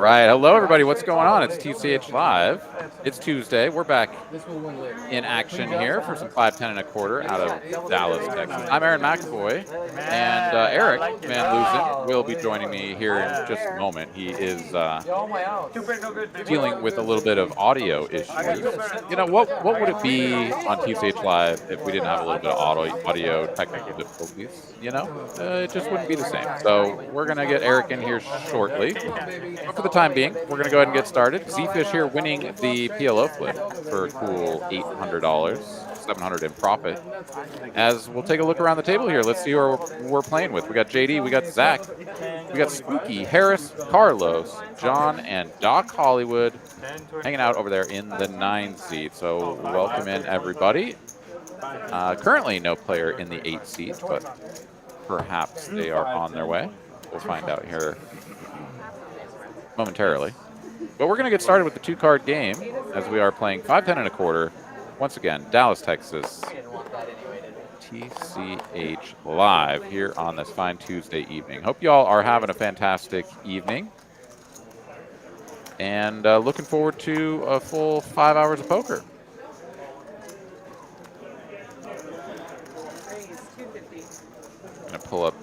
right. Hello, everybody. What's going on? It's TCH Live. It's Tuesday. We're back in action here for some 5, 10 1/4 out of Dallas, Texas. I'm Aaron McAvoy, and Eric Van Loosen will be joining me here in just a moment. He is dealing with a little bit of audio issues. You know, what would it be on TCH Live if we didn't have a little bit of audio technical difficulties? You know, it just wouldn't be the same. So we're going to get Eric in here shortly. But for the time being, we're going to go ahead and get started. Z-Fish here winning the PLO flip for a cool $800, $700 in profit. As we'll take a look around the table here. Let's see who we're playing with. We got JD, we got Zach, we got Spooky, Harris, Carlos, John, and Doc Hollywood hanging out over there in the 9 seat. So welcome in, everybody. Currently no player in the 8 seat, but perhaps they are on their way. We'll find out here momentarily. But we're going to get started with the 2-card game as we are playing 5, 10 1/4. Once again, Dallas, Texas. TCH Live here on this fine Tuesday evening. Hope y'all are having a fantastic evening. And looking forward to a full 5 hours of poker. I'm going to pull up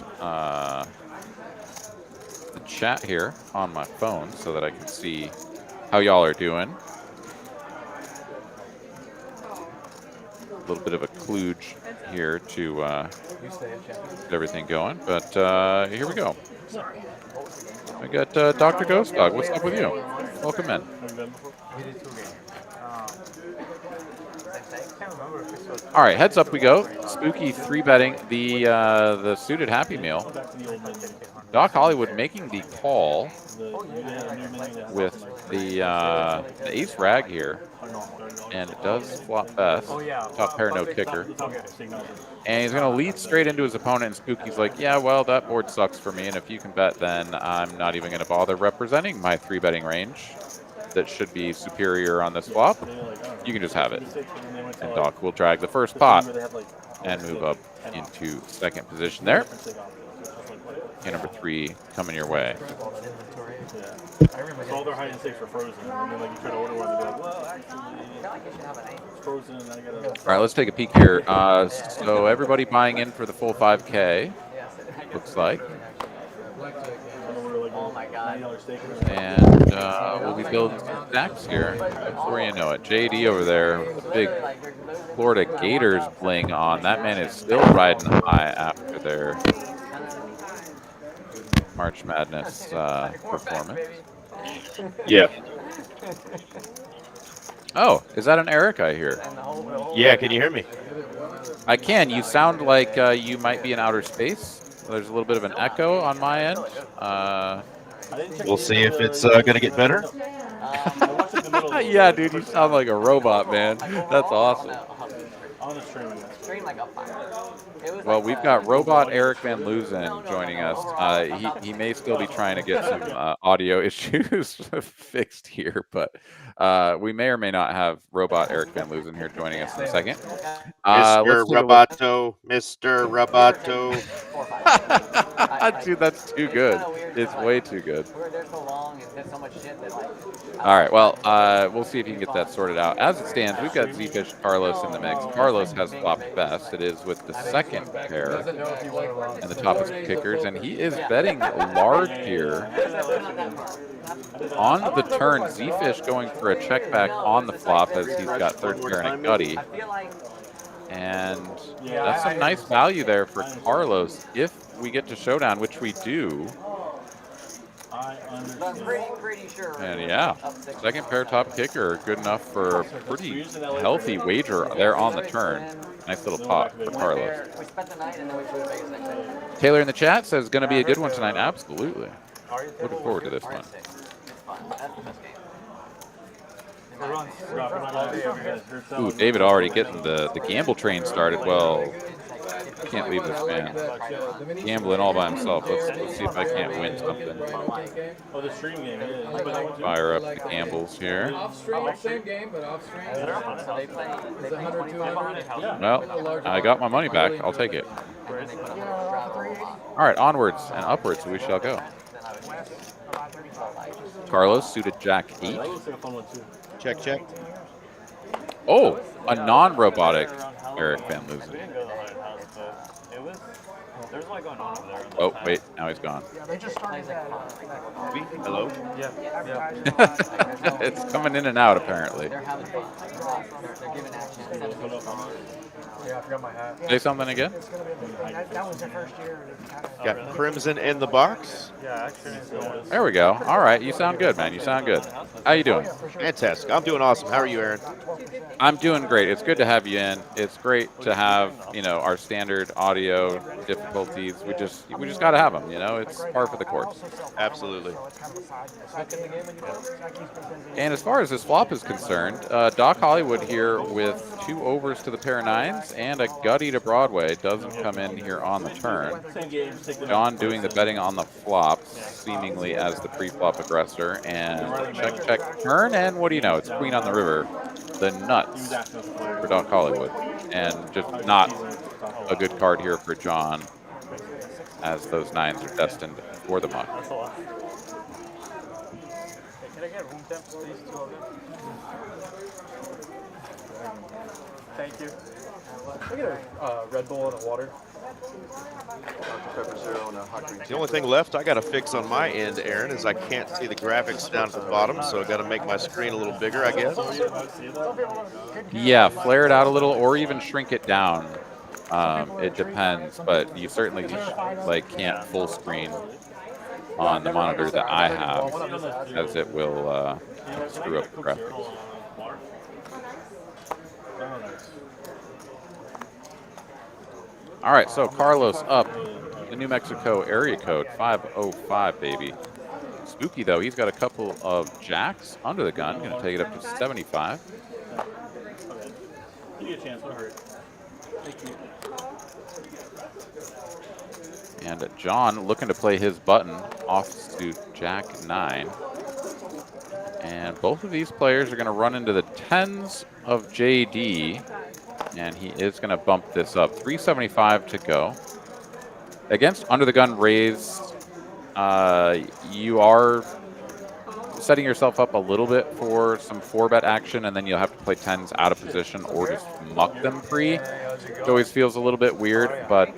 the chat here on my phone so that I can see how y'all are doing. A little bit of a kludge here to get everything going, but here we go. I got Dr. Ghost Dog. What's up with you? Welcome in. All right, heads up we go. Spooky 3-betting the suited Happy Meal. Doc Hollywood making the call with the ace rag here, and it does flop best. Top pair, no kicker. And he's going to lead straight into his opponent, and Spooky's like, yeah, well, that board sucks for me, and if you can bet, then I'm not even going to bother representing my 3-betting range that should be superior on this flop. You can just have it. And Doc will drag the first pot and move up into second position there. And number 3 coming your way. So all their high and stakes are frozen, and then like you try to order one, they're like, well, actually, it's frozen, and I gotta. All right, let's take a peek here. So everybody buying in for the full 5K, looks like. And we'll be building some stacks here before you know it. JD over there with the big Florida Gators bling on. That man is still riding high after their March Madness performance. Yeah. Oh, is that an Eric I hear? Yeah, can you hear me? I can. You sound like you might be in outer space. There's a little bit of an echo on my end. We'll see if it's going to get better. Yeah, dude, you sound like a robot, man. That's awesome. Well, we've got Robot Eric Van Loosen joining us. He may still be trying to get some audio issues fixed here, but we may or may not have Robot Eric Van Loosen here joining us in a second. Mr. Roboto, Mr. Roboto. Dude, that's too good. It's way too good. All right, well, we'll see if you can get that sorted out. As it stands, we've got Z-Fish Carlos in the mix. Carlos has flopped best. It is with the second pair and the top of kickers, and he is betting large here. On the turn, Z-Fish going for a check back on the flop as he's got third pair and a gutty. And that's some nice value there for Carlos if we get to showdown, which we do. And yeah, second pair top kicker, good enough for a pretty healthy wager there on the turn. Nice little pot for Carlos. Taylor in the chat says going to be a good one tonight. Absolutely. Looking forward to this one. Ooh, David already getting the gamble train started. Well, can't leave this man gambling all by himself. Let's see if I can't win something. Fire up the gambles here. Well, I got my money back. I'll take it. All right, onwards and upwards we shall go. Carlos suited Jack 8. That looks like a fun one too. Check, check. Oh, a non-robotic Eric Van We Loosen. didn't go to the haunted house, but it was. There's a lot going on over there. Oh, wait, now he's gone. Hello? Yeah. It's coming in and out, apparently. Yeah, I forgot my hat. Say something again? That was the first year. Got Crimson in the box. Yeah, actually, so There we go. All right, you sound good, man. You sound good. How you doing? Fantastic. I'm doing awesome. How are you, Aaron? I'm doing great. It's good to have you in. It's great to have, you know, our standard audio difficulties. We just got to have them, you know. It's par for the course. Absolutely. And as far as this flop is concerned, Doc Hollywood here with 2 overs to the pair of 9s and a gutty to Broadway doesn't come in here on the turn. John doing the betting on the flop, seemingly as the pre-flop aggressor, and check, check, turn, and what do you know? It's queen on the river. The nuts for Doc Hollywood, and just not a good card here for John, as those 9s are destined for the muck. That's a lot. Hey, can I get room temp, please? 2 of them. Thank you. Can I get a Red Bull and a water? The only thing left I got to fix on my end, Aaron, is I can't see the graphics down at the bottom, so I got to make my screen a little bigger, I guess. Yeah, flare it out a little, or even shrink it down. It depends, but you certainly like can't full screen on the monitor that I have, as it will screw up the graphics. All right, so Carlos up, the New Mexico area code 505, baby. Spooky though, he's got a couple of jacks under the gun, going to take it up to 75. Give you a chance, don't hurt. Thank you. And John looking to play his button off to Jack 9. And both of these players are going to run into the 10s of JD. And he is going to bump this up. 375 to go. Against under the gun raise, you are setting yourself up a little bit for some 4-bet action, and then you'll have to play 10s out of position or just muck them free. It always feels a little bit weird, but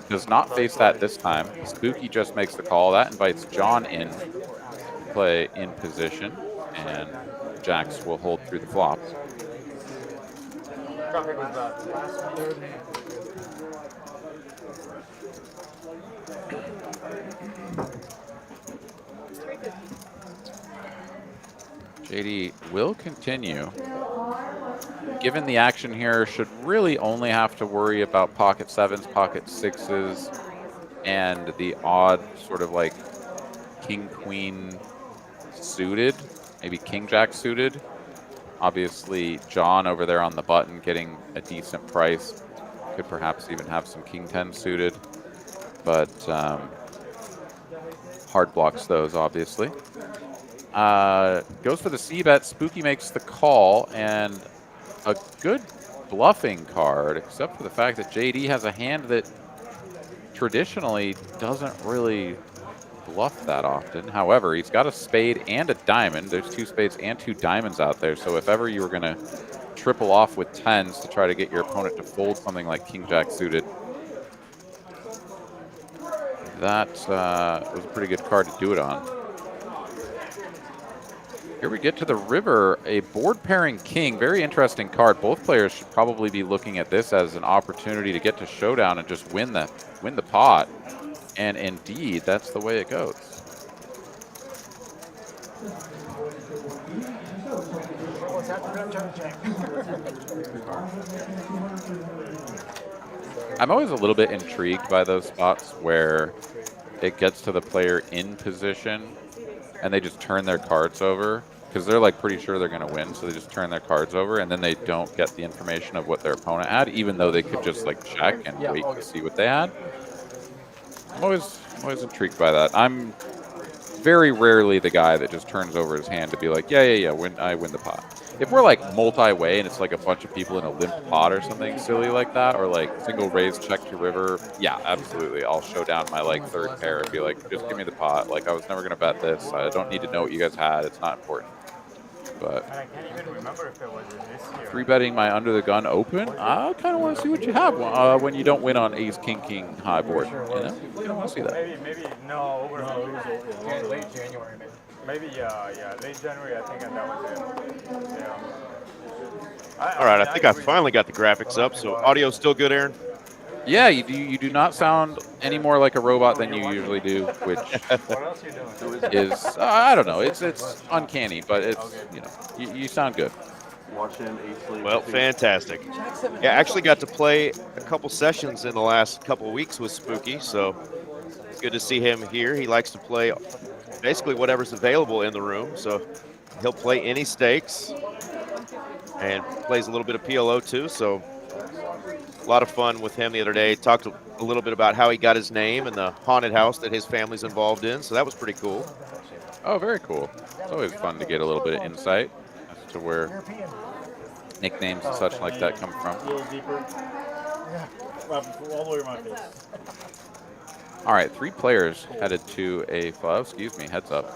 does not face that this time. Spooky just makes the call. That invites John in to play in position, and Jacks will hold through the flops. JD will continue. Given the action here, should really only have to worry about pocket 7s, pocket 6s, and the odd sort of like king queen suited, maybe king jack suited. Obviously, John over there on the button getting a decent price. Could perhaps even have some king 10 suited, but hard blocks those, obviously. Goes for the C-bet. Spooky makes the call, and a good bluffing card, except for the fact that JD has a hand that traditionally doesn't really bluff that often. However, he's got a spade and a diamond. There's 2 spades and 2 diamonds out there, so if ever you were going to triple off with 10s to try to get your opponent to fold something like king jack suited, that was a pretty good card to do it on. Here we get to the river, a board pairing king. Very interesting card. Both players should probably be looking at this as an opportunity to get to showdown and just win the pot. And indeed, that's the way it goes. I'm always a little bit intrigued by those spots where it gets to the player in position and they just turn their cards over, because they're like pretty sure they're going to win, so they just turn their cards over and then they don't get the information of what their opponent had, even though they could just like check and wait to see what they had. I'm always intrigued by that. I'm very rarely the guy that just turns over his hand to be like, yeah, I win the pot. If we're like multi-way and it's like a bunch of people in a limp pot or something silly like that, or like single raise check to river, yeah, absolutely. I'll show down my like third pair and be like, just give me the pot. Like I was never gonna bet this. I don't need to know what you guys had. It's not important. But I can't even remember if it was this year. 3-betting my under the gun open, I kind of want to see what you have when you don't win on ace king high board. You know, you don't want to see that. Maybe no, over Late January, maybe. maybe yeah, late January I think, and that was it. Yeah. All right, I think I finally got the graphics up. So audio still good, Aaron? Yeah, you do not sound any more like a robot than you usually do, which What else you doing? is I don't know. It's uncanny, but it's you sound good. Well, fantastic. Yeah, I actually got to play a couple sessions in the last couple of weeks with Spooky, so it's good to see him here. He likes to play basically whatever's available in the room, so he'll play any stakes and plays a little bit of PLO too, so a lot of fun with him the other day. Talked a little bit about how he got his name and the haunted house that his family's involved in, so that was pretty cool. Oh, very cool. It's always fun to get a little bit of insight as to where nicknames and such like that come from. A little deeper. All the way around my face. All right, 3 players headed to a excuse me, heads up.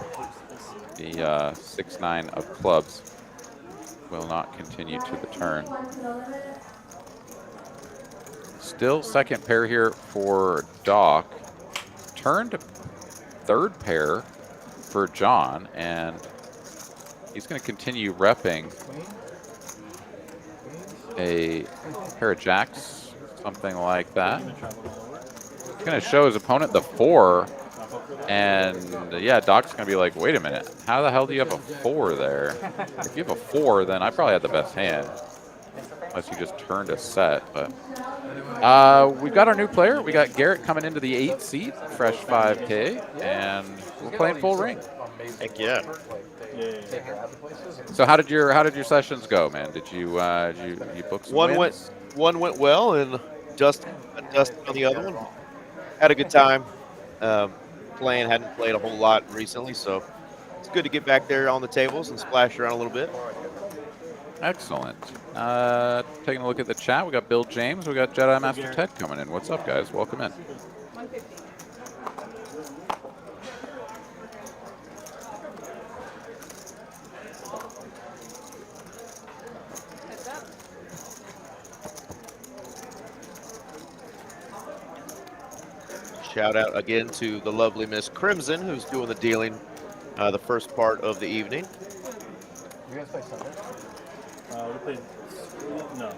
The 6-9 of clubs will not continue to the turn. Still second pair here for Doc. Turned third pair for John, and he's going to continue repping a pair of jacks, something like that. He's going to show his opponent the 4, and yeah, Doc's going to be like, wait a minute, how the hell do you have a 4 there? If you have a 4, then I probably had the best hand, unless you just turned a set. But we've got our new player. We got Garrett coming into the 8 seat, fresh 5K, and we're playing full ring. Heck yeah. So how did your sessions go, man? Did you book some wins? One went well, and dust on the other one. Had a good time playing. Hadn't played a whole lot recently, so it's good to get back there on the tables and splash around a little bit. Excellent. Taking a look at the chat, we got Bill James, we got Jedi Master Ted coming in. What's up, guys? Welcome in. Shout out again to the lovely Miss Crimson, who's doing the dealing the first part of the evening. You guys play Sunday? We played. No.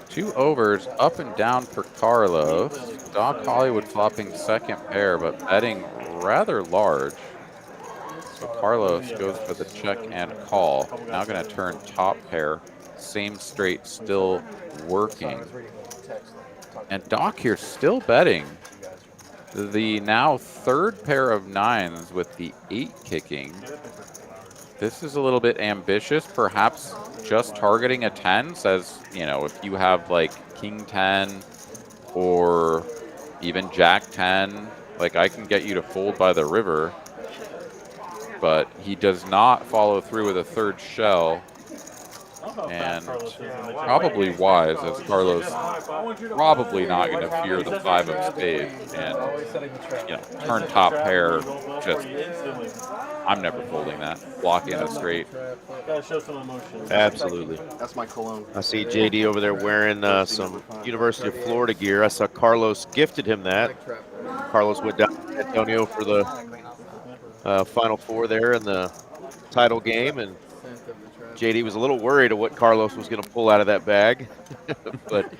2 overs up and down for Carlos. Doc Hollywood flopping second pair, but betting rather large. So Carlos goes for the check and call. Now going to turn top pair. Same straight still working. And Doc here still betting the now third pair of 9s with the 8 kicking. This is a little bit ambitious, perhaps just targeting a 10. Says, you know, if you have like King 10 or even Jack 10, like I can get you to fold by the river. But he does not follow through with a third shell. And probably wise, as Carlos probably not going to fear the 5 of spades, and you know, turn top pair. Just I'm never folding that, blocking the straight. Gotta show some emotion. Absolutely. That's my cologne. I see JD over there wearing some University of Florida gear. I saw Carlos gifted him that. Carlos went down to Antonio for the Final Four there in the title game, and JD was a little worried of what Carlos was going to pull out of that bag. But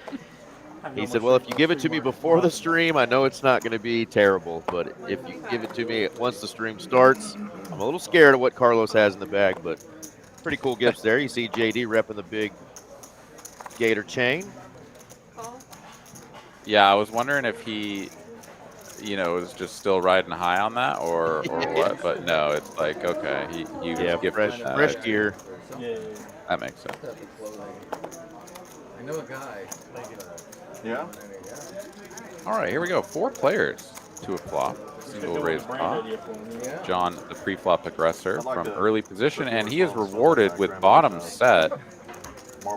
he said, well, if you give it to me before the stream, I know it's not going to be terrible. But if you give it to me once the stream starts, I'm a little scared of what Carlos has in the bag. But pretty cool gifts there. You see JD repping the big Gator chain. Yeah, I was wondering if he, you know, is just still riding high on that or what. But no, it's like, okay, he Yeah, gifted fresh gear. That makes sense. I know a guy. Yeah? All right, here we go. 4 players to a flop. single raise Brand pot. idea for him. Yeah. John, the pre-flop aggressor from early position, and he is rewarded with bottom set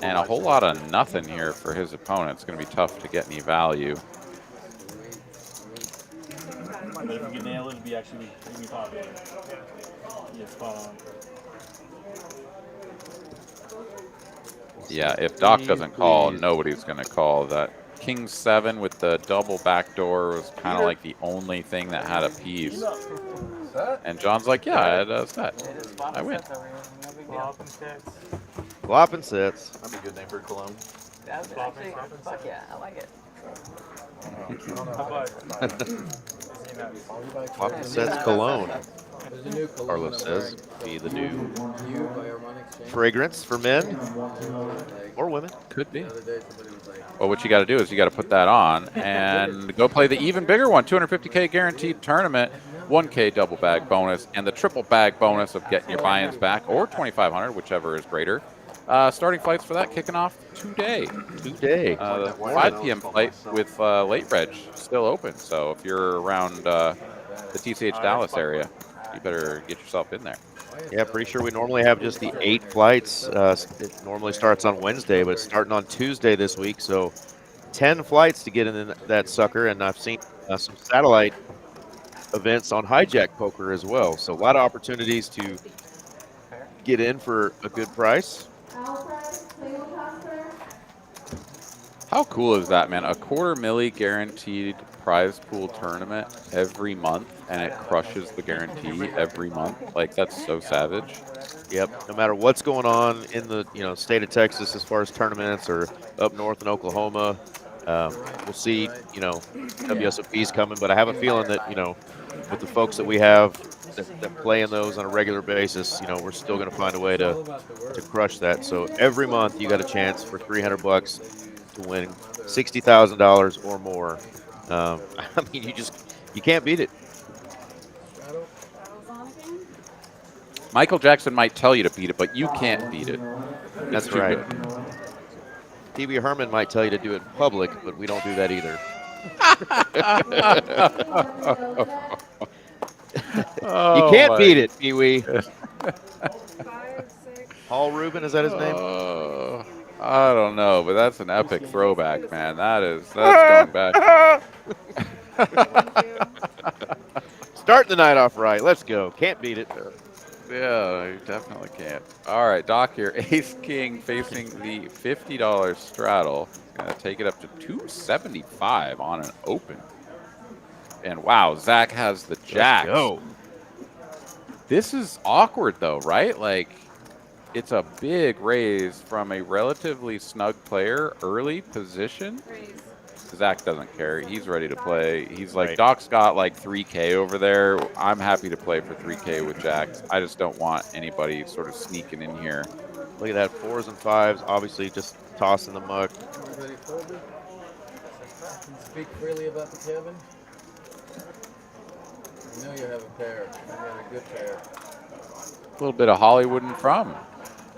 and a whole lot of nothing here for his opponent. It's going to be tough to get any value. But if you can nail it, it'd be actually it'd be popular. Yeah, spot on. Yeah, if Doc doesn't call, nobody's going to call. That King 7 with the double backdoor was kind of like the only thing that had a piece. And John's like, yeah, I had a set. I win. Flopping sets. That'd be a good name for cologne. Actually, fuck yeah, I like it. Flopping sets cologne. There's a new cologne Carlos I'm says, be the new wearing. You by Harmonic Exchange. fragrance for men Like, or women. Could be. the other day somebody was like, Well, what you got to do is you got to put that on and go play the even bigger one, 250K guaranteed tournament, 1K double bag bonus, and the triple bag bonus of getting your buy-ins back, or 2,500, whichever is greater. Starting flights for that kicking off today. The 5 p.m. flight with late reg still open. So if you're around the TCH Dallas area, you better get yourself in there. Yeah, pretty sure we normally have just the 8 flights. It normally starts on Wednesday, but it's starting on Tuesday this week. So 10 flights to get in that sucker. And I've seen some satellite events on hijack poker as well. So a lot of opportunities to get in for a good price. How cool is that, man? A $250,000 guaranteed prize pool tournament every month, and it crushes the guarantee every month. Like, that's so savage. Yep. No matter what's going on in the state of Texas as far as tournaments, or up north in Oklahoma, we'll see WSOPs coming. But I have a feeling that with the folks that we have that play in those on a regular basis, we're still going to find a way to crush that. So every month you got a chance for $300 to win $60,000 or more. I mean, you can't beat it. Michael Jackson might tell you to beat it, but you can't beat it. That's too right. good. Pee-wee Herman might tell you to do it in public, but we don't do that either. You can't beat it, Pee-wee. Paul Rubin, is that his name? I don't know, but that's an epic throwback, man. That's going back. Starting the night off right. Let's go. Can't beat it. Yeah, you definitely can't. All right, Doc here. Ace King facing the $50 straddle. Gonna take it up to $275 on an open. And wow, Zach has the jacks. Let's go. This is awkward though, right? Like, it's a big raise from a relatively snug player, early position. Zach doesn't care. He's ready to play. He's like, Right. Doc's got like 3K over there. I'm happy to play for 3K with jacks. I just don't want anybody sort of sneaking in here. Look at that. 4s and 5s. Obviously just tossing the muck. everybody folded? Speak freely about the cabin. I know you have a pair. You have a good pair. A little bit of Hollywood and from.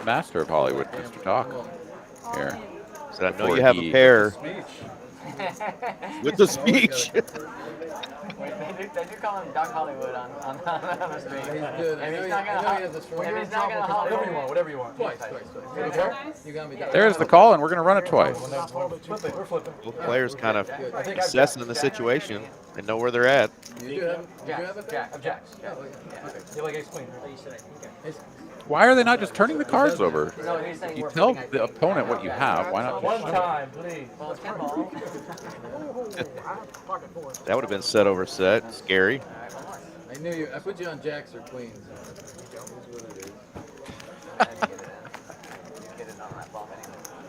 Master of Hollywood, Mr. Doc. Here. So I know Before you have he- a pair with the speech. Wait, they do call him Doc Hollywood on the street. He's good. I If know he's you- not I know gonna he has a strong. if he's not gonna Hollywood, Whatever you want. Twice. You got me. There's the call, and we're going to run it twice. We're flipping. Both players kind of assessing the situation and know where they're at. You do have it? Jacks. You like ace queen? Why are they not just turning the cards over? No, he's saying You we're tell flipping the opponent what you have. Why not just show it? time, please. Well, it's pinball. That would have been set over set. Scary. I knew you. I put you on jacks or queens. That's what it is.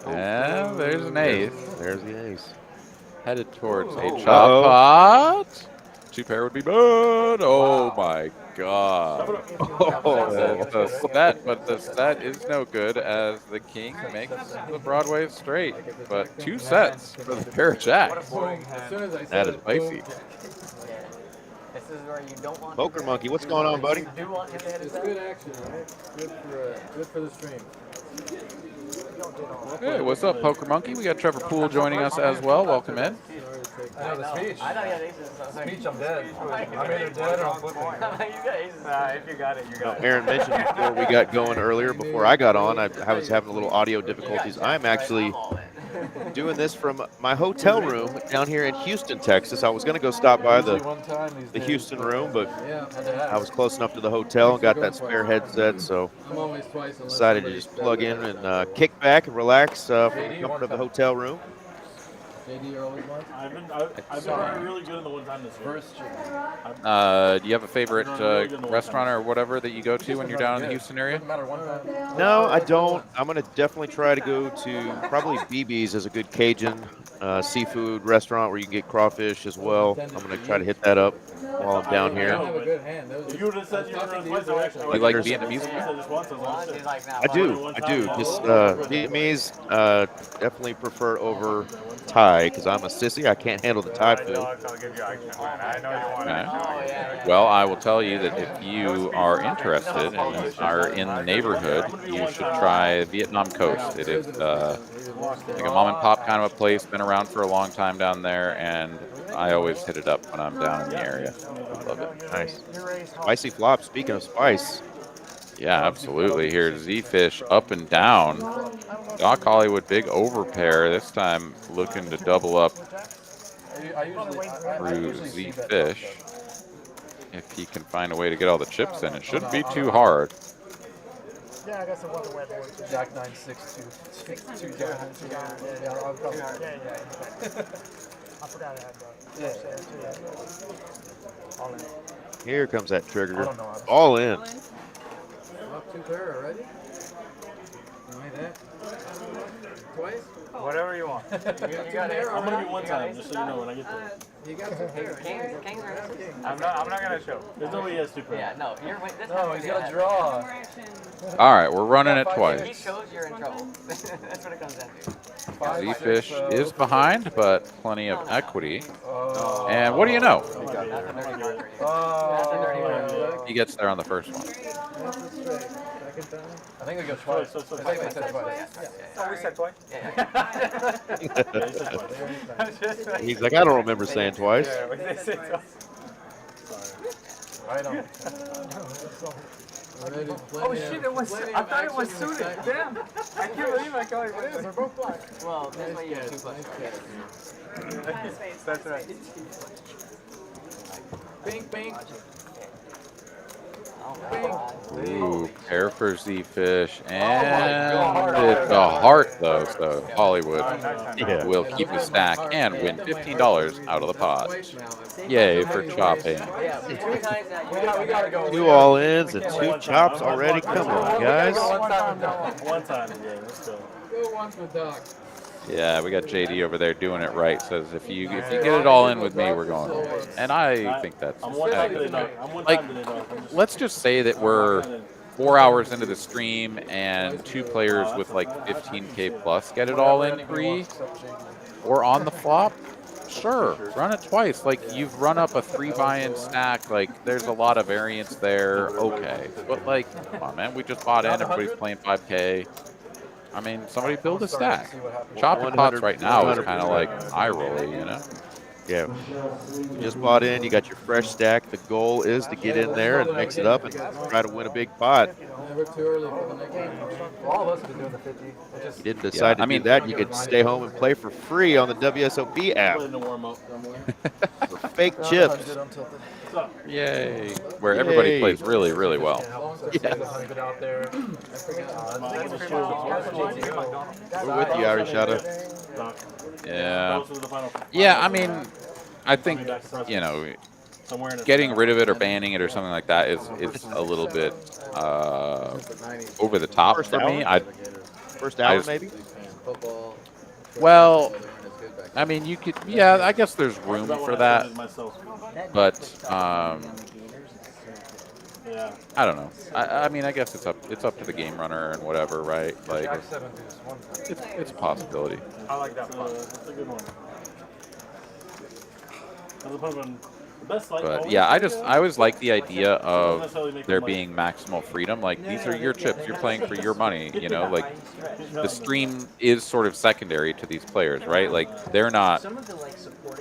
And there's an ace. There's the ace. Headed towards a Uh-oh. chop pot. 2 pair would be bad. Oh my god. The set, but the set is no good as the king makes the Broadway straight. But 2 sets for the pair of jacks. As soon as I That said is it, spicy. boom. This is where you don't want Poker Monkey, what's going on, buddy? You do want him to hit his It's good action, right? Good for the stream. Hey, what's up, Poker Monkey? We got Trevor Poole joining us as well. Welcome in. Sorry to I know the speech. I know you had aces. So Speech, I'm dead. I'm either dead or I'm flipping. You got aces. If you got it, you got it. Aaron mentioned before we got going earlier, before I got on, I was having a little audio difficulties. I'm actually doing this from my hotel room down here in Houston, Texas. I was going to go stop by the Houston room, but I was close enough to the hotel and got that spare headset, so decided to just plug in and kick back and relax from the comfort of the hotel room. JD, you're always one? I've been really good in the one time this year. Do you have a favorite restaurant or whatever that you go to when you're down in the Houston area? No, I don't. I'm going to definitely try to go to probably BB's is a good Cajun seafood restaurant where you can get crawfish as well. I'm going to try to hit that up while I'm down here. You would have said you were You like Vietnamese food? I do. Just Vietnamese definitely prefer over Thai because I'm a sissy. I can't handle the Thai food. Okay. Well, I will tell you that if you are interested and are in the neighborhood, you should try Vietnam Coast. It is like a mom and pop kind of a place, been around for a long time down there, and I always hit it up when I'm down in the area. I love it. Nice. Spicy flop. Speaking of spice. Yeah, absolutely. Here's Z-Fish up and down. Doc Hollywood, big overpair. This time looking to double up through Z-Fish. If he can find a way to get all the chips in, it shouldn't be too hard. Yeah, I got some other web boards. Jack 9, 6, 2. Yeah, I'll probably. Yeah. I forgot I had that. All in. Here comes that trigger. don't know. All in. Up 2 pair already? You made that? Twice? Whatever you want. You got 2 pair I'm gonna already? be one time, just so you know when I get there. You got 2 pair. Kings or aces? I'm not gonna show. There's no way he has two pairs. Yeah, no. You're this No, time he's you're got to gonna draw. All right, we're running it have- If twice. he shows, you're in trouble. That's what it comes down to. 5, Z-Fish 6, is behind, but plenty of equity. Oh. And what do you know? That's a dirty marker. Oh. He gets there on the first one. I think we go twice. I think we said twice. Oh, we said twice? Yeah. He's like, I don't remember saying twice. we said twice. Right on. Oh shit, it was, I thought it was suited. Damn. I can't believe I called it. We're both black. Well, this way you have 2 plus. That's right. Pink, pink. Ooh, pair for Z-Fish, and it's a heart though, so Hollywood will keep his stack and win $15 out of the pot. Yay for chopping. Yeah, 2 times now. We gotta go. 2 all-ins and 2 chops already. Come on, guys. One time in the game. Let's go. Go once with Doc. Yeah, we got JD over there doing it right. Says if you get it all in with me, we're going. And I think that's I'm one time today, Doc. I'm one like. time today, Doc. I'm just- Let's just say that we're 4 hours into the stream and 2 players with like 15K plus get it all in pre or on the flop. Sure, run it twice. Like you've run up a 3 buy-in stack. Like there's a lot of variance there. Okay, but like, come on, man. We just bought in. Everybody's playing 5K. I mean, somebody build a stack. Chopping pots right now is kind of like eye rolly, you know. Yeah. You just bought in. You got your fresh stack. The goal is to get in there and mix it up and try to win a big pot. Never too early for the next game. All of us have been doing the 50. You didn't decide to do that. You could stay home and play for free on the WSOP app Playing the warm up. for fake chips. Yay! Where everybody Yay. plays really, really well. Yeah. We're with you, Arishada. Yeah. Close to the final. Yeah, I mean, I think, you know, Somewhere in the getting rid of it or banning it or something like that is a little bit over the top First for me. hour? First hour, just- maybe? Football. Well, I mean, you could, yeah, I guess there's room for that, myself. but Yeah. I don't know. I mean, I guess it's up to the game runner and whatever, right? Like, it's a possibility. I like that. That's a good one. As opposed to But yeah, I always like the idea of there being maximal freedom. Like, these are your chips, you're playing for your money, you know, like the stream is sort of secondary to these players, right? Like, they're not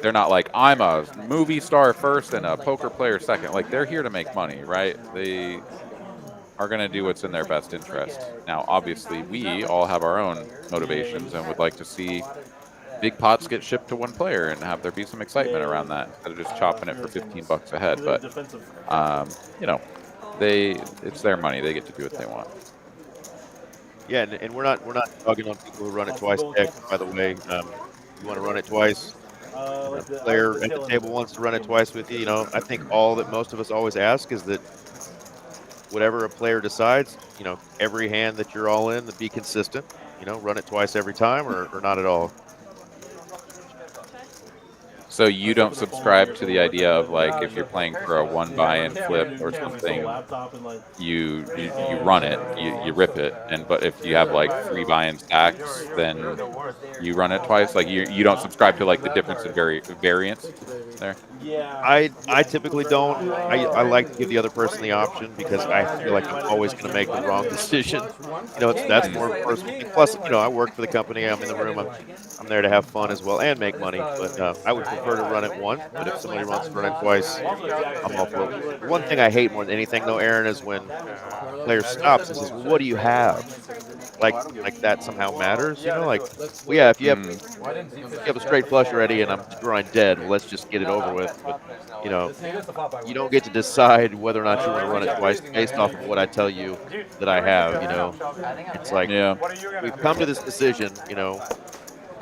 like, I'm a movie star first and a poker player second. Like, they're here to make money, right? They are going to do what's in their best interest. Now, obviously, we all have our own motivations and would like to see big pots get shipped to one player and have there be some excitement around that instead of just chopping it for 15 bucks a head. But you know, it's their money. They get to do what they want. Yeah, and we're not dogging on people who run it twice. By the way, you want to run it twice. The player at the table wants to run it twice with you. You know, I think all that most of us always ask is that whatever a player decides, you know, every hand that you're all in, to be consistent. You know, run it twice every time, or not at all. So you don't subscribe to the idea of, like, if you're playing for a one buy and flip or something, you run it, you rip it, but if you have like 3 buy-in stacks, then you run it twice. Like, you don't subscribe to like the difference in variance there. I typically don't. I like to give the other person the option because I feel like I'm always going to make the wrong decision. You know, that's more personal. Plus, you know, I work for the company. I'm in the room. I'm there to have fun as well and make money. But I would prefer to run it once. But if somebody wants to run it twice, I'm all for it. One thing I hate more than anything, though, Aaron, is when a player stops and says, well, "What do you have?" Like that somehow matters. You know, like, well, yeah, if you have a straight flush already and I'm drawing dead, well, let's just get it over with. But you know, you don't get to decide whether or not you want to run it twice based off of what I tell you that I have. You know, it's like, we've come to this decision. You know,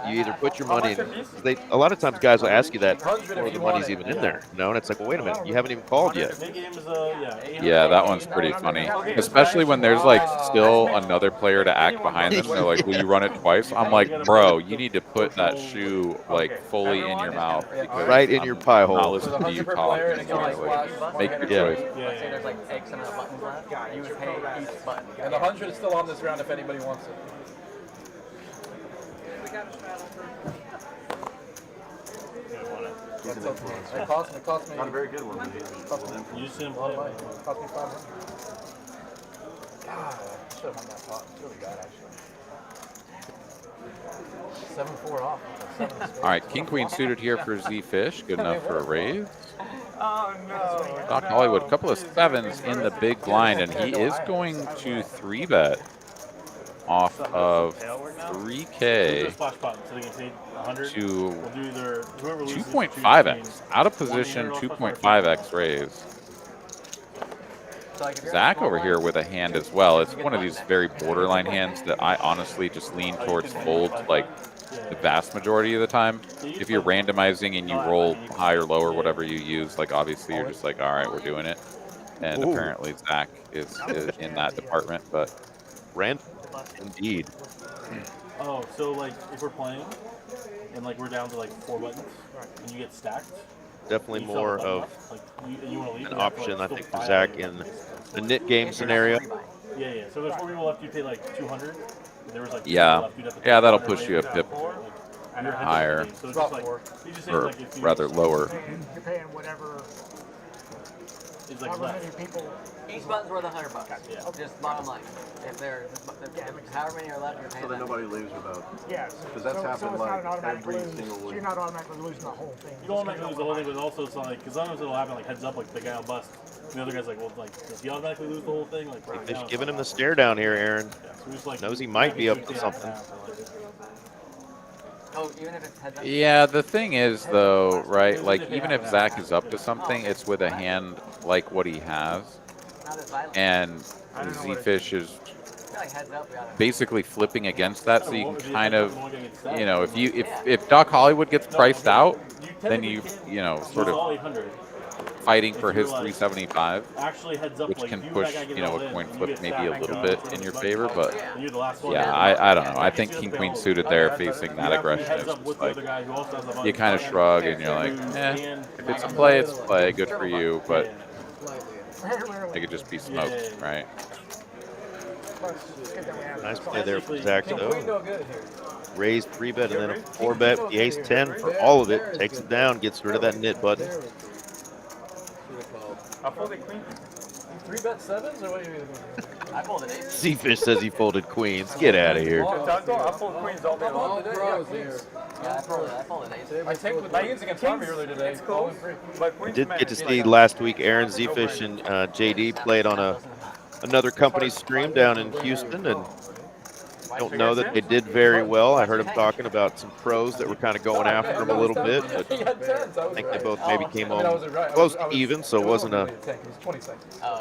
you either put your money in. A lot of times guys will ask you that before the money's even in there. You know, and it's like, well, wait a minute, you haven't even called yet. Yeah, that one's pretty funny, especially when there's like still another player to act behind them. They're like, will you run it twice? I'm like, bro, you need to put that shoe like fully in your mouth, because right in your pie hole. Not listening to you talk anymore. Like, make your choice. Let's say there's like X amount of buttons left. You would pay each button. And the 100 is still on this round if anybody wants it. It cost me. Not a very good one. You see him play. Cost me 500. God, I should have won that pot. It's really bad, actually. 7-4 off. All right, King Queen suited here for Z Fish. Good enough for a raise. Oh no. Doc Hollywood, a couple of 7s in the big blind, and he is going to 3-bet off of 3K to 2.5x. Out of position, 2.5x raise. Zach over here with a hand as well. It's one of these very borderline hands that I honestly just lean towards fold like the vast majority of the time. If you're randomizing and you roll high or low or whatever you use, like obviously you're just like, all right, we're doing it. And apparently Zach is in that department, but Rand, indeed. Oh, so like if we're playing and like we're down to like 4 buttons and you get stacked. Definitely more of you want to leave an option, I think, for Zach in the knit game scenario. Yeah. So there's 4 people left. You pay like 200. There was like yeah, that'll push you a pip higher, so it's just like, or rather lower. You're paying whatever. It's like However many people. Each button's worth $100. Yeah. Just bottom line. If there's however many are left, you're paying. So then nobody leaves without. Yeah. Because that's happened so it's like not an automatic every lose. single So week. you're not automatically losing the whole thing. You don't automatically lose the whole thing, but also it's like, because sometimes it'll happen like heads up, like the guy will bust. And the other guy's like, well, like, does he automatically lose the whole thing? Like, right Just now, giving him the stare down here, Aaron. Yeah, so just, like, Knows he might be up to something. Oh, even if it's heads up. Yeah, the thing is though, right? Like even if Zach is up to something, it's with a hand like what he has, and Z Fish is basically flipping against that, so you can kind of, you know, if Doc Hollywood gets priced out, then you know, sort of fighting for his 375, which can push, you know, a coin flip maybe a little bit in your favor. But yeah, I don't know. I think King Queen suited there facing that aggression is just like, you kind of shrug and you're like, if it's a play, it's a play. Good for you, but it could just be smoked, right? Nice play there for Zach, though. Raised 3-bet and then a 4-bet. The ace-10 for all of it. Takes it down, gets rid of that knit button. I folded queen. 3-bet sevens or what do you mean? I folded 8. Z-Fish says he folded queens. Get out of here. I fold queens all day long. Pros here. Yeah, I folded 8. I take with queens against Harvey earlier today. It's cool. I did get to see last week Aaron, Z-Fish, and JD played on another company's stream down in Houston, and don't know that they did very well. I heard him talking about some pros that were kind of going after him a little bit, but I think they both maybe came home close to even, so it wasn't a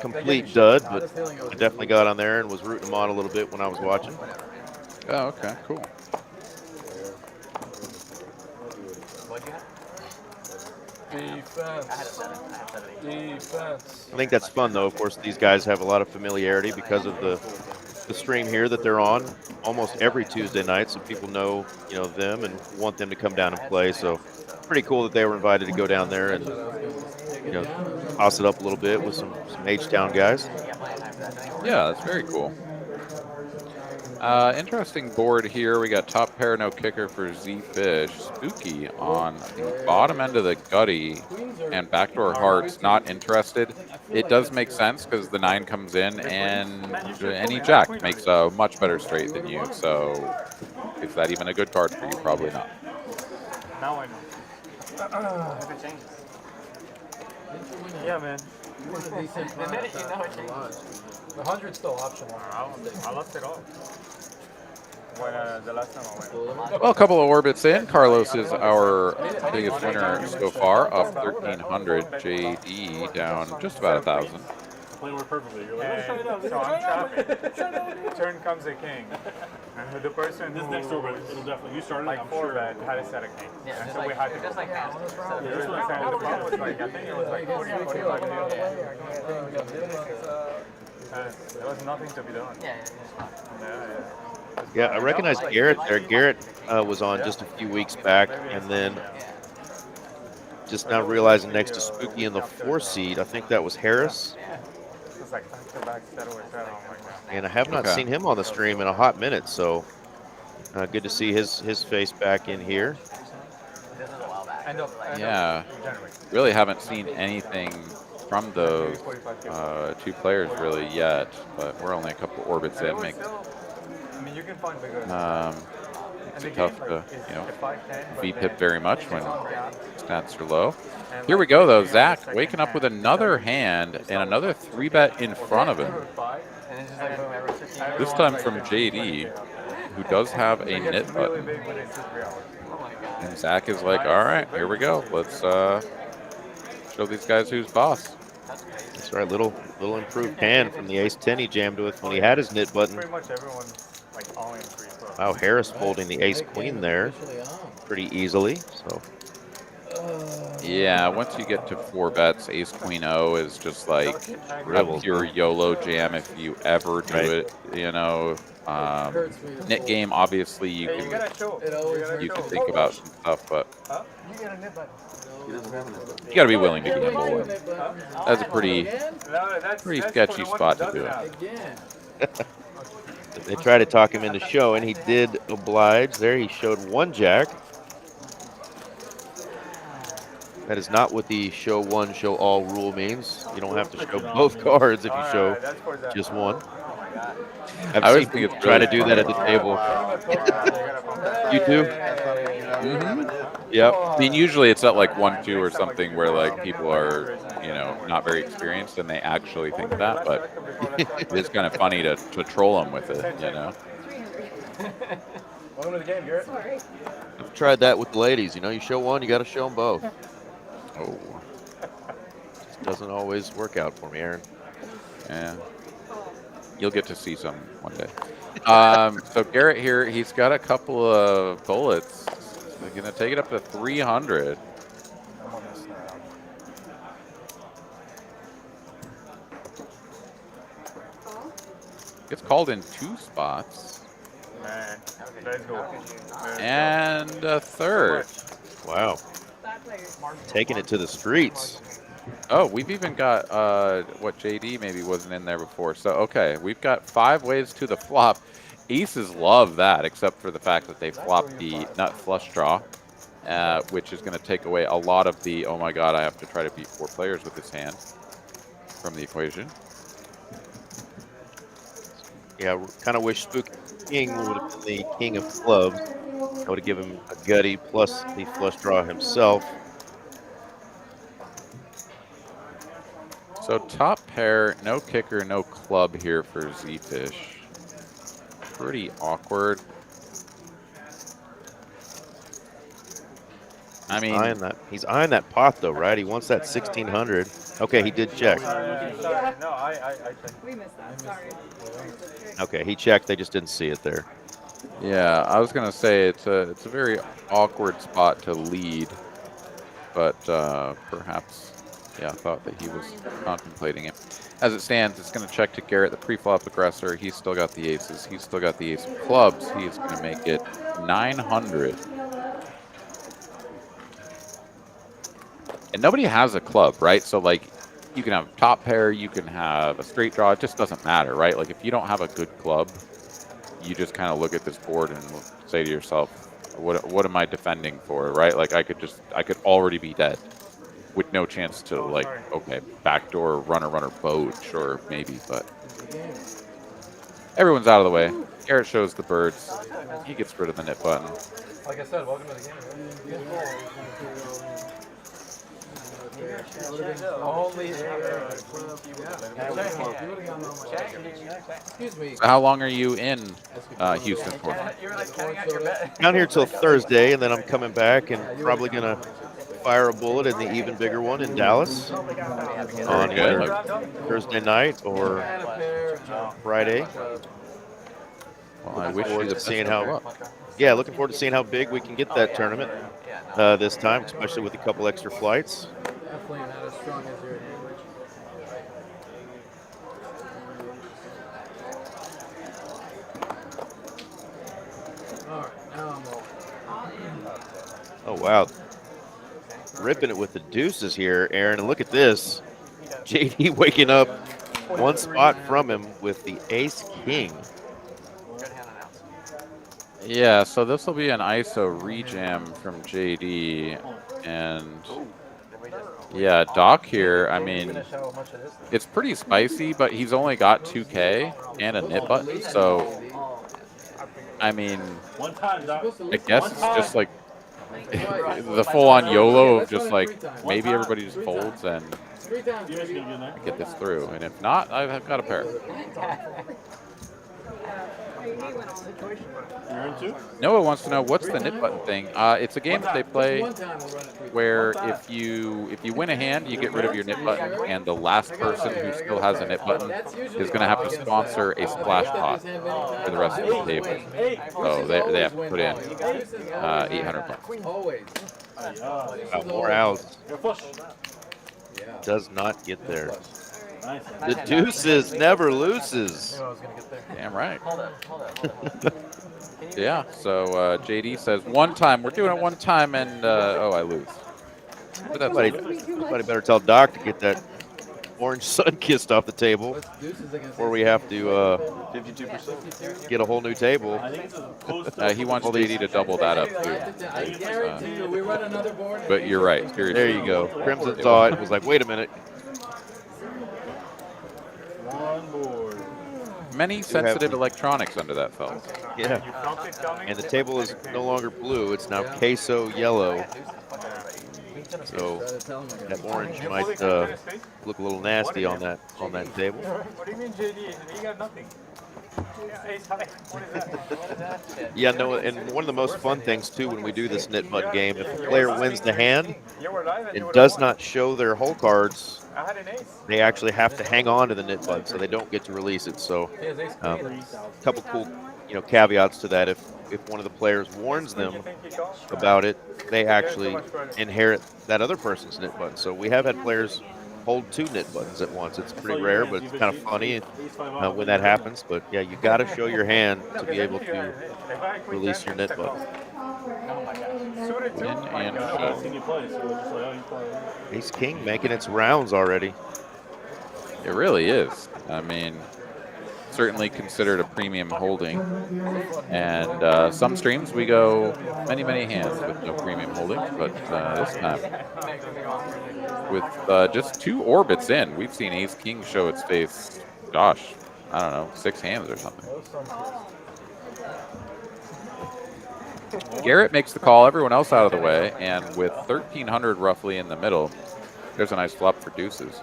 complete dud, but I definitely got on there and was rooting him on a little bit when I was watching. Oh, okay, cool. What'd you have? Defense. I had a 7. I had 7. Defense. I think that's fun, though. Of course, these guys have a lot of familiarity because of the stream here that they're on almost every Tuesday night, so people know, you know, them and want them to come down and play. So pretty cool that they were invited to go down there and, you know, toss it up a little bit with some H-Town guys. Yeah, that's very cool. Interesting board here. We got top pair, no kicker for Z-Fish. Spooky on the bottom end of the gutty and backdoor hearts, not interested. It does make sense because the 9 comes in and any jack makes a much better straight than you. So is that even a good card for you? Probably not. Now I know. If it changes. Yeah, man. The minute you know it changes. The 100's still optional. I lost it all. When the last time I went. Well, a couple of orbits in. Carlos is our biggest winner so far, up 1,300. JD down just about 1,000. Playing work perfectly. You're like, And so I'm trapping. Turn comes a king. And the person this who next orbit, it'll definitely. You started. like I'm 4 sure. bet had a set of kings. Yeah, And just so like, we had to just like hands. Yeah, So this the one's problem was like, I think it was like 40 or 45 minutes. There was nothing to be done. Yeah, I recognize Garrett there. Garrett was on just a few weeks back, and then just now realizing next to Spooky in the 4 seed, I think that was Harris. It was like back-to-back settle with settle. I'm like, And I have not seen him on the stream in a hot minute, so good to see his face back in here. Yeah, really haven't seen anything from those 2 players really yet, but we're only a couple orbits in. I mean, you can find bigger. Makes it tough to, you know, VPIP very much when stats are low. Here we go, though. Zach waking up with another hand and another 3-bet in front of him. This time from JD, who does have a knit button. And Zach is like, all right, here we go. Let's show these guys who's boss. That's right, little improved hand from the ace-10 he jammed with when he had his knit button. Pretty much everyone like all in free throw. Wow, Harris folding the ace-queen there pretty easily. So Yeah, once you get to 4 bets, ace queen O is just like a pure YOLO jam if you ever do it. You know, knit game obviously you can think about some stuff, but you got to be willing to gamble. That's a pretty sketchy spot to do it. they tried to talk him into showing. He did oblige. There he showed 1 jack. That is not what the show 1, show all rule means. You don't have to show both cards if you show just 1. I've seen people try to do that at the table. You too? Mm-hmm. Yep. I mean, usually it's at like 1-2 or something where like people are, you know, not very experienced and they actually think that, but it's kind of funny to troll them with it, you know. Welcome to the game, Garrett. I've tried that with the ladies. You know, you show 1, you got to show them both. Oh. Just doesn't always work out for me, Aaron. Yeah. You'll get to see some one day. So Garrett here, he's got a couple of bullets. They're going to take it up to 300. Gets called in 2 spots. Man, let's go. And a 3rd. Wow. Taking it to the streets. Oh, we've even got what JD maybe wasn't in there before. So, okay, we've got 5 ways to the flop. Aces love that, except for the fact that they flopped the nut flush draw, which is going to take away a lot of the, oh my god, I have to try to beat 4 players with this hand. from the equation. Yeah, kind of wish Spooky King would have been the king of clubs. That would have given him a gutty plus the flush draw himself. So top pair, no kicker, no club here for Z-Fish. Pretty awkward. I mean, he's eyeing that pot though, right? He wants that 1600. Okay, he did check. Sorry, no, I checked. We missed that. Sorry. Okay, he checked. They just didn't see it there. yeah, I was gonna say it's a very awkward spot to lead, but perhaps, yeah, I thought that he was contemplating it. As it stands, it's gonna check to Garrett, the pre-flop aggressor. He's still got the aces. He's still got the ace of clubs. He's gonna make it 900. And nobody has a club, right? So like, you can have top pair, you can have a straight draw. It just doesn't matter, right? Like if you don't have a good club, you just kind of look at this board and say to yourself, what am I defending for, right? Like I could already be dead with no chance to like, okay, backdoor runner boat, sure, maybe, but everyone's out of the way. Garrett shows the birds. He gets rid of the nit button. Like I said, welcome to the game. Only excuse me. So how long are you in Houston for? Down here till Thursday, and then I'm coming back and probably gonna fire a bullet in the even bigger one in Dallas on either Thursday night or Friday. Well, I wish you the best seeing of how. luck. Yeah, looking forward to seeing how big we can get that tournament this time, especially with a couple extra flights. Definitely not as strong as your language. All right, now I'm Oh, wow. Ripping it with the deuces here, Aaron. And look at this. JD waking up one spot from him with the ace-king. Yeah, so this will be an ISO rejam from JD, and yeah, Doc here, I mean, it's pretty spicy, but he's only got 2K and a nit button, so, I mean, I guess it's just like the full-on YOLO of just like, maybe everybody just folds and get this through, and if not, I've got a pair. Noah wants to know what's the nit button thing. It's a game that they play where if you win a hand, you get rid of your nit button, and the last person who still has a nit button is going to have to sponsor a splash pot for the rest of the table. So they have to put in 800 bucks. always. More outs. Does not get there. The deuces never loses. Damn right. Yeah, so JD says one time. We're doing it one time, and oh, I lose. But that's Somebody better tell Doc to get that orange sun kissed off the table before we have to get a whole new table. he wants JD to double that up too. But you're right. Seriously. There you go. Crimson saw it. Was like, wait a minute. Many sensitive electronics under that felt. Yeah. And the table is no longer blue. It's now queso yellow. So that orange might look a little nasty on that table. What do you mean, JD? He got nothing. Ace high. What is that? Yeah, no, and one of the most fun things too when we do this nit button game, if a player wins the hand and does not show their hole cards, they actually have to hang on to the nit button, so they don't get to release it. So, a couple cool, caveats to that. If one of the players warns them about it, they actually inherit that other person's nit button. So we have had players hold 2 nit buttons at once. It's pretty rare, but it's kind of funny when that happens. But yeah, you got to show your hand to be able to release your nit button. Win and show. Ace King making its rounds already. It really is. I mean, certainly considered a premium holding. And some streams we go many, many hands with no premium holdings, but this time with just 2 orbits in, we've seen Ace King show its face, gosh, I don't know, 6 hands or something. Garrett makes the call, everyone else out of the way, and with 1,300 roughly in the middle, there's a nice flop for deuces.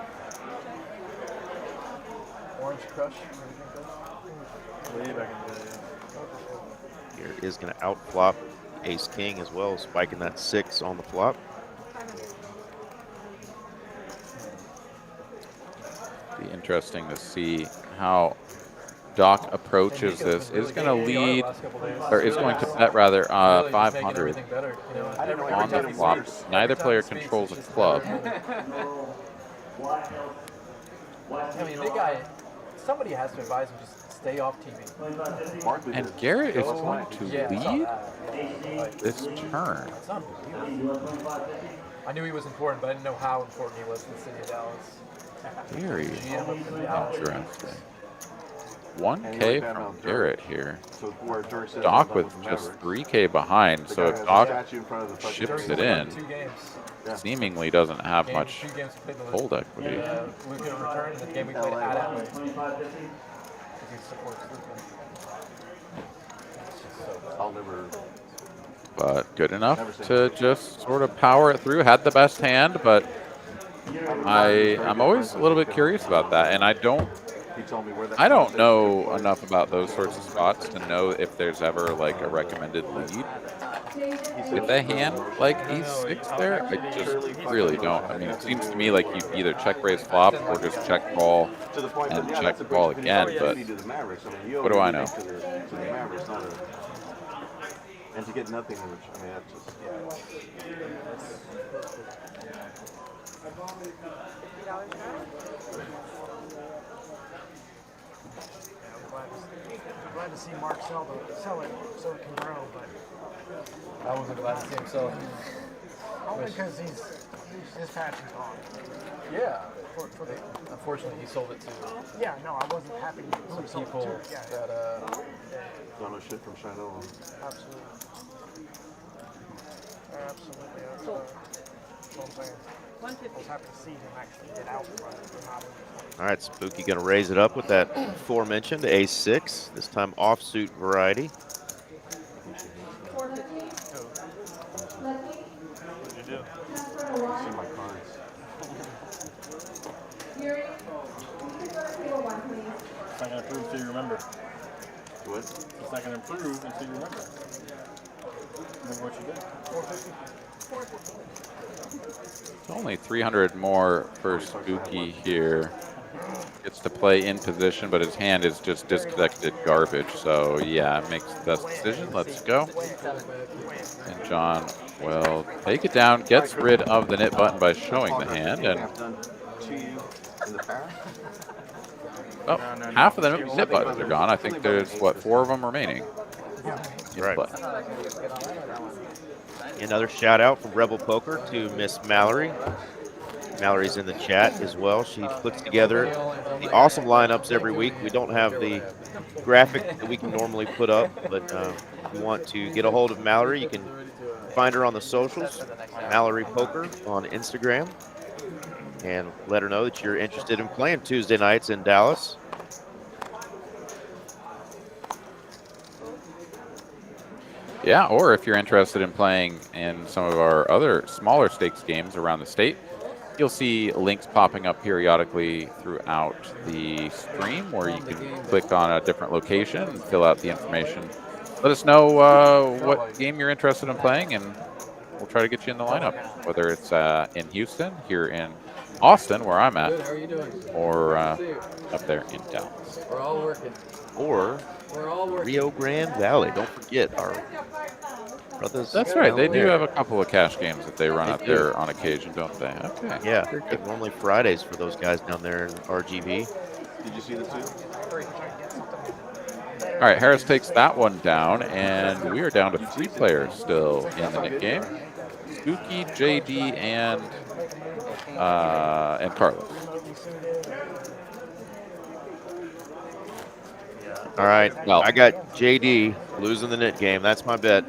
Orange Crush. Way back in the day, yeah. Garrett is going to outflop Ace King as well, spiking that 6 on the flop. Be interesting to see how Doc approaches this. Is going to lead, or is going to bet rather, 500 on the flop. Neither player controls a club. I mean, big guy. Somebody has to advise him just stay off TV. And Garrett is going to lead this turn. It's unbelievable. I knew he was important, but I didn't know how important he was to the city of Dallas. Very interesting. 1K from Garrett here. Doc with just 3K behind, so if Doc ships it in, seemingly doesn't have much hold equity. Luke in return, the game we played at Atway. But good enough to just sort of power it through. Had the best hand, but I'm always a little bit curious about that, and I don't know enough about those sorts of spots to know if there's ever like a recommended lead with a hand like Ace-6 there. I just really don't. I mean, it seems to me like you either check raise flop or just check call and check call again, but what do I know? And to get nothing, which, I mean, that's just, I'm glad to see Mark sell it so it can grow, but I wasn't glad to see him sell. only because his passion's gone. Yeah, unfortunately he sold it to Yeah, no, I wasn't happy to some sell people it too. Yeah, that don't know shit from Straddles. absolutely. Absolutely. That's what I'm saying. I was happy to see him actually get out, but not. All right, Spooky going to raise it up with that aforementioned Ace-6, this time offsuit variety. What did you do? See my cards. It's not going to improve until you remember. What? It's not going to improve until you remember. Remember what you did. 450. It's only 300 more for Spooky here. Gets to play in position, but his hand is just disconnected garbage. So yeah, makes the best decision. Let's go. And John will take it down, gets rid of the knit button by showing the hand, and oh, half of the knit buttons are gone. I think there's what, 4 of them remaining. Right. Another shout out from Rebel Poker to Miss Mallory. Mallory's in the chat as well. She puts together the awesome lineups every week. We don't have the graphic that we can normally put up, but if you want to get a hold of Mallory, you can find her on the socials, Mallory Poker on Instagram, and let her know that you're interested in playing Tuesday nights in Dallas. Yeah, or if you're interested in playing in some of our other smaller stakes games around the state, you'll see links popping up periodically throughout the stream where you can click on a different location and fill out the information. Let us know what game you're interested in playing, and we'll try to get you in the lineup, whether it's in Houston, here in Austin, where I'm at, or up there in Dallas. we're all working. Or We're all working. Rio Grande Valley. Don't forget our brothers. That's right. They do have a couple of cash games that they run out there on occasion, don't they? Okay. Yeah, normally Fridays for those guys down there in RGV. Did you see the two? All right, Harris takes that one down, and we are down to 3 players still in the Nick game. Spooky, JD, and Carlos. All right. Well- I got JD losing the knit game. That's my bet.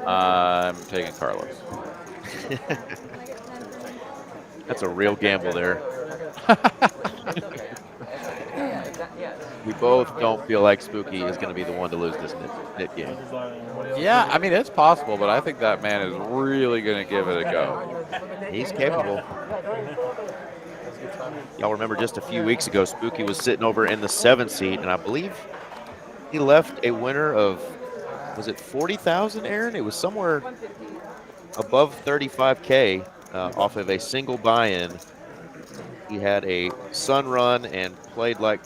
I'm taking Carlos. That's a real gamble there. We both don't feel like Spooky is going to be the one to lose this knit game. Yeah, I mean, it's possible, but I think that man is really going to give it a go. He's capable. Y'all remember just a few weeks ago, Spooky was sitting over in the 7th seat, and I believe he left a winner of, was it 40,000, Aaron? It was somewhere above 35K off of a single buy-in. He had a sun run and played like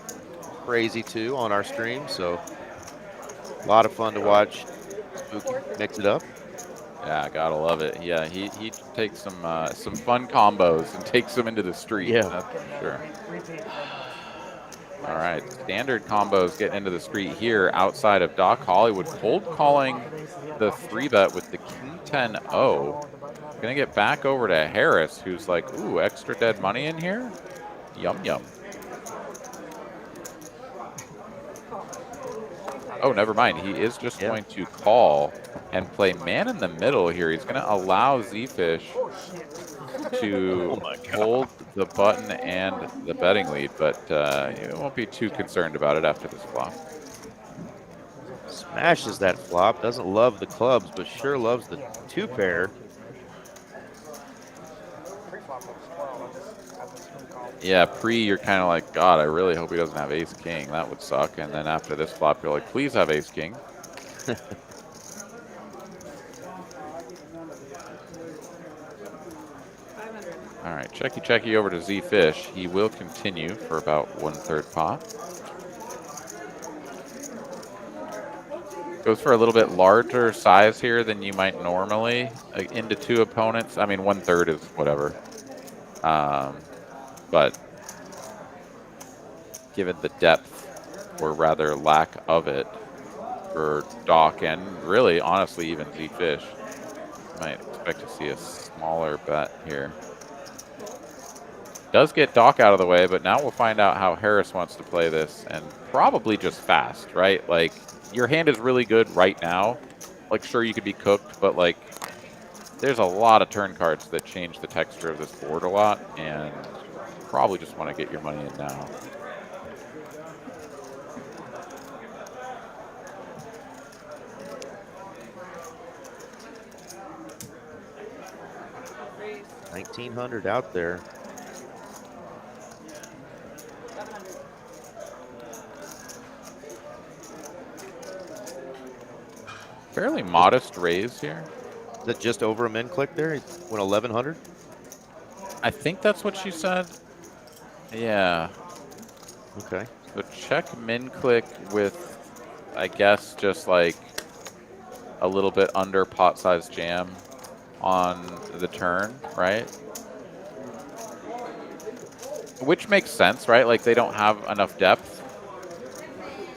crazy too on our stream, so a lot of fun to watch Spooky mix it up. Yeah, gotta love it. Yeah, he takes some fun combos and takes them into the street. Yeah. That's for sure. All right, standard combos getting into the street here outside of Doc Hollywood. Cold calling the 3-bet with the King 10-0. Gonna get back over to Harris, who's like, ooh, extra dead money in here? Yum, yum. Oh, never mind. He is just going to call and play man in the middle here. He's going to allow Z-Fish to hold the button and the betting lead, but you won't be too concerned about it after this flop. Smashes that flop. Doesn't love the clubs, but sure loves the 2-pair. Yeah, you're kind of like, God, I really hope he doesn't have ace-king. That would suck. And then after this flop, you're like, please have ace-king. All right, checky over to Z-Fish. He will continue for about 1/3 pot. Goes for a little bit larger size here than you might normally. Into 2 opponents. I mean, 1/3 is whatever. But given the depth, or rather lack of it, for Doc and really, honestly, even Z-Fish, might expect to see a smaller bet here. Does get Doc out of the way, but now we'll find out how Harris wants to play this, and probably just fast, right? Like, your hand is really good right now. Like, sure, you could be cooked, but like, there's a lot of turn cards that change the texture of this board a lot, and probably just want to get your money in now. $1,900 out there. Fairly modest raise here. Is that just over a min click there? He went 1,100? I think that's what she said. Yeah. Okay. So check min click with, I guess, just like a little bit under pot size jam on the turn, right? Which makes sense, right? Like, they don't have enough depth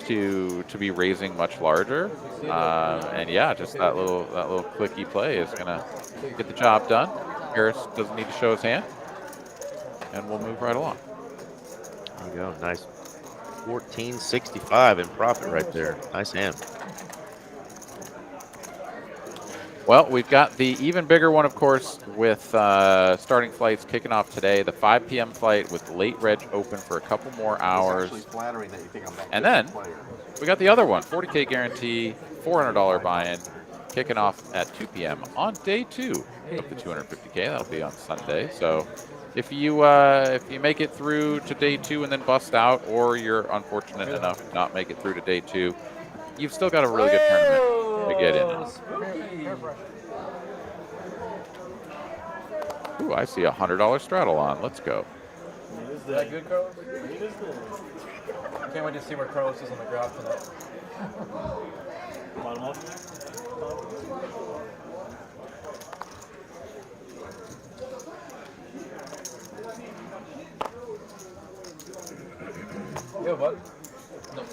to be raising much larger. And yeah, just that little clicky play is gonna get the job done. Harris doesn't need to show his hand, and we'll move right along. There you go. Nice. 1465 in profit right there. Nice hand. Well, we've got the even bigger one, of course, with starting flights kicking off today. The 5 p.m. flight with late reg open for a couple more hours. And then we got the other one, 40K guarantee, $400 buy-in, kicking off at 2 p.m. on day 2 of the 250K. That'll be on Sunday. So if you make it through to day 2 and then bust out, or you're unfortunate enough to not make it through to day 2, you've still got a really good tournament to get in on. Ooh, I see a $100 straddle on. Let's go. Is that good, Carlos? I can't wait to see where Carlos is on the graph tonight. Bottom left. Yeah, what? No.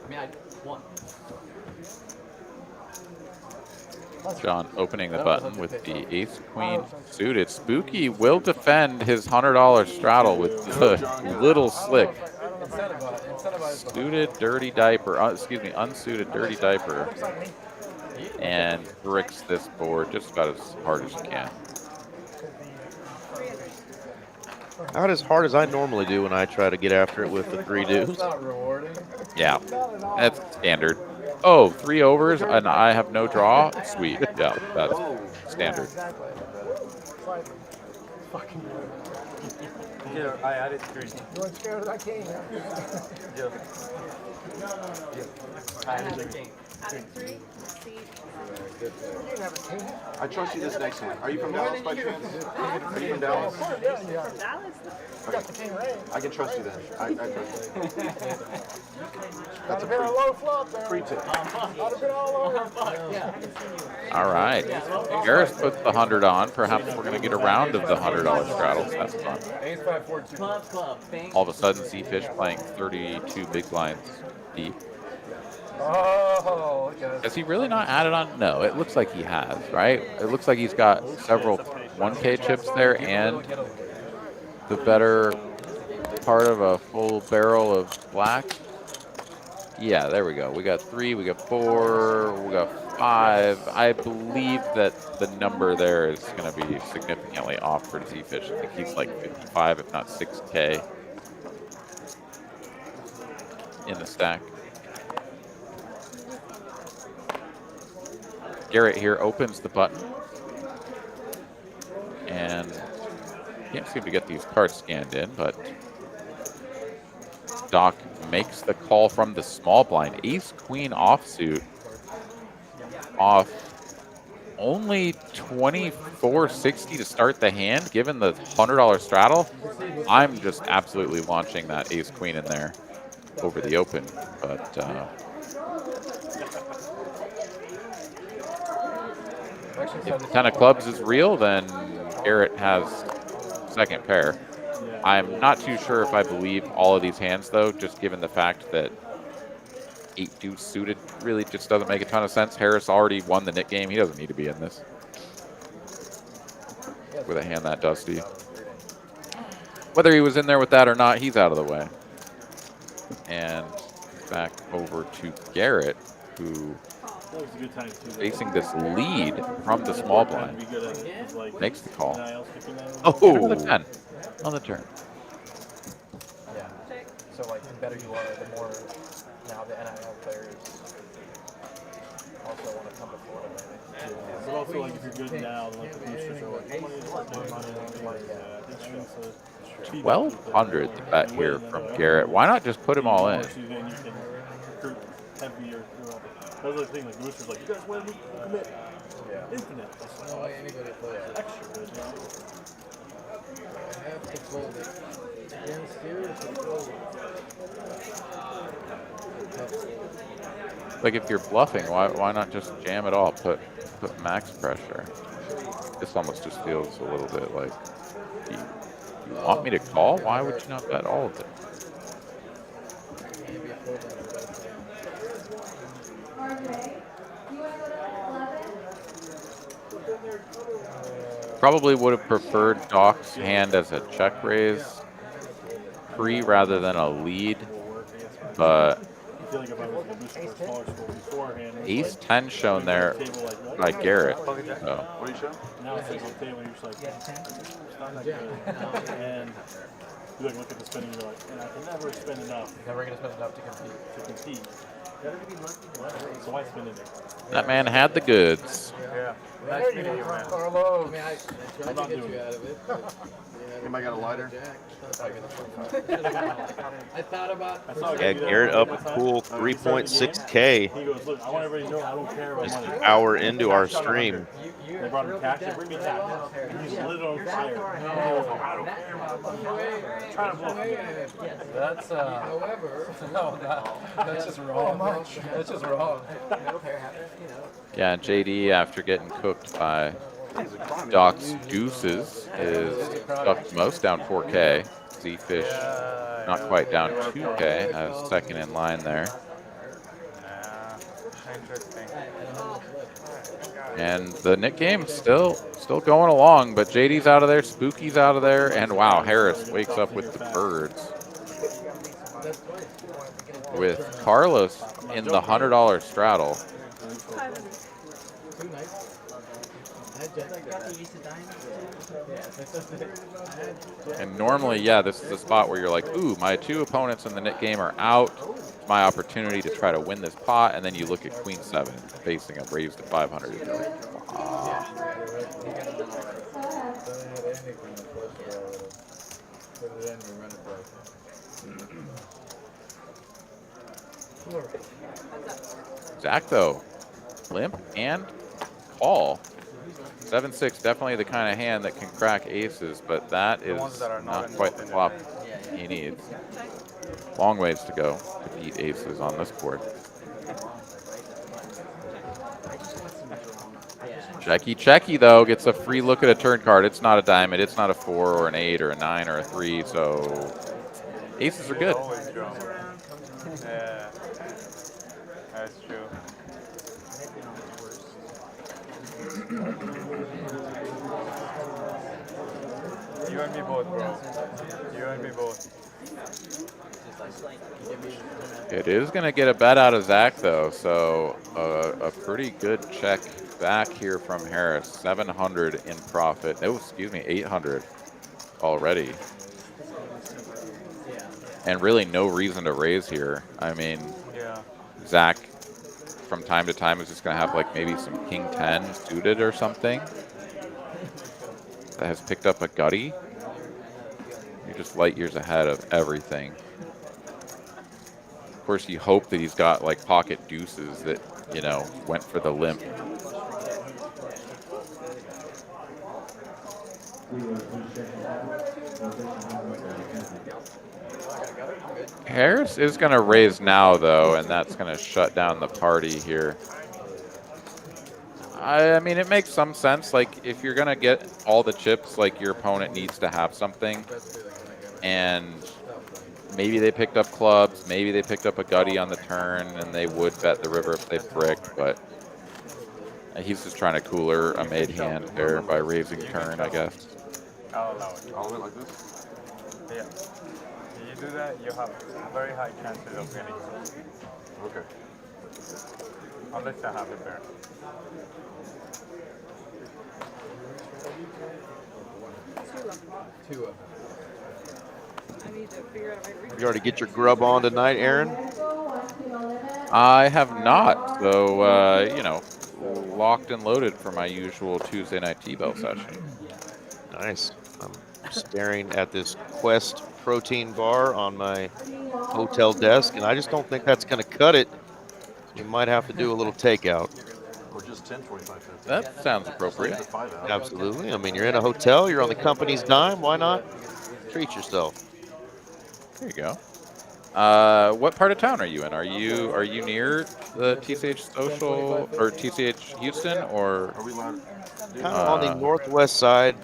I mean, I won. John opening the button with the ace-queen suited. Spooky will defend his $100 straddle with the little slick suited dirty diaper, excuse me, unsuited dirty diaper, and bricks this board just about as hard as you can. About as hard as I normally do when I try to get after it with the 3 deuce. Not rewarding. Yeah, that's standard. Oh, 3 overs and I have no draw? Sweet. Yeah, that's standard. Yeah, I added 3. You weren't scared of that king, huh? I have the king. You didn't have a king. I trust you this next hand. Are you from Dallas by chance? Are you from Dallas? Yeah, you are. You got the king range. I can trust you then. I trust you. That's a bit of low flop there. Free tip. I'd have been all over. All right. Gareth puts the 100 on. Perhaps we're going to get a round of the $100 straddles. That's fun. Ace 5, 4, 2. Club. Bing. All of a sudden, C-Fish playing 32 big blinds deep. Oh, look at Has he really not added on? No, it looks like he has, right? It looks like he's got several 1K chips there and the better part of a full barrel of black. Yeah, there we go. We got 3, we got 4, we got 5. I believe that the number there is going to be significantly off for Z-Fish. I think he's like 55, if not 6K in the stack. Garrett here opens the button and can't seem to get these cards scanned in, but Doc makes the call from the small blind. Ace Queen offsuit off only 24.60 to start the hand. Given the $100 straddle, I'm just absolutely launching that Ace Queen in there over the open, but if the 10 of clubs is real, then Garrett has second pair. I'm not too sure if I believe all of these hands, though, just given the fact that 8 deuce suited really just doesn't make a ton of sense. Harris already won the Nick game. He doesn't need to be in this with a hand that dusty. Whether he was in there with that or not, he's out of the way. And back over to Garrett, who facing this lead from the small blind, makes the call. Oh, the 10 on the turn. Yeah. So, like, the better you are, the more now the NIL players also want to come to Florida, maybe. But also, like, if you're good now, then, like, the boosters are like, 1,200 to bet here from Garrett. Why not just put him all in? That's the thing, like boosters, like, you guys win, we commit. Yeah. Infinite. No way anybody plays it. Extra good. I have to fold it. Against you, it's a fold. Like, if you're bluffing, why not just jam it all? Put max pressure. This almost just feels a little bit like, you want me to call? Why would you not bet all of it? Maybe a fold on the bet. Probably would have preferred Doc's hand as a check raise pre rather than a lead, but Ace 10 shown there by Garrett. So. Now it's like on the table, you're just like, and you like look at the spending, you're like, and I can never spend enough. Never going to spend enough to compete. So why spend it? That man had the goods. Yeah. There you go, Carlo. I mean, I tried to get you out of it. But, Anybody got a lighter? I thought about. Yeah, Garrett up a cool 3.6K. He goes, look, I want everybody to know I don't care about Just money. an hour into our stream. They brought him cash, they bring me cash. And he's lit on fire. And he goes, I don't care about money. Trying to bluff me. That's however, no, that's just wrong. That's just wrong. Yeah, JD, after getting cooked by Doc's deuces, is stuck most down 4K. Z-Fish not quite down 2K, as second in line there. Interesting. And the Nick game still going along, but JD's out of there, Spooky's out of there, and wow, Harris wakes up with the birds. with Carlos in the $100 straddle. And normally, yeah, this is the spot where you're like, ooh, my 2 opponents in the net game are out. It's my opportunity to try to win this pot. And then you look at Queen 7 facing a raise to 500. And you're like, ah. Zach, though, limp and call. 7-6, definitely the kind of hand that can crack aces, but that is not quite the flop he needs. Long ways to go to beat aces on this board. Checky, though, gets a free look at a turn card. It's not a diamond. It's not a 4 or an 8 or a 9 or a 3, so aces are good. Yeah, that's true. You and me both, bro. You and me both. It is going to get a bet out of Zach, though, so a pretty good check back here from Harris. 700 in profit. Oh, excuse me, 800 already. And really no reason to raise here. I mean, Zach from time to time is just going to have like maybe some King 10 suited or something that has picked up a gutty. You're just light years ahead of everything. Of course, you hope that he's got like pocket deuces that, you know, went for the limp. Harris is going to raise now, though, and that's going to shut down the party here. I mean, it makes some sense. Like, if you're going to get all the chips, like, your opponent needs to have something. And maybe they picked up clubs, maybe they picked up a gutty on the turn, and they would bet the river if they bricked, but he's just trying to cooler a made hand there by raising turn, I guess. I'll allow it. All of it like this? Yeah. If you do that, you have very high chances of winning. Okay. Unless I have a pair. You already get your grub on tonight, Aaron? I have not, so, you know, locked and loaded for my usual Tuesday night T-Bell session. Nice. I'm staring at this Quest protein bar on my hotel desk, and I just don't think that's going to cut it. You might have to do a little takeout. Or just 10, 25, 50. That sounds appropriate. Absolutely. I mean, you're in a hotel, you're on the company's dime. Why not treat yourself? There you go. What part of town are you in? Are you near the TCH Social or TCH Houston, or Are we allowed? Kind of on the northwest side,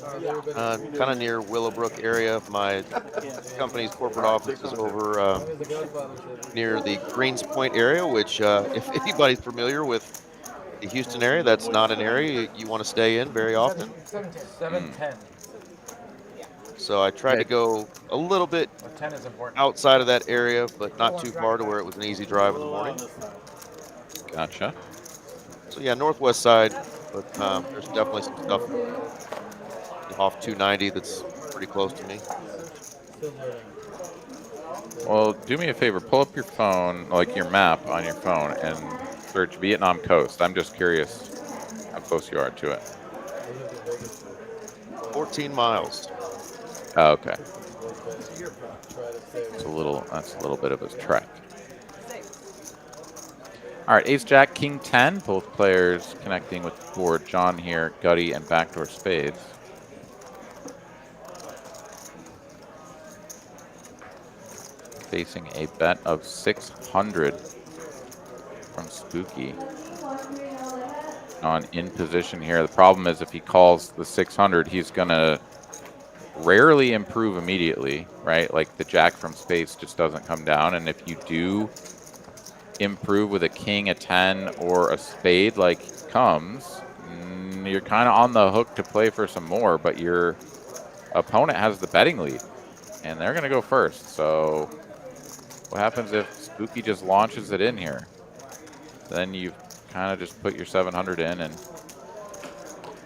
kind of near Willowbrook area. My company's corporate office is over near the Greens Point area, which if anybody's familiar with the Houston area, that's not an area you want to stay in very often. 710. So I tried to go a little bit 10 is important. outside of that area, but not too far to where it was an easy drive in the morning. gotcha? So yeah, northwest side, but there's definitely some stuff off 290 that's pretty close to me. Well, do me a favor, pull up your phone, like your map on your phone, and search Vietnam Coast. I'm just curious how close you are to it. 14 miles. Oh, okay. That's a little bit of a trek. All right, Ace Jack, King 10. Both players connecting with the board. John here, Gutty, and backdoor spades. Facing a bet of 600 from Spooky. On in position here. The problem is if he calls the 600, he's gonna rarely improve immediately, right? Like the jack from spades just doesn't come down, and if you do improve with a king, a 10, or a spade like comes, you're kind of on the hook to play for some more, but your opponent has the betting lead, and they're going to go first. So what happens if Spooky just launches it in here. Then you kind of just put your 700 in and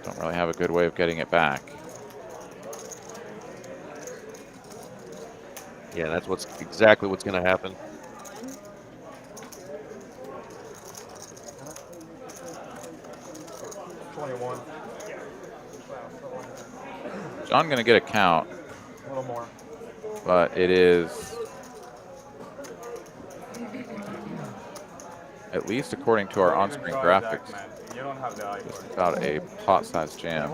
don't really have a good way of getting it back. Yeah, that's exactly what's going to happen. John going to get a count. A little more. But it is, at least according to our on-screen graphics, You don't have the eye for it. about a pot-sized jam.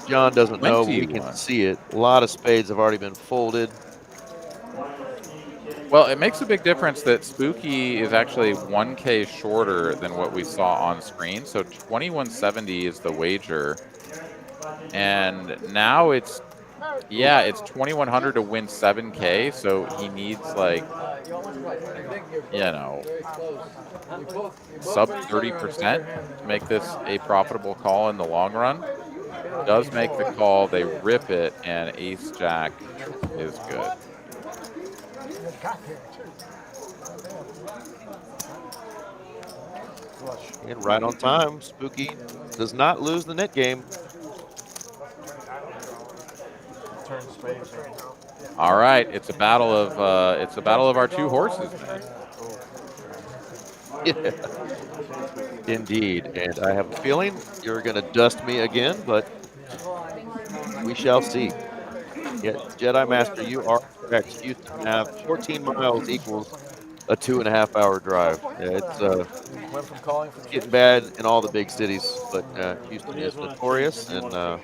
John doesn't know, but we 21. can see it. A lot of spades have already been folded. Well, it makes a big difference that Spooky is actually 1K shorter than what we saw on screen. So 2170 is the wager. And now it's, yeah, it's 2100 to win 7K. So he needs like, you know, sub 30% to make this a profitable call in the long run. Does make the call, they rip it, and ace jack is good. And right on time, Spooky does not lose the net game. All right, it's a battle of our two horses. Yeah. Indeed, and I have a feeling you're going to dust me again, but we shall see. Yeah, Jedi Master, you are correct. Houston have 14 miles equals a 2.5-hour drive. Yeah, it's getting bad in all the big cities, but Houston is notorious, and a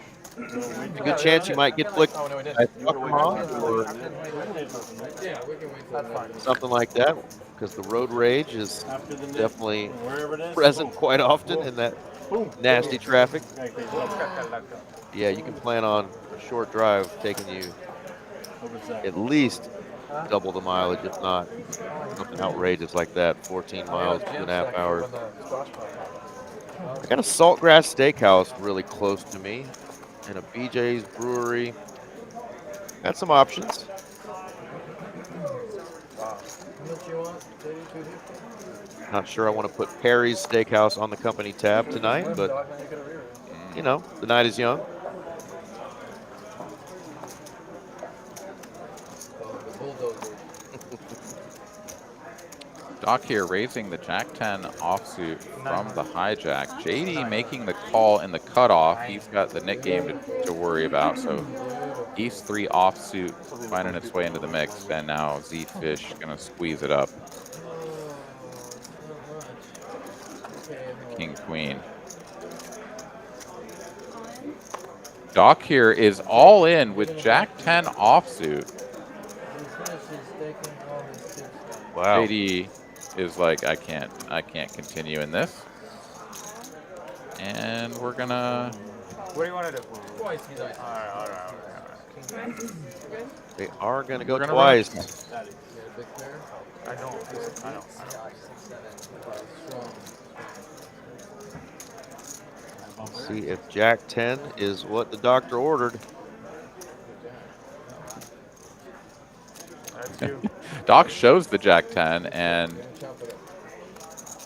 good chance you might get flicked by Pokemon or something like that, because the road rage is definitely present quite often in that nasty traffic. Yeah, you can plan on a short drive taking you at least double the mileage, if not something outrageous like that. 14 miles, 2.5 hours. I got a Saltgrass Steakhouse really close to me, and a BJ's Brewery. Got some options. Not sure I want to put Perry's Steakhouse on the company tab tonight, but you know, the night is young. Doc here raising the Jack-10 offsuit from the hijack. JD making the call in the cutoff. He's got the net game to worry about, so Ace 3 offsuit finding its way into the mix, and now Z-Fish gonna squeeze it up. King, Queen. Doc here is all in with Jack-10 offsuit. Wow. JD is like, I can't continue in this. And we're gonna... What do you want to do? All right. They are going to go We're gonna twice. I don't. See if Jack-10 is what the doctor ordered. That's you. Doc shows the Jack-10, and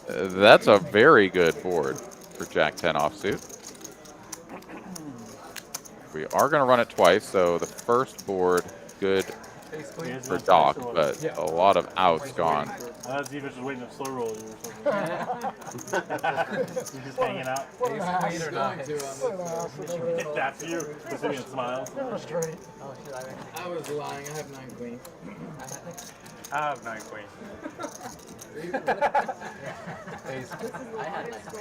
that's a very good board for Jack-10 offsuit. We are going to run it twice, so the first board good for Doc, but a lot of outs gone. That's even just waiting to slow roll you or something. You're just hanging out. That's you. Just sitting and smile. I was lying. I have 9 queen. I have 9 queen.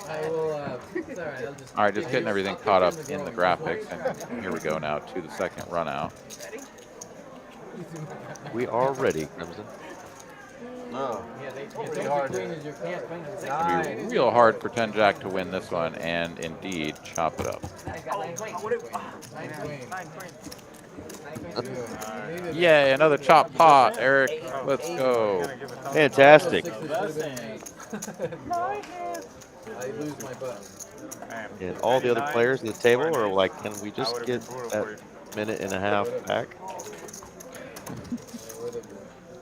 I will. It's all right. I'll just. All right, just getting everything caught up in the graphics, and here we go now to the second run out. We are ready, Crimson. No. It's going to be real hard for 10 Jack to win this one, and indeed chop it up. Yay, another chop pot, Eric. Let's go. Fantastic. I lose my butt. And all the other players at the table are like, can we just get that minute and a half back.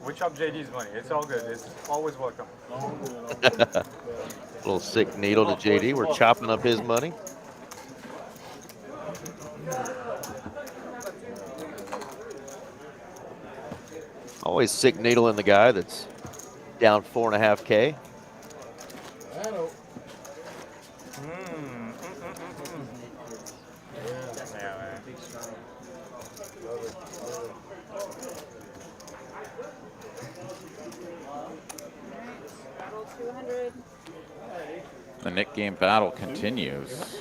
We chop JD's money. It's all good. It's always welcome. Little sick needle to JD. We're chopping up his money. Always sick needle in the guy that's down 4.5K. The Nick game battle continues.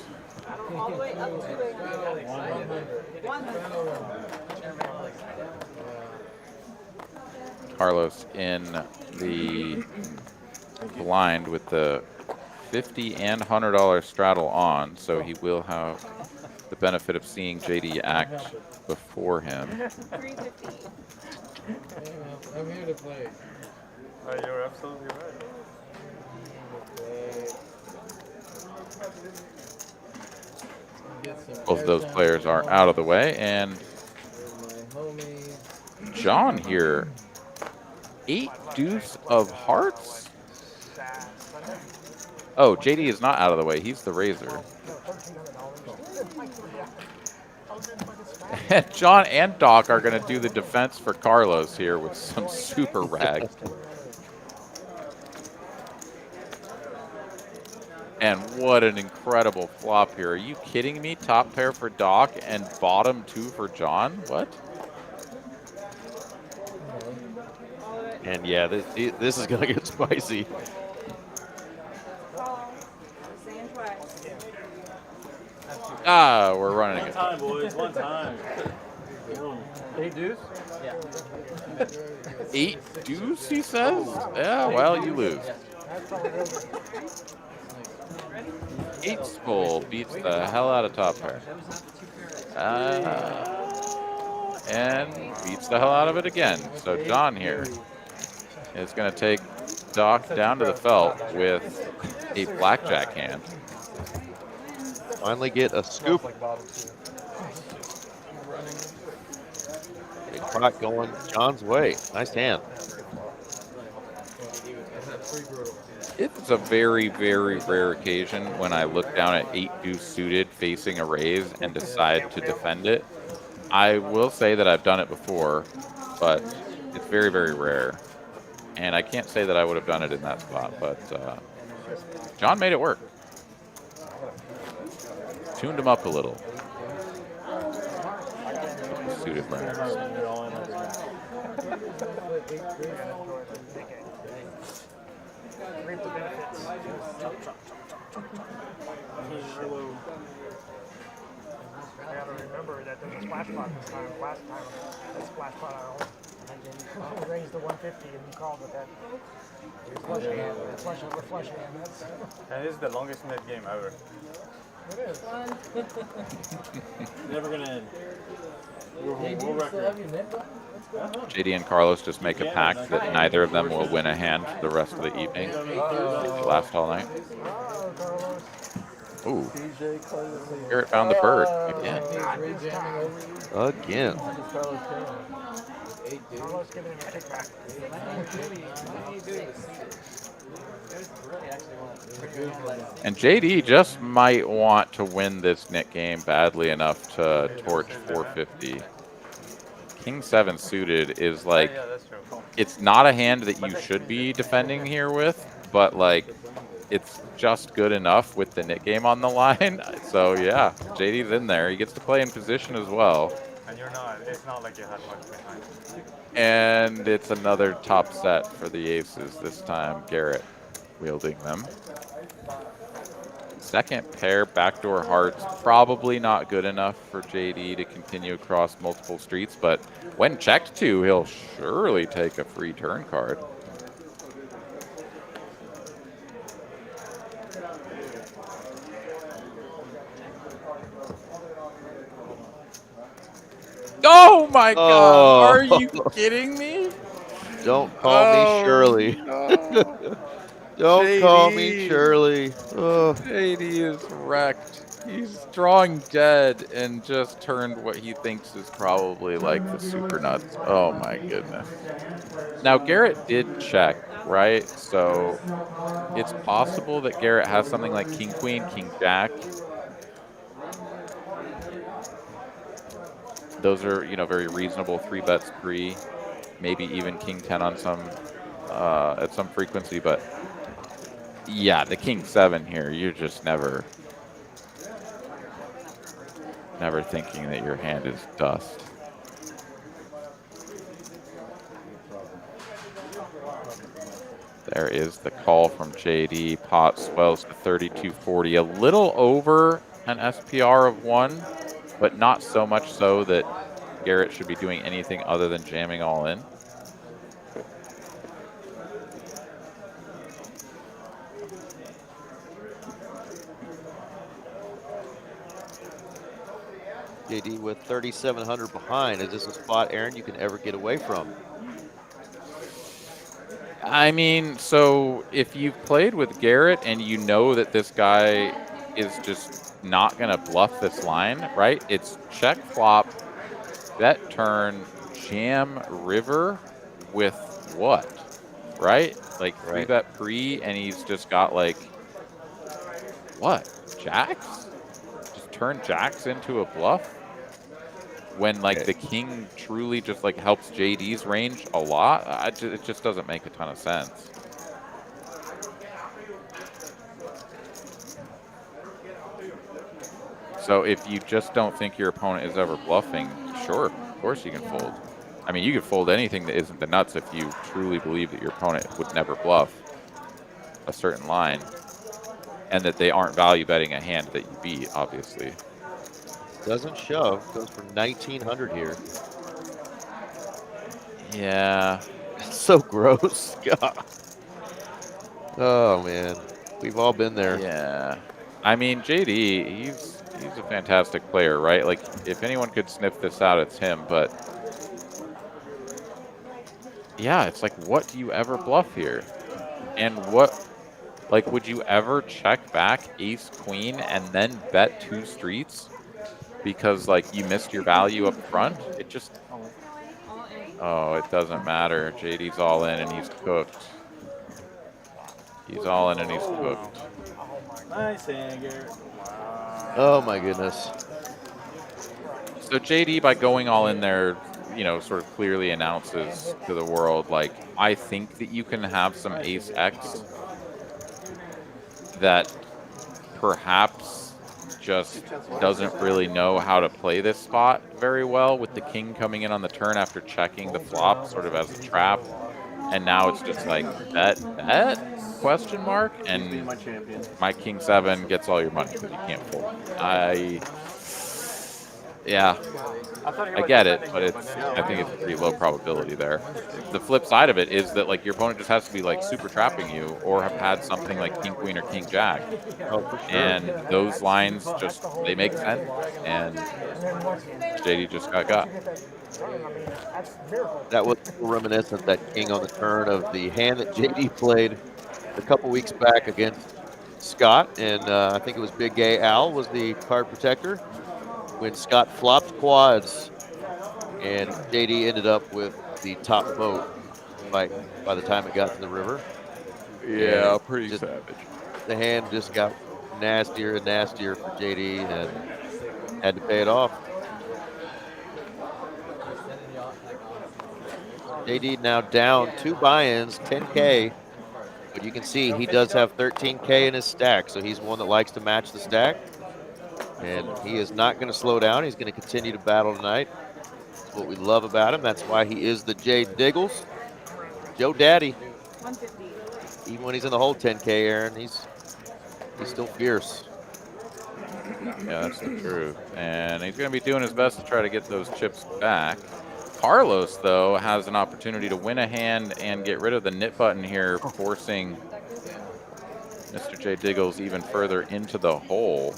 Carlos in the blind with the $50 and $100 straddle on, so he will have the benefit of seeing JD act before him. 350. I'm here to play. You're absolutely right. Both of those players are out of the way, and John here, 8 deuce of hearts. Oh, JD is not out of the way. He's the raiser. And John and Doc are going to do the defense for Carlos here with some super rags. And what an incredible flop here. Are you kidding me? Top pair for Doc and bottom 2 for John? What? And yeah, this is going to get spicy. Ah, we're running One it. time, boys. One time. 8 deuce? Yeah. 8 deuce, he says? Yeah, well, you lose. 8 full beats the hell out of top pair. And beats the hell out of it again. So John here is going to take Doc down to the felt with a blackjack hand. Finally get a scoop. Big pot going John's way. Nice hand. It's a very, very rare occasion when I look down at 8 deuce suited facing a raise and decide to defend it. I will say that I've done it before, but it's very, very rare. And I can't say that I would have done it in that spot, but John made it work. Tuned him up a little. Suited players. Reap the benefits. I gotta remember that there's a splash pot this time. Last time, that splash pot I raised the 150 and you called with that. Flush hand. Flush hand. And this is the longest net game ever. It is. Never gonna end. World record. JD and Carlos just make a pact that neither of them will win a hand for the rest of the evening. Last all night. Ooh. Garrett found the bird again. Again. Carlos giving him a kickback. And JD just might want to win this Nick game badly enough to torch 450. King 7 suited is like, it's not a hand that you should be defending here with, but like, it's just good enough with the Nick game on the line. So yeah, JD's in there. He gets to play in position as well. And you're not. It's not like you had much behind. And it's another top set for the aces, this time Garrett wielding them. Second pair, backdoor hearts, probably not good enough for JD to continue across multiple streets, but when checked to, he'll surely take a free turn card. Oh my God, are you kidding me? Don't call me Shirley. No. Don't call me Shirley. Oh. JD is wrecked. He's drawing dead and just turned what he thinks is probably like the super nuts. Oh my goodness. Now Garrett did check, right? So it's possible that Garrett has something like king queen, king jack. Those are, you know, very reasonable 3-bets pre, maybe even king 10 on some at some frequency, but yeah, the king 7 here, you're just never thinking that your hand is dust. There is the call from JD. Pot swells to 32.40, a little over an SPR of 1, but not so much so that Garrett should be doing anything other than jamming all in. JD with 3,700 behind. Is this a spot, Aaron, you can ever get away from? I mean, so if you've played with Garrett and you know that this guy is just not going to bluff this line, right? It's check flop, bet turn, jam river with what, right? Like 3-bet pre, and he's just got like, what, jacks? Just turn jacks into a bluff? When like the king truly just like helps JD's range a lot, it just doesn't make a ton of sense. So if you just don't think your opponent is ever bluffing, sure, of course you can fold. I mean, you could fold anything that isn't the nuts if you truly believe that your opponent would never bluff a certain line, and that they aren't value betting a hand that you beat, obviously. Doesn't shove. Goes for 1,900 here. Yeah. So gross. God. Oh, man. We've all been there. Yeah. I mean, JD, he's a fantastic player, right? Like, if anyone could sniff this out, it's him. But, yeah, it's like, what do you ever bluff here? And what, like, would you ever check back ace queen and then bet 2 streets? Because like you missed your value up front, it just, oh, it doesn't matter. JD's all in and he's cooked. He's all in and he's cooked. Nice hand, Garrett. Oh my goodness. So JD, by going all in there, you know, sort of clearly announces to the world, like, I think that you can have some ace X that perhaps just doesn't really know how to play this spot very well, with the king coming in on the turn after checking the flop sort of as a trap, and now it's just like bet question mark, and my king 7 gets all your money because you can't fold. Yeah, I get it, but I think it's a pretty low probability there. The flip side of it is that like your opponent just has to be like super trapping you, or have had something like king queen or king jack, and those lines just, they make sense, and JD just got. That was reminiscent, that king on the turn, of the hand that JD played a couple weeks back against Scott, and I think it was Big Gay Al was the card protector, when Scott flopped quads and JD ended up with the top vote by the time it got to the river. Yeah, pretty savage. The hand just got nastier and nastier for JD and had to pay it off. JD now down 2 buy-ins, 10K, but you can see he does have 13K in his stack, so he's one that likes to match the stack. And he is not going to slow down. He's going to continue to battle tonight. That's what we love about him. That's why he is the J Diggles. Joe Daddy. Even when he's in the whole 10K, Aaron, he's still fierce. Yeah, that's the truth. And he's going to be doing his best to try to get those chips back. Carlos, though, has an opportunity to win a hand and get rid of the nit button here, forcing Mr. J Diggles even further into the hole.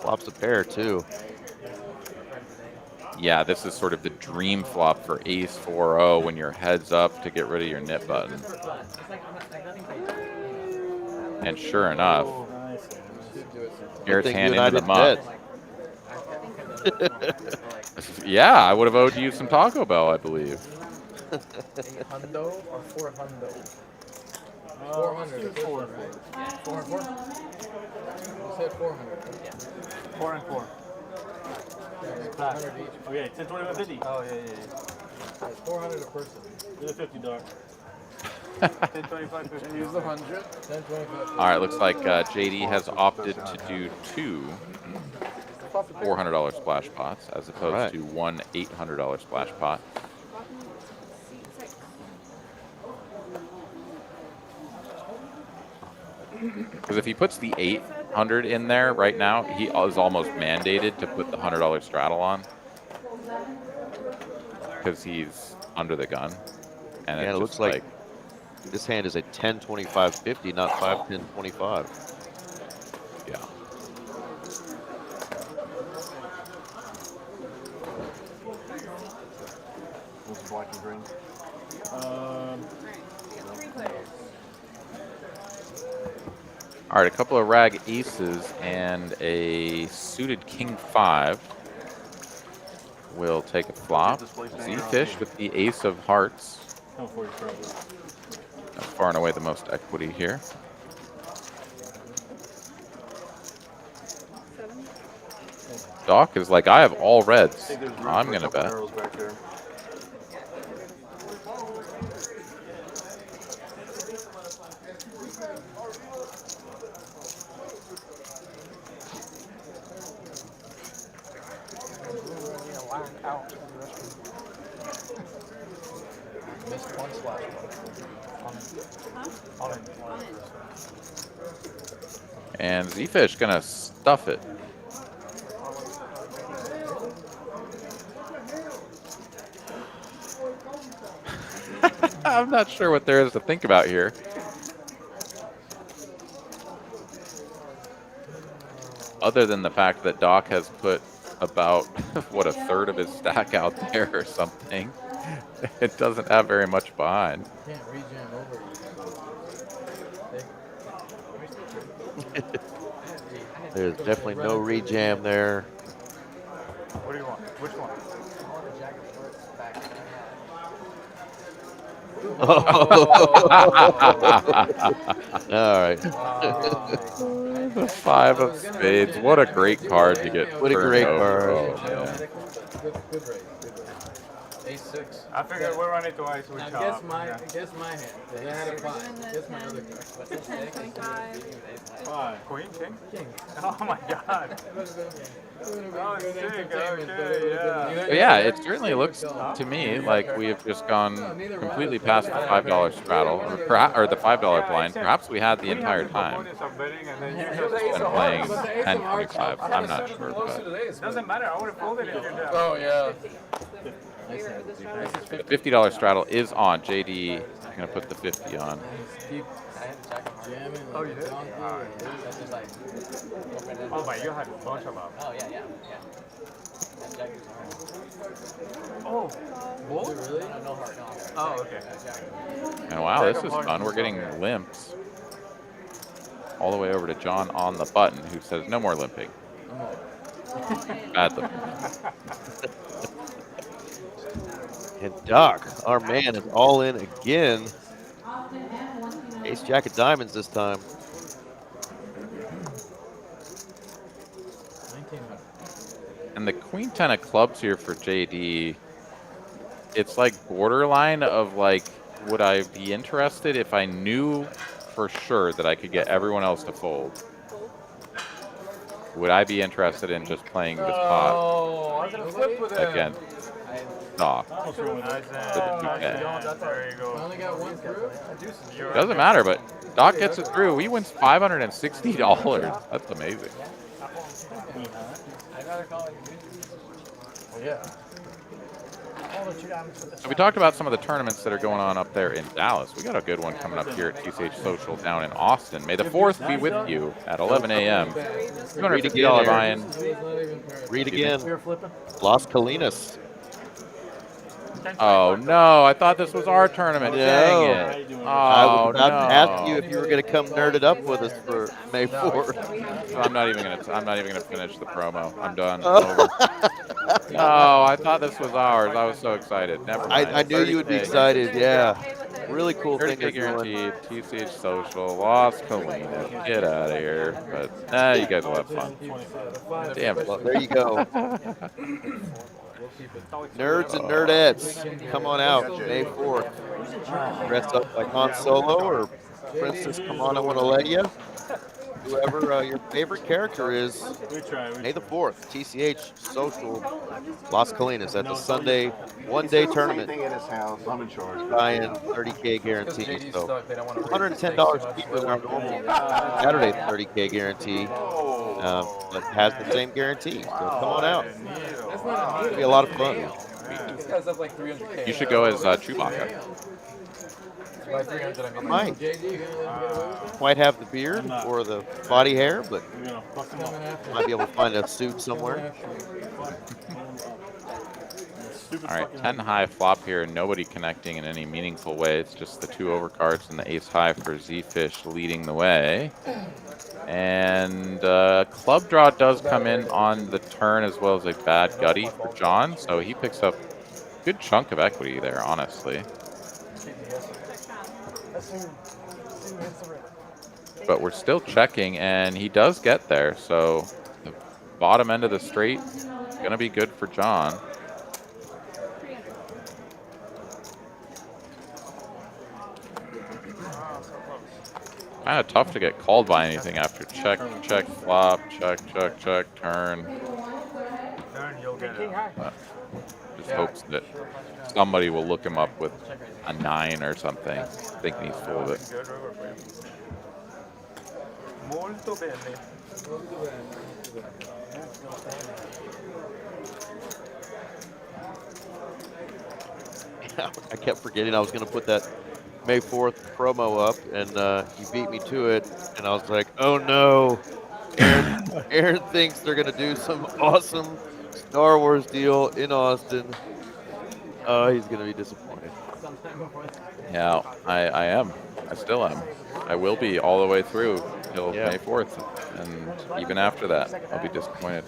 Flops a pair, too. Yeah, this is sort of the dream flop for ace 4-0 when you're heads up to get rid of your nit button. And sure enough, Garrett's think you hand and I into the did muck. bet. Yeah, I would have owed you some Taco Bell, I believe. 8 hundo or 4 hundo? 400. 4 and 4. 4 and 4? You said 400. 4 and 4. Yeah, 400 each. Okay, 10, 20, 50. Oh, yeah. That's 400 a person. Do the 50 dart. 10, 25, 50. Use the 100. 10, 25. All right, looks like JD has opted to do 2 $400 splash pots as opposed to one $800 splash pot. Because if he puts the 800 in there right now, he is almost mandated to put the $100 straddle on. Because he's under the gun. And Yeah, it looks like this hand is a 10, 25, 50, not 5, 10, 25. Yeah. What's black and green? All right, a couple of rag aces and a suited king 5 will take a flop. Z-Fish with the ace of hearts. Far and away the most equity here. Doc is like, I have all reds. I'm going to bet. Missed one splash. On it. And Z-Fish going to stuff it. I'm not sure what there is to think about here. Other than the fact that Doc has put about, what, a third of his stack out there or something. It doesn't have very much behind. Can't rejam over you. There's definitely no rejam there. What do you want? Which one? All right. The 5 of spades. What a great card to get. What a great over. card. Oh, man. Good rate. Ace 6. I figured we're running twice. We Now chop. guess my hand. Guess I had a 5. Guess my other card. 10, 25. 5. Queen, king? King. Oh my god. Oh, sick. Okay, But yeah, it certainly looks to me like we have just gone completely past the $5 straddle, or the $5 blind. Perhaps we had the entire time. And playing 10-25. I'm not sure, but Doesn't matter. I would have folded it if you're down. Oh, yeah. the $50 straddle is on. JD is going to put the 50 on. Oh, you did? Oh, but you had a bunch of them. Oh, yeah. Oh. Bull? Really? No heart, no. Oh, okay. And wow, this is fun. We're getting limps. All the way over to John on the button, who says no more limping. Bad limping. And Doc, our man, is all in again. Ace Jack of diamonds this time. 1900. And the Queen 10 of clubs here for JD, it's like borderline of like, would I be interested if I knew for sure that I could get everyone else to fold? Would I be interested in just playing this pot against Doc? There you go. I only got one through. Doesn't matter, but Doc gets it through. He wins $560. That's amazing. Oh, yeah. So we talked about some of the tournaments that are going on up there in Dallas. We got a good one coming up here at TCH Social down in Austin. May the 4th be with you at 11 a.m. $250 buy-in. Read again. Las Colinas. Oh no! I thought this was our tournament. Dang No. it! I Oh was about to ask you no! if you were going to come nerd it up with us for May 4th. I'm not even gonna finish the promo. I'm done. Oh. Over. No, I thought this was ours. I was so excited. Never mind. I knew you would be 30K. excited. Yeah. Really cool thing 30K you're doing. guaranteed. TCH Social. Lost Kalina. Get out of here. But you guys will have fun. Damn it. Well, there you go. Nerds and nerdettes, come on out May 4th. Dress up like Han Solo or Princess Kamana Winaledia. Whoever your favorite character is, May the 4th, TCH Social Las Colinas at the Sunday one-day tournament. I'm in charge. Buying 30K guarantee. So $110 cheaper than our normal Saturday 30K guarantee, but has the same guarantee. So come on out. It'll be a lot of fun. This guy's up like 300K. You should go as Chewbacca. By 300, I mean, Might. Quite have the beard or the body hair, but might be able to find a suit somewhere. All right, 10 high flop here. Nobody connecting in any meaningful way. It's just the 2 overcards and the ace high for Z-Fish leading the way. And club draw does come in on the turn as well as a bad gutty for John. So he picks up a good chunk of equity there, honestly. But we're still checking, and he does get there. So the bottom end of the straight is going to be good for John. Kind of tough to get called by anything after check, check, flop, check, check, check, turn. Just hopes that somebody will look him up with a 9 or something, thinking he's full of it. I kept forgetting I was going to put that May 4th promo up, and you beat me to it, and I was like, oh no. Aaron thinks they're going to do some awesome Star Wars deal in Austin. Oh, he's going to be disappointed. Yeah, I am. I still am. I will be all the way through till May 4th, and even after that, I'll be disappointed.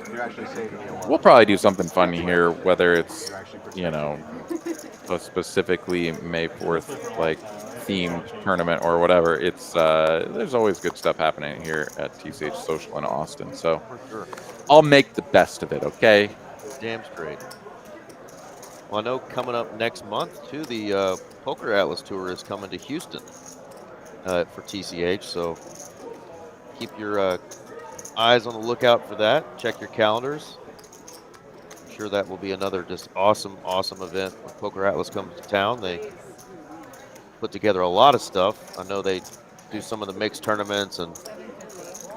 You're actually saving me. We'll probably do something funny here, whether it's, you know, a specifically May 4th like themed tournament or whatever. It's there's always good stuff happening here at TCH Social in Austin, so For sure. I'll make the best of it. Okay. Damn straight. Well, I know coming up next month, too, the Poker Atlas Tour is coming to Houston for TCH, so keep your eyes on the lookout for that. Check your calendars. I'm sure that will be another just awesome, awesome event when Poker Atlas comes to town. They put together a lot of stuff. I know they do some of the mixed tournaments, and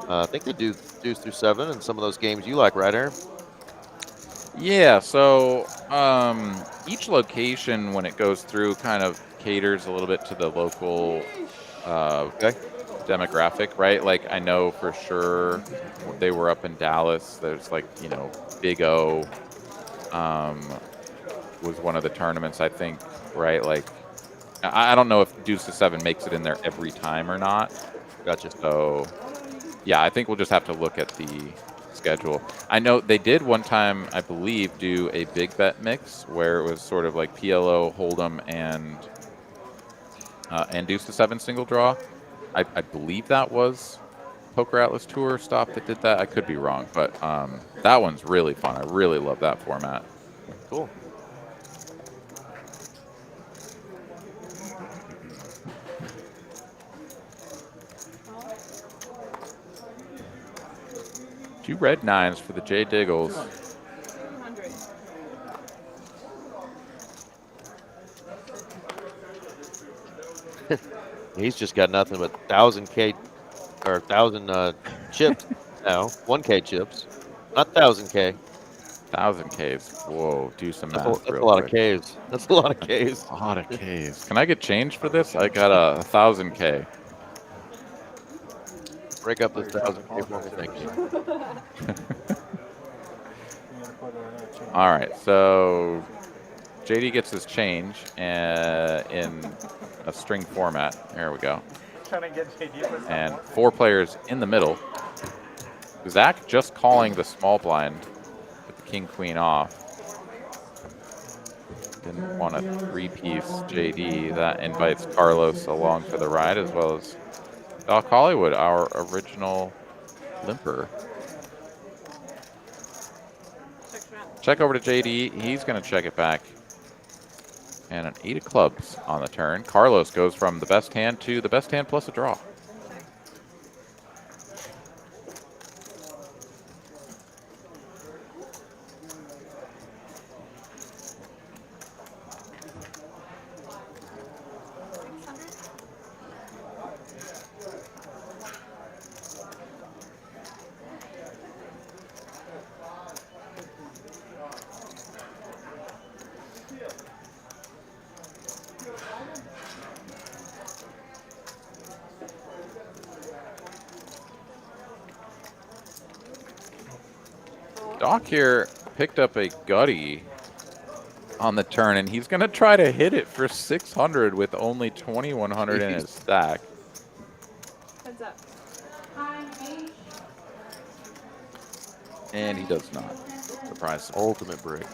I think they do deuce through 7 and some of those games you like, right, Aaron? Yeah, so each location, when it goes through, kind of caters a little bit to the local demographic, right? Like, I know for sure they were up in Dallas. There's, like, you know, Big O was one of the tournaments, I think, right? Like, I don't know if deuce to 7 makes it in there every time or not. Gotcha. So, yeah, I think we'll just have to look at the schedule. I know they did one time, I believe, do a big bet mix where it was sort of like PLO, Hold'em, and deuce to 7 single draw. I believe that was Poker Atlas Tour stop that did that. I could be wrong, but that one's really fun. I really love that format. Cool. Two red 9s for the J Diggles. He's just got nothing but 1,000K or 1,000 chips now. 1K chips, not 1,000K. 1,000 Ks. Whoa, do some math. That's a real lot quick. of Ks. That's a lot of Ks. A lot of Ks. Can I get change for this? I got a 1,000K. Break up this 1,000K for me, thank you. All right, so JD gets his change in a string format. There we go. Trying to get JD with And someone. 4 players in the middle. Zach just calling the small blind with the king queen off. Didn't want a 3-piece JD. That invites Carlos along for the ride, as well as Doc Hollywood, our original limper. Check over to JD. He's going to check it back. And an 8 of clubs on the turn. Carlos goes from the best hand to the best hand plus a draw. Doc here picked up a gutty on the turn, and he's going to try to hit it for 600 with only 2,100 in his stack. Heads up. And he does not. Surprise. Ultimate break.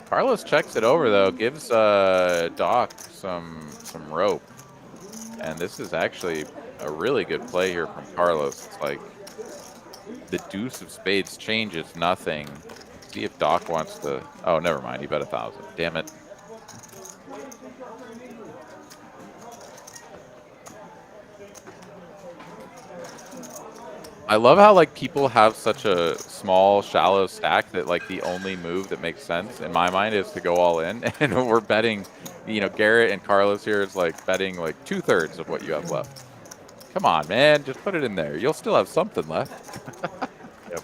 Carlos checks it over, though, gives Doc some rope. And this is actually a really good play here from Carlos. It's like the deuce of spades changes nothing. See if Doc wants to... Oh, never mind. He bet 1,000. Damn it. I love how like people have such a small, shallow stack that like the only move that makes sense in my mind is to go all in, and we're betting, you know, Garrett and Carlos here is like betting like 2/3 of what you have left. Come on, man, just put it in there. You'll still have something left. Yep.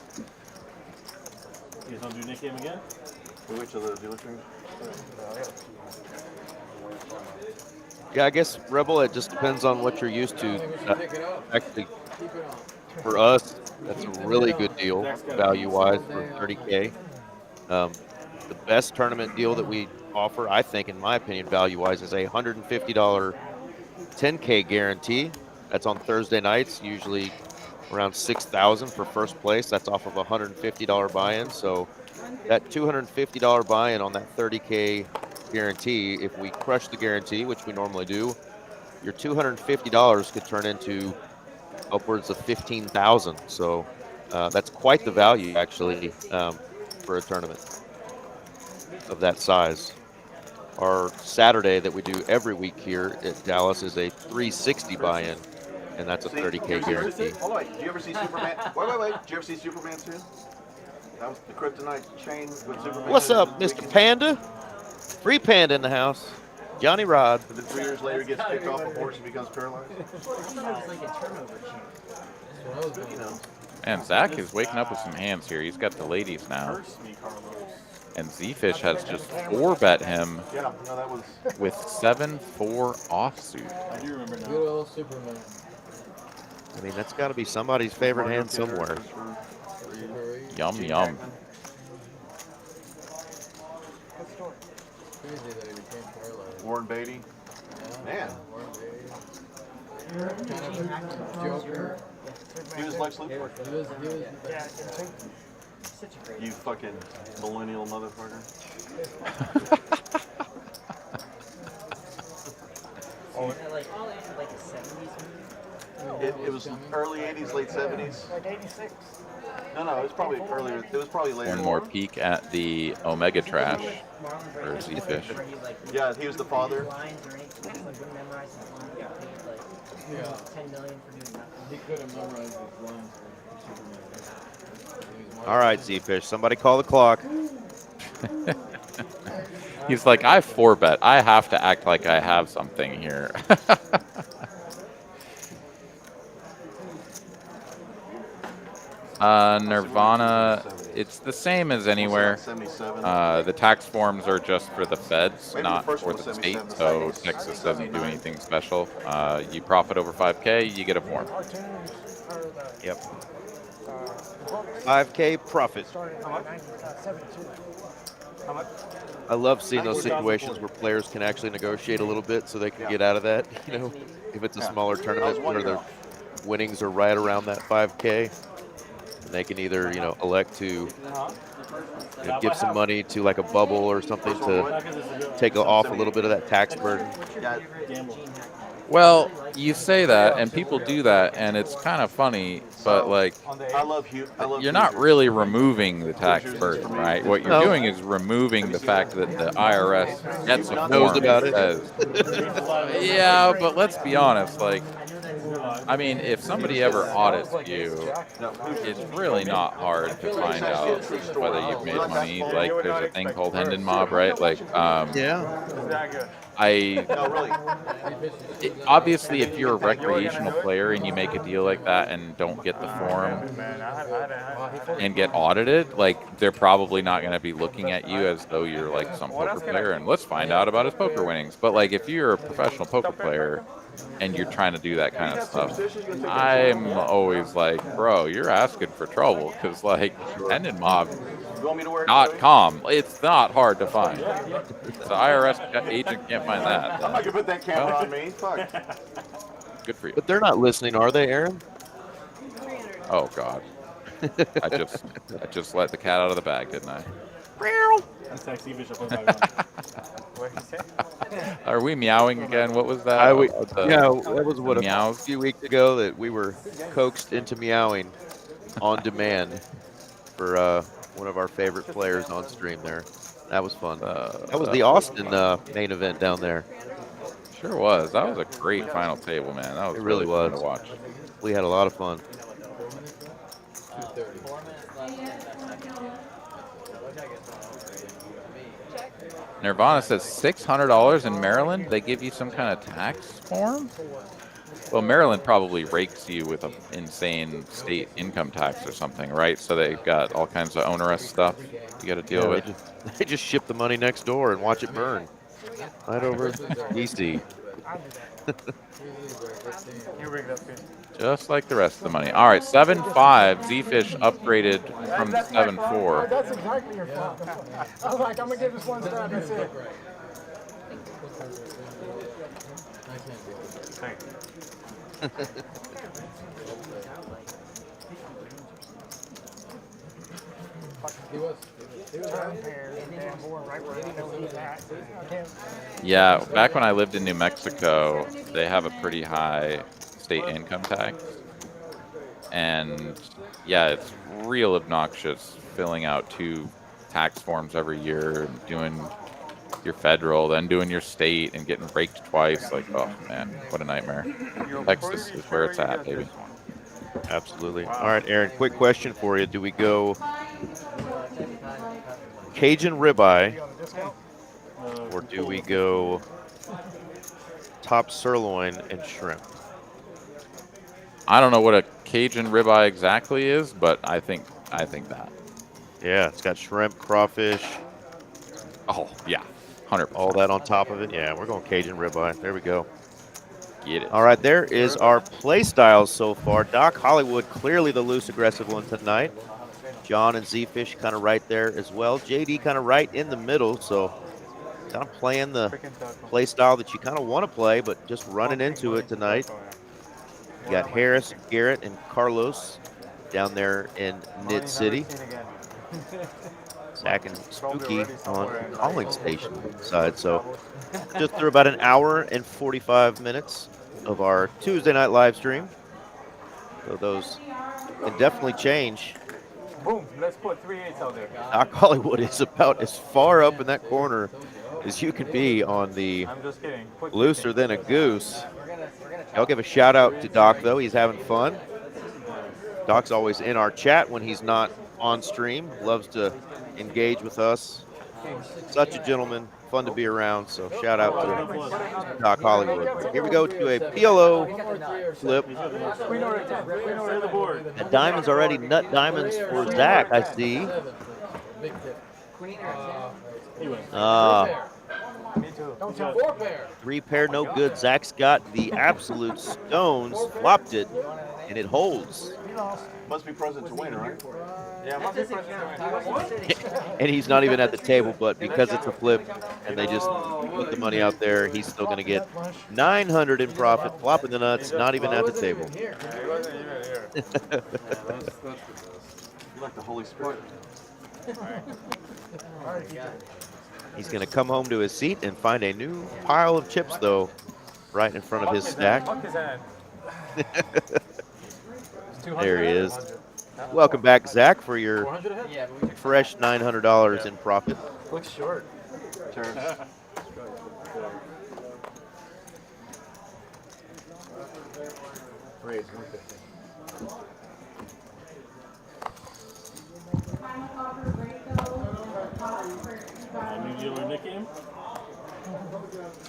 You guys want to do Nick game again? We wait till the dealer turn. Yeah, I guess Rebel. It just depends on what you're used to. Actually, for us, that's a really good deal value-wise for 30K. The best tournament deal that we offer, I think, in my opinion, value-wise, is a $150 10K guarantee. That's on Thursday nights, usually around $6,000 for first place. That's off of a $150 buy-in. So that $250 buy-in on that 30K guarantee, if we crush the guarantee, which we normally do, your $250 could turn into upwards of $15,000. So that's quite the value, actually, for a tournament of that size. Our Saturday that we do every week here at Dallas is a 360 buy-in, and that's a 30K guarantee. Hold on, did you ever see Superman? Wait. Did you ever see Superman 2? That was the kryptonite chain with Superman. What's up, Mr. Panda? Free Panda in the house. Johnny Rod. And then 3 years later, he gets picked off a horse and becomes paralyzed. You know. And Zach is waking up with some hands here. He's got the ladies now. Curse me, Carlos. And Z-Fish has just 4-bet him Yeah, no, that was. with 7-4 offsuit. I do remember now. Good old Superman. I mean, that's got to be somebody's favorite hand somewhere. Yum, yum. Crazy that he became paralyzed. Warren Beatty. Man, Kind of a Joker. he was Lex Luthor. He was Yeah, and You fucking millennial motherfucker. It was early 80s, late 70s. like 86. No, it was probably earlier. It was probably later. One more peek at the Omega Trash for Z-Fish. Yeah, he was the father. Yeah. He could have memorized his lines. All right, Z-Fish, somebody call the clock. He's like, I 4-bet. I have to act like I have something here. Nirvana it's the same as anywhere. 77. The tax forms are just for the feds, Maybe not the first for one the was state. 77, the So second Texas was doesn't do 79. anything special. You profit over 5K, you get a form. Cartoons are the Yep. books 5K profit. started in 1972. How much? I love seeing those 40,000 situations where players can actually negotiate a little bit so they can get out of that. You know, if it's a smaller tournament where the winnings are right around that 5K, and they can either, you know, elect to you know, give some money to like a bubble or something to take off a little bit of that tax burden. Well, you say that, and people do that, and it's kind of funny, but like, I love Hugh. you're not really removing the tax burden, right? What you're No. doing is removing the fact that the IRS gets a Knows form about that it. says, yeah, but let's be honest, like, I mean, if somebody ever audits you, it's really not hard to find out whether you've made money. Like, there's a thing called Hendon Mob, right? Like, Yeah. No, really. Obviously, if you're a recreational player and you make a deal like that and don't get the form and get audited, like, they're probably not going to be looking at you as though you're like some poker player and let's find out about his poker winnings. But like, if you're a professional poker player and you're trying to do that kind of stuff, I'm always like, bro, you're asking for trouble, because like TendonMob.com, it's not hard to find. The IRS agent can't find that. I'm not gonna put that camera on me. Fuck. Good for you. But they're not listening, are they, Aaron? Oh God, I just let the cat out of the bag, didn't I? Are we meowing again? What was that? Yeah, that was what a meows? few weeks ago that we were coaxed into meowing on demand for one of our favorite players on stream there. That was fun. That was the Austin main event down there. Sure was. That was a great final table, man. That was It really fun was. to watch. We had a lot of fun. Nirvana says $600 in Maryland. They give you some kind of tax form. Well, Maryland probably rakes you with an insane state income tax or something, right? So they've got all kinds of onerous stuff you got to deal with. They just ship the money next door and watch it burn. Right over DC. Just like the rest of the money. All right, 7-5. Z-Fish upgraded from 7-4. That's exactly your fault. I was like, I'm gonna give this one stab. That's it. Yeah, back when I lived in New Mexico, they have a pretty high state income tax. And yeah, it's real obnoxious filling out 2 tax forms every year and doing your federal, then doing your state and getting raked twice. Like, oh man, what a nightmare. Texas is where it's at, baby. Absolutely. All right, Aaron, quick question for you. Do we go Cajun ribeye or do we go top sirloin and shrimp? I don't know what a Cajun ribeye exactly is, but I think that. Yeah, it's got shrimp, crawfish. Oh, yeah. 100%. All that on top of it. Yeah, we're going Cajun ribeye. There we go. Get it. All right, there is our play styles so far. Doc Hollywood, clearly the loose, aggressive one tonight. John and Z-Fish kind of right there as well. JD kind of right in the middle, so kind of playing the play style that you kind of want to play, but just running into it tonight. You got Harris, Garrett, and Carlos down there in Mid City. Zach and Spooky on calling station side. So just through about an hour and 45 minutes of our Tuesday night live stream. So those can definitely change. Boom, let's put 3/8 out there. Doc Hollywood is about as far up in that corner as you could be on the I'm just kidding. Put looser than a goose. I'll give a shout out to Doc though. He's having fun. Doc's always in our chat when he's not on stream. Loves to engage with us Such a gentleman, fun to be around. So shout out to Doc Hollywood. Here we go to a PLO flip. Clear the board. And diamonds already nut diamonds for Zach, I see. Big tip. He wins. Me too. Don't tell 4 pair. 3 pair, no good. Zach's got the absolute stones, flopped it, and it holds. Must be present to win, right? Yeah, must be present. And he's not even at the table, but because it's a flip and they just put the money out there, he's still going to get 900 in profit, flopping the nuts, not even at the table. He wasn't even here. You like the Holy Spirit. He's going to come home to his seat and find a new pile of chips, though, right in front of his stack. Fuck his hand. There he is. Welcome back, Zach, for your 400 ahead? Yeah, but we took fresh $900 in profit. Looks short. Terrence. Raise 150. New dealer Nick game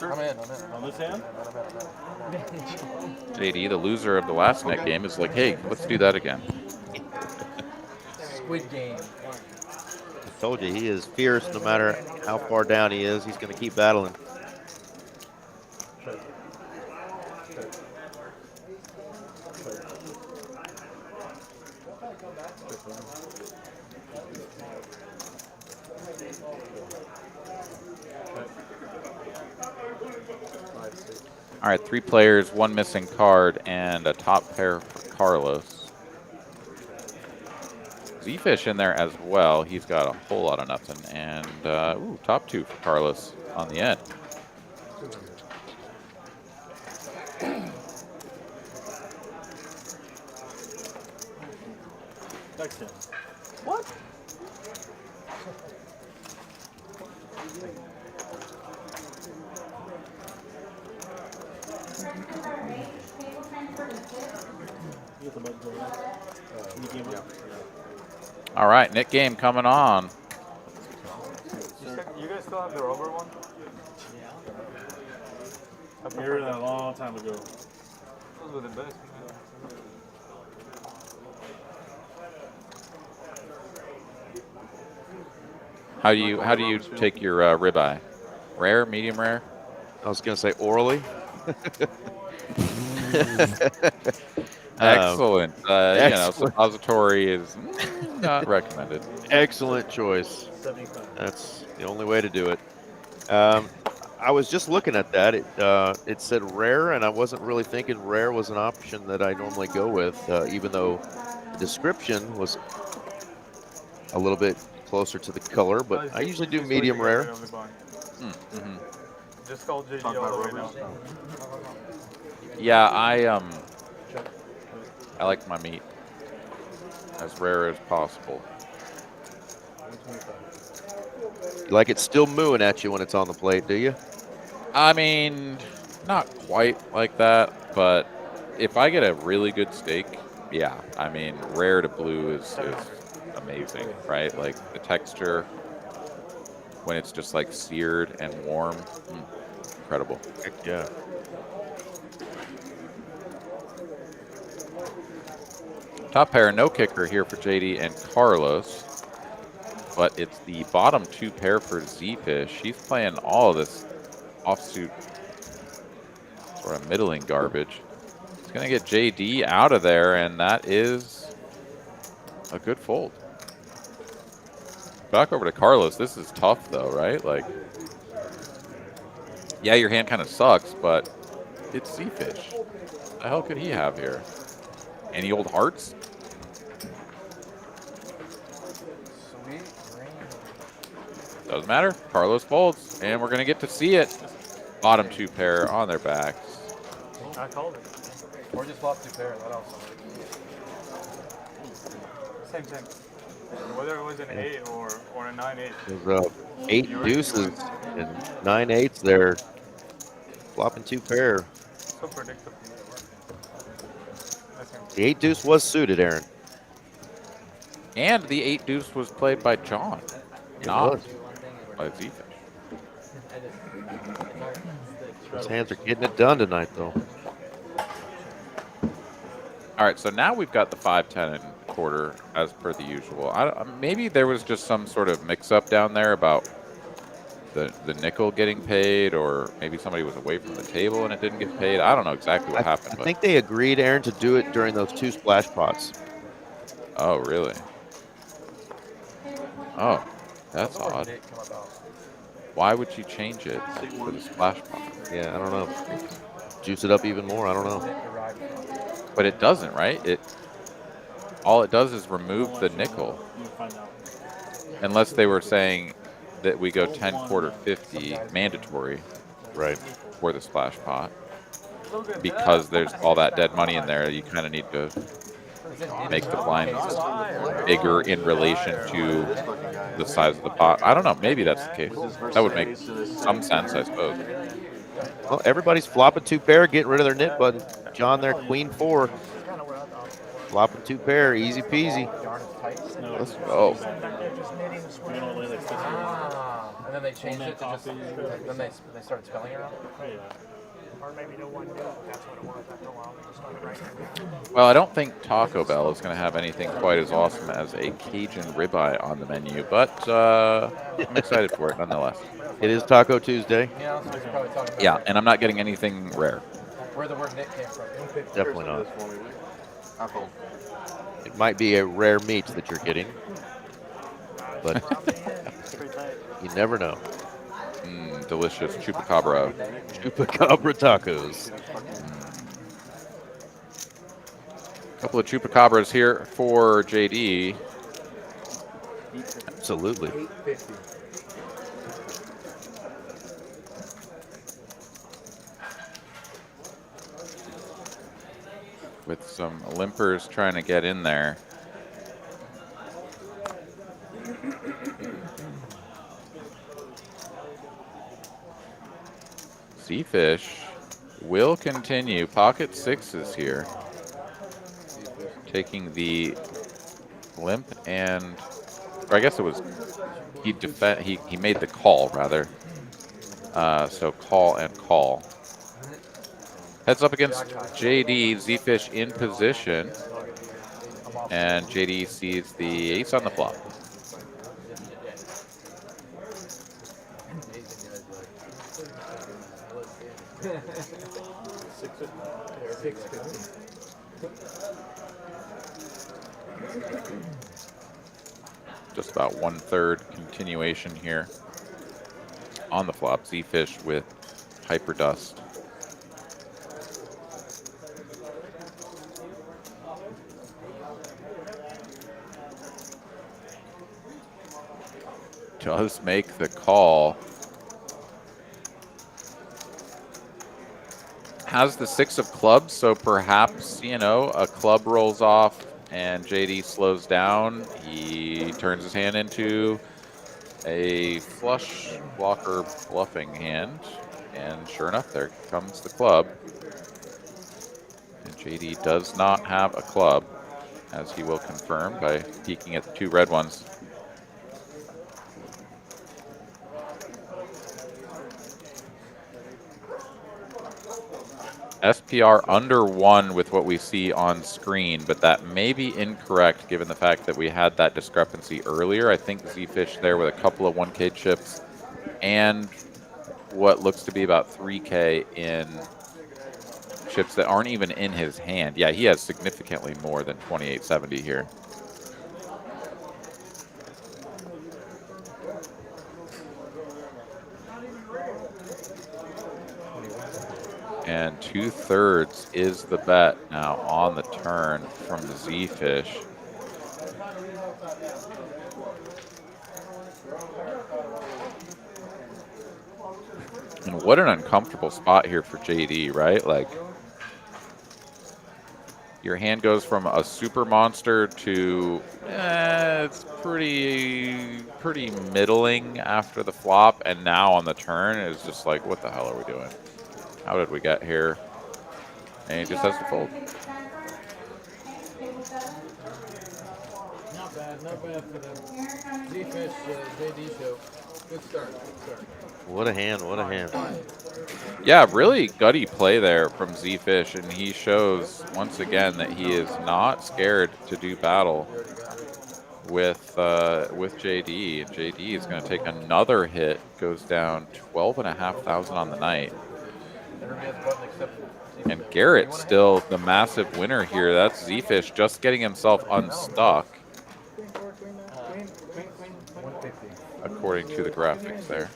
I'm in. on this hand. JD, the loser of the last net game, is like, hey, let's do that again. Squid Game. I told you, he is fierce no matter how far down he is. He's going to keep battling. All right, 3 players, 1 missing card, and a top pair for Carlos. Z-Fish in there as well. He's got a whole lot of nothing. And, ooh, top 2 for Carlos on the end. Next hand. What? You get the buttons over there. New game up. All right, net game coming on. You guys still have the rubber one? I heard that a long time ago. Those were the best. How do you take your ribeye? Rare, medium rare? I was going to say orally. Excellent. You know, excellent. suppository is not recommended. Excellent choice. 75. That's the only way to do it. I was just looking at that. It said rare, and I wasn't really thinking rare was an option that I normally go with, even though the description was a little bit closer to the color. But I usually do medium rare. Mm-hmm. Just call JD Talk all about the way rubbers. now. Yeah, I like my meat as rare as possible. You like it still mooing at you when it's on the plate, do you? I mean, not quite like that, but if I get a really good steak, yeah. I mean, rare to blue is amazing, right? Like the texture when it's just like seared and warm, incredible. Heck yeah. Top pair, no kicker here for JD and Carlos, but it's the bottom 2 pair for Z-Fish. He's playing all of this offsuit sort of middling garbage. He's going to get JD out of there, and that is a good fold. Back over to Carlos. This is tough, though, right? Like, yeah, your hand kind of sucks, but it's Z-Fish. What the hell could he have here? Any old hearts? Sweet green. Doesn't matter. Carlos folds, and we're going to get to see it. Bottom 2 pair on their backs. I called it. Or just flop 2 pair. That also Same thing. Whether it was an 8 or a 9-8. There's 8 deuces and 9 eights there. Flopping 2 pair. So predictable. The 8 deuce was suited, Aaron. And the 8 deuce was played by John. It Not was. by Z-Fish. Those hands are getting it done tonight, though. All right, so now we've got the 5-10 and quarter as per the usual. Maybe there was just some sort of mix-up down there about the nickel getting paid, or maybe somebody was away from the table and it didn't get paid. I don't know exactly what happened. I think they agreed, Aaron, to do it during those 2 splash pots. Oh, really? Oh, that's odd. Why would you change it for the splash pot? Yeah, I don't know. Juice it up even more. I don't know. But it doesn't, right? All it does is remove the nickel. Unless they were saying that we go 10 quarter 50 mandatory, right, for the splash pot. Because there's all that dead money in there, you kind of need to make the blinds bigger in relation to the size of the pot. I don't know. Maybe that's the case. That would make some sense, I suppose. Well, everybody's flopping 2 pair, getting rid of their nit button. John there, queen 4. Flopping 2 pair, easy peasy. Let's go. And then they changed it to just, then they started spelling it out? Or maybe no one knew that's what it was after a while. They just started writing it. Well, I don't think Taco Bell is going to have anything quite as awesome as a Cajun ribeye on the menu, but I'm excited for it nonetheless. It is Taco Tuesday. Yeah, so we should probably talk about Yeah, and I'm not getting anything rare. where the word Nick came from. Definitely not. It might be a rare meat that you're getting, but you never know. Delicious chupacabra. Chupacabra tacos. A couple of chupacabras here for JD. Absolutely. With some limpers trying to get in there. Z-Fish will continue. Pocket 6s here. Taking the limp and, or I guess it was, he made the call rather. So call and call. Heads up against JD, Z-Fish in position. And JD sees the ace on the flop. Just about 1/3 continuation here on the flop. Z-Fish with Hyper Dust. Does make the call. Has the 6 of clubs, so perhaps, you know, a club rolls off and JD slows down. He turns his hand into a flush blocker bluffing hand. And sure enough, there comes the club. And JD does not have a club, as he will confirm by peeking at the 2 red ones. SPR under 1 with what we see on screen, but that may be incorrect given the fact that we had that discrepancy earlier. I think Z-Fish there with a couple of 1K chips and what looks to be about 3K in chips that aren't even in his hand. Yeah, he has significantly more than 2870 here. And 2/3 is the bet now on the turn from the Z-Fish. And what an uncomfortable spot here for JD, right? Like, your hand goes from a super monster to it's pretty middling after the flop, and now on the turn is just like, what the hell are we doing? How did we get here? And he just has to fold. Not bad for the Z-Fish JD show. Good start. What a hand, what a hand. Yeah, really gutty play there from Z-Fish, and he shows once again that he is not scared to do battle with JD. And JD is going to take another hit, goes down 12,500 on the night. And Garrett still the massive winner here. That's Z-Fish just getting himself unstuck, according to the graphics there.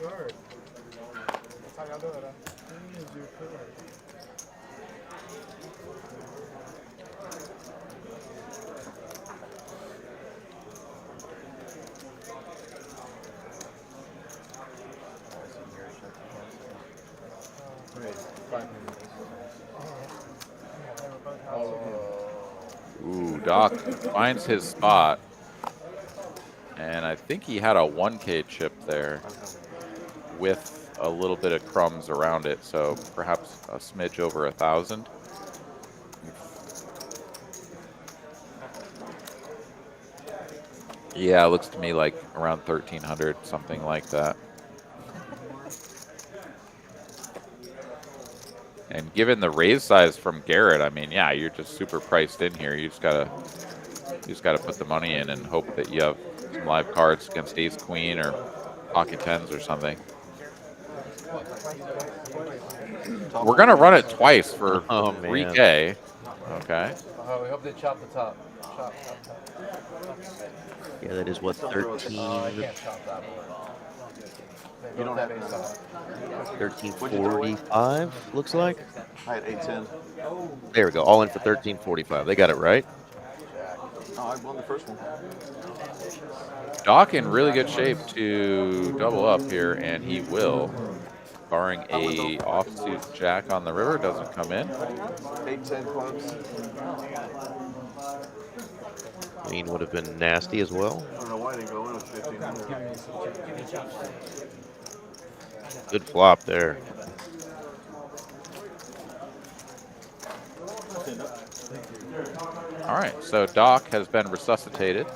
Ooh, Doc finds his spot. And I think he had a 1K chip there with a little bit of crumbs around it, so perhaps a smidge over 1,000. Yeah, it looks to me like around 1,300, something like that. And given the raise size from Garrett, I mean, yeah, you're just super priced in here. You just gotta put the money in and hope that you have some live cards against Ace Queen or Pocket Tens or something. We're gonna run it twice for 3K. Okay. We hope they chop the top. Chop. Yeah, that is what, 13. I can't chop that one. You don't have 1345 looks like. I had 810. There we go. All in for 1345. They got it right. Oh, I won the first one. Doc in really good shape to double up here, and he will, barring a offsuit jack on the river doesn't come in. 810 clubs. Queen would have been nasty as well. I don't know why they go in with 1500. Good flop there. All right, so Doc has been resuscitated.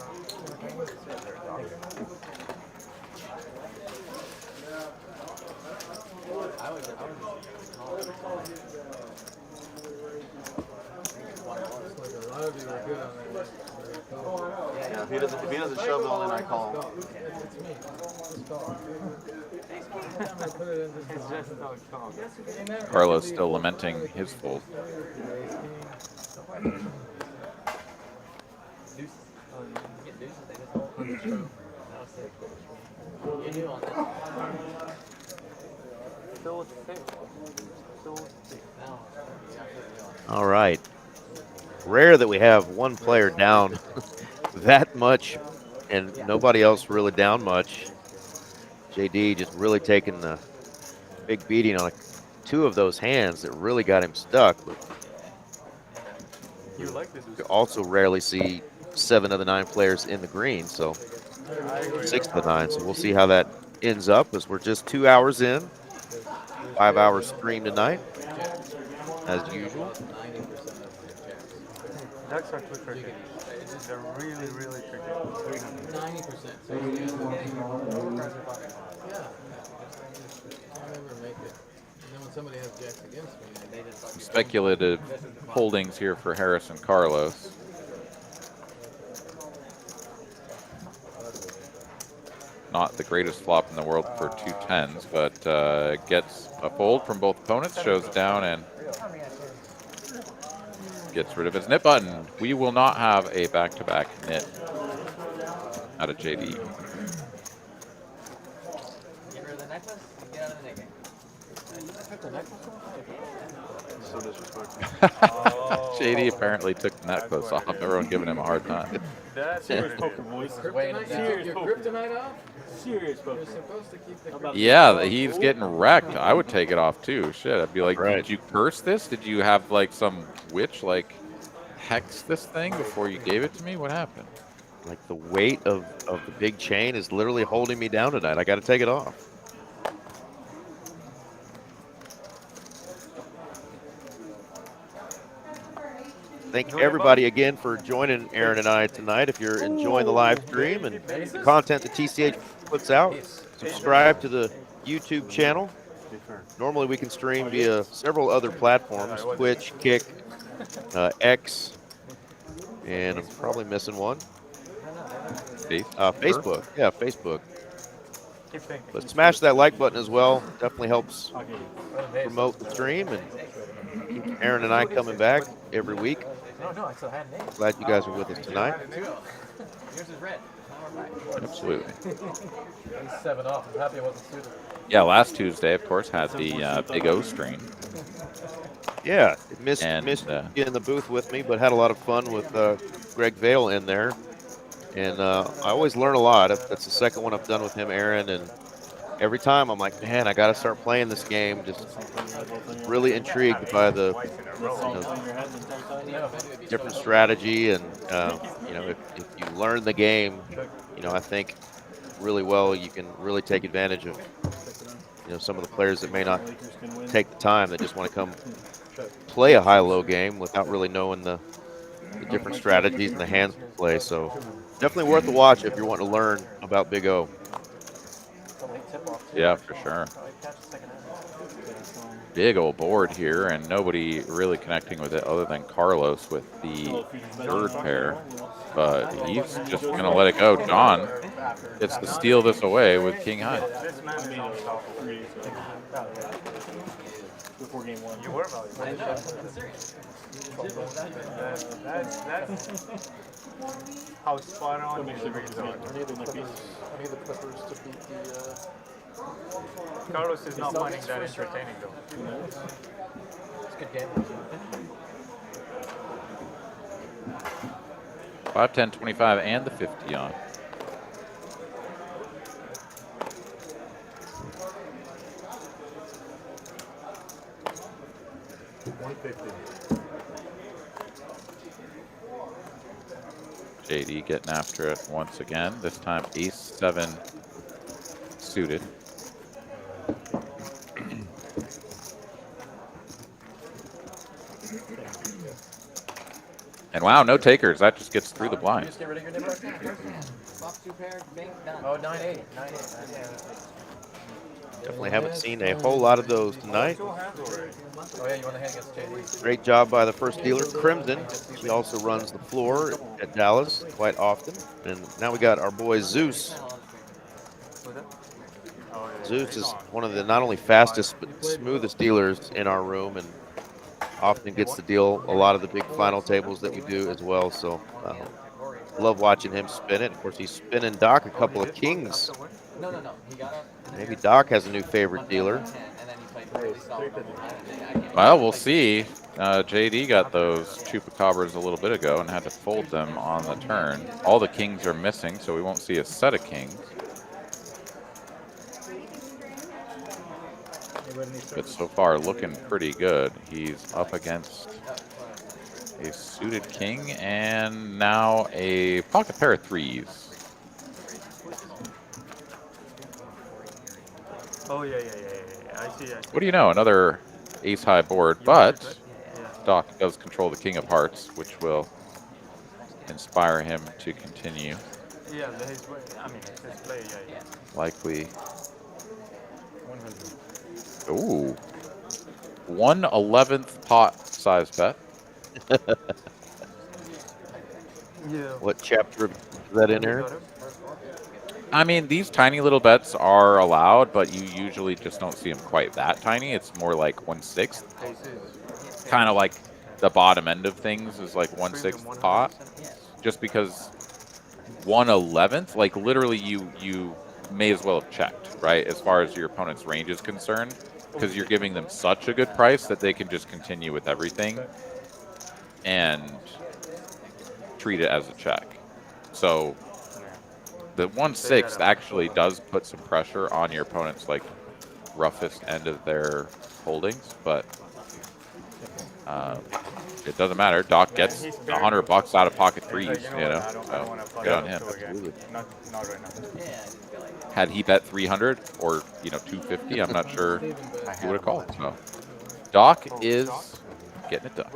Yeah, if he doesn't shove it on, then I call him. Carlos still lamenting his fold. All right. Rare that we have one player down that much and nobody else really down much. JD just really taking the big beating on two of those hands that really got him stuck. You also rarely see 7 of the 9 players in the green, so 6 of the 9. So we'll see how that ends up as we're just 2 hours in. 5-hour stream tonight, as usual. Ducks are too tricky. They're really, really tricky. 90%. Somebody has jacks against me. Speculative holdings here for Harrison Carlos. Not the greatest flop in the world for 2 10s, but gets a fold from both opponents, shows down, and gets rid of his knit button. We will not have a back-to-back knit out of JD. Get rid of the necklace, get out of the knit game. So disrespectful. JD apparently took the necklace off. Everyone giving him a hard time. That's serious poker, boys. Serious poker. Kryptonite off? Serious poker. You're supposed to keep the Yeah, he's getting wrecked. I would take it off too. Shit, I'd be like, did you curse this? Did you have like some witch like hex this thing before you gave it to me? What happened? Like the weight of the big chain is literally holding me down tonight. I got to take it off. Thank everybody again for joining Aaron and I tonight. If you're enjoying the live stream and the content that TCH puts out, subscribe to the YouTube channel. Normally we can stream via several other platforms, Twitch, Kick, X, and I'm probably missing one. Facebook. Yeah, Facebook. But smash that like button as well. Definitely helps promote the stream and keep Aaron and I coming back every week. Glad you guys are with us tonight. Yours is red. Absolutely. He's 7 off. I'm happy I wasn't suited. Yeah, last Tuesday, of course, had the Big O stream. Yeah, missed you in the booth with me, but had a lot of fun with Greg Vale in there. And I always learn a lot. That's the second one I've done with him, Aaron. And every time I'm like, man, I got to start playing this game. Just really intrigued by the different strategy. And, if you learn the game, I think really well, you can really take advantage of, some of the players that may not take the time, that just want to come play a high-low game without really knowing the different strategies and the hands to play. So definitely worth a watch if you're wanting to learn about Big O. Yeah, for sure. Big old board here, and nobody really connecting with it other than Carlos with the third pair. But he's just going to let it go. John gets to steal this away with King High. Before game one. You were valuable. I know. I'm serious. That's how spot on Make the sure reads I are. need the Clippers. I need the Clippers to beat the. Carlos is not finding that entertaining though. It's a good game. 5, 10, 25, and the 50 on. JD getting after it once again. This time ace-7 suited. And wow, no takers. That just gets through the blind. Just get rid of your neighbor. Flop 2 pair, bing, done. Oh, 9-8. 9-8. Definitely haven't seen a whole lot of those tonight. Oh, yeah, you want to hand against JD? Great job by the first dealer, Crimson. She also runs the floor at Dallas quite often. And now we got our boy Zeus. Zeus is one of the not only fastest but smoothest dealers in our room, and often gets to deal a lot of the big final tables that we do as well. So love watching him spin it. Of course, he's spinning Doc a couple of kings. No. He got up. Maybe Doc has a new favorite dealer. And then he played really solid. Well, we'll see. JD got those chupacabras a little bit ago and had to fold them on the turn. All the kings are missing, so we won't see a set of kings. But so far, looking pretty good. He's up against a suited king and now a pocket pair of threes. Oh yeah. I see. What do you know? Another ace-high board, but Doc does control the king of hearts, which will inspire him to continue. Yeah, his play. Yeah. Likely. Ooh. 1/11th pot size bet. Yeah. What chapter is that in here? I mean, these tiny little bets are allowed, but you usually just don't see them quite that tiny. It's more like 1/6. Kind of like the bottom end of things is like 1/6 pot. Just because 1/11th, like literally you may as well have checked, right? As far as your opponent's range is concerned, because you're giving them such a good price that they can just continue with everything and treat it as a check. So the 1/6 actually does put some pressure on your opponent's like roughest end of their holdings, but it doesn't matter. Doc gets $100 out of pocket threes, you know. So good on him. Not right now. Had he bet 300 or 250, I'm not sure he would have called. So Doc is getting it done.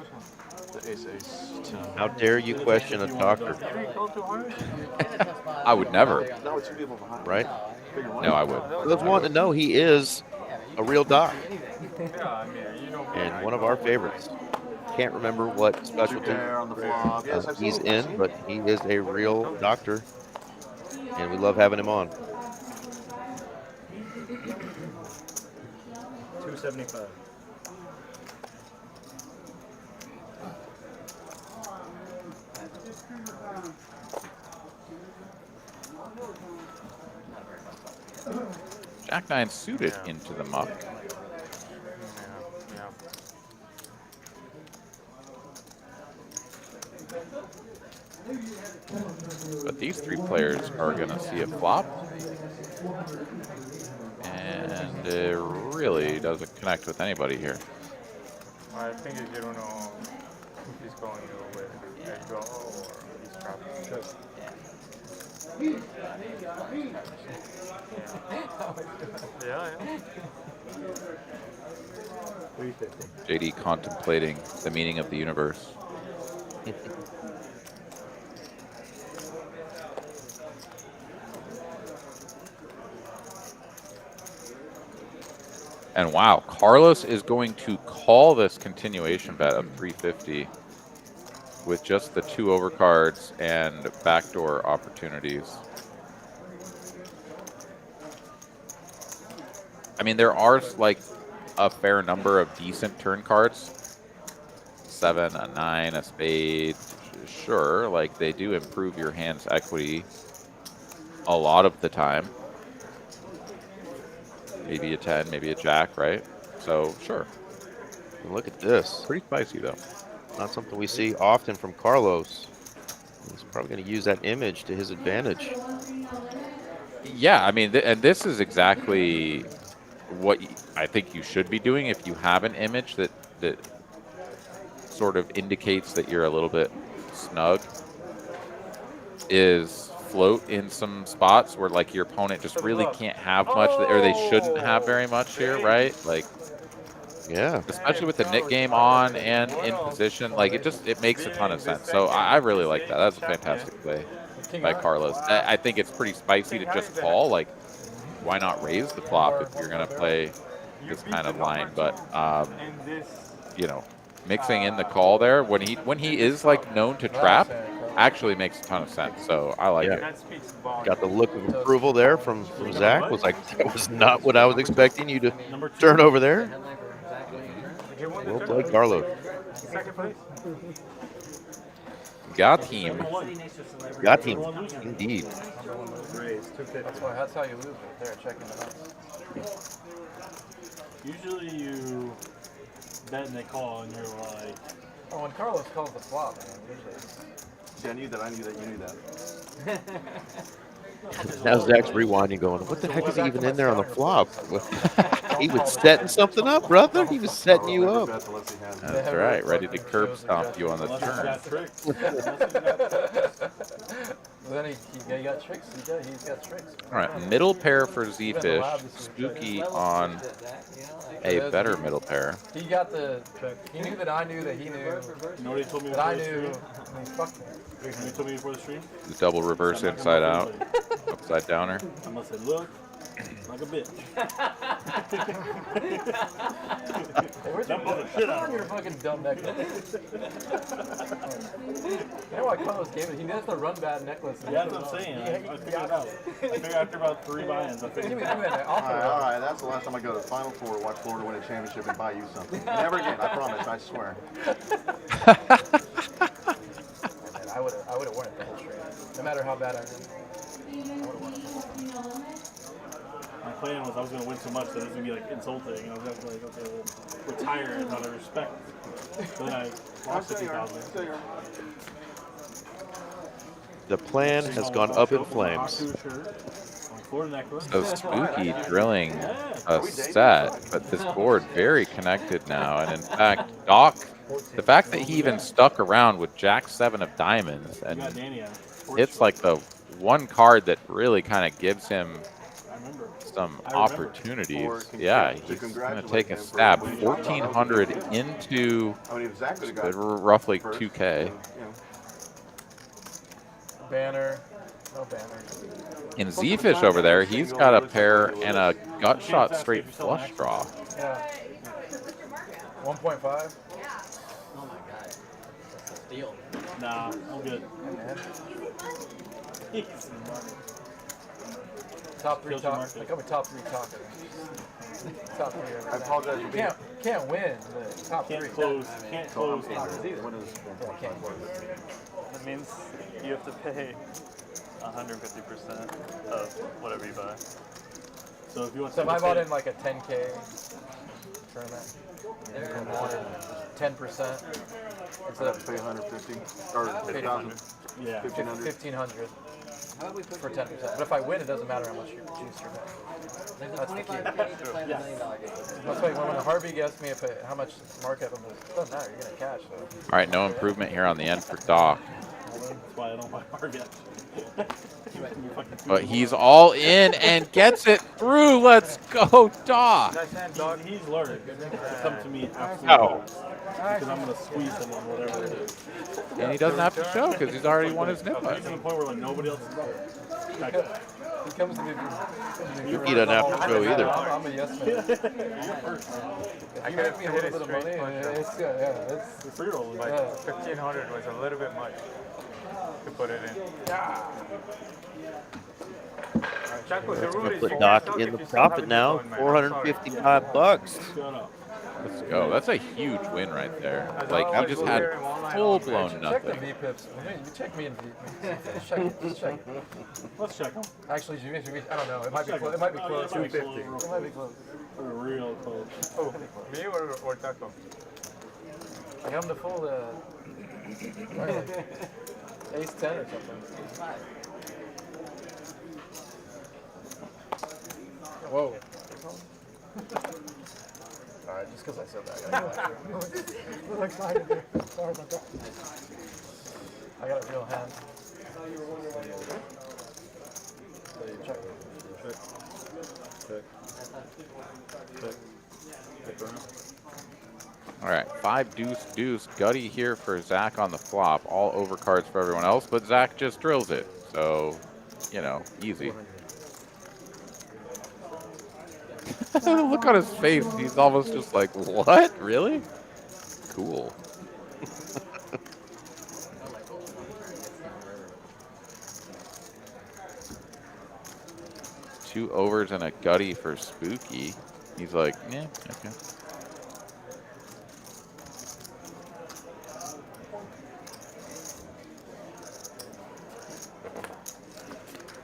How dare you question a doctor? I would never. Right? No, I would. For those wanting to know, he is a real doc Yeah, I mean, you know. and one of our favorites. Can't remember what specialty There on the flop. Yes, I've he's seen it. in, but he is a real doctor, and we love having him on. 275. Jack 9 suited into the muck. Yeah. But these three players are going to see a flop. And it really doesn't connect with anybody here. I think if you don't know if he's going with a draw or he's trapped. Yeah. JD contemplating the meaning of the universe. And wow, Carlos is going to call this continuation bet of 350 with just the 2 overcards and backdoor opportunities. I mean, there are like a fair number of decent turn cards. 7, a 9, a spade. Sure, like they do improve your hand's equity a lot of the time. Maybe a 10, maybe a jack, right? So, sure. And look at this. Pretty spicy, though. Not something we see often from Carlos. He's probably going to use that image to his advantage. Yeah, I mean, and this is exactly what I think you should be doing if you have an image that sort of indicates that you're a little bit snug, is float in some spots where like your opponent just really can't have much, or they shouldn't have very much here, right? Like, yeah, especially with the Nick game on and in position, like it makes a ton of sense. So I really like that. That's a fantastic play by Carlos. I think it's pretty spicy to just call. Like, why not raise the flop if you're gonna play this kind of line? But you know, mixing in the call there when he is like known to trap actually makes a ton of sense. So I like it. Got the look of approval there from Zach. Was like, that was not what I was expecting you to turn over there. Well played, Carlos. Second place? Got him. Got him. Indeed. That's how you lose right there, checking the nuts. Usually you bet and they call and you're like... Oh, when Carlos calls the flop, man, usually... See, I knew that you knew that. Now Zach's rewinding, going, what the heck is he even in there on the flop? He was setting something up, brother. He was setting you up. That's right, ready to curb stomp you on the turn. Then he got tricks. He's got tricks. All right, middle pair for Z-Fish. Spooky on a better middle pair. He got the. He knew that I knew that he knew. You know what he told me that I before the knew. stream? I mean, fuck me. You know what he told me before the stream? The double reverse inside out, upside downer. I must say, look like a bitch. Where's your fucking dumb necklace? You know why Carlos gave it? He knows the run bad necklace. Yeah, that's what I'm saying. I figured it out. I figured after about 3 buy-ins, I figured it out. All right, that's the last time I go to the Final Four, watch Florida win a championship, and buy you something. Never again, I promise, I swear. I would have won it the whole stream. No matter how bad I did. I would have won it. My plan was I was going to win so much that it was going to be like insulting. And I was going to be like, okay, well, retire and out of respect. But then I lost 50,000. The plan has gone up in flames. So Spooky drilling a set, but this board very connected now. And in fact, Doc, the fact that he even stuck around with Jack 7 of diamonds, and it's like the one card that really kind of gives him some opportunities. Yeah, he's going to take a stab. 1,400 into roughly 2K. Banner. No banner. And Z-Fish over there, he's got a pair and a gut shot straight flush draw. Yeah. 1.5. Oh my god. That's a steal. Nah, I'm good. Top 3 Kills your talk. market. Like I'm a top 3 talker. Top 3. I apologize for You being. can't win the top 3. Can't close. Can't close. When is Yeah, can't win. That means you have to pay 150% of whatever you buy. So if you want So if to I bought in like a 10K tournament, They're and wanted 10% instead of pay 150 or 1,000, yeah. 1,500? 1,500 How about we put for 10%. But if I win, it doesn't matter how much you juice you're betting. there's a That's the key. 25K to play the $1 million game. That's why when Harvey asks me if how much markup, I'm like, it doesn't matter. You're gonna cash though. All right, no improvement here on the end for Doc. That's why I don't buy Target. But he's all in and gets it through. Let's go, Doc. He's learning. Come to me absolutely. No. Because I'm gonna squeeze him on whatever it is. And he doesn't have to show because he's already won his nip. To the point where like nobody else is better. He comes to me. He doesn't have to show either. I'm a yes man. If you make me a little bit of money, it's The free roll is Like Yeah. 1,500 was a little bit much to put it in. Chaco, the rule is Put you Doc can suck in if the you still profit have now, Bitcoin, man. I'm sorry. $455. shut up. Let's go. That's a huge win right there. As Like, always, he just we'll had hear him online full-blown check the nothing. V-pips. You check me in V. Just check it. Just check it. Let's check him. Actually, I don't know. It might be close. It might be close. 250. It might be close. We're real close. Oh, me or Taco? I got him to fold ace 10 or something. Whoa. Alright, just because I said that. I got A little excited there. Sorry about that. I got a real hand. So you check. All right, 5 deuce deuce gutty here for Zach on the flop. All overcards for everyone else, but Zach just drills it. So, you know, easy. Look on his face. He's almost just like, what? Really? Cool. Two overs and a gutty for Spooky. He's like, yeah, okay.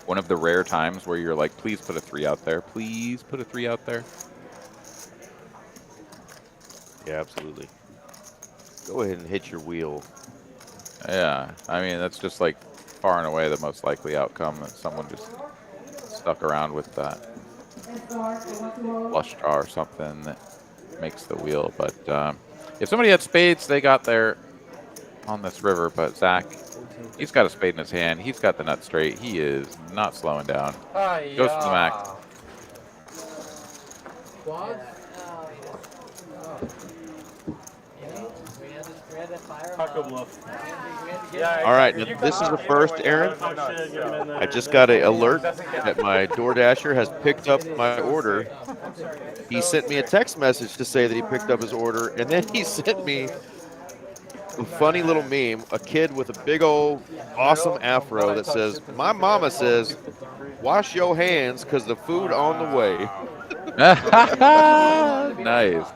One of the rare times where you're like, please put a 3 out there. Please put a 3 out there. Yeah, absolutely. Go ahead and hit your wheel. Yeah, I mean, that's just like far and away the most likely outcome, that someone just stuck around with that flush draw or something that makes the wheel. But if somebody had spades, they got there on this river. But Zach, he's got a spade in his hand. He's got the nut straight. He is not slowing down. Goes for the max. Quad? We had that fire. Taco bluff. All right, now this is the first, Aaron. I just got an alert that my DoorDasher has picked up my order. He sent me a text message to say that he picked up his order, and then he sent me a funny little meme, a kid with a big old awesome afro that says, "My mama says, wash your hands because the food on the way." Nice.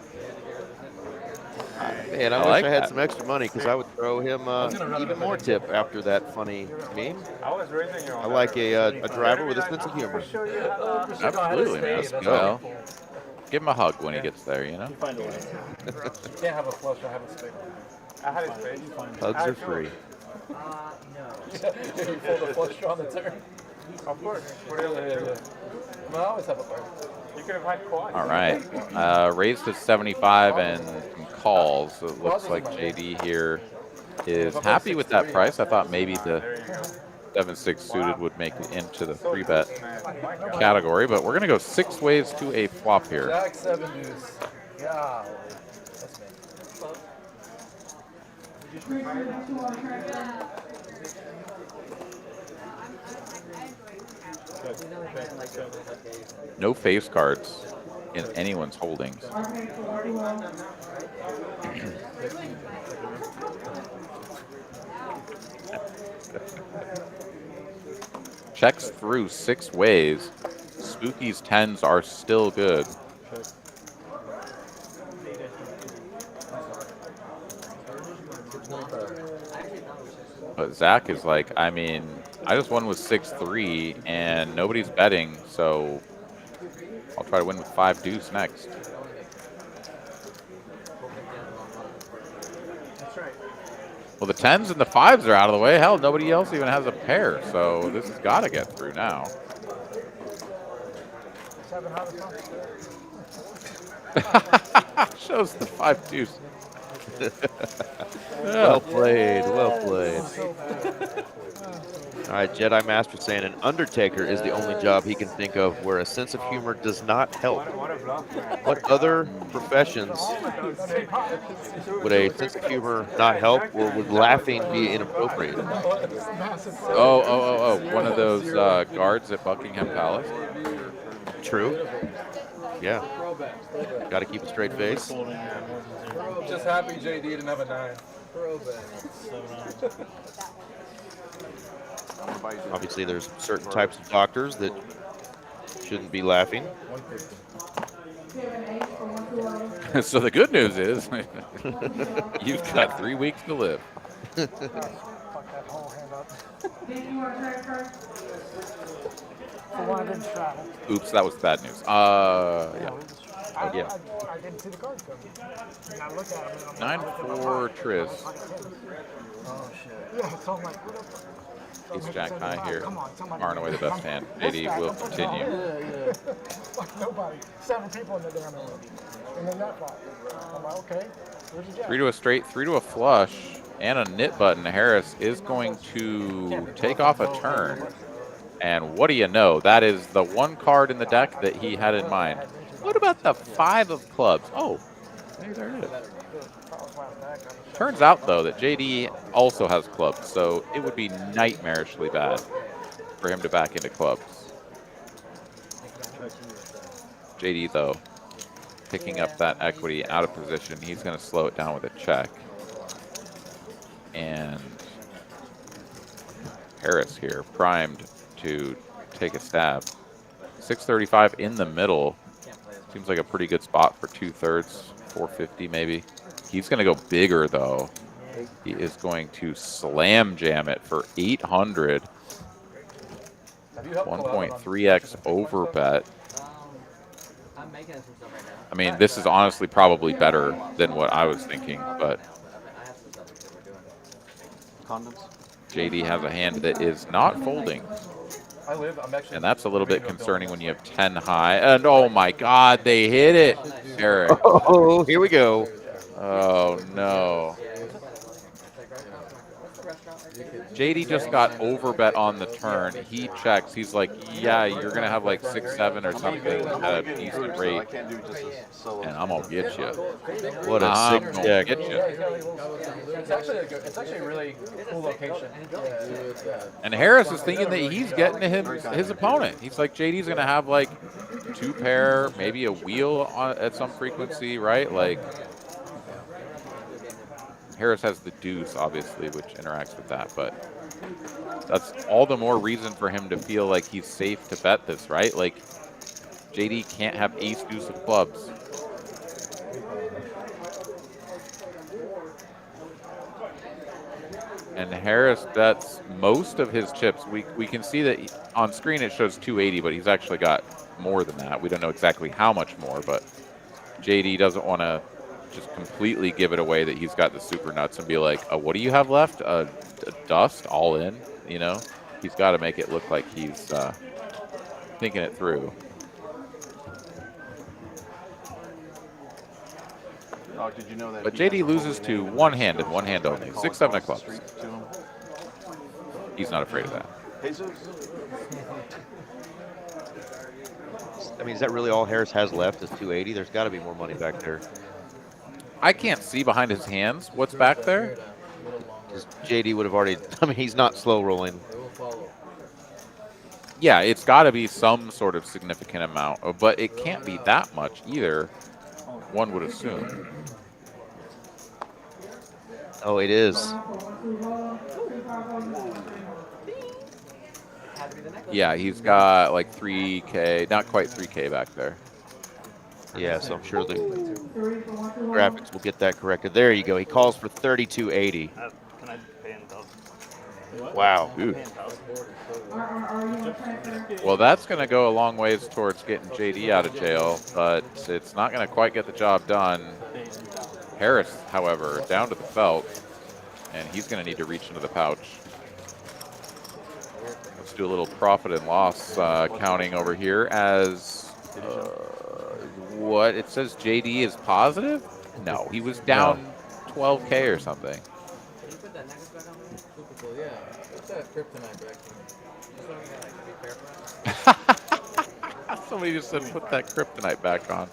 Man, I wish like I had that. some extra money because I would throw him even more tip after that funny meme. I was raising your I like a driver with a sense of humor. Absolutely, man. Let's go. Give him a hug when he gets there, you know? Find a way. You can't have a flush, I have a spade. I had a space. Hugs are free. No. You fold a flush draw on the turn. Of course. I always have a flush. You could have had quad. All right. Raised to 75 and some calls. So it looks like JD here is happy with that price. I thought maybe the 7-6 suited would make it into the 3-bet category, but we're going to go 6 ways to a flop here. Jack 7 deuce. Golly. That's me. No face cards in anyone's holdings. Checks through 6 ways. Spooky's 10s are still good. But Zach is like, I mean, I just won with 6-3 and nobody's betting, so I'll try to win with 5 deuce next. That's right. Well, the 10s and the 5s are out of the way. Hell, nobody else even has a pair, so this has got to get through now. 7 out of 10. Shows the 5 deuce. Well played, well played. All right, Jedi Master saying an Undertaker is the only job he can think of where a sense of humor does not help. What other professions would a sense of humor not help, or would laughing be inappropriate? Oh, one of those guards at Buckingham Palace. True. Yeah. Got to keep a straight face. Just happy JD didn't have a 9. Obviously, there's certain types of doctors that shouldn't be laughing. So the good news is you've got 3 weeks to live. Fuck that whole hand up. For one, I didn't straddle. Oops, that was bad news. Yeah. I didn't see the card come. And I looked at him and I'm 9-4 Tris. Oh shit. Yeah, so I'm like, what the fuck? Ace Jack high here. Come on, somebody. Far and away the best hand. JD will continue. Fuck nobody. 7 people in the damn room. And then that fly. I'm like, okay. Where's the jack? 3 to a straight, 3 to a flush, and a nit button. Harris is going to take off a turn. And what do you know? That is the one card in the deck that he had in mind. What about the 5 of clubs? Oh, maybe there it is. Turns out, though, that JD also has clubs, so it would be nightmarishly bad for him to back into clubs. JD, though, picking up that equity out of position, he's going to slow it down with a check. And Harris here, primed to take a stab. 635 in the middle. Seems like a pretty good spot for 2/3, 450 maybe. He's going to go bigger, though. He is going to slam jam it for 800. 1.3x over bet. I mean, this is honestly probably better than what I was thinking, but JD has a hand that is not folding. And that's a little bit concerning when you have 10 high. And oh my God, they hit it, Eric. Oh, here we go. Oh no. JD just got overbet on the turn. He checks. He's like, yeah, you're going to have like 6-7 or something at a decent rate. And I'm going to get you. What a sick check. Get you. It's actually a really cool location. And Harris is thinking that he's getting to his opponent. He's like, JD's going to have like 2 pair, maybe a wheel at some frequency, right? Like, Harris has the deuce, obviously, which interacts with that, but that's all the more reason for him to feel like he's safe to bet this, right? Like, JD can't have ace deuce of clubs. And Harris bets most of his chips. We can see that on screen it shows 280, but he's actually got more than that. We don't know exactly how much more, but JD doesn't want to just completely give it away that he's got the super nuts and be like, what do you have left? A dust all in, you know? He's got to make it look like he's thinking it through. Oh, did you know that? But JD loses to one hand and one hand only. 6-7 of clubs. He's not afraid of that. I mean, is that really all Harris has left is 280? There's got to be more money back there. I can't see behind his hands what's back there. JD would have already, I mean, he's not slow rolling. Yeah, it's got to be some sort of significant amount, but it can't be that much either, one would assume. Oh, it is. Yeah, he's got like 3K, not quite 3K back there. Yeah, so I'm sure the graphics will get that corrected. There you go. He calls for 3280. Can I pay in those? Wow. Ooh. Well, that's going to go a long ways towards getting JD out of jail, but it's not going to quite get the job done. Harris, however, down to the felt, and he's going to need to reach into the pouch. Let's do a little profit and loss counting over here as what it says JD is positive? No, he was down 12K or something. Can you put that necklace back on me? Super cool, yeah. What's that kryptonite back there? Just want to like, be careful. Somebody just said put that kryptonite back on.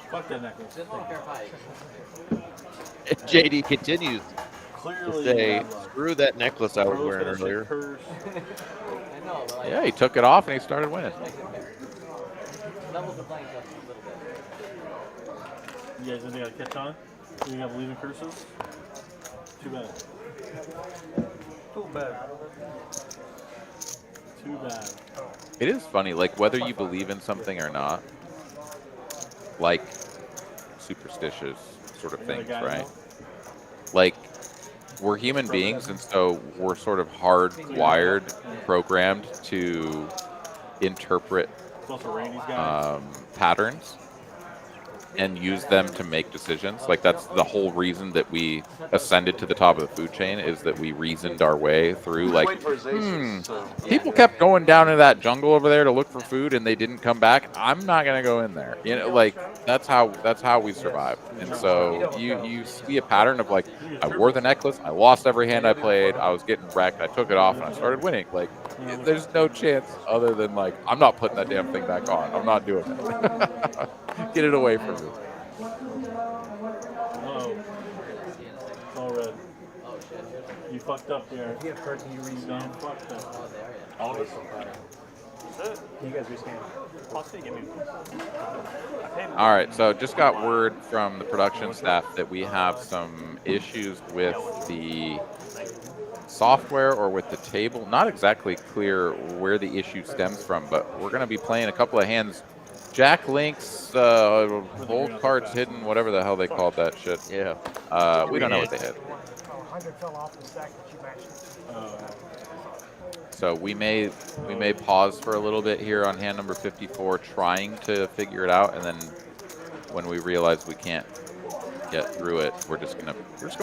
Fuck that necklace. Just want to verify. JD continues to Clearly, say, screw that necklace I was wearing earlier. I know, but like, Yeah, he took it off and he started winning. makes it fair. Levels the playing just a little bit. You guys think I gotta catch on? Do you think I believe in curses? Too bad. Too bad. Too bad. It is funny, like whether you believe in something or not, like superstitious sort of things, right? Like we're human beings, and so we're sort of hardwired, programmed to interpret It's also Randy's guy. patterns and use them to make decisions. Like that's the whole reason that we ascended to the top of the food chain, is that we reasoned our way through. Like, Wait for his aces, so. people kept going down into that jungle over there to look for food, and they didn't come back. I'm not gonna go in there. You know, like that's how we survived. And so you see a pattern of like, I wore the necklace, I lost every hand I played, I was getting wrecked, I took it off, and I started winning. Like, there's no chance other than like, I'm not putting that damn thing back on. I'm not doing it. Get it away from me. Uh-oh. It's all red. Oh shit. You fucked up there. If you have cards and you You done fucked up. Oh, there, yeah. Always. you guys rescan. All right, so just got word from the production staff that we have some issues with the software or with the table. Not exactly clear where the issue stems from, but we're going to be playing a couple of hands. Jack Link's hold cards hidden, whatever the hell they called that shit. Yeah. We don't know what they hid. 100 fell off the stack that you mentioned. So we may pause for a little bit here on hand number 54, trying to figure it out, and then when we realize we can't get through it, we're just gonna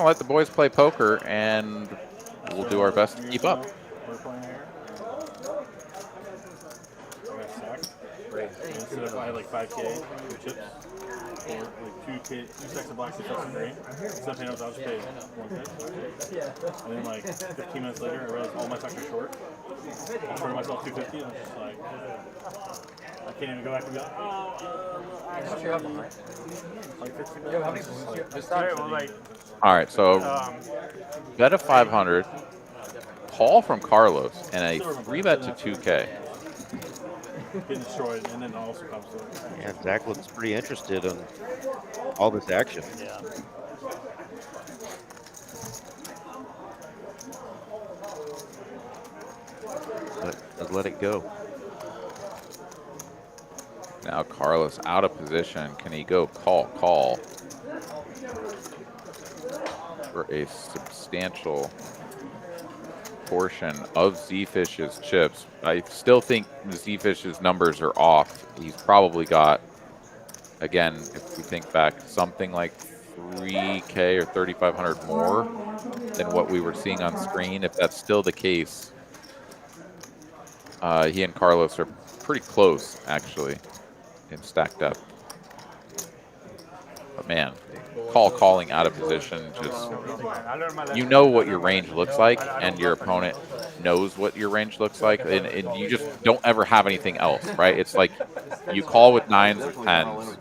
let the boys play poker, and we'll do our best to keep up. We're playing here. I got sacked. Instead of I had like 5K chips, or like 2 stacks of black, 2 stacks of green. Instead of paying out, I'll just pay 1 And then like 15 minutes later, I realized all my stacks are short. I shorted myself 250, and I'm just like, I can't even go back and be like, What's your upper, right? like 15 Yo, how many minutes. points you just Alright, well, like, All right, so bet of 500, call from Carlos, and a 3-bet to 2K. Getting destroyed, and then also comes to Yeah, Zach looks pretty interested in all this action. yeah. Let's let it go. Now Carlos out of position. Can he go call for a substantial portion of Z-Fish's chips? I still think Z-Fish's numbers are off. He's probably got, again, if we think back, something like 3K or 3,500 more than what we were seeing on screen. If that's still the case, he and Carlos are pretty close, actually, and stacked up. But man, calling out of position, just, you know what your range looks like, and your opponent knows what your range looks like, and you just don't ever have anything else, right? It's like you call with 9s or 10s,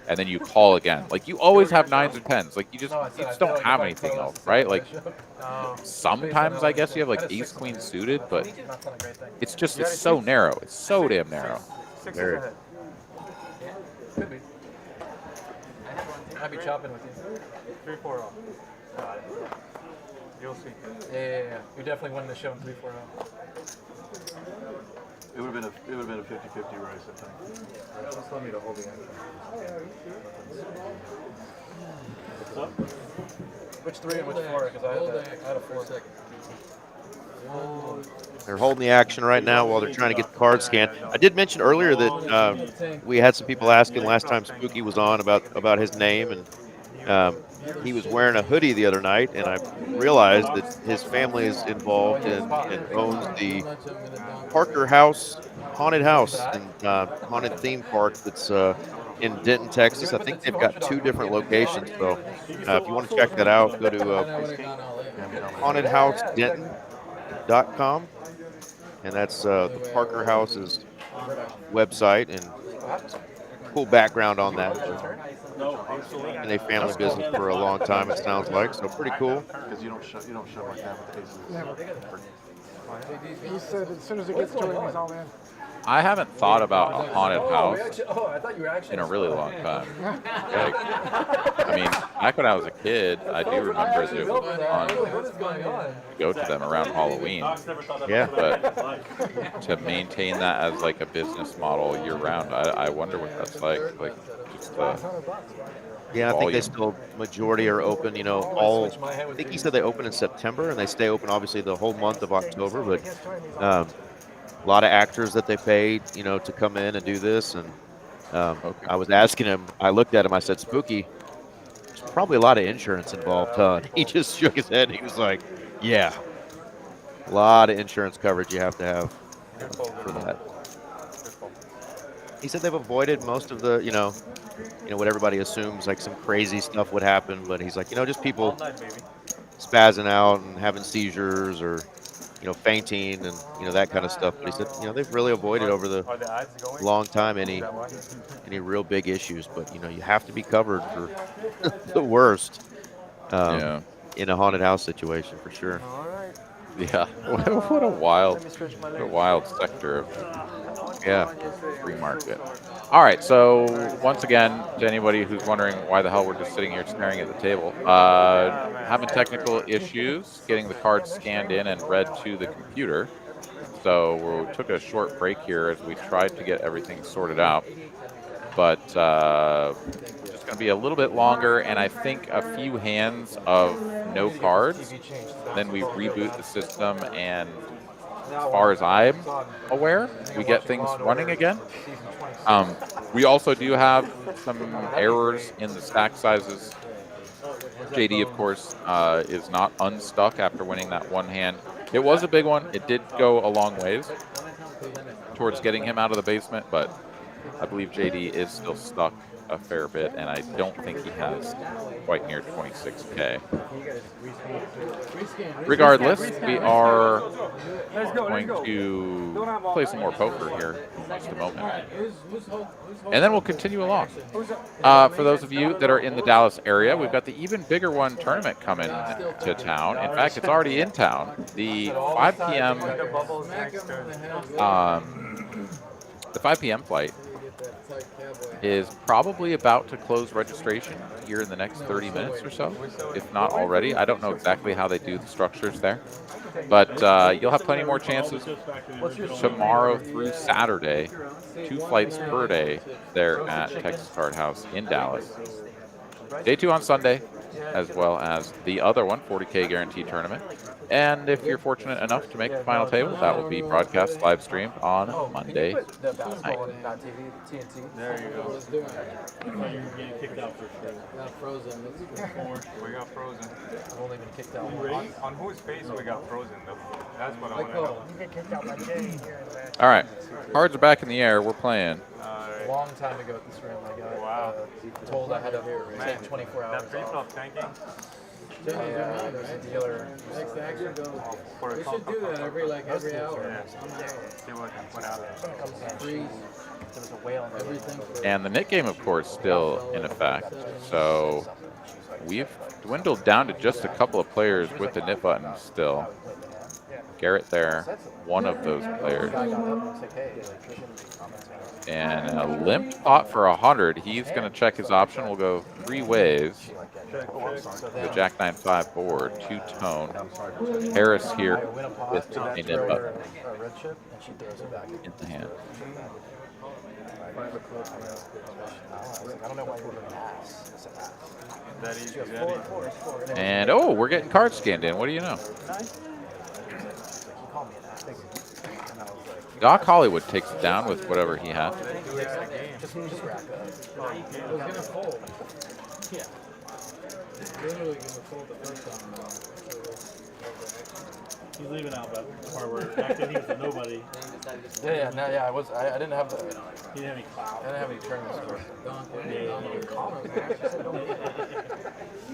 and then you call again. Like, you always have 9s or 10s. Like, you just No, I said, I don't feel like have if I anything close else, the right? Like, situation- No. sometimes I guess you have like That is ace 6 queen of suited, but That's not a great thing. it's just it's so narrow. It's so damn narrow. 6 is Very. ahead. Could be. I'd be chopping with you. 3-4 off. You'll see. Yeah. You're definitely winning the show in 3-4-0. It would have been a 50-50 race, I think. Just tell me to hold the end. What's up? Which 3 and which 4? Because I had a 4. They're holding the action right now while they're trying to get the card scanned. I did mention earlier that we had some people asking last time Spooky was on about his name, and he was wearing a hoodie the other night, and I realized that his family is involved and owns the Parker House haunted house and haunted theme park that's in Denton, Texas. I think they've got 2 different locations. So if you want to check that out, go to hauntedhousedenton.com, and that's the Parker House's website, and cool background on that. And they family business for a long time, it sounds like. So pretty cool. Because you don't shove like that with the aces. He said as soon as it gets to him, he's all in. I haven't thought about a haunted house I thought you were actually in a really long time. Like, I mean, back when I was a kid, I do remember that it was fun to go to them around Halloween. Yeah. But to maintain that as like a business model year round, I wonder what that's like. Like, just Yeah, I think they volume. still majority are open. You know, I think he said they open in September, and they stay open obviously the whole month of October. But a lot of actors that they paid, you know, to come in and do this. And I was asking him. I looked at him. I said, "Spooky, there's probably a lot of insurance involved, huh?" And he just shook his head. He was like, "Yeah, a lot of insurance coverage you have to have for that." He said they've avoided most of the, you know, what everybody assumes, like some crazy stuff would happen. But he's like, just people spazzing out and having seizures or, fainting and, that kind of stuff. But he said, they've really avoided over the long time any real big issues. But, you have to be covered for the worst in a haunted house situation for sure. Yeah, what a wild sector of free market. All right, so once again, to anybody who's wondering why the hell we're just sitting here staring at the table, having technical issues getting the cards scanned in and read to the computer. So we took a short break here as we tried to get everything sorted out, but just going to be a little bit longer, and I think a few hands of no cards. Then we reboot the system, and as far as I'm aware, we get things running again. We also do have some errors in the stack sizes. JD, of course, is not unstuck after winning that one hand. It was a big one. It did go a long ways towards getting him out of the basement, but I believe JD is still stuck a fair bit, and I don't think he has quite near 26K. Regardless, we are going to play some more poker here in just a moment. And then we'll continue along. For those of you that are in the Dallas area, we've got the Even Bigger One tournament coming to town. In fact, it's already in town. The 5 p.m. flight is probably about to close registration here in the next 30 minutes or so, if not already. I don't know exactly how they do the structures there, but you'll have plenty more chances tomorrow through Saturday, 2 flights per day there at Texas Card House in Dallas. Day 2 on Sunday, as well as the other one, 40K guaranteed tournament. And if you're fortunate enough to make the final table, that will be broadcast live streamed on Monday night. There you go. You're getting kicked out for sure. Got frozen. We got frozen. I've only been kicked out On whose face we got frozen, though? That's what I want to know. You get kicked out by Jay here in the back. All right, cards are back in the air. We're playing. long time ago at this room, I got told I had to take 24 hours That pre-flop off. tanking There's a dealer. Next action goes. for a We should do that every hour. Yeah. See what happens. Freeze There was a whale in everything. And the knit game, of course, still in effect. So we've dwindled down to just a couple of players with the knit button still. Garrett there, one of those players. And a limp pot for 100. He's going to check his option. We'll go 3 ways. The Jack 9-5 board, 2-tone. Harris here with a knit button in the hand. I don't know why you would ask. That easy. And oh, we're getting cards scanned in. What do you know? Doc Hollywood takes it down with whatever he has. Just rack up. It was gonna fold. Yeah. Literally gonna fold the first time. He's leaving out that part where back then he was a nobody. Yeah, I didn't have the. He didn't have any clout. I didn't have any tournaments.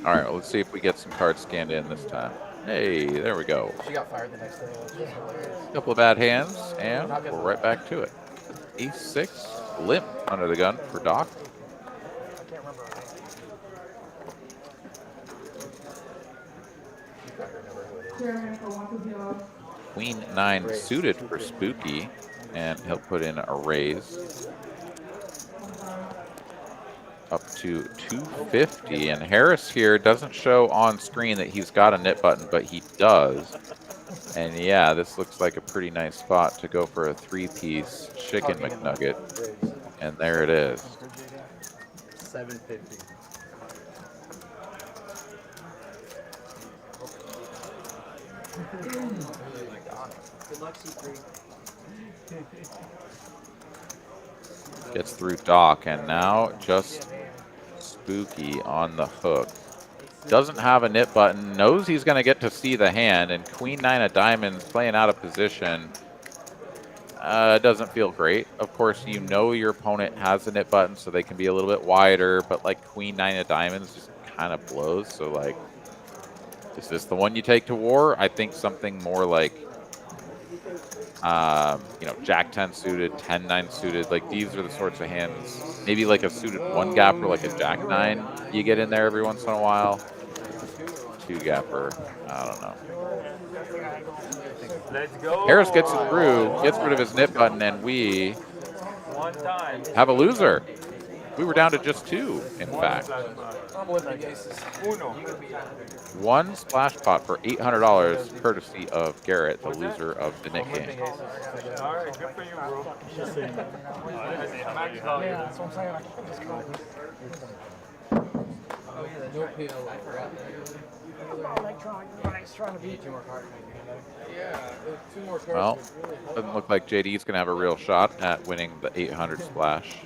All right, well, let's see if we get some cards scanned in this time. Hey, there we go. She got fired the next day. It was hilarious. Couple of bad hands, and we're right back to it. Ace-6, limp under the gun for Doc. Queen 9 suited for Spooky, and he'll put in a raise up to 250. And Harris here doesn't show on screen that he's got a knit button, but he does. And yeah, this looks like a pretty nice spot to go for a 3-piece chicken McNugget. And there it is. 750. Good luck, C3. Gets through Doc, and now just Spooky on the hook. Doesn't have a knit button, knows he's going to get to see the hand, and Queen 9 of diamonds playing out of position doesn't feel great. Of course, you know your opponent has a knit button, so they can be a little bit wider, but like Queen 9 of diamonds just kind of blows. So like, is this the one you take to war? I think something more like, you know, Jack 10 suited, 10 9 suited. Like these are the sorts of hands. Maybe like a suited 1 gapper, like a Jack 9, you get in there every once in a while. 2 gapper, I don't know. Let's go. Harris gets it through, gets rid of his knit button, and we One time. have a loser. We were down to just 2, in fact. I'm limping aces. Uno. 1 splash pot for $800, courtesy of Garrett, the loser of the knit game. All right, good for you, bro. Max value. Yeah, that's what I'm saying. I just called. No PO. I forgot. He's trying to beat you. Yeah, 2 more cards. Well, was really helpful. doesn't look like JD's going to have a real shot at winning the 800 splash.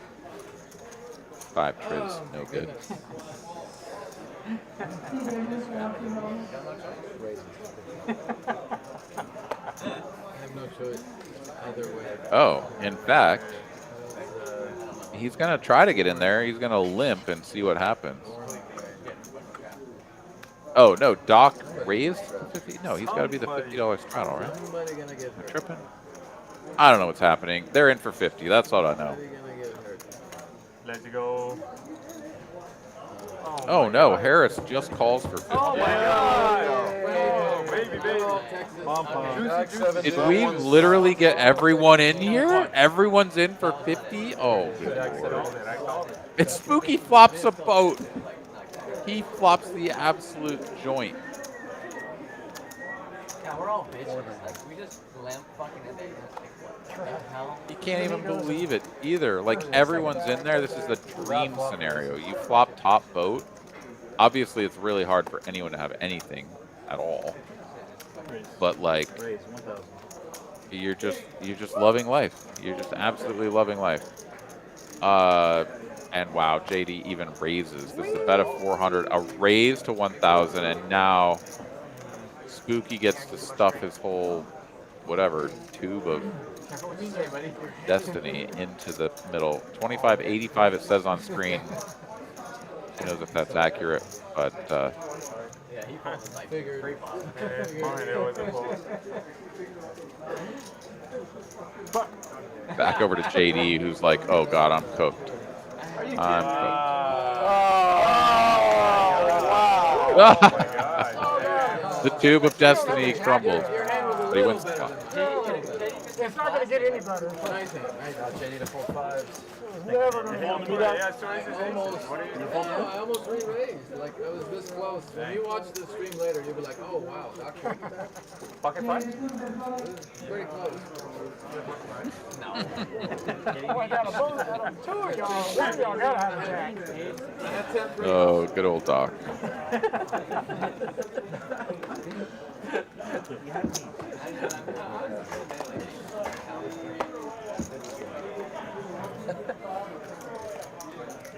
5 trips, no good. Goodness. I have no choice. Either way. Oh, in fact, he's going to try to get in there. He's going to limp and see what happens. Oh, no, Doc raised the 50? No, he's got to be the $50 straddle, right? Somebody gonna get Am I hurt. tripping? I don't know what's happening. They're in for 50. That's all I know. Somebody gonna get hurt. Let's go. Oh, no, Harris just calls for 50. Oh my God! Oh, baby, baby. Texas. Did we literally get everyone in here? Everyone's in for 50? Oh, good Lord. It's Spooky flops a boat. He flops the absolute joint. Yeah, we're all bitches. Like, we just lamp fucking in there. What the hell? You can't even believe it either. Like, everyone's in there. This is a dream scenario. You flop top boat. Obviously, it's really hard for anyone to have anything at all. But, like, you're just loving life. You're just absolutely loving life. And wow, JD even raises. This is a bet of 400, a raise to 1,000, and now Spooky gets to stuff his whole whatever tube of destiny into the middle. 2585 it says on screen. Who knows if that's accurate, but Yeah, he pulled like three balls. back over to JD, who's like, oh god, I'm cooked. I'm cooked. The tube of destiny crumbled. But he wins the pot. It's not going to get any better. Nice hand. JD to pull fives. Never going to be that. Yeah, so is I almost re-raised. Like, I was this close. When you watch the stream later, you'll be like, oh, wow, doctor. Pocket five? Very close. Oh, I got a bonus out of two of y'all. One of y'all got to have a jack. Oh, good old Doc.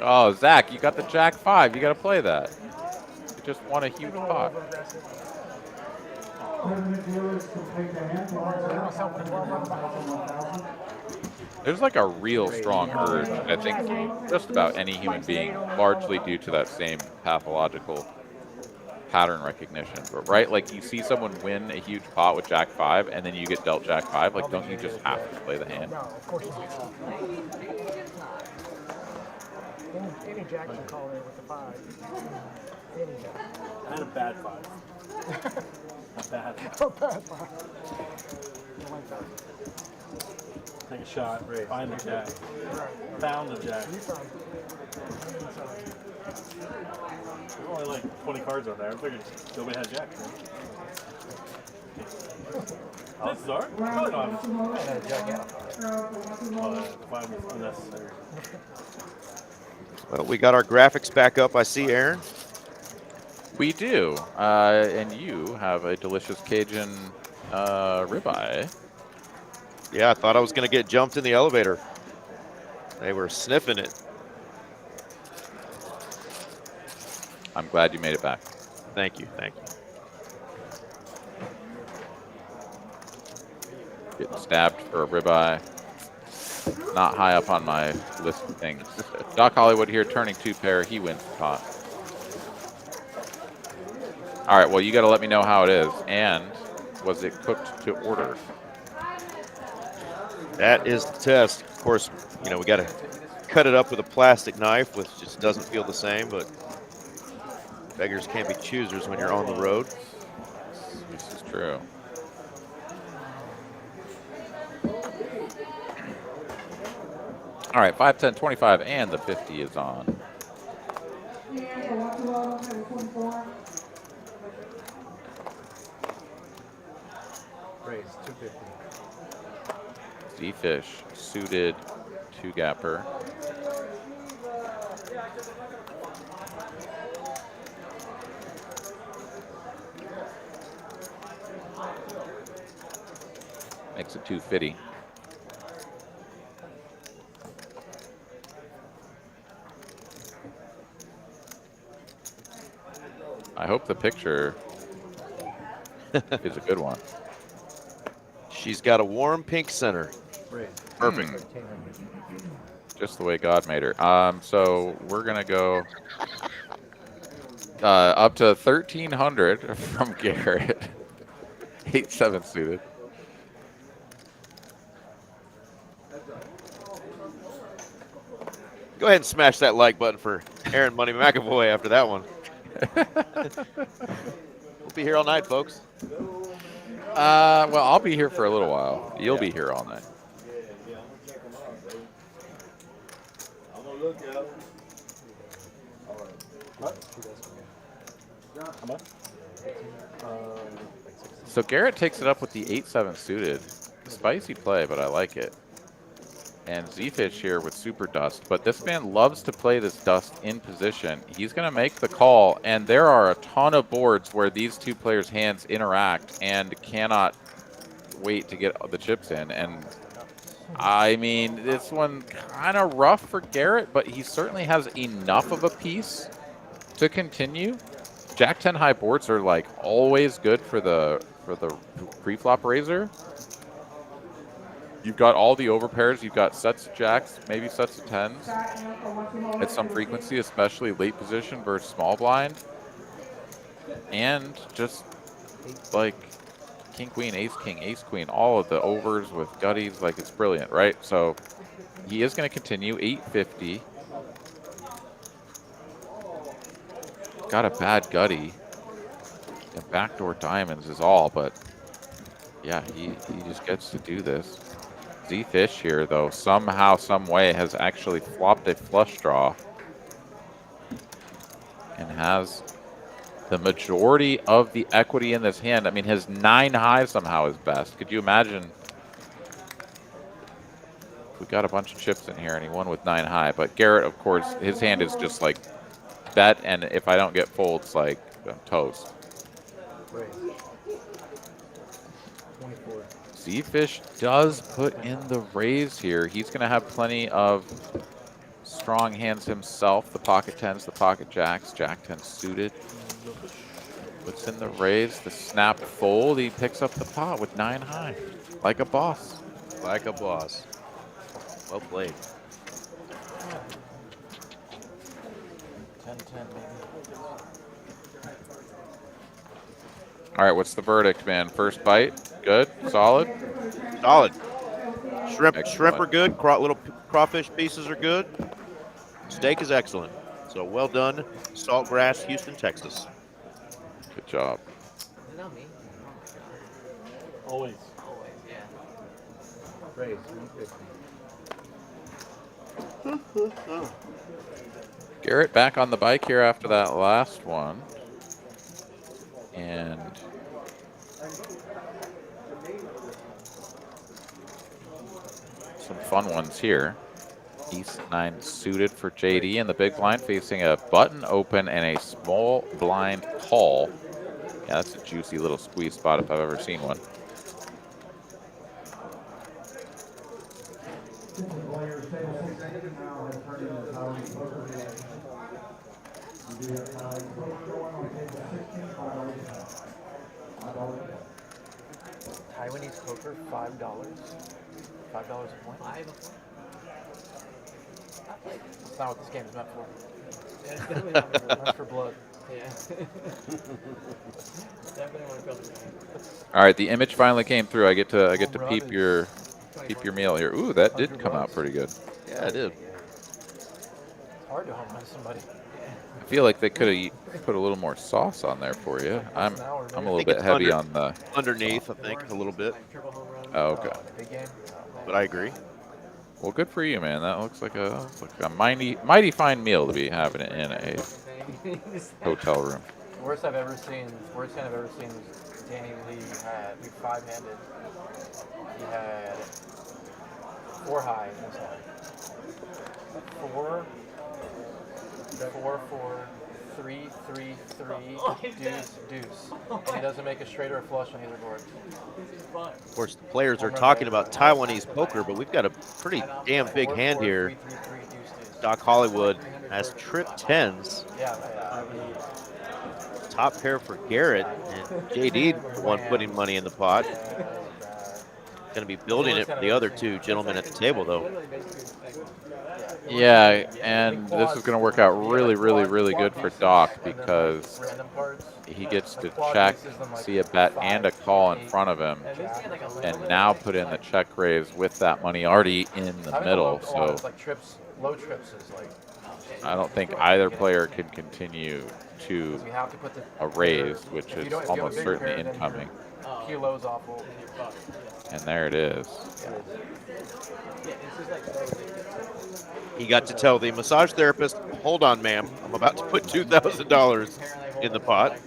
Oh, Zach, you got the Jack 5. You got to play that. You just won a huge pot. There's like a real strong urge, I think, just about any human being, largely due to that same pathological pattern recognition. But, right, like you see someone win a huge pot with Jack 5, and then you get dealt Jack 5. Like, don't you just have to play the hand? No, of course not. Any jack can call there with the 5. Any jack. I had a bad 5. Bad. Oh, bad 5. Take a shot. Find the jack. Found the jack. There's only like 20 cards on there. I figured nobody had jack. I'll start? No, no, I had a jack out. Five is unnecessary. Well, we got our graphics back up, I see, Aaron. We do. And you have a delicious Cajun ribeye. Yeah, I thought I was going to get jumped in the elevator. They were sniffing it. I'm glad you made it back. Thank you, thank you. Getting stabbed for a ribeye. Not high up on my list of things. Doc Hollywood here, turning 2 pair. He wins the pot. All right, well, you got to let me know how it is. And was it cooked to order? That is the test. Of course, you know, we got to cut it up with a plastic knife, which just doesn't feel the same, but beggars can't be choosers when you're on the road. This is true. All right, 5, 10, 25, and the 50 is on. Raise 250. D-Fish, suited 2-gapper. Makes it 250. I hope the picture is a good one. She's got a warm pink center. Perfect. Just the way God made her. So we're gonna go up to 1,300 from Garrett. 8-7 suited. Go ahead and smash that like button for Aaron Money McAvoy after that one. We'll be here all night, folks. Well, I'll be here for a little while. You'll be here all night. So Garrett takes it up with the 8-7 suited. Spicy play, but I like it. And Z-Fish here with Super Dust. But this man loves to play this dust in position. He's going to make the call, and there are a ton of boards where these two players' hands interact and cannot wait to get the chips in. And I mean, this one kind of rough for Garrett, but he certainly has enough of a piece to continue. Jack 10 high boards are like always good for the pre-flop raiser. You've got all the overpairs. You've got sets of jacks, maybe sets of tens at some frequency, especially late position versus small blind. And just like king, queen, ace, king, ace, queen, all of the overs with gutties, like it's brilliant, right? So he is going to continue 850. Got a bad gutty. And backdoor diamonds is all, but yeah, he just gets to do this. Z-Fish here, though, somehow, some way has actually flopped a flush draw and has the majority of the equity in this hand. I mean, his 9 high somehow is best. Could you imagine if we got a bunch of chips in here and he won with 9 high? But Garrett, of course, his hand is just like bet, and if I don't get folds, like I'm toast. Z-Fish does put in the raise here. He's going to have plenty of strong hands himself. The pocket tens, the pocket jacks, jack 10 suited. Puts in the raise, the snap fold. He picks up the pot with 9 high, like a boss. Like a boss. Well played. 10-10, maybe. All right, what's the verdict, man? First bite, good, solid? Solid. Shrimp Excellent. are good. Little crawfish pieces are good. Steak is excellent. So well done, Saltgrass, Houston, Texas. Good job. Is it not me? Always. Always, yeah. Raise, 150. Garrett back on the bike here after that last one. And some fun ones here. East 9 suited for JD, and the big blind facing a button open and a small blind call. Yeah, that's a juicy little squeeze spot if I've ever seen one. Taiwanese poker, $5. $5 a point. That's not what this game is meant for. Yeah, it's definitely not for Not for blood. Yeah. Definitely want to build it. All right, the image finally came through. I get to peep your meal here. Ooh, that did come out pretty good. Yeah, it did. It's hard to home run somebody. I feel like they could have put a little more sauce on there for you. I'm a little bit heavy on the underneath. I think a little bit. Oh, okay. Big game. But I agree. Well, good for you, man. That looks like a mighty fine meal to be having it in a hotel room. Worst hand I've ever seen was Danny Lee had 5-handed. He had 4 high in his hand. 4, 3, 3, 3, deuce, deuce. And he doesn't make a straight or a flush on either board. Of course, the players are talking about Taiwanese poker, but we've got a pretty damn big hand here. Doc Hollywood has trip 10s. Top pair for Garrett, and JD, the one putting money in the pot. Going to be building it for the other two gentlemen at the table, though. Yeah, and this is going to work out really, really, really good for Doc because he gets to check, see a bet and a call in front of him, and now put in the check raise with that money already in the middle. So I don't think either player can continue to a raise, which is almost certainly incoming. And there it is. He got to tell the massage therapist, hold on, ma'am, I'm about to put $2,000 in the pot.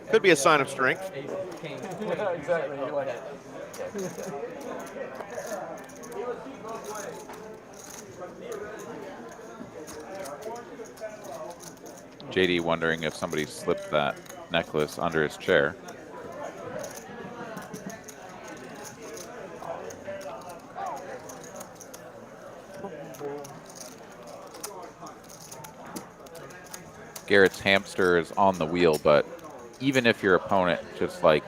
Could be a sign of strength. Exactly. You're like, JD wondering if somebody slipped that necklace under his chair. Garrett's hamster is on the wheel, but even if your opponent just like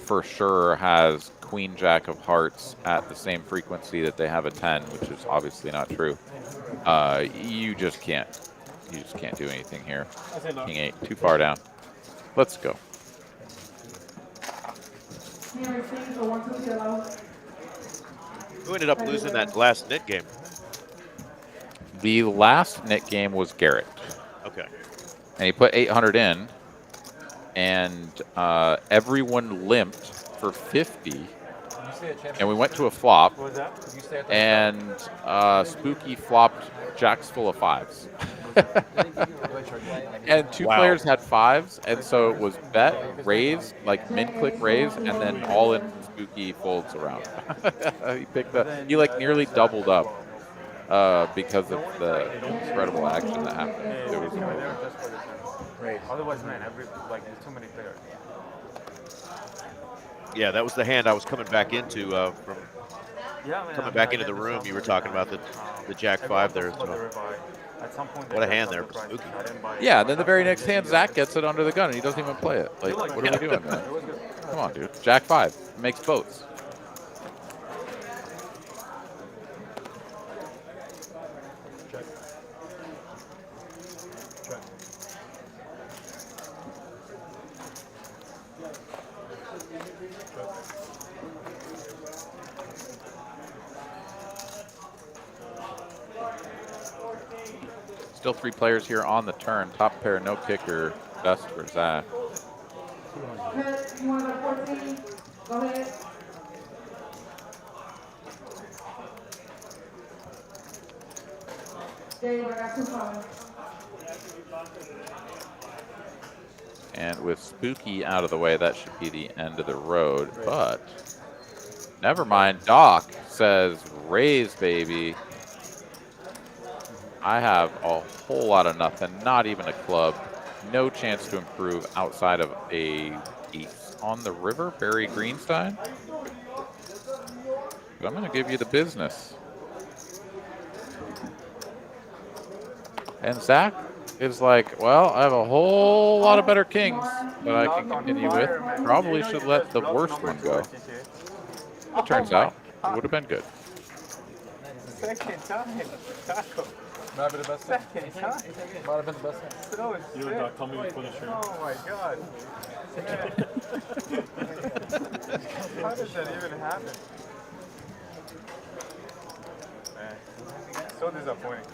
for sure has Queen Jack of Hearts at the same frequency that they have a 10, which is obviously not true. You just can't. You just can't do anything here. King 8, too far down. Let's go. Who ended up losing that last knit game? The last knit game was Garrett. Okay. And he put 800 in, and everyone limped for 50. And we went to a flop, and Spooky flopped jacks full of 5s. And two players had 5s, and so it was bet, raise, like min-click raise, and then all in Spooky folds around. He like nearly doubled up because of the incredible action that happened. It was Otherwise, man, there's too many players. Yeah, that was the hand I was coming back into from coming back into the room. You were talking about the Jack 5 there. So. What a hand there for Spooky. Yeah, then the very next hand, Zach gets it under the gun, and he doesn't even play it. Like, what are we doing, man? Come on, dude. Jack 5 makes boats. Still 3 players here on the turn. Top pair, no kicker. Best for Zach. You want to go 14? Go ahead. Dave, I got 2 coming. And with Spooky out of the way, that should be the end of the road. But never mind. Doc says, raise, baby. I have a whole lot of nothing, not even a club. No chance to improve outside of a ace on the river, Barry Greenstein. But I'm going to give you the business. And Zach is like, well, I have a whole lot of better kings that I can continue with. Probably should let the worst one go. It turns out it would have been good. Second time. Taco. Might have been the best thing. Second time. Might have been the best thing. So You know, Doc, tell me before the show. Oh my god. How does that even happen? Man, so disappointing.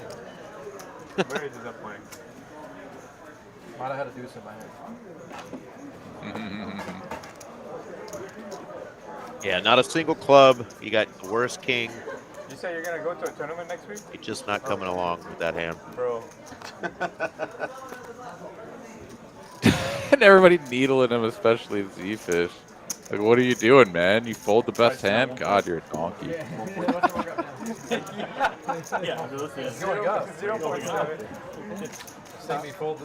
Very disappointing. Might have had a deuce in my hand. Yeah, not a single club. You got the worst king. You say you're gonna go to a tournament next week? You're just not coming along with that hand. Bro. And everybody needling him, especially Z-Fish. Like, what are you doing, man? You fold the best hand? God, you're a donkey. Yeah,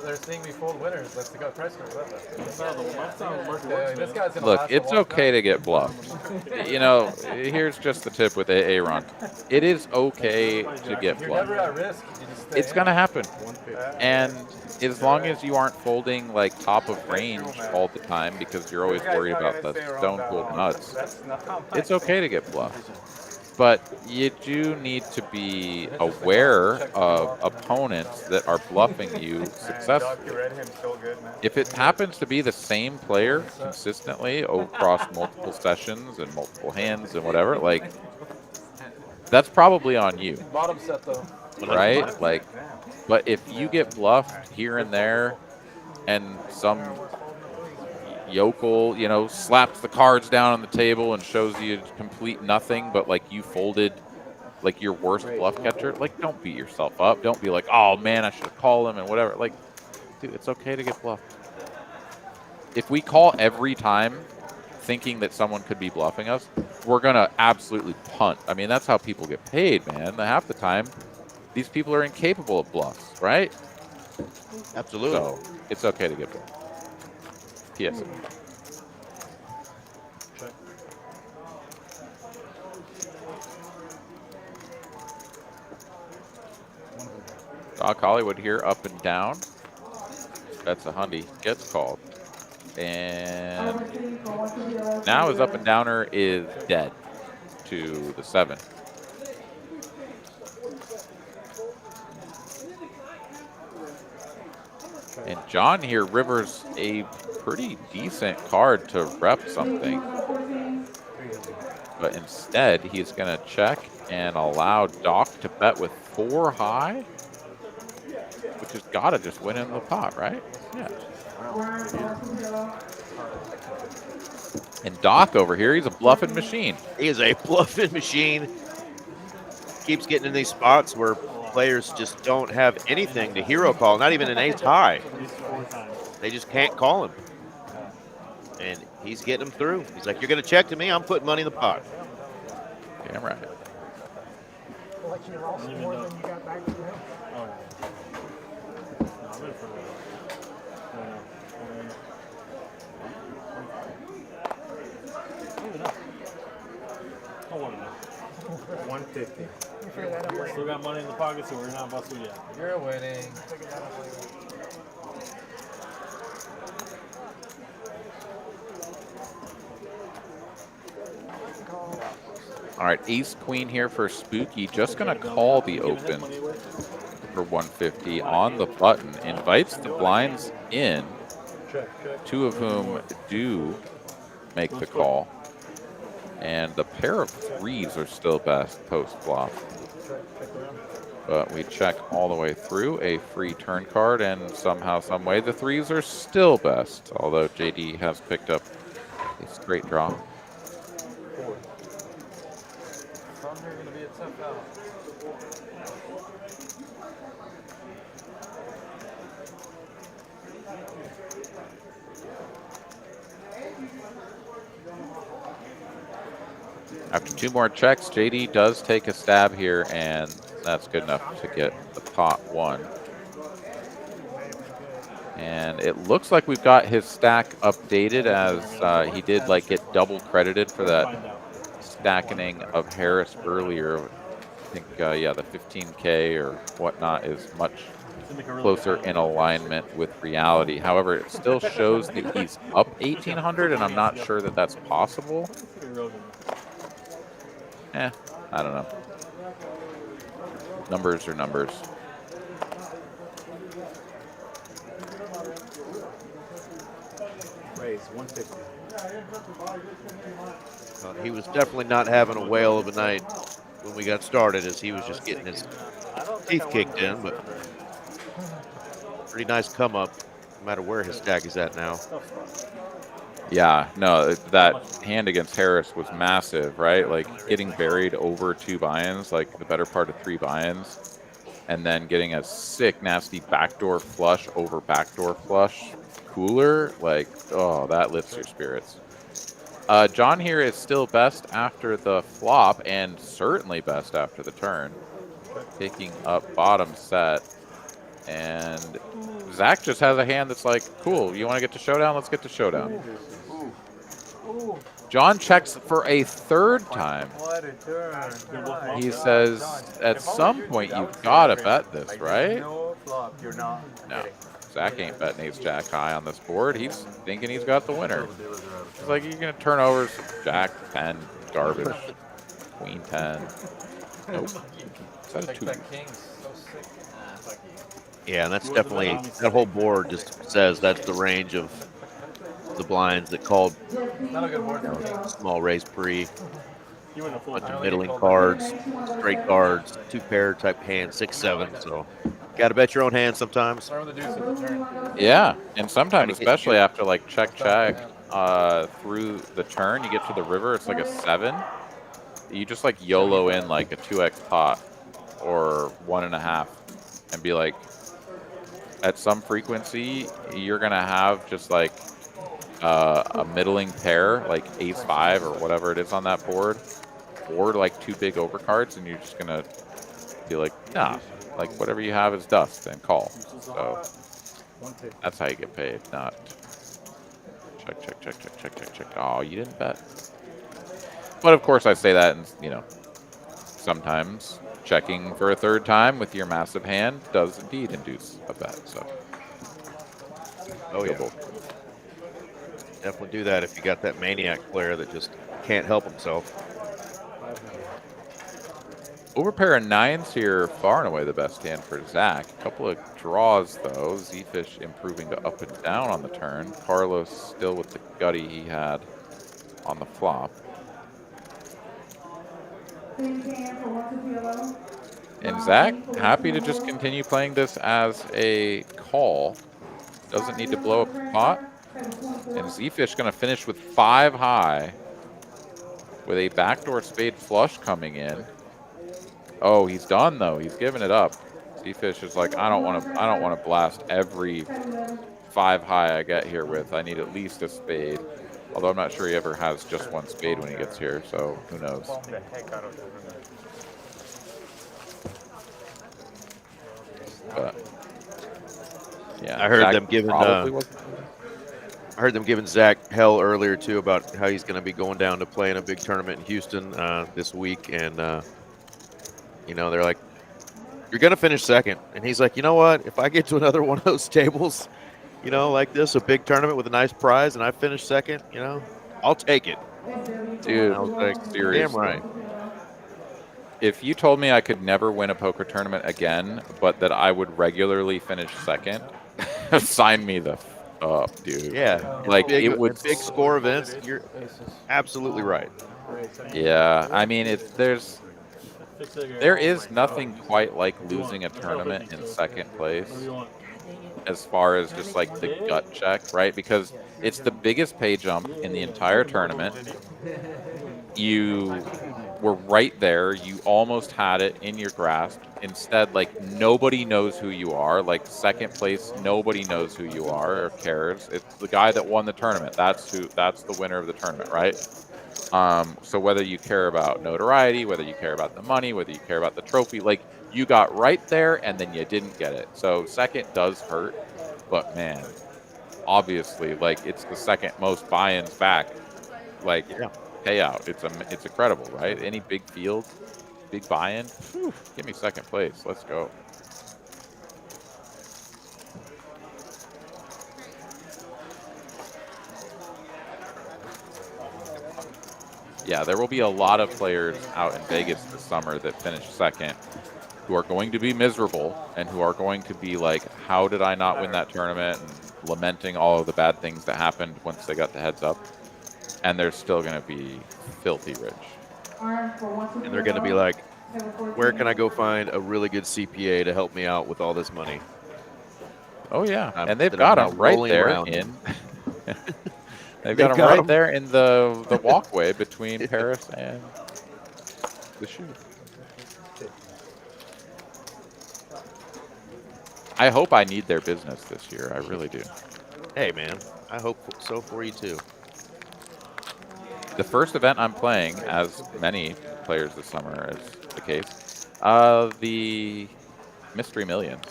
They're seeing me fold winners. Let's go. Price Look, it's okay to get bluffed. You know, here's just the tip with Aaron. It is okay to get You're bluffed. never at risk. You just stay It's in. going to happen. And as long as you aren't folding like top of range all the time because you're always worried about the stone cold nuts, it's okay to get bluffed. But you do need to be aware of opponents that are bluffing you successfully. If it happens to be the same player consistently across multiple sessions and multiple hands and whatever, like, that's probably on you. Bottom set though. Right? Like, but if you get bluffed here and there and some yokel, you know, slaps the cards down on the table and shows you complete nothing, but like you folded like your worst bluff catcher, like, don't beat yourself up. Don't be like, oh man, I should have called him and whatever. Like, dude, it's okay to get bluffed. If we call every time thinking that someone could be bluffing us, we're going to absolutely punt. I mean, that's how people get paid, man. Half the time, these people are incapable of bluffs, right? Absolutely. So it's okay to get bluffed. PSA. Doc Hollywood here, up and down. That's a hundy. Gets called. And now his up and downer is dead to the 7. And John here rivers a pretty decent card to rep something. But instead, he's going to check and allow Doc to bet with 4 high, which has got to just win in the pot, right? Yeah. And Doc over here, he's a bluffing machine. He is a bluffing machine. Keeps getting in these spots where players just don't have anything to hero call, not even an ace high. They just can't call him. And he's getting them through. He's like, you're going to check to me, I'm putting money in the pot. Damn right. Like you lost more than you got back to him. Oh, yeah. No, I'm in for that. I want to know. 150. You figure that out later. Still got money in the pocket, so we're not busted yet. You're winning. Figure that out later. All right, ace queen here for Spooky. Just going to call the open for 150 on the button. Invites the blinds in, 2 of whom do make the call. And the pair of 3s are still best post flop. But we check all the way through a free turn card, and somehow, some way, the 3s are still best. Although JD has picked up a straight draw. Thunder gonna be a tough out. After 2 more checks, JD does take a stab here, and that's good enough to get the pot 1. And it looks like we've got his stack updated, as he did like get double credited for that stacking of Harris earlier. I think, yeah, the 15K or whatnot is much closer in alignment with reality. However, it still shows that he's up 1,800, and I'm not sure that that's possible. I don't know. Numbers are numbers. Raise 150. He was definitely not having a whale of a night when we got started, as he was just getting his teeth kicked in, but pretty nice come up, no matter where his stack is at now. Yeah, no, that hand against Harris was massive, right? Like getting buried over 2 buy-ins, like the better part of 3 buy-ins, and then getting a sick, nasty backdoor flush over backdoor flush cooler. Like, oh, that lifts your spirits. John here is still best after the flop, and certainly best after the turn. Picking up bottom set. And Zach just has a hand that's like, cool, you want to get to showdown? Let's get to showdown. John checks for a 3rd time. What a turn. He says, at some point, you've got to bet this, right? No flop, you're not. No. Zach ain't betting ace jack high on this board. He's thinking he's got the winner. He's like, you're going to turn over some jack 10 garbage. Queen 10. Nope. Is that a 2? Yeah, and that's definitely, that whole board just says that's the range of the blinds that called small raise pre, bunch of middling cards, straight cards, 2-pair type hand, 6-7. So got to bet your own hand sometimes. Yeah, and sometimes, especially after like check through the turn, you get to the river, it's like a 7. You just like YOLO in like a 2x pot or 1.5 and be like, at some frequency, you're going to have just like a middling pair, like ace-5 or whatever it is on that board, or like 2 big overcards, and you're just going to be like, nah, like whatever you have is dust and call. So that's how you get paid, not check, check, check, check, check, check, check. Oh, you didn't bet. But of course I say that, and you know, sometimes checking for a 3rd time with your massive hand does indeed induce a bet. So, oh yeah. Definitely do that if you got that maniac player that just can't help himself. Overpair of nines here, far and away the best hand for Zach. A couple of draws though. Z-Fish improving to up and down on the turn. Carlos still with the gutty he had on the flop. And Zach, happy to just continue playing this as a call. Doesn't need to blow up the pot. And Z-Fish going to finish with 5 high with a backdoor spade flush coming in. Oh, he's done though. He's given it up. Z-Fish is like, I don't want to blast every 5 high I get here with. I need at least a spade. Although I'm not sure he ever has just one spade when he gets here, so who knows. The heck out of it. But yeah, I heard Zach them giving probably I heard them giving Zach hell earlier too about how he's going to be going down to play in a big tournament in Houston this week, and you know, they're like, "You're going to finish second," and he's like, "You know what? If I get to another one of those tables, you know, like this, a big tournament with a nice prize, and I finish second, you know, I'll take it." Dude, I was like, seriously. damn right. If you told me I could never win a poker tournament again, but that I would regularly finish second, sign me the up, dude. Yeah, like big, it would big score events. You're absolutely right. Yeah, I mean, there is nothing quite like losing a tournament in second place, as far as just like the gut check, right? Because it's the biggest pay jump in the entire tournament. You were right there. You almost had it in your grasp. Instead, like, nobody knows who you are. Like, second place, nobody knows who you are or cares. It's the guy that won the tournament. That's the winner of the tournament, right? So whether you care about notoriety, whether you care about the money, whether you care about the trophy, like, you got right there and then you didn't get it. So second does hurt, but man, obviously, like, it's the second most buy-ins back. Like, yeah. Payout. It's incredible, right? Any big field, big buy-in, give me second place. Let's go. Yeah, there will be a lot of players out in Vegas this summer that finish second who are going to be miserable and who are going to be like, how did I not win that tournament? And lamenting all of the bad things that happened once they got the heads up. And they're still going to be filthy rich. And they're going to be like, where can I go find a really good CPA to help me out with all this money? Oh, yeah. And they've got them right there in... They've got them right there in the walkway between Paris and the shoe. I hope I need their business this year. I really do. Hey, man. I hope so for you, too. The first event I'm playing, as many players this summer is the case, the Mystery Millions.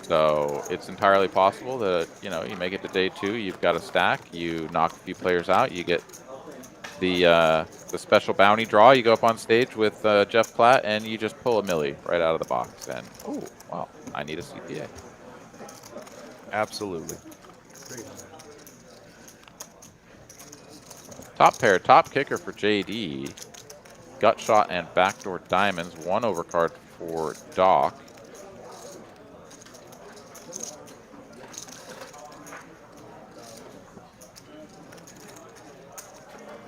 So it's entirely possible that, you know, you make it to day 2, you've got a stack, you knock a few players out, you get the special bounty draw, you go up on stage with Jeff Platt, and you just pull a milli right out of the box. And, oh, wow, I need a CPA. Absolutely. Top pair, top kicker for JD. Gut shot and backdoor diamonds. 1 overcard for Doc.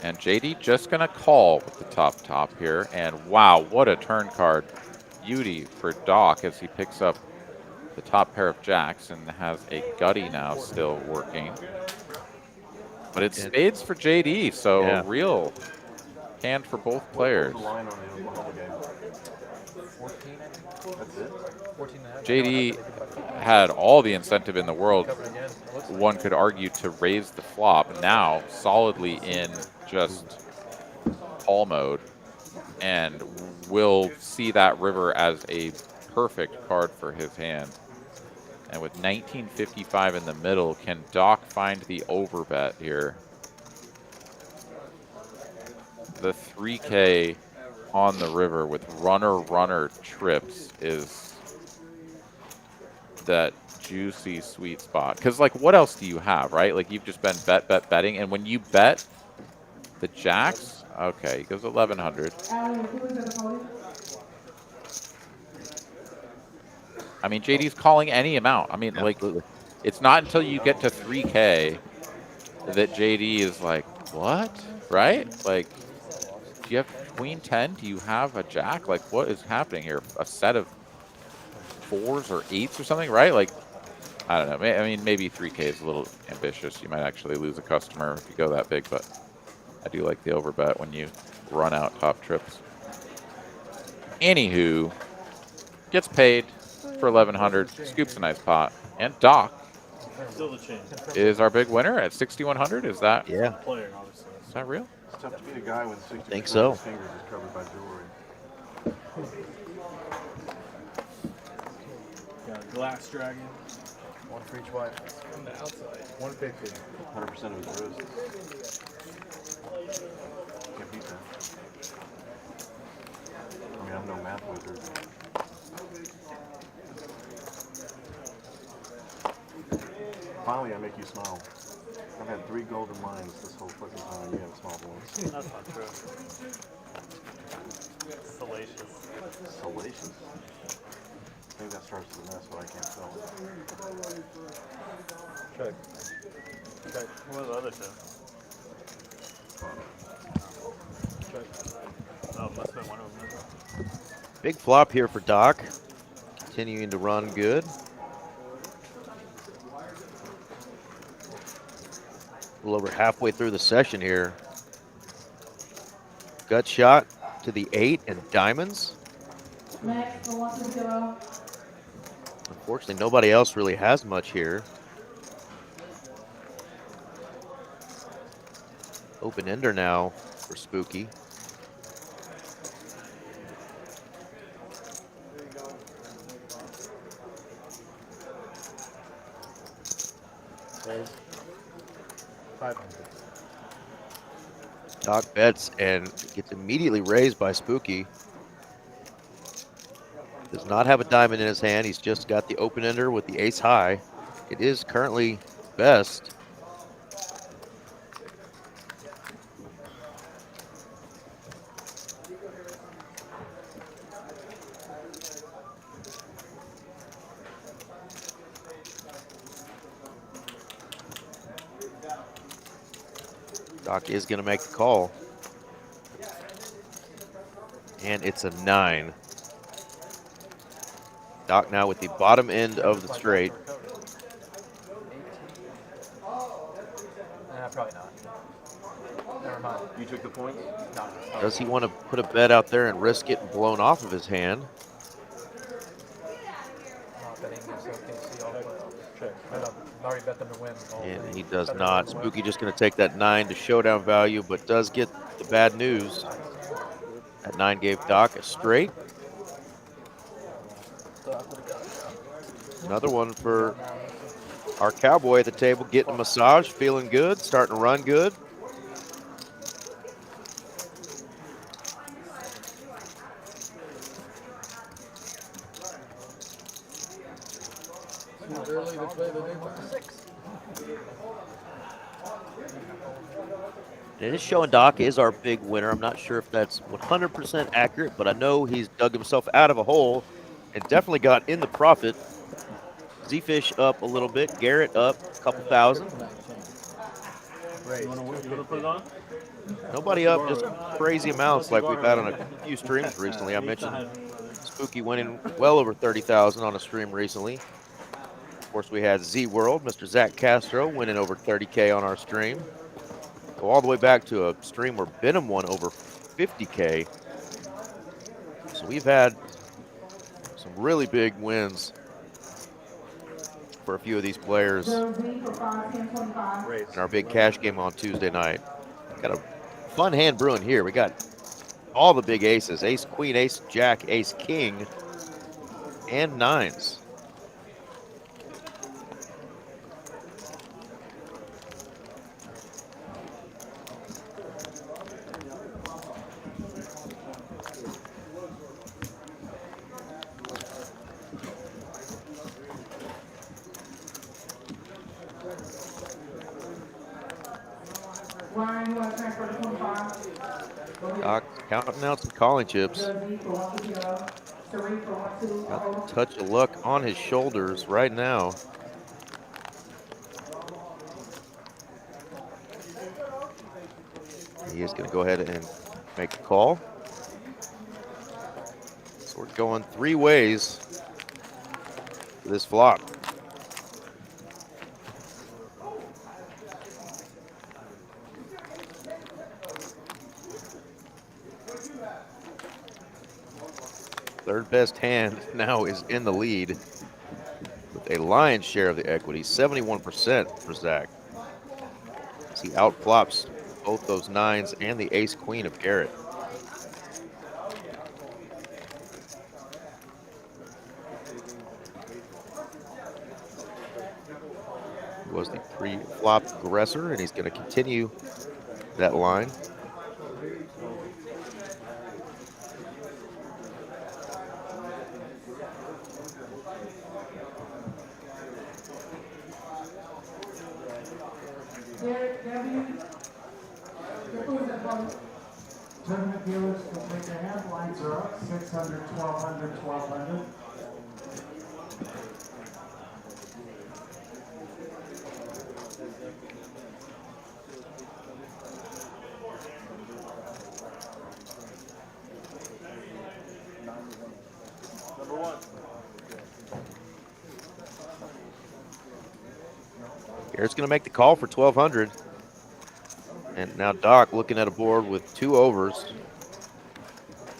And JD just going to call with the top here. And wow, what a turn card. Beauty for Doc as he picks up the top pair of jacks and has a gutty now still working. But it's spades for JD, so a real hand for both players. JD had all the incentive in the world, one could argue, to raise the flop. Now solidly in just call mode, and will see that river as a perfect card for his hand. And with 1955 in the middle, can Doc find the overbet here? The 3K on the river with runner trips is that juicy sweet spot. Because, like, what else do you have, right? Like, you've just been betting. And when you bet the jacks, okay, he goes 1100. I mean, JD's calling any amount. I mean, Absolutely. like, it's not until you get to 3K that JD is like, what? Right? Like, do you have queen 10? Do you have a jack? Like, what is happening here? A set of 4s or 8s or something, right? Like, I don't know. I mean, maybe 3K is a little ambitious. You might actually lose a customer if you go that big, but I do like the overbet when you run out top trips. Anywho, gets paid for 1100, scoops a nice pot, and Doc Still the chain. is our big winner at 6100. Is that Player, obviously. Is that real? It's tough to beat a guy when 60% think of so. his fingers is covered by jewelry. Got a glass dragon. One for each wife. On the outside. 150. 100% of his wrist. Can't beat that. I mean, I'm no math wizard. Finally, I make you smile. I've had 3 golden lines this whole fucking time. You have small ones. That's not true. Salacious. Salacious. I think that starts with an S, but I can't spell it. Check. Check. What are the other two? Check. Oh, must have been one of them. Big flop here for Doc. Continuing to run good. A little over halfway through the session here. Gut shot to the 8 and diamonds. Next, the 120. Unfortunately, nobody else really has much here. Open ender now for Spooky. Says 500. Doc bets and gets immediately raised by Spooky. Does not have a diamond in his hand. He's just got the open ender with the ace high. It is currently best. Doc is going to make the call. And it's a 9. Doc now with the bottom end of the straight. Probably not. Never mind. You took the point? No. Does he want to put a bet out there and risk it blown off of his hand? Not betting so KC all the way. Check. I already bet them to win. And he does not. Spooky just going to take that 9 to showdown value, but does get the bad news. That 9 gave Doc a straight. Another one for our cowboy at the table, getting a massage, feeling good, starting to run good. Early to play the big one. It is showing Doc is our big winner. I'm not sure if that's 100% accurate, but I know he's dug himself out of a hole and definitely got in the profit. Z-Fish up a little bit, Garrett up a couple thousand. You want to put it on? Nobody up just crazy amounts like we've had on a few streams recently. I mentioned Spooky winning well over 30,000 on a stream recently. Of course, we had Z-World, Mr. Zach Castro winning over 30K on our stream. Go all the way back to a stream where Benham won over 50K. So we've had some really big wins for a few of these players in our big cash game on Tuesday night. Got a fun hand brewing here. We got all the big aces: ace, queen, ace, jack, ace, king, and 9s. Ryan, you want to transfer to 25? Doc counting out some calling chips. Josie for 1 to 0. Sharif for 1 to Got 0. a touch of luck on his shoulders right now. He is going to go ahead and make the call. So we're going 3 ways for this flop. Third best hand now is in the lead with a lion's share of the equity, 71% for Zach. As he outflops both those 9s and the ace-queen of Garrett. He was the pre-flop aggressor, and he's going to continue that line. Tournament viewers can take their hand. Lines are up. 600, 1200, 1200. Number 1. Garrett's going to make the call for 1200. And now Doc looking at a board with 2 overs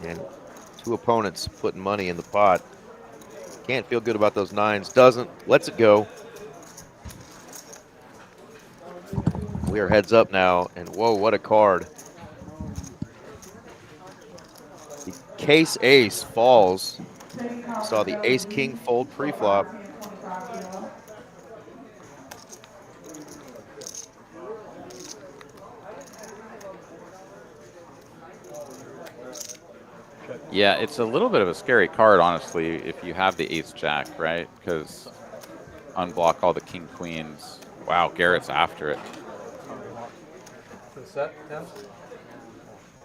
and 2 opponents putting money in the pot. Can't feel good about those 9s. Doesn't. Lets it go. We are heads up now, and whoa, what a card. The case ace falls. Saw the ace king fold pre-flop. Yeah, it's a little bit of a scary card, honestly, if you have the ace-jack, right? Because unblock all the king-queens. Wow, Garrett's after it. For the set, Tim?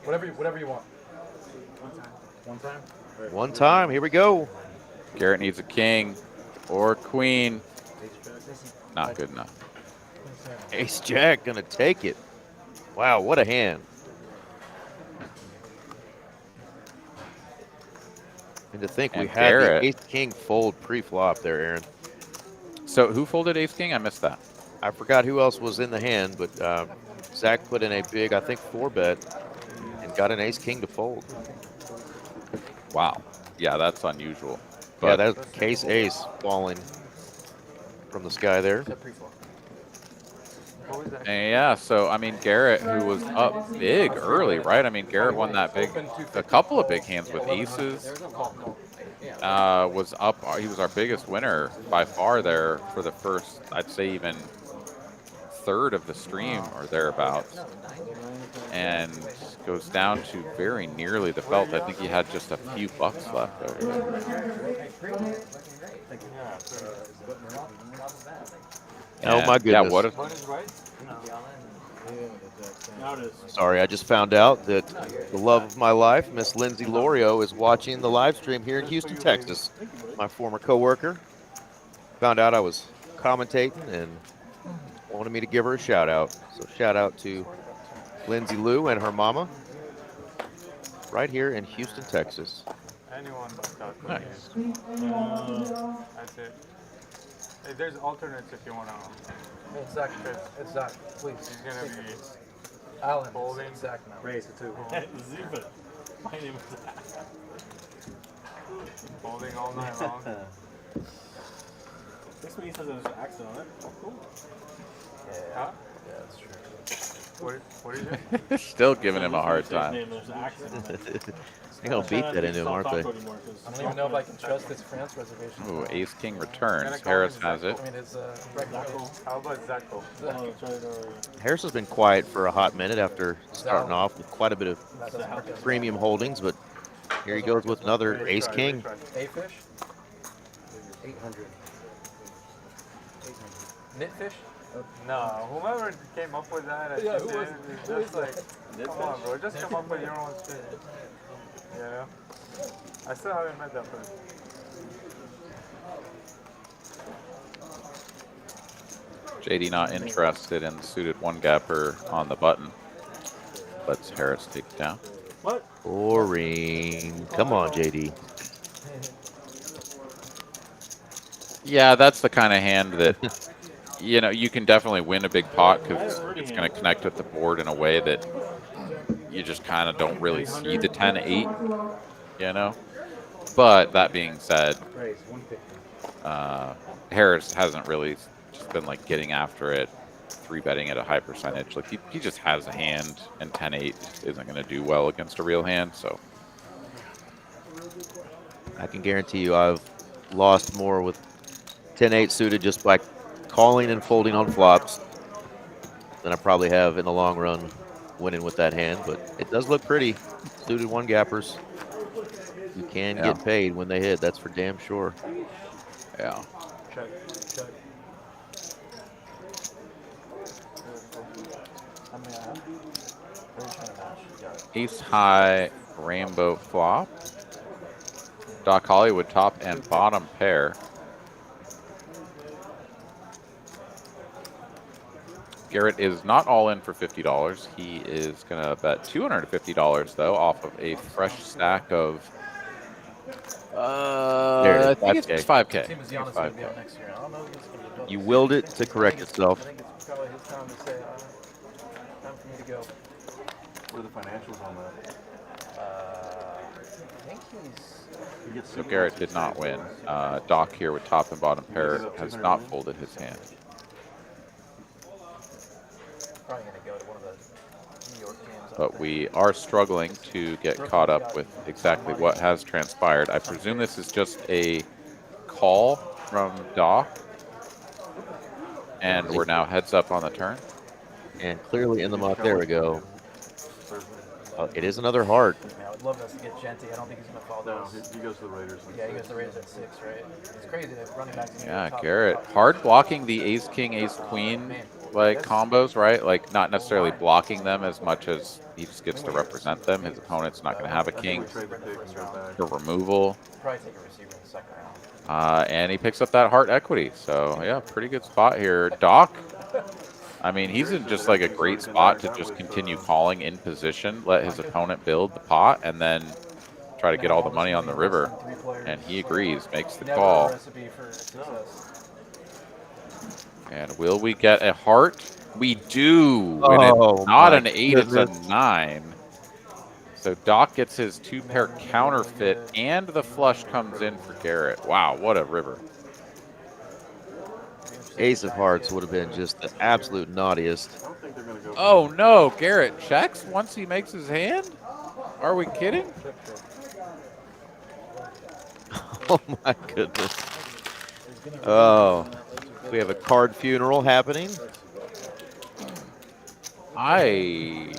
Whatever you want. One time? One time, here we go. Garrett needs a king or queen. Not good enough. Ace-jack gonna take it. Wow, what a hand. And to think we had the ace-king fold pre-flop there, Aaron. So who folded ace-king? I missed that. I forgot who else was in the hand, but Zach put in a big, I think, 4-bet and got an ace-king to fold. Wow. Yeah, that's unusual. But yeah, that's case ace falling from the sky there. And yeah, so I mean, Garrett, who was up big early, right? I mean, Garrett won that big, a couple of big hands with aces. Was up. He was our biggest winner by far there for the first, I'd say, even third of the stream or thereabouts, and goes down to very nearly the belt. I think he had just a few bucks left over. Oh my goodness. Yeah, what Sorry, I just found out that the love of my life, Miss Lindsay Lorio, is watching the live stream here in Houston, Texas. My former coworker found out I was commentating and wanted me to give her a shout out. So shout out to Lindsay Lou and her mama right here in Houston, Texas. Anyone but that. Nice. That's it. Hey, there's alternates if you want to. It's Zach. It's Zach. Please. He's going to be Alan. folding. It's Zach now. Raise it too. Ziva. My name is Zach. Folding all night long. This means there's an accent on it. Oh, cool. Huh? Yeah, that's true. What is it? Still giving him a hard time. There's an accent on it. They're going to beat that into him, aren't they? I don't even know if I can trust this France reservation. Ooh, ace-king returns. Harris has it. I mean, it's regular. How about Zacko? Harris has been quiet for a hot minute after starting off with quite a bit of premium holdings, but here he goes with another ace-king. A-fish? 800. Knitfish? No, whoever came up with that, it's just like, come on, bro, just come up with your own spin. You know? I still haven't met that person. JD not interested in the suited one gapper on the button. Lets Harris take it down. What? Boring. Come on, JD. Yeah, that's the kind of hand that, you know, you can definitely win a big pot because it's going to connect with the board in a way that you just kind of don't really see the 10-8, you know? But that being said, Harris hasn't really just been like getting after it, 3-betting at a high percentage. Like he just has a hand, and 10-8 isn't going to do well against a real hand. So I can guarantee you I've lost more with 10-8 suited just by calling and folding on flops than I probably have in the long run winning with that hand. But it does look pretty. Suited one gappers. You can get paid when they hit. That's for damn sure. Yeah. Check. Ace high rainbow flop. Doc Hollywood top and bottom pair. Garrett is not all in for $50. He is going to bet $250 though off of a fresh stack of I think it's 5K. You willed it to correct itself. I think it's probably his time to say, time for me to go. What are the financials on that? I think he's... So Garrett did not win. Doc here with top and bottom pair has not folded his hand. Probably going to go to one of the New York games. But we are struggling to get caught up with exactly what has transpired. I presume this is just a call from Doc. And we're now heads up on the turn. And clearly in the muck. There we go. It is another heart. I would love us to get Genty. I don't think he's going to fall down. No, he goes to the Raiders. Yeah, he goes to the Raiders at 6, right? It's crazy that running backs. Yeah, Garrett. Hard blocking the ace, king, ace, queen like combos, right? Like not necessarily blocking them as much as he just gets to represent them. His opponent's not going to have a king for removal. Probably take a receiver in the second round. And he picks up that heart equity. So, yeah, pretty good spot here. Doc, I mean, he's in just like a great spot to just continue calling in position, let his opponent build the pot, and then try to get all the money on the river. And he agrees, makes the call. And will we get a heart? We do. When it's not an 8, it's a 9. So Doc gets his 2-pair counterfeit, and the flush comes in for Garrett. Wow, what a river. Ace of hearts would have been just the absolute naughtiest. Oh no, Garrett checks once he makes his hand? Are we kidding? Oh my goodness. Oh, we have a card funeral happening. I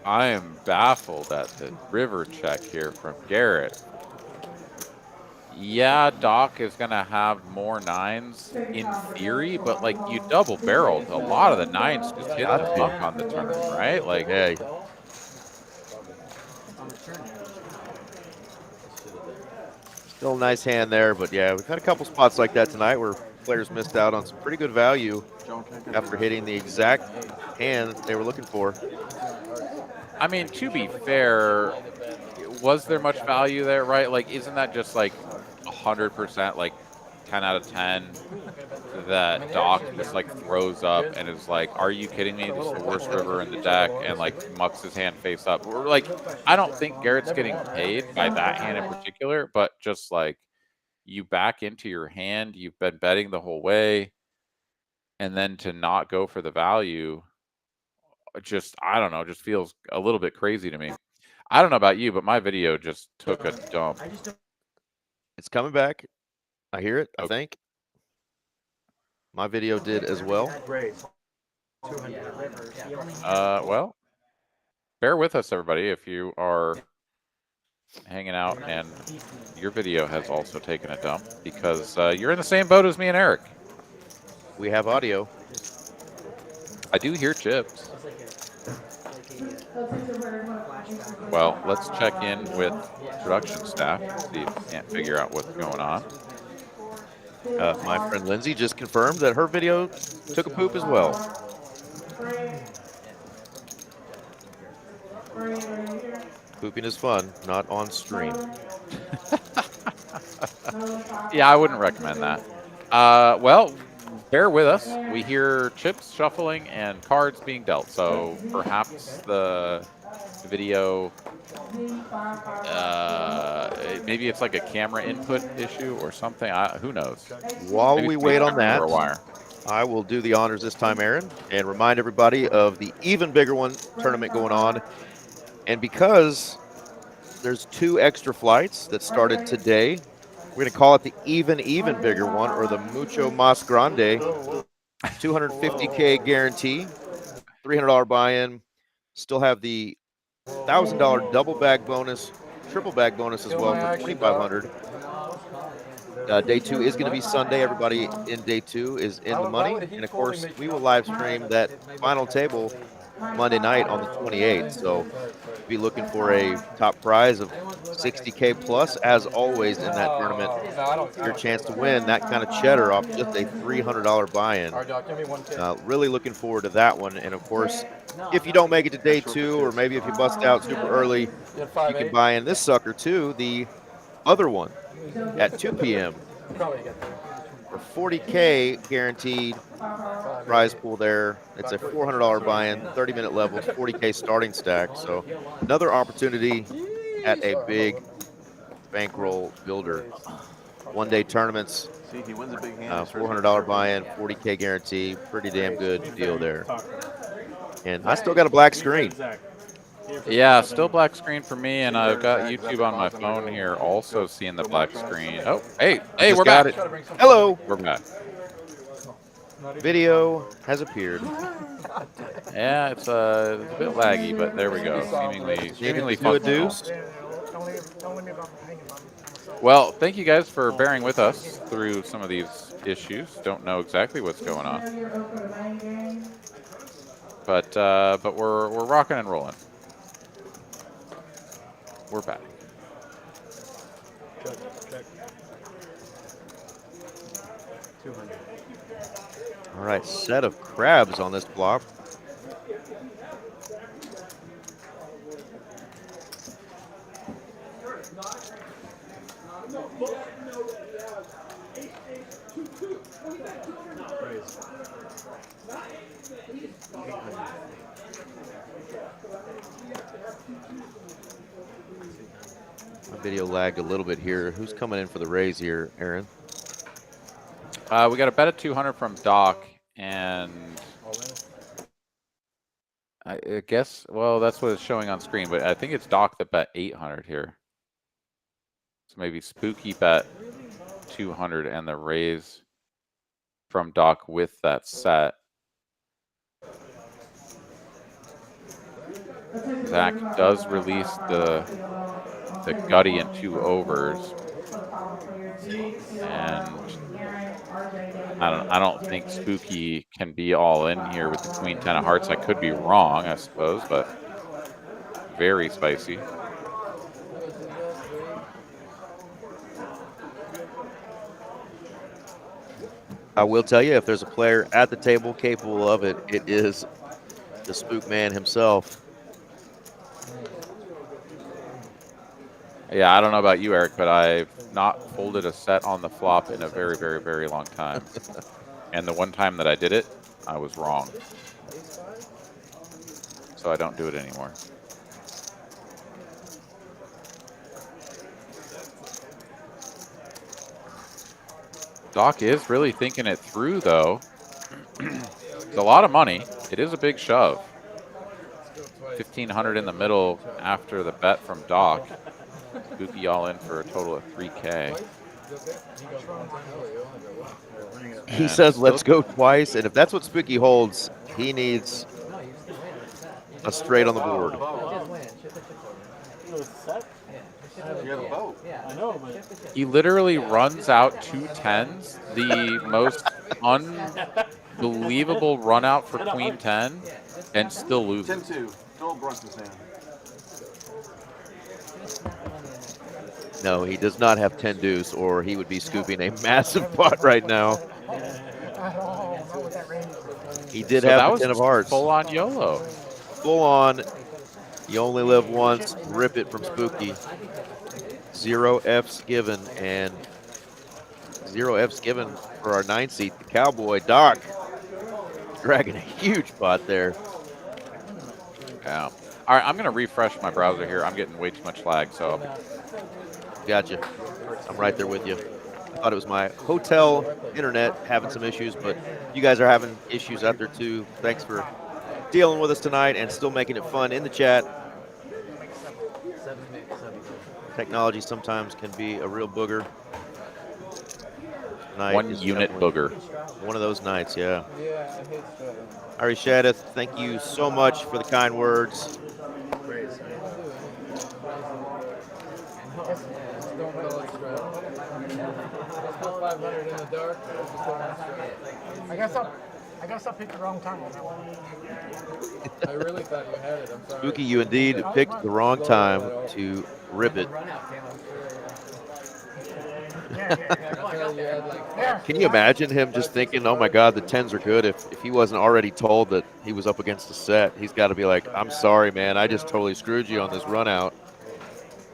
am baffled at the river check here from Garrett. Yeah, Doc is going to have more 9s in theory, but like you double barreled. A lot of the 9s just hit the buck on the turn, right? Like, hey. Still a nice hand there, but yeah, we've had a couple spots like that tonight where players missed out on some pretty good value after hitting the exact hand they were looking for. I mean, to be fair, was there much value there, right? Like, isn't that just like 100%, like 10 out of 10 that Doc just like throws up and is like, are you kidding me? This is the worst river in the deck, and like mucks his hand face up. We're like, I don't think Garrett's getting paid by that hand in particular, but just like you back into your hand, you've been betting the whole way, and then to not go for the value, just, I don't know, just feels a little bit crazy to me. I don't know about you, but my video just took a dump. It's coming back. I hear it, I think. My video did as well. Well, bear with us, everybody, if you are hanging out and your video has also taken a dump, because you're in the same boat as me and Eric. We have audio. I do hear chips. Well, let's check in with production staff and see if we can't figure out what's going on. My friend Lindsay just confirmed that her video took a poop as well. Pooping is fun, not on stream. Yeah, I wouldn't recommend that. Well, bear with us. We hear chips shuffling and cards being dealt. So perhaps the video, maybe it's like a camera input issue or something. Who knows? While Maybe we it's wait on over that, a wire. I will do the honors this time, Aaron, and remind everybody of the even bigger one tournament going on. And because there's 2 extra flights that started today, we're going to call it the even bigger one, or the Mucho Mas Grande. 250K guarantee, $300 buy-in. Still have the $1,000 double bag bonus, triple bag bonus as well for $2,500. Day 2 is going to be Sunday. Everybody in day 2 is in the money. And of course, we will live stream that final table Monday night on the 28th. So be looking for a top prize of $60K plus, as always in that tournament. Your chance to win that kind of cheddar off just a $300 buy-in. Really looking forward to that one. And of course, if you don't make it to day 2, or maybe if you bust out super early, you can buy in this sucker too, the other one, at 2 p.m. for $40K guaranteed prize pool there. It's a $400 buy-in, 30-minute levels, $40K starting stack. So another opportunity at a big bankroll builder. One-day tournaments, See, he wins a big hand. $400 buy-in, $40K guarantee. Pretty damn good deal there. And I still got a black screen. Yeah, still black screen for me, and I've got YouTube on my phone here also seeing the black screen. Oh, hey, we're back. Hello. We're back. Video has appeared. Yeah, it's a bit laggy, but there we go. Seemingly fun. Well, thank you guys for bearing with us through some of these issues. Don't know exactly what's going on, but we're rocking and rolling. We're back. All right, set of crabs on this block. My video lagged a little bit here. Who's coming in for the raise here, Aaron? We got a bet of 200 from Doc, and I guess, well, that's what it's showing on screen, but I think it's Doc that bet 800 here. So maybe Spooky bet 200 and the raise from Doc with that set. Zach does release the gutty in 2 overs, and I don't think Spooky can be all in here with the queen 10 of hearts. I could be wrong, I suppose, but very spicy. I will tell you, if there's a player at the table capable of it, it is the Spook Man himself. Yeah, I don't know about you, Eric, but I've not folded a set on the flop in a very, very, very long time. And the one time that I did it, I was wrong. So I don't do it anymore. Doc is really thinking it through, though. It's a lot of money. It is a big shove. 1,500 in the middle after the bet from Doc. Spooky all in for a total of 3K. He says, let's go twice. And if that's what Spooky holds, he needs a straight on the board. He literally runs out 2 10s, the most unbelievable run out for Queen 10 and still loses. 10-2. Still Brunson's hand. No, he does not have 10 deuce, or he would be scooping a massive pot right now. He did So have that the was 10 of hearts. full on YOLO. Full on. You only live once. Rip it from Spooky. 0 F's given, and 0 F's given for our 9 seat. The Cowboy Doc dragging a huge pot there. Yeah. All right, I'm going to refresh my browser here. I'm getting way too much lag, so. Gotcha. I'm right there with you. I thought it was my hotel internet having some issues, but you guys are having issues out there too. Thanks for dealing with us tonight and still making it fun in the chat. Technology sometimes can be a real booger. Tonight 1 unit booger. One of those nights, yeah. Ari Shadith, thank you so much for the kind words. I guess I picked the wrong time on that one. I really thought you had it. I'm sorry. Spooky, you indeed picked the wrong time to rip it. Can you imagine him just thinking, oh my God, the 10s are good, if he wasn't already told that he was up against the set? He's got to be like, I'm sorry, man, I just totally screwed you on this run out.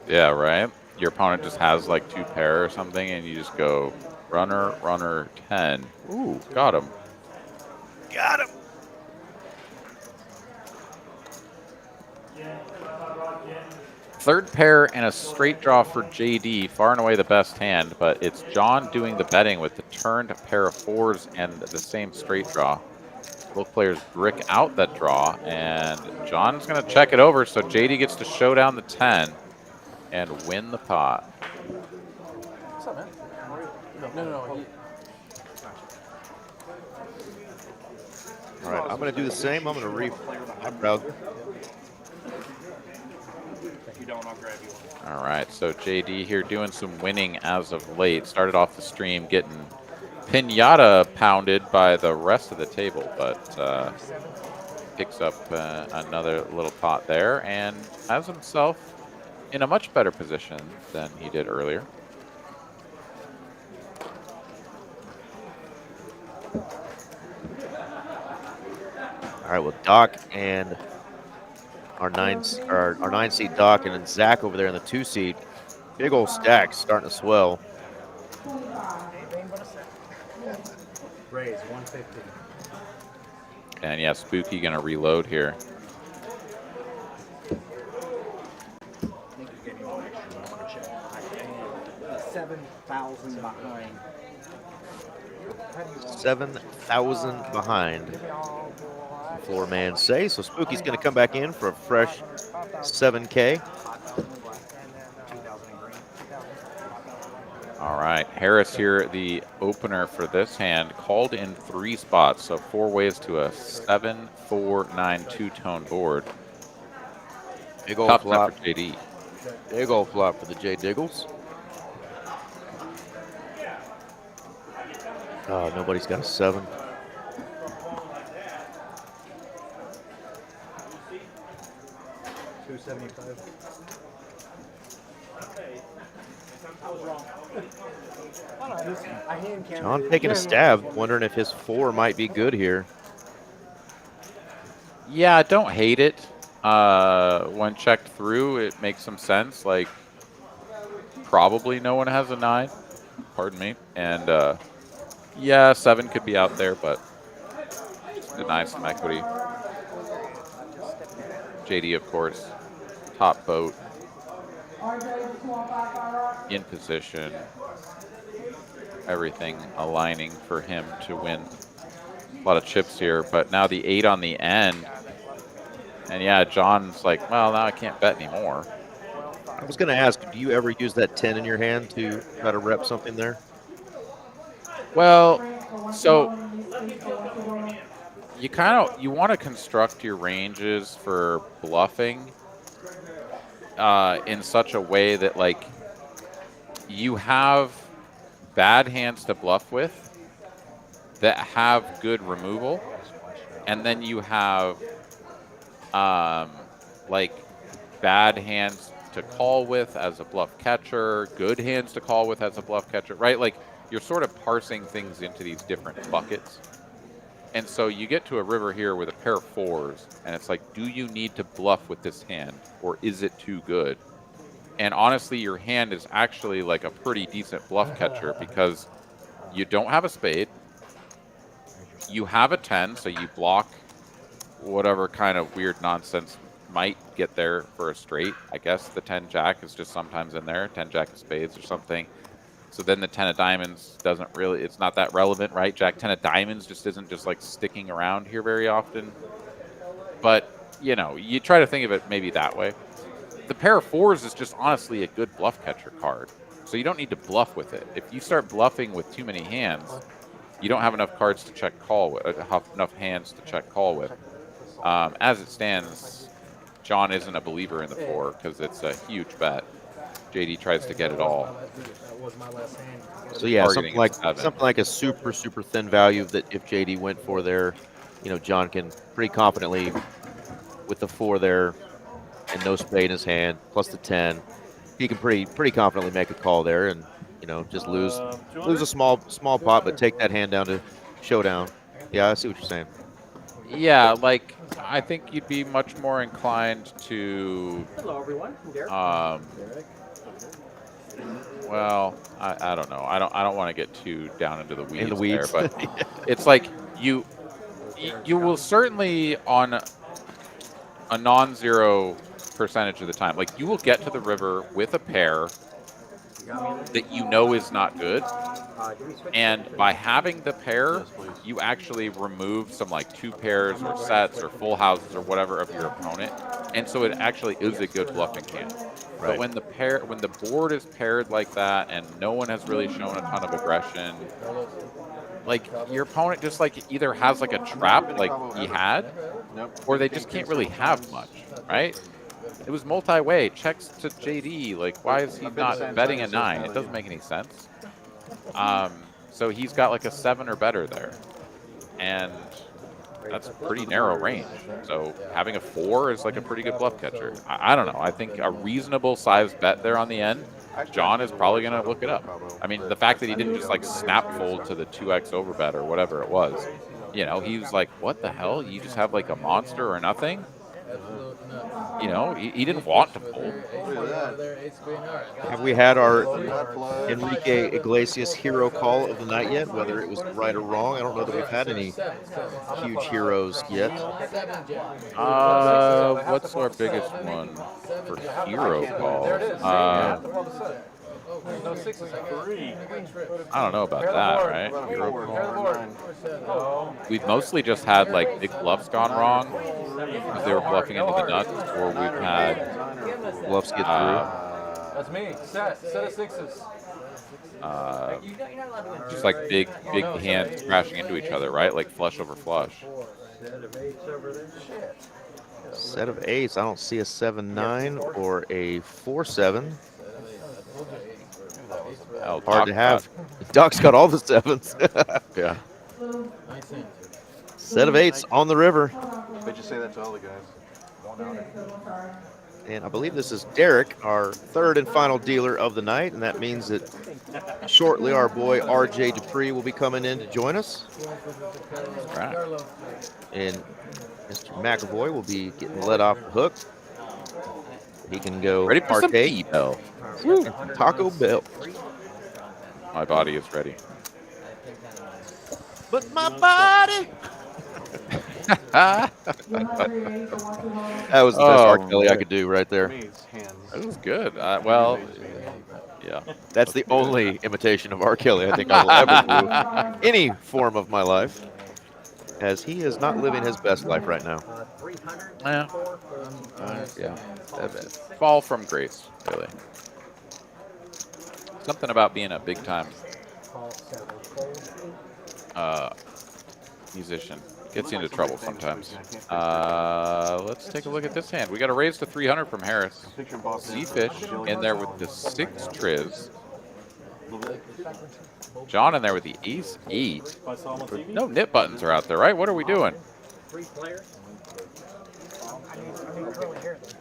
Yeah, right? Your opponent just has like 2 pair or something, and you just go runner, runner, 10. Ooh, got him. Got him. Third pair and a straight draw for JD, far and away the best hand, but it's John doing the betting with the turned pair of 4s and the same straight draw. Both players brick out that draw, and John's going to check it over, so JD gets to show down the 10 and win the pot. What's up, man? No. All right, I'm going to do the same. I'm going to refresh my browser. All right, so JD here doing some winning as of late. Started off the stream getting pinata pounded by the rest of the table, but picks up another little pot there and has himself in a much better position than he did earlier. All right, well, Doc and our 9 seed Doc and then Zach over there in the 2 seed. Big old stacks starting to swell. Raise 150. And yeah, Spooky gonna reload here. $7,000 behind. 7,000 behind. Floor man say. So Spooky's going to come back in for a fresh 7K. All right, Harris here, the opener for this hand, called in 3 spots, so 4 ways to a 7-4-9 two-tone board. Big old Top flop for JD. Big old flop for the J Diggles. Oh, nobody's got a 7. John taking a stab, wondering if his 4 might be good here. Yeah, I don't hate it. When checked through, it makes some sense. Like, probably no one has a 9. Pardon me. And, yeah, 7 could be out there, but deny some equity. JD, of course, top boat, in position, everything aligning for him to win. A lot of chips here, but now the 8 on the end. And yeah, John's like, well, now I can't bet anymore. I was going to ask, do you ever use that 10 in your hand to try to rep something there? Well, so you want to construct your ranges for bluffing in such a way that, like, you have bad hands to bluff with, that have good removal, and then you have like bad hands to call with as a bluff catcher, good hands to call with as a bluff catcher, right? Like you're sort of parsing things into these different buckets. And so you get to a river here with a pair of 4s, and it's like, do you need to bluff with this hand, or is it too good? And honestly, your hand is actually like a pretty decent bluff catcher because you don't have a spade, you have a 10, so you block whatever kind of weird nonsense might get there for a straight. I guess the 10 jack is just sometimes in there, 10 jack of spades or something. So then the 10 of diamonds doesn't really, it's not that relevant, right? Jack 10 of diamonds just isn't just like sticking around here very often. But, you know, you try to think of it maybe that way. The pair of 4s is just honestly a good bluff catcher card. So you don't need to bluff with it. If you start bluffing with too many hands, you don't have enough cards to check call with, enough hands to check call with. As it stands, John isn't a believer in the 4 because it's a huge bet. JD tries to get it all. So yeah, something like a super thin value that if JD went for there, you know, John can pretty confidently with the 4 there and no spade in his hand plus the 10, he can pretty confidently make a call there and, you know, just lose a small pot, but take that hand down to showdown. Yeah, I see what you're saying. Yeah, like I think you'd be much more inclined to. Hello, everyone. Well, I don't know. I don't want to get too down into the weeds, In the weeds. there, but it's like you will certainly on a non-zero percentage of the time, like you will get to the river with a pair that you know is not good, and by having the pair, you actually remove some like 2 pairs or sets or full houses or whatever of your opponent, and so it actually is a good bluffing hand. Right. But when the board is paired like that and no one has really shown a ton of aggression, like your opponent just like either has like a trap like he had, or they just can't really have much, right? It was multi-way, checks to JD, like why is he not betting a 9? It doesn't make any sense. So he's got like a 7 or better there, and that's a pretty narrow range. So having a 4 is like a pretty good bluff catcher. I don't know. I think a reasonable size bet there on the end, John is probably going to look it up. I mean, the fact that he didn't just like snap fold to the 2x overbet or whatever it was, you know, he was like, what the hell? You just have like a monster or nothing? You know, he didn't want to fold. Have we had our Enrique Iglesias hero call of the night yet? Whether it was right or wrong, I don't know that we've had any huge heroes yet. What's our biggest one for hero call? I don't know about that, right? Hero call. We've mostly just had like big bluffs gone wrong because they were bluffing into the nuts, or we've had bluffs get through. That's me. Set of 6s. Just like big hands crashing into each other, right? Like flush over flush. Set of 8s. I don't see a 7-9 or a 4-7. Hard to have. Doc's got all the 7s. Yeah. Set of 8s on the river. They just say that to all the guys. And I believe this is Derek, our 3rd and final dealer of the night, and that means that shortly our boy RJ Dupree will be coming in to join us. Right. And Mr. McAvoy will be getting let off the hook. He can go ready for some partake. Bell. Taco Bell. My body is ready. But my body. That was the best R. Kelly I could do right there. It was good. Well, yeah. That's the only imitation of R. Kelly I think I will ever do any form of my life, as he is not living his best life right now. Yeah. Fall from grace, really. Something about being a big-time musician gets you into trouble sometimes. Let's take a look at this hand. We got a raise to 300 from Harris. Z-Fish in there with the 6 triz. John in there with the ace 8. If I saw him on TV, No nip buttons are out there, right? What are we doing? 3 players. I need curly hair though.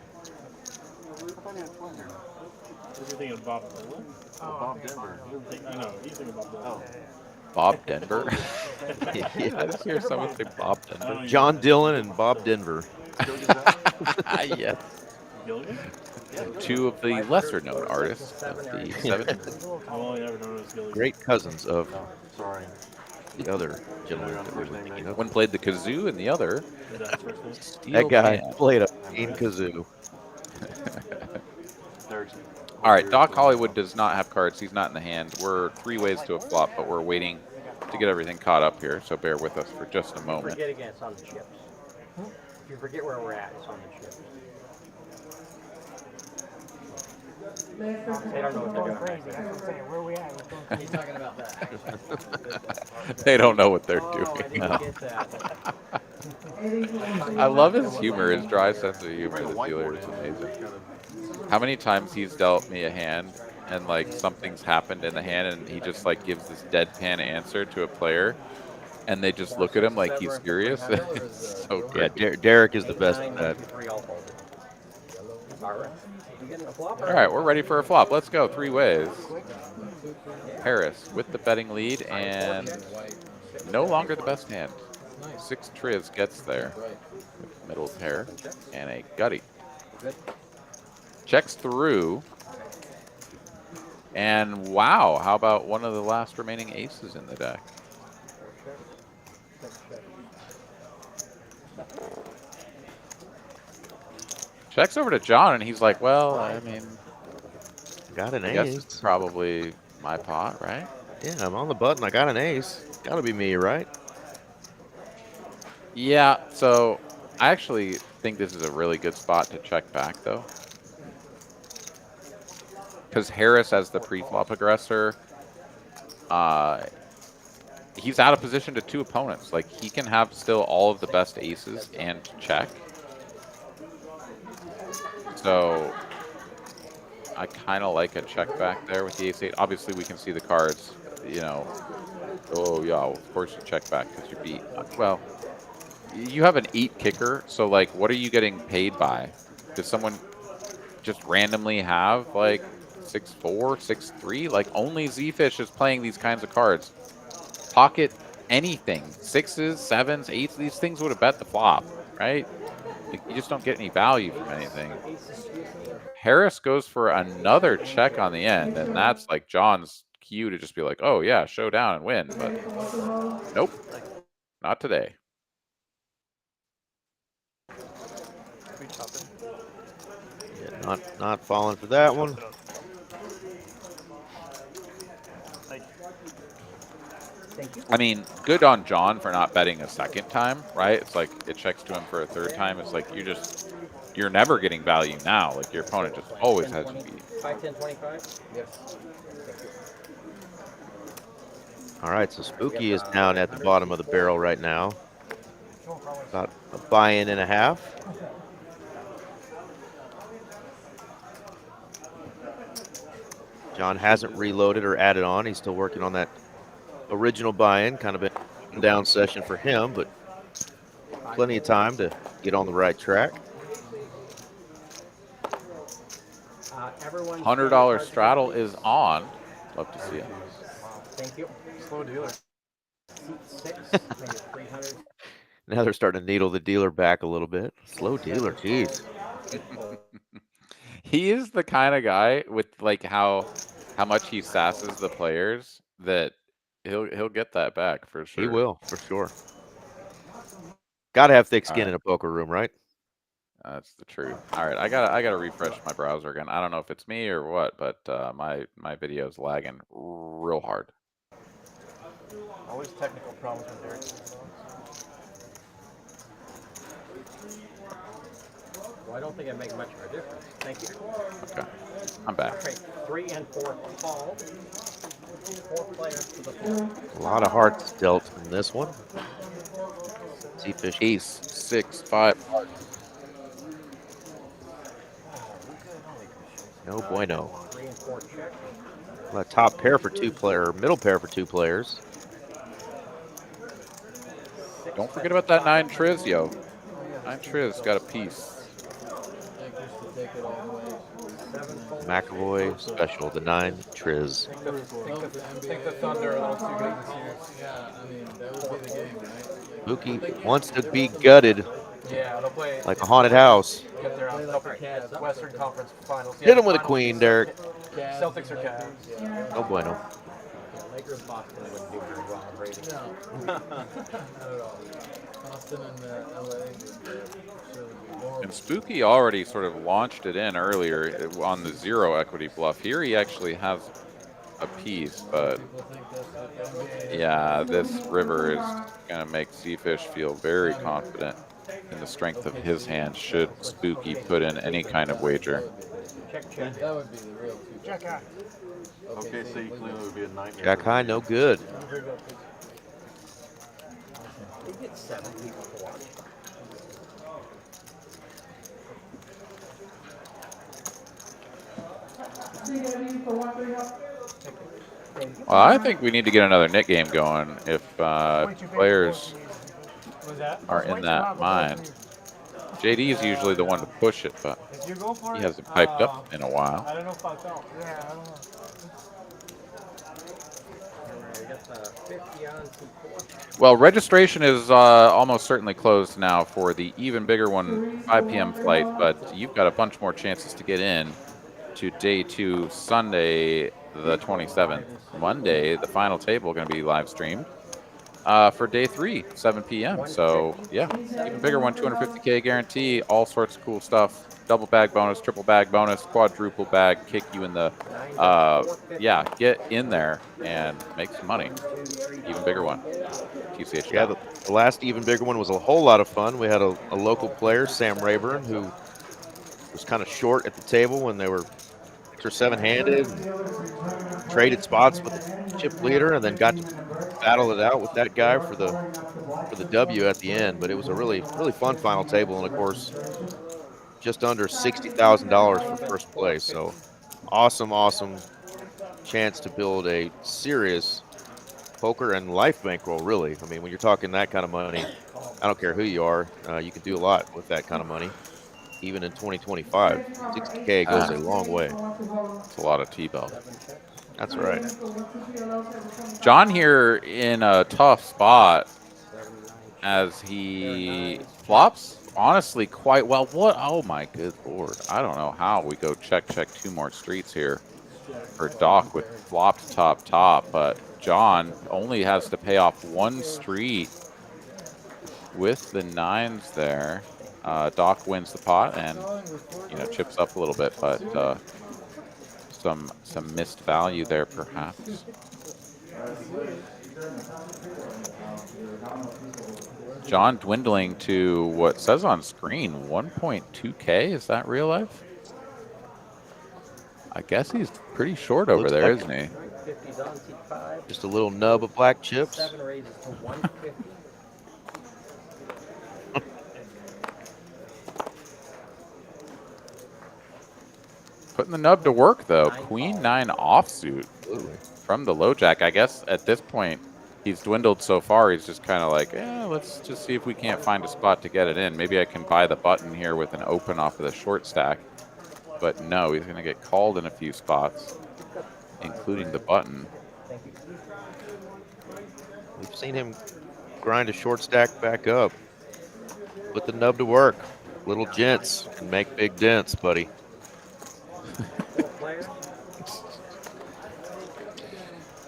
what do you think of Bob Dylan? Bob Denver. I know, he's thinking about Dylan. Oh. Bob Denver. I just hear someone say Bob I don't Denver. know, John Dillon and Bob Denver. Yes. Gilligan? Two of the lesser known artists of the 70s. I've only ever known as Gilligan. Great cousins of Sorry. the other gentleman that we were thinking of. One played the kazoo and the other. That's first name. steel That guy pan. played a mean kazoo. All right, Doc Hollywood does not have cards. He's not in the hand. We're 3 ways to a flop, but we're waiting to get everything caught up here, so bear with us for just a moment. Forget again, it's on the chips. If you forget where we're at, it's on the chips. They don't know what they're Going doing. crazy. That's what I'm saying. Where we at? We're going crazy. He's talking about that. They don't know what they're Oh, I doing. didn't get that. I love his humor, his dry sense of humor. The dealer is amazing. How many times he's dealt me a hand and like something's happened in the hand and he just like gives this deadpan answer to a player and they just look at him like he's serious. It's so Yeah, good. Derek is the best at that. All right, we're ready for a flop. Let's go 3 ways. Harris with the betting lead and no longer the best hand. 6 triz gets there. Middle pair and a gutty. Checks through. And wow, how about one of the last remaining aces in the deck? Checks over to John and he's like, well, I mean, Got an I guess ace. it's probably my pot, right? Yeah, I'm on the button. I got an ace. Gotta be me, right? Yeah, so I actually think this is a really good spot to check back, though. Because Harris, as the pre-flop aggressor, he's out of position to 2 opponents. Like, he can have still all of the best aces and check. So I kind of like a check back there with the ace-8. Obviously, we can see the cards, you know. Oh, yeah, of course you check back because you beat. Well, you have an 8 kicker, so, like, what are you getting paid by? Does someone just randomly have, like, 6-4, 6-3? Like, only Z-Fish is playing these kinds of cards. Pocket anything. 6s, 7s, 8s, these things would have bet the flop, right? You just don't get any value from anything. Harris goes for another check on the end, and that's like John's cue to just be like, oh, yeah, showdown and win. But nope, not today. Yeah, not falling for that one. I mean, good on John for not betting a second time, right? It's like it checks to him for a 3rd time. It's like you're never getting value now. Like your opponent just always has you beat. 5, 10, 25? Yes. All right, so Spooky is down at the bottom of the barrel right now. About a buy-in and a half. John hasn't reloaded or added on. He's still working on that original buy-in. Kind of been a down session for him, but plenty of time to get on the right track. $100 straddle is on. Love to see it. Thank you. Slow dealer. 6, maybe 300. Now they're starting to needle the dealer back a little bit. Slow dealer, jeez. He is the kind of guy with like how much he sasses the players that he'll get that back for sure. He will, for sure. Got to have thick skin in a poker room, right? That's the truth. All right, I gotta refresh my browser again. I don't know if it's me or what, but my video's lagging real hard. Always technical problems with Derek. Well, I don't think it makes much of a difference. Thank you. Okay, I'm back. Okay, 3 and 4 call. 4 players to the floor. A lot of hearts dealt in this one. Z-Fish Ace, 6, 5. No bueno. 3 and A top pair for middle pair for 2 players. Don't forget about that 9 Triz, yo. 9 Triz got a piece. McAvoy special, the 9 Triz. Think the Thunder are a little too good this year. Yeah, I mean, that would be the game, right? Mookie wants to be gutted Yeah, they'll play like a haunted house. get their Western Conference Finals. Hit him with a queen, Derek. Celtics or Cavs. No bueno. Lakers Boston wouldn't do very well in ratings. No. Not at all. Boston and LA would surely be horrible. And Spooky already sort of launched it in earlier on the 0 equity bluff. Here he actually has a piece, but yeah, this river is going to make Seafish feel very confident in the strength of his hand should Spooky put in any kind of wager. Check. That would be the real two. Check out. Okay, so you clearly would be a nightmare. Jack high, no good. You get 7 people to watch. Well, I think we need to get another net game going if players are in that mind. JD is usually the one to push it, but he hasn't piped up in a while. I don't know if I felt. Yeah, I don't know. Well, registration is almost certainly closed now for the even bigger one, 5 p.m. flight, but you've got a bunch more chances to get in to day 2, Sunday the 27th. Monday, the final table going to be live streamed for day 3, 7 p.m. So, yeah, even bigger one, 250K guarantee, all sorts of cool stuff. Double bag bonus, triple bag bonus, quadruple bag, kick you in the, yeah, get in there and make some money. Even bigger one. TCH. Yeah, the last even bigger one was a whole lot of fun. We had a local player, Sam Rayburn, who was kind of short at the table when they were 6 or 7-handed, traded spots with the chip leader, and then got to battle it out with that guy for the W at the end. But it was a really fun final table, and of course, just under $60,000 for first place. So awesome chance to build a serious poker and life bankroll, really. I mean, when you're talking that kind of money, I don't care who you are, you can do a lot with that kind of money. Even in 2025, 60K goes a long way. It's a lot of T-bell. That's right. John here in a tough spot as he flops honestly quite well. What? Oh my good lord. I don't know how we go check 2 more streets here for Doc with flopped top, but John only has to pay off 1 street with the 9s there. Doc wins the pot and, you know, chips up a little bit, but some missed value there perhaps. John dwindling to what says on screen 1.2K. Is that real life? I guess he's pretty short over there, isn't he? Just a little nub of black chips. 7 raises to 150. Putting the nub to work though. Queen 9 offsuit from the low jack. I guess at this point he's dwindled so far. He's just kind of like, let's just see if we can't find a spot to get it in. Maybe I can buy the button here with an open off of the short stack. But no, he's going to get called in a few spots, including the button. We've seen him grind a short stack back up. Put the nub to work. Little gents can make big dents, buddy.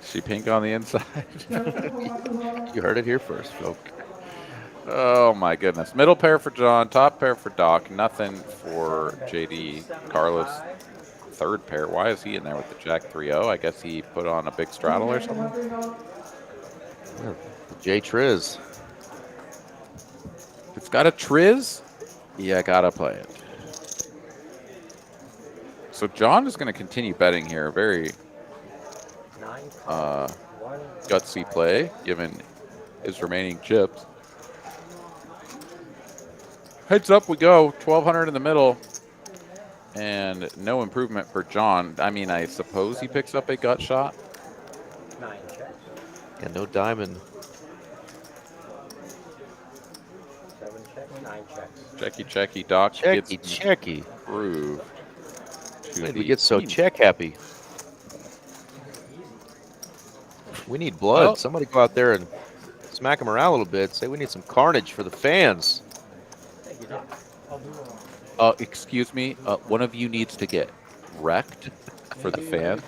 She pink on the inside. You heard it here first, folks. Oh my goodness. Middle pair for John, top pair for Doc, nothing for JD. Carlos, third pair. Why is he in there with the Jack 3-0? I guess he put on a big straddle or something. Yeah, J Triz. If it's got a Triz, you gotta play it. So John is going to continue betting here. Very gutsy play, given his remaining chips. Heads up we go. 1,200 in the middle. And no improvement for John. I mean, I suppose he picks up a gut shot. 9 checks. And no diamond. 7 checks, 9 checks. Checky. Doc gets Checky. improved. Why did we get so check happy? We need blood. Well, Somebody go out there and smack them around a little bit. Say we need some carnage for the fans. excuse me. One of you needs to get wrecked for the fans.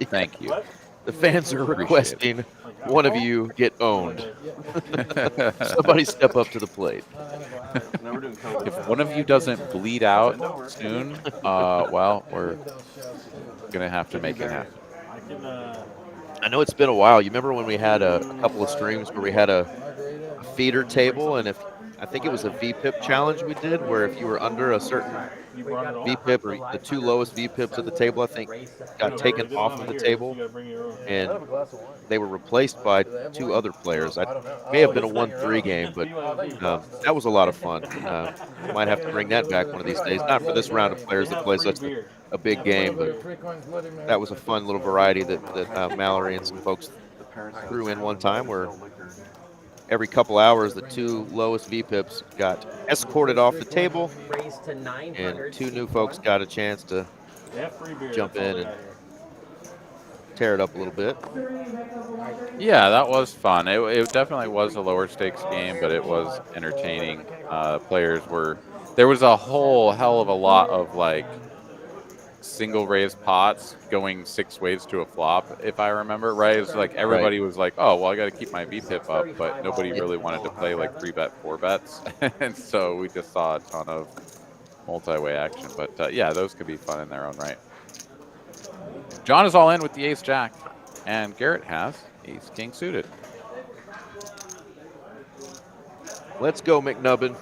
Thank you. The fans are requesting one of you get owned. Somebody step up to the plate. If one of you doesn't bleed out soon, well, we're gonna have to make it happen. I know it's been a while. You remember when we had a couple of streams where we had a feeder table, and I think it was a VPIP challenge we did, where if you were under a certain VPIP, or the 2 lowest VPIPs at the table, I think, got taken off of the table, and they were replaced by 2 other players. It may have been a 1-3 game, but that was a lot of fun. Might have to bring that back one of these days. Not for this round of players that play such a big game, but that was a fun little variety that Mallory and some folks threw in one time, where every couple hours the 2 lowest VPIPs got escorted off the table, and 2 new folks got a chance to jump in and tear it up a little bit. Yeah, that was fun. It definitely was a lower stakes game, but it was entertaining. There was a whole hell of a lot of like single raise pots going 6 ways to a flop, if I remember right. It was like everybody was like, oh, well, I got to keep my VPIP up, but nobody really wanted to play like 3-bet, 4-bets. And so we just saw a ton of multi-way action. But yeah, those could be fun in their own right. John is all in with the ace-jack, and Garrett has ace-king suited. Let's go, McNubbin.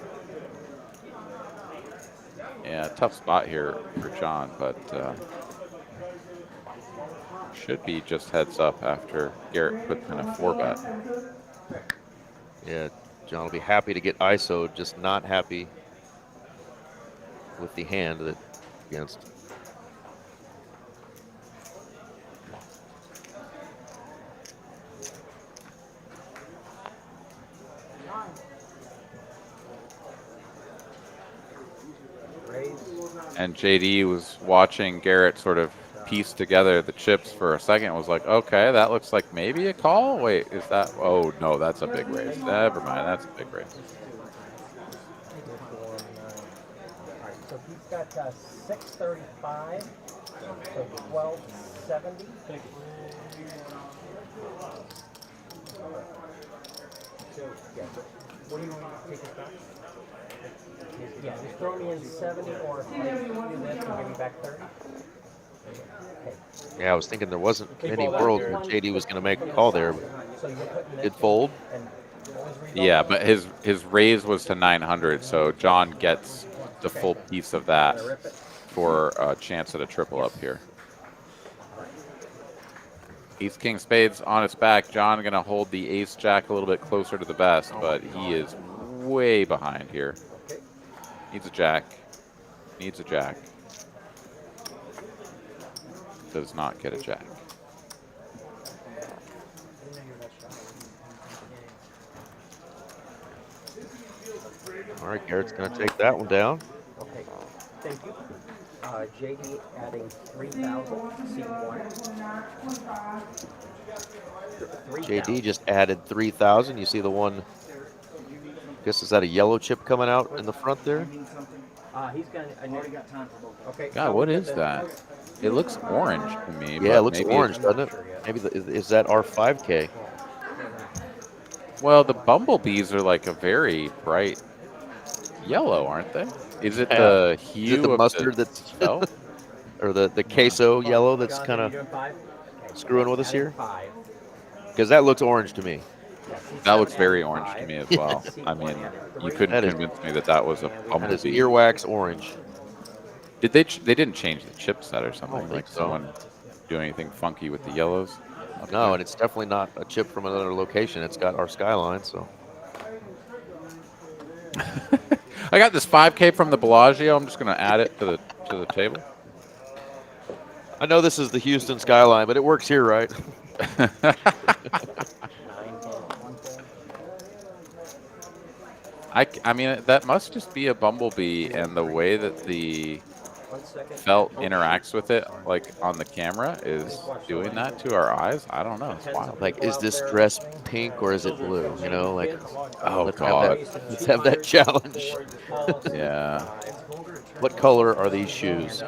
Yeah, tough spot here for John, but should be just heads up after Garrett puts in a 4-bet. Yeah, John will be happy to get ISO'd, just not happy with the hand that against. And JD was watching Garrett sort of piece together the chips for a second, was like, okay, that looks like maybe a call. Wait, is that? Oh, no, that's a big raise. Never mind, that's a big raise. So he's got 635, so 1270. What do you want to take it back? Yeah, just throw me in 70, or if I do this, I'll give you back 30. Yeah, I was thinking there wasn't any world where JD was going to make a call there. Did fold? Yeah, but his raise was to 900, so John gets the full piece of that for a chance at a triple up here. Ace king spades on its back. John going to hold the ace jack a little bit closer to the best, but he is way behind here. Needs a jack. Needs a jack. Does not get a jack. All right, Garrett's going to take that one down. Okay, thank you. JD adding 3,000, C1. JD just added 3,000. You see the one, I guess, is that a yellow chip coming out in the front there? He's got, I already got time for both. Okay. God, what is that? It looks orange to me. Yeah, it looks orange, doesn't it? Maybe is that our 5K? Well, the bumblebees are like a very bright yellow, aren't they? Is it the hue is it the of mustard that's or the queso yellow that's kind of screwing with us here? Because that looks orange to me. That looks very orange to me as well. I mean, you couldn't convince me that was a That is bumblebee. earwax orange. Did they didn't change the chipset or something? think Like so. someone do anything funky with the yellows? Okay. No, and it's definitely not a chip from another location. It's got our skyline, so. I got this 5K from the Bellagio. I'm just gonna add it to the table. I know this is the Houston skyline, but it works here, right? I mean, that must just be a bumblebee, and the way that the felt interacts with it, like on the camera, is doing that to our eyes. I don't know. It's wild. Like, is this dress pink or is it blue? You know, like, Oh let's God. let's have that challenge. Yeah. What color are these shoes?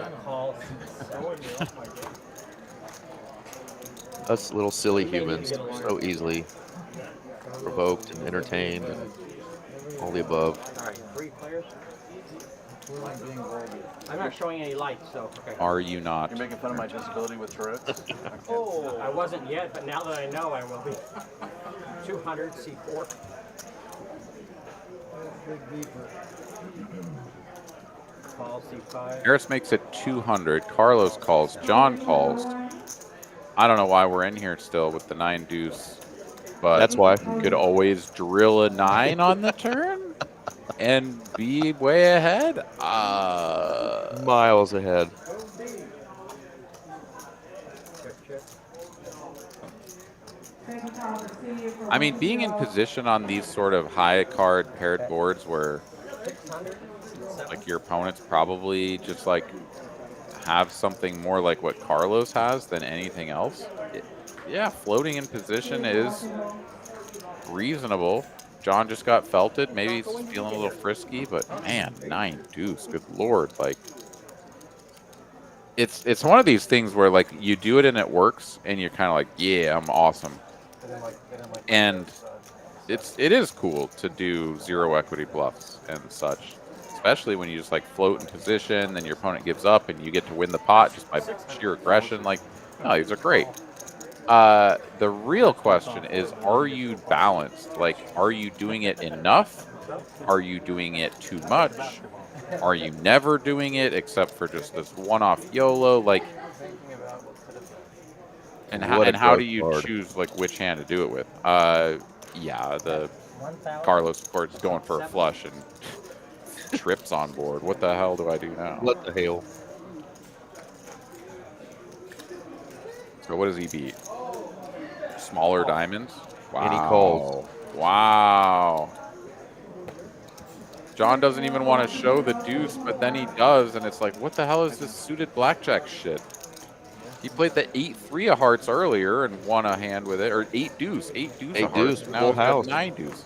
Us little silly humans, so easily provoked and entertained and all the above. All right, 3 players. I'm not showing any lights, so okay. Are you not? You're making fun of my disability with Tourette's? Oh, I wasn't yet, but now that I know, I will be. 200 C4. Call C5. Harris makes it 200. Carlos calls. John calls. I don't know why we're in here still with the 9 deuce, but That's why. you could always drill a 9 on the turn and be way ahead. Miles ahead. I mean, being in position on these sort of high card paired boards where like your opponents probably just like have something more like what Carlos has than anything else. Yeah, floating in position is reasonable. John just got felted. Maybe he's feeling a little frisky, but man, 9 deuce, good lord. Like, it's one of these things where like you do it and it works, and you're kind of like, yeah, I'm awesome. And it is cool to do 0 equity bluffs and such, especially when you just like float in position, then your opponent gives up, and you get to win the pot just by sheer aggression. Like, no, these are great. The real question is, are you balanced? Like, are you doing it enough? Are you doing it too much? Are you never doing it except for just this one-off YOLO? Like, and how do you choose like which hand to do it with? Yeah, the Carlos, of course, is going for a flush and trips on board. What the hell do I do now? What the hell? So what does he beat? Smaller diamonds? Wow. And he calls. Wow. John doesn't even want to show the deuce, but then he does, and it's like, what the hell is this suited blackjack shit? He played the 8-3 of hearts earlier and won a hand with it, or 8 deuce of hearts. Now full he's got house. 9 deuce.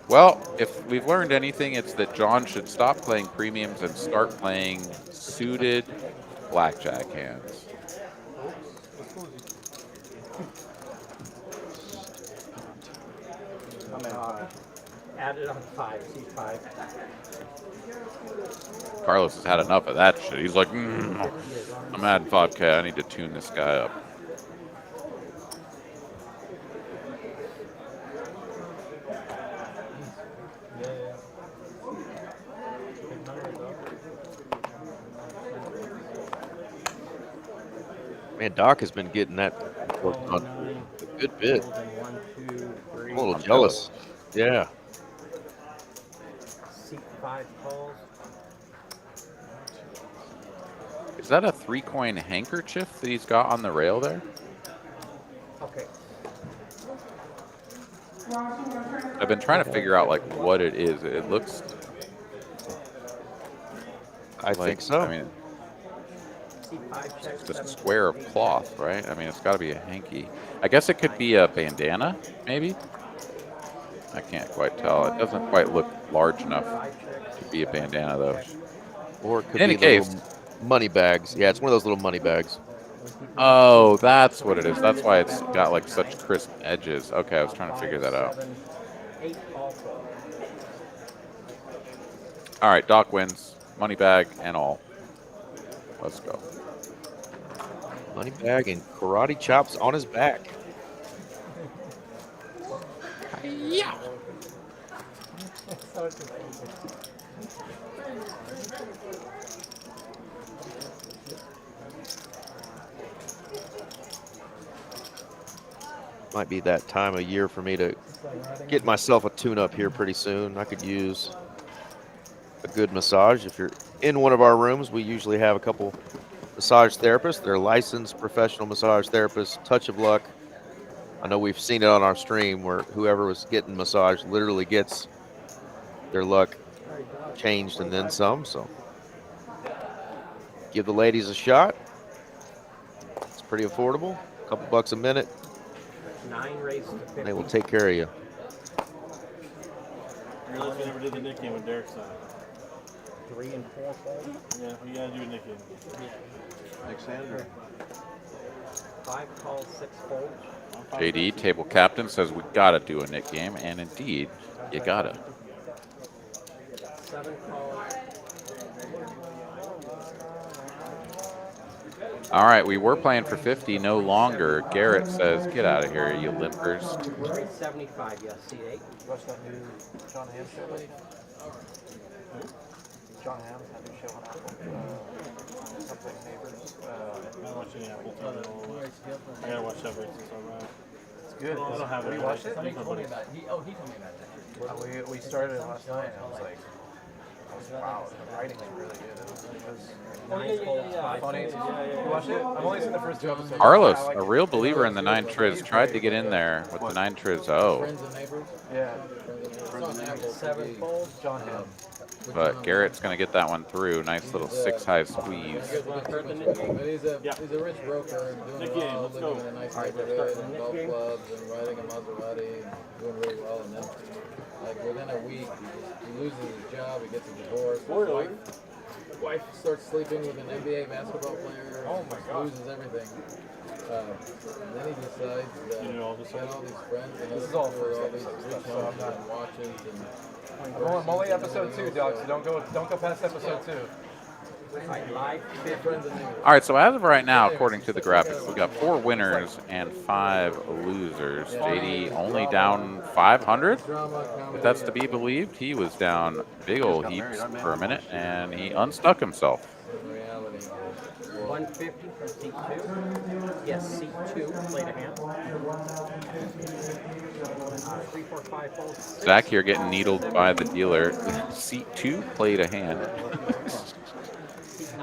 Well, if we've learned anything, it's that John should stop playing premiums and start playing suited blackjack hands. Added on 5, C5. Carlos has had enough of that shit. He's like, I'm adding 5K. I need to tune this guy up. Man, Doc has been getting that worked on a good bit. I'm a little jealous. Yeah. C5 calls. Is that a 3-coin handkerchief that he's got on the rail there? Okay. I've been trying to figure out like what it is. It looks. I think so. I mean, it's just a square of cloth, right? I mean, it's got to be a hanky. I guess it could be a bandana, maybe. I can't quite tell. It doesn't quite look large enough to be a bandana, though. Or it could In be any case, little money bags. Yeah, it's one of those little money bags. oh, that's what it is. That's why it's got like such crisp edges. Okay, I was trying to figure that out. All right, Doc wins. Money bag and all. Let's go. Money bag and karate chops on his back. Yeah. might be that time of year for me to get myself a tune-up here pretty soon. I could use a good massage. If you're in one of our rooms, we usually have a couple massage therapists. They're licensed professional massage therapists, touch of luck. I know we've seen it on our stream where whoever was getting massage literally gets their luck changed and then some. So give the ladies a shot. It's pretty affordable, a couple bucks a minute. 9 raised to 50. They will take care of you. I realized we never did the Nick game with Derek's side. 3 and 4 fold. Yeah, we gotta do a Nick game. Next hand or? 5 calls, 6 folds. JD, table captain, says we gotta do a Nick game, and indeed, you gotta. 7 calls. All right, we were playing for 50, no longer. Garrett says, get out of here, you limpers. 375, yes, C8. Watch that new John Hamm show lately? John Hamm had a new show on Apple. Something Neighbors. I'm watching Apple TV. I gotta watch that versus alright. It's good. I don't have it. You watched it? He told me about he told me about that. We started it last night, and I was like, wow, the writing's really good. It was funny. You watched it? I've only seen the first 2 episodes. Carlos, a real believer in the 9 triz, tried to get in there with the 9 triz. Oh, Friends and neighbors. Yeah. It's on Apple 7 TV. folds. John Hamm. but Garrett's going to get that one through. Nice little 6-high squeeze. But he's a rich broker and doing well, living in a nice neighborhood and golf clubs and riding a Maserati and doing really well. And then, like within a week, he loses his job, he gets a divorce. His wife starts sleeping with an NBA basketball player. Oh my God! Loses everything. Then he decides that he's got all these friends and this is all for first all these episode rich stuff, so I'm homes and watches and. I'm only episode 2, dog, so don't go past episode 2. All right, so as of right now, according to the graphics, we've got 4 winners and 5 losers. JD only down 500, if that's to be believed. He was down big old heaps for a minute, and he unstuck himself. 150 from C2. Yes, C2 played a hand. 3, 4, 5 folds. Zach here getting needled by the dealer. Seat 2 played a hand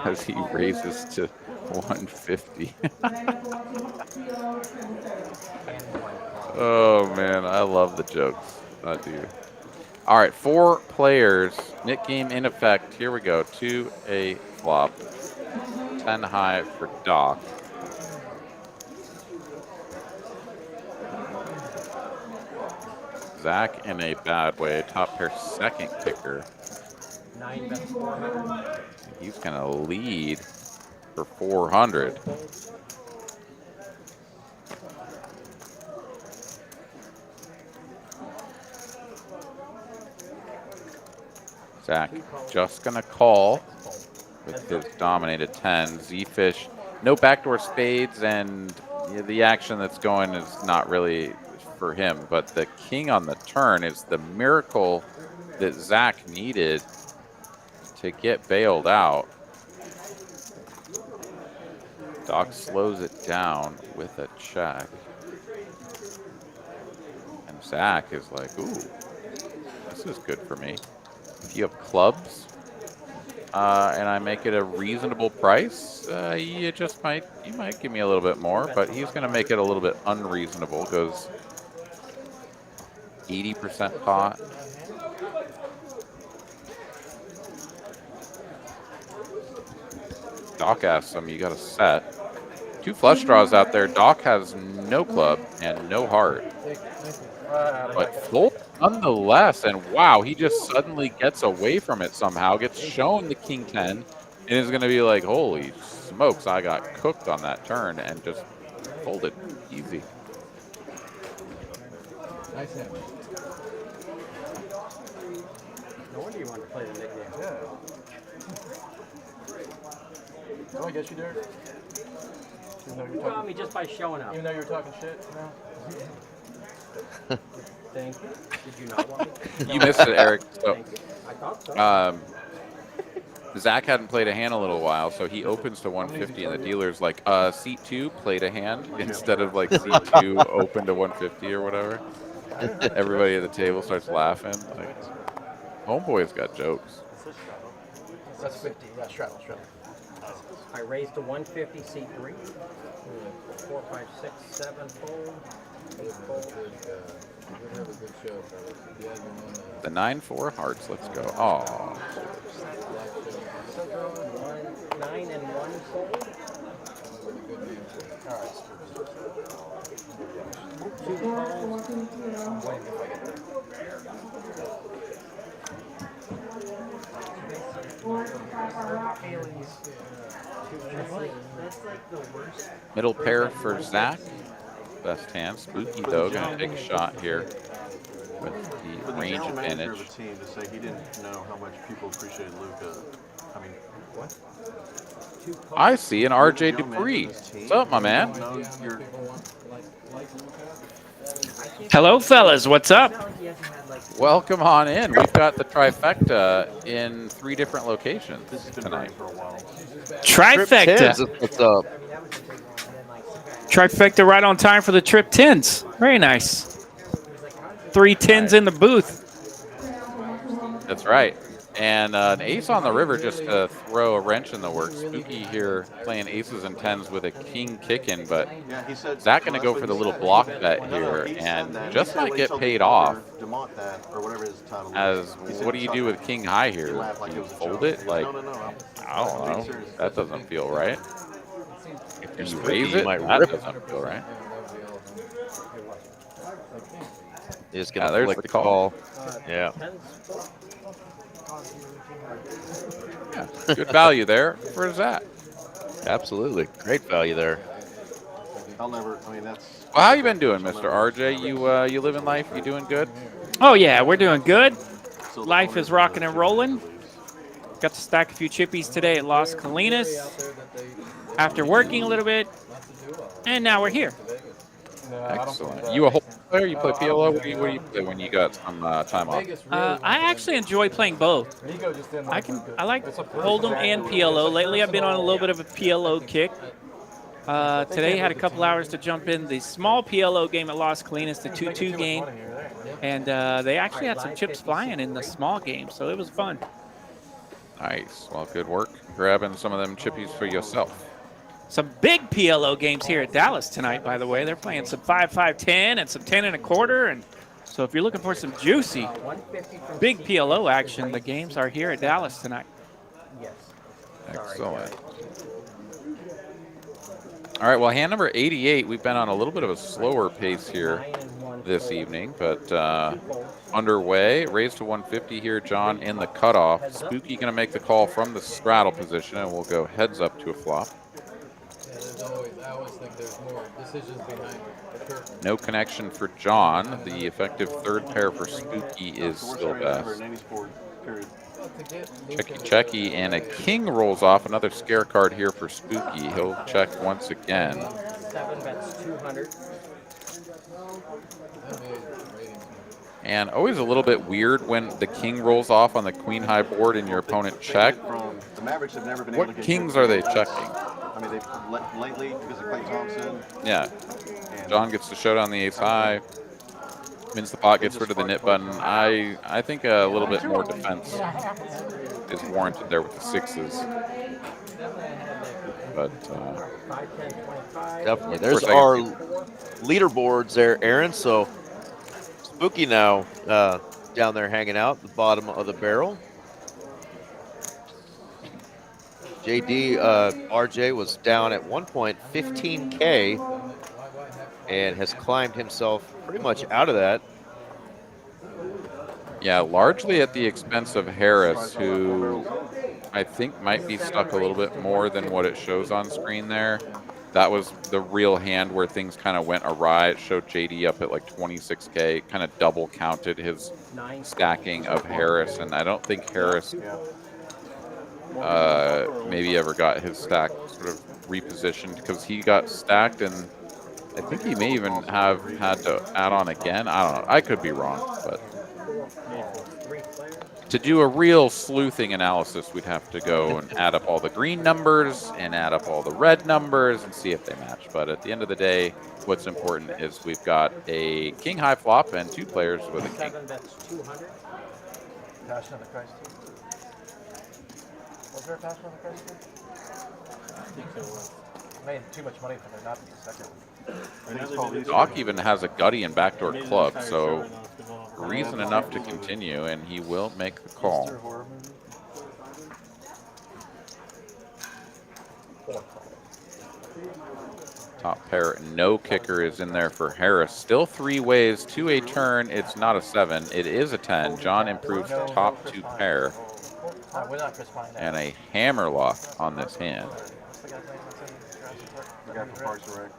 as he raises to 150. Oh man, I love the jokes. I do. All right, 4 players. Nick game in effect. Here we go. 2 a flop. 10 high for Doc. Zach in a bad way. Top pair second kicker. 9 bets 400. He's going to lead for 400. Zach just going to call with his dominated 10. Z-Fish, no backdoor spades, and the action that's going is not really for him. But the king on the turn is the miracle that Zach needed to get bailed out. Doc slows it down with a check. And Zach is like, ooh, this is good for me. If you have clubs and I make it a reasonable price, you might give me a little bit more, but he's going to make it a little bit unreasonable. Goes 80% pot. Doc asks him, you got a set. 2 flush draws out there. Doc has no club and no heart. But fold nonetheless, and wow, he just suddenly gets away from it somehow, gets shown the king 10, and is going to be like, holy smokes, I got cooked on that turn, and just folded easy. Nice hand. No wonder you wanted to play the Nick game. Yeah. Oh, I guess you, Derek. Well, I mean, just by showing up. Even though you were talking shit? No. Thank you. Did you not want me? You missed it, Eric. So, I thought so. Zach hadn't played a hand in a little while, so he opens to 150, and the dealer's like, seat 2 played a hand instead of like seat 2 open to 150 or whatever. Everybody at the table starts laughing. Like, homeboy's got jokes. That's 50. Yeah, straddle. I raised to 150, seat 3. 4, 5, 6, 7 fold. 8 fold. The 9-4 hearts. Let's go. Oh. 9 and 1 fold. Middle pair for Zach. Best hand. Spooky, though, going to take a shot here with the range advantage. Of the team to say he didn't know how much people appreciated Luca. I mean, what? I see an RJ Dupree. What's up, my man? Hello, fellas. What's up? Welcome on in. We've got the trifecta in 3 different locations tonight. Trifecta. What's up? Trifecta right on time for the trip 10s. Very nice. 3 10s in the booth. That's right. And an ace on the river just to throw a wrench in the works. Spooky here playing aces and 10s with a king kicking, but Zach going to go for the little block bet here and just might get paid off. As what do you do with king high here? Do you fold it? Like, I don't know. That doesn't feel right. If you raise it, that doesn't feel right. He's going to there's flick the the call. Yeah. Yeah, good value there for Zach. Absolutely. Great value there. I'll never, I mean, that's... Well, how you been doing, Mr. RJ? You living life? You doing good? Oh, yeah, we're doing good. Life is rocking and rolling. Got to stack a few chippies today at Las Colinas after working a little bit, and now we're here. Excellent. You a whole player? You play PLO? What do you play when you got some time off? I actually enjoy playing both. I like Hold'em and PLO. Lately, I've been on a little bit of a PLO kick. Today, had a couple hours to jump in the small PLO game at Las Colinas, the 2-2 game, and they actually had some chips flying in the small game, so it was fun. Nice. Well, good work grabbing some of them chippies for yourself. Some big PLO games here at Dallas tonight, by the way. They're playing some 5-5-10 and some 10 1/4. And so if you're looking for some juicy, big PLO action, the games are here at Dallas tonight. Excellent. All right, well, hand number 88, we've been on a little bit of a slower pace here this evening, but underway. Raised to 150 here, John in the cutoff. Spooky going to make the call from the straddle position, and we'll go heads up to a flop. I always think there's more decisions behind the curtain. No connection for John. The effective third pair for Spooky is still best. Checky, and a king rolls off. Another scare card here for Spooky. He'll check once again. 7 bets 200. And always a little bit weird when the king rolls off on the queen high board and your opponent check. What kings are they checking? I mean, they've lately, because of Clay Thompson. Yeah. John gets to showdown the ace high. Wins the pot, gets rid of the nit button. I think a little bit more defense is warranted there with the 6s. But definitely. There's our leaderboards there, Aaron. So Spooky now down there hanging out at the bottom of the barrel. RJ was down at 1 point 15K and has climbed himself pretty much out of that. Yeah, largely at the expense of Harris, who I think might be stuck a little bit more than what it shows on screen there. That was the real hand where things kind of went awry. It showed JD up at like 26K, kind of double counted his stacking of Harris, and I don't think Harris maybe ever got his stack sort of repositioned, because he got stacked, and I think he may even have had to add on again. I don't know. I could be wrong, but To do a real sleuthing analysis, we'd have to go and add up all the green numbers and add up all the red numbers and see if they match. But at the end of the day, what's important is we've got a king high flop and 2 players with a king. 7, that's 200. Passion of the Christ. Was there a passion of the Christ? I think there was. Made too much money for there not to be a second. Doc even has a gutty and backdoor club, so reason enough to continue, and he will make the call. Top pair, no kicker is in there for Harris. Still 3 ways to a turn. It's not a 7. It is a 10. John improves top 2 pair. And a hammer lock on this hand. The guy from Parks and Rec.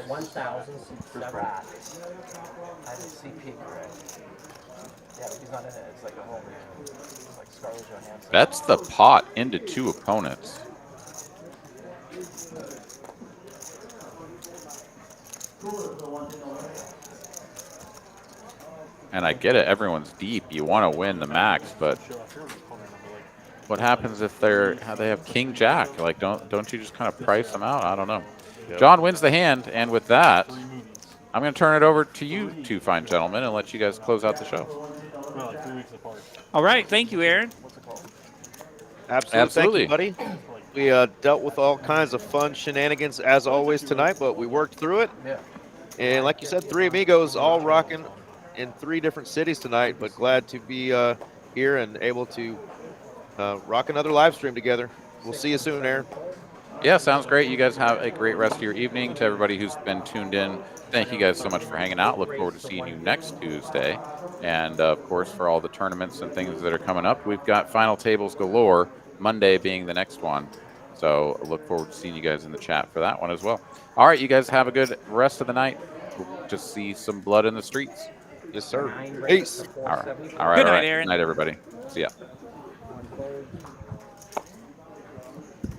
1,000. I didn't see Pete correct. Yeah, but he's not in it. It's like a whole it's like Scarlett Johansson. That's the pot into 2 opponents. And I get it, everyone's deep. You want to win the max, but what happens if they have King Jack? Like, don't you just kind of price them out? I don't know. Yep. John wins the hand, and with that, I'm going to turn it over to you 2 fine gentlemen and let you guys close out the show. All right, thank you, Aaron. Absolutely. Thank you, buddy. We dealt with all kinds of fun shenanigans as always tonight, but we worked through it. Yeah. And like you said, 3 amigos all rocking in 3 different cities tonight, but glad to be here and able to rock another live stream together. We'll see you soon, Aaron. Yeah, sounds great. You guys have a great rest of your evening. To everybody who's been tuned in, thank you guys so much for hanging out. Look forward to seeing you next Tuesday. And, of course, for all the tournaments and things that are coming up, we've got final tables galore, Monday being the next one. So look forward to seeing you guys in the chat for that one as well. All right, you guys have a good rest of the night. We'll just see some blood in the streets. Yes, sir. Peace. All right. Good night, Aaron. Good night, everybody. See ya.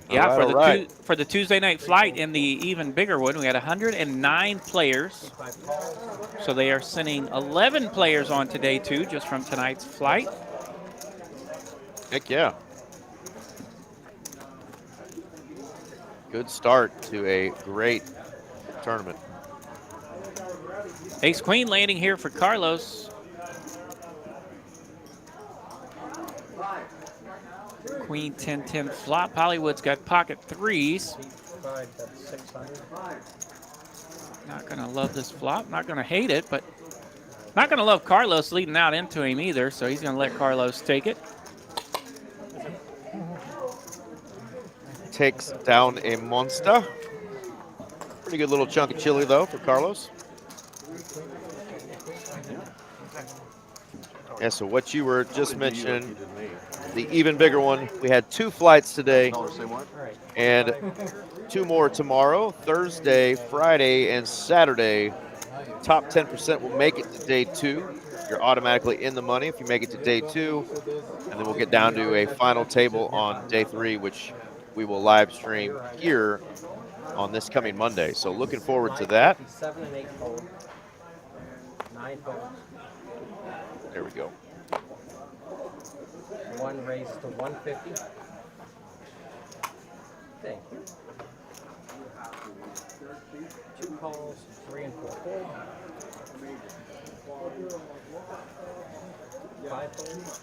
Yeah, for the Tuesday night flight and the even bigger one, we had 109 players. So they are sending 11 players on today, too, just from tonight's flight. Heck yeah. Good start to a great tournament. Ace Queen landing here for Carlos. Queen 10-10 flop. Hollywood's got pocket 3s. Not going to love this flop. Not going to hate it, but not going to love Carlos leading out into him either, so he's going to let Carlos take it. Takes down a monster. Pretty good little chunk of chili, though, for Carlos. Yeah, so what you were just mentioning, the even bigger one, we had 2 flights today and 2 more tomorrow, Thursday, Friday, and Saturday. Top 10% will make it to day 2. You're automatically in the money if you make it to day 2. And then we'll get down to a final table on day 3, which we will live stream here on this coming Monday. So looking forward to that. 7 and 8 fold. 9 folds. There we go. 1 raised to 150. Thank you. 2 calls, 3 and 4 fold. 5 folds.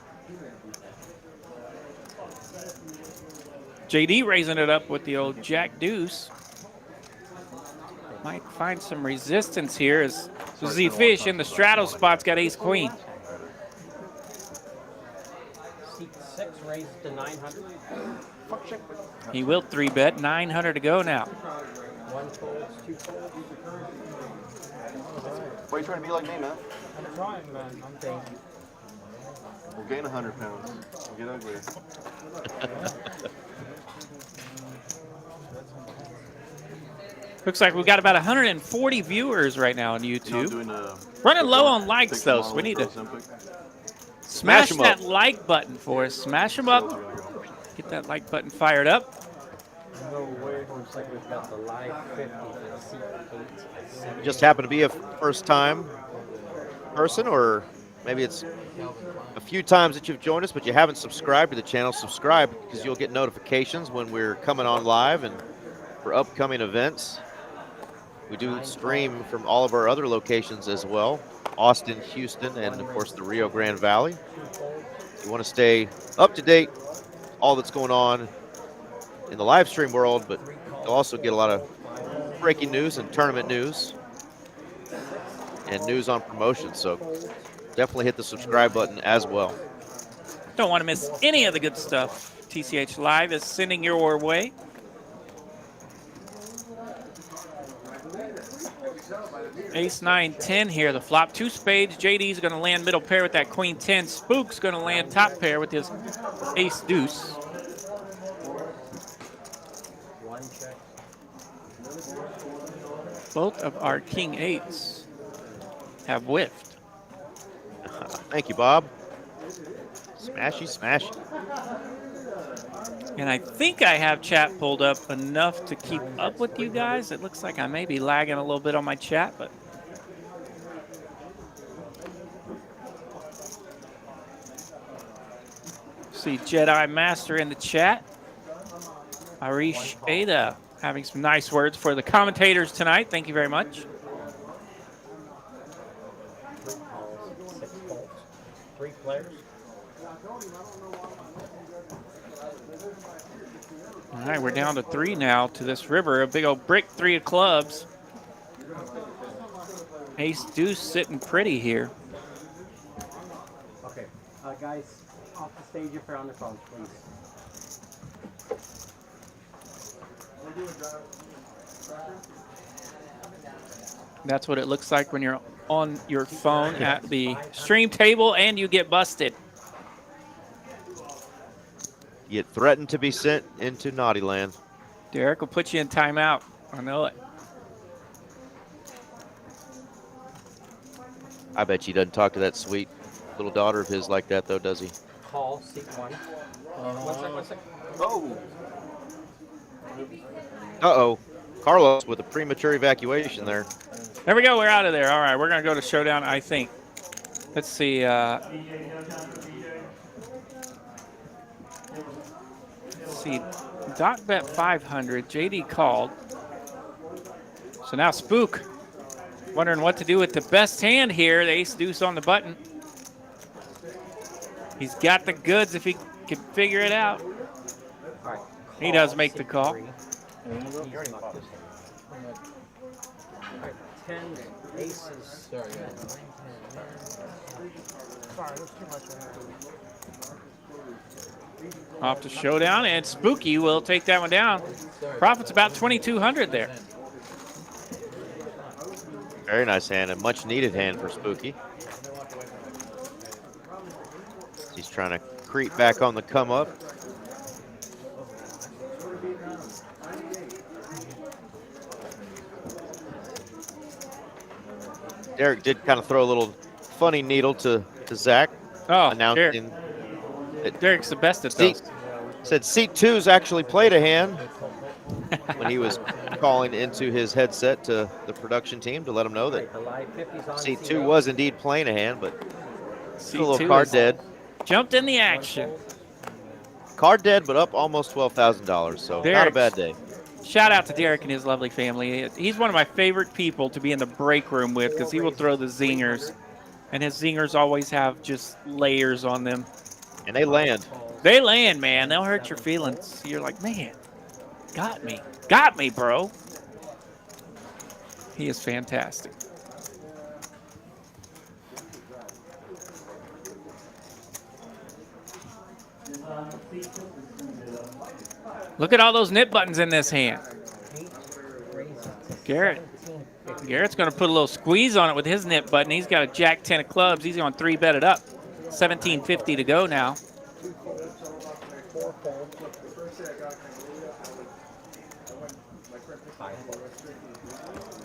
JD raising it up with the old Jack Deuce. Might find some resistance here as Z Fish in the straddle spot's got Ace Queen. Seat 6 raised to 900. He will 3-bet, 900 to go now. 1 folds, 2 folds. Why are you trying to be like me, man? I'm trying, man. I'm thinking. We'll gain 100 pounds. We'll get uglier. Looks like we've got about 140 viewers right now on YouTube. Running low on likes, though, so we need to smash that like button for us. Smash them up. Get that like button fired up. No way. Looks like we've got the live 50 for seat 8. Just happen to be a first-time person, or maybe it's a few times that you've joined us, but you haven't subscribed to the channel, subscribe because you'll get notifications when we're coming on live and for upcoming events. We do stream from all of our other locations as well, Austin, Houston, and of course the Rio Grande Valley. You want to stay up to date, all that's going on in the live stream world, but you'll also get a lot of breaking news and tournament news and news on promotions. So definitely hit the subscribe button as well. Don't want to miss any of the good stuff TCH Live is sending your way. Ace 9 10 here. The flop 2 spades. JD's going to land middle pair with that queen 10. Spook's going to land top pair with his ace deuce. Both of our king 8s have whiffed. Thank you, Bob. Smashy, smashy. And I think I have chat pulled up enough to keep up with you guys. It looks like I may be lagging a little bit on my chat, but see Jedi Master in the chat. Arish Ada having some nice words for the commentators tonight. Thank you very much. 3 players. All right, we're down to 3 now to this river. A big old brick 3 of clubs. Ace deuce sitting pretty here. Okay, guys, off the stage if you're on the phone, please. That's what it looks like when you're on your phone at the stream table and you get busted. You get threatened to be sent into naughty land. Derek will put you in timeout. I know it. I bet he doesn't talk to that sweet little daughter of his like that, though, does he? Call, seat 1. One sec. Oh. Uh-oh. Carlos with a premature evacuation there. There we go. We're out of there. All right, we're going to go to showdown, I think. Let's see. Let's see. Doc bet 500. JD called. So now Spook wondering what to do with the best hand here. The ace deuce on the button. He's got the goods if he can figure it out. All right. He does make the call. 10 aces. Sorry, there's too much in there. Off to showdown, and Spooky will take that one down. Profit's about 2,200 there. Very nice hand, a much needed hand for Spooky. He's trying to creep back on the come up. Derek did kind of throw a little funny needle to Zach, announcing Derek's the best at those. Said seat 2's actually played a hand when he was calling into his headset to the production team to let him know that seat 2 was indeed playing a hand, but still a little card dead. Jumped in the action. Card dead, but up almost $12,000, so not a bad day. Shout out to Derek and his lovely family. He's one of my favorite people to be in the break room with because he will throw the zingers. And his zingers always have just layers on them. And they land. They land, man. They'll hurt your feelings. You're like, man, got me. Got me, bro. He is fantastic. Look at all those nip buttons in this hand. Garrett's going to put a little squeeze on it with his nip button. He's got a jack 10 of clubs. He's on 3-bet it up. 1750 to go now.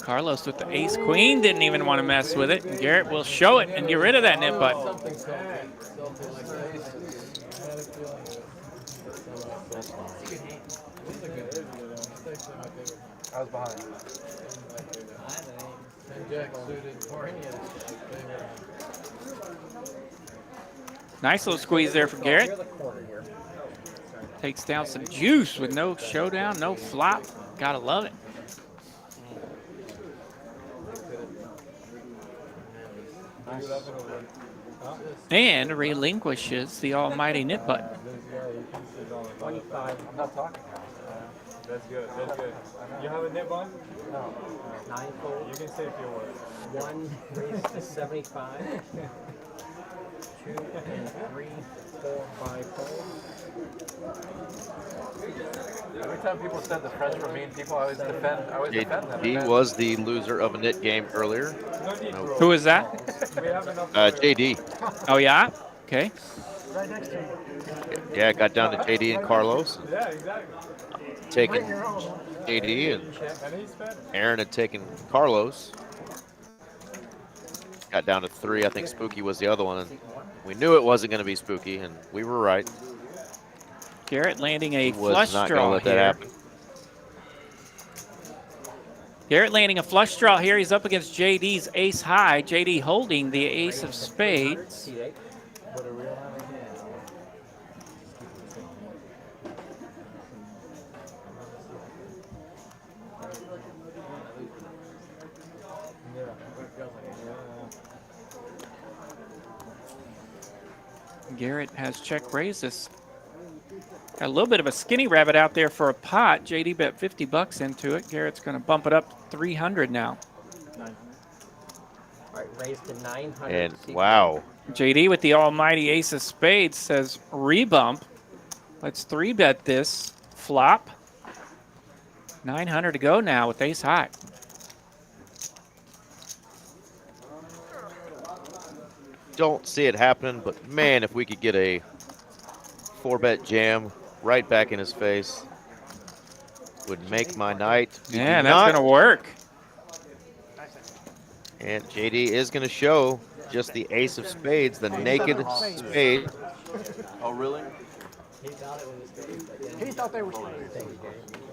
Carlos with the ace queen didn't even want to mess with it. And Garrett will show it and get rid of that nip button. I was behind. Nice little squeeze there for Garrett. Takes down some juice with no showdown, no flop. Gotta love it. And relinquishes the almighty nip button. 25. I'm not talking. That's good. That's good. You have a nib on? No. 9 fold. You can say a few words. 1 raised to 75. 2 and 3, 4, 5 fold. Every time people said the French were mean people, I always defend them. He was the loser of a knit game earlier. Who is that? JD. Oh, yeah? Okay. Right next to you. Yeah, got down to JD and Carlos. Yeah, exactly. Taking JD and Aaron had taken Carlos. Got down to 3. I think Spooky was the other one. And we knew it wasn't going to be Spooky, and we were right. Garrett landing a Was flush not draw gonna let that here. happen. Garrett landing a flush draw here. He's up against JD's ace high. JD holding the ace of spades. Garrett has check raised this. Got a little bit of a skinny rabbit out there for a pot. JD bet 50 bucks into it. Garrett's going to bump it up 300 now. All right, raised to 900. And wow. JD with the almighty ace of spades says rebump. Let's 3-bet this flop. 900 to go now with ace high. Don't see it happening, but man, if we could get a 4-bet jam right back in his face, would make my night. We Yeah, do that's not. going to work. And JD is going to show just the ace of spades, the naked spade. Oh, really? He thought they were spades.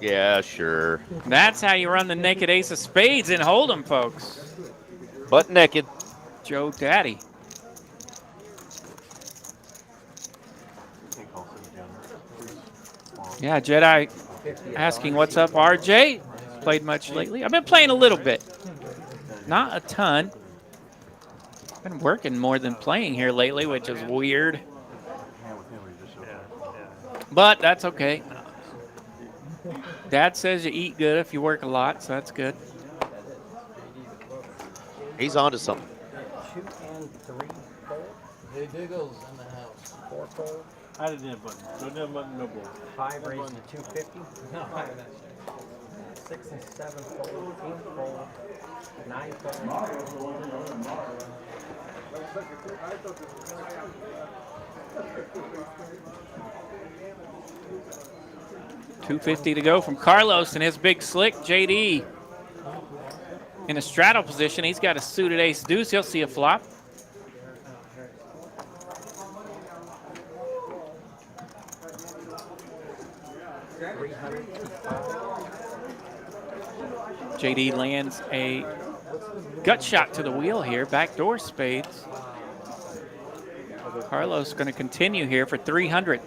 Yeah, sure. That's how you run the naked ace of spades in Hold'em, folks. Butt naked. Joe Daddy. Yeah, Jedi asking what's up, RJ. Played much lately. I've been playing a little bit. Not a ton. Been working more than playing here lately, which is weird. But that's okay. Dad says you eat good if you work a lot, so that's good. He's on to something. 2 and 3 fold. Hey, Diggles in the house. 4 fold. I had a nib button. No nib button, no blow. 5 raised to 250. 6 and 7 fold. 8 fold. 9 fold. 250 to go from Carlos and his big slick. JD in a straddle position. He's got a suited ace deuce. He'll see a flop. JD lands a gut shot to the wheel here. Backdoor spades. Carlos going to continue here for 300.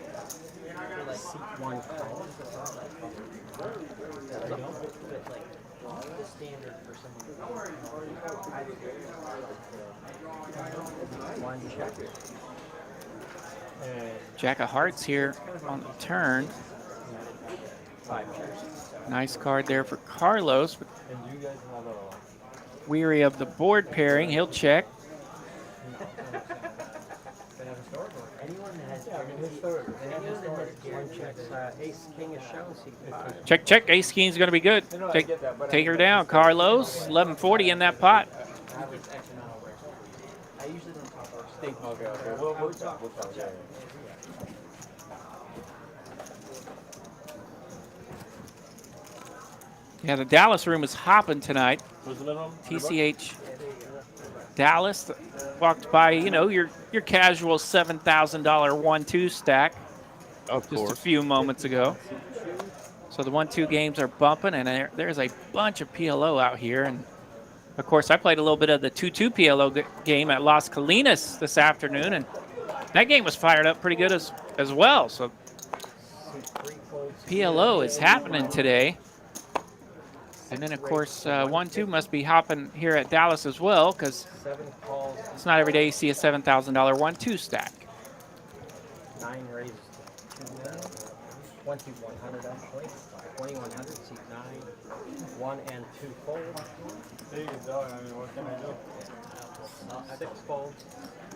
Jack of hearts here on the turn. Nice card there for Carlos. But weary of the board pairing, he'll check. Check, check. Ace King's going to be good. Take her down, Carlos. 1140 in that pot. Yeah, the Dallas room is hopping tonight. TCH Dallas walked by, you know, your casual $7,000 1-2 stack just a few moments ago. So the 1-2 games are bumping, and there's a bunch of PLO out here, and Of course, I played a little bit of the 2-2 PLO game at Las Colinas this afternoon, and that game was fired up pretty good as well. So PLO is happening today. And then, of course, 1-2 must be hopping here at Dallas as well, because it's not every day you see a $7,000 1-2 stack. 9 raised to 2,100 actually. 2,100, seat 9. 1 and 2 fold. There you go. I mean, what can I do? 6 folds.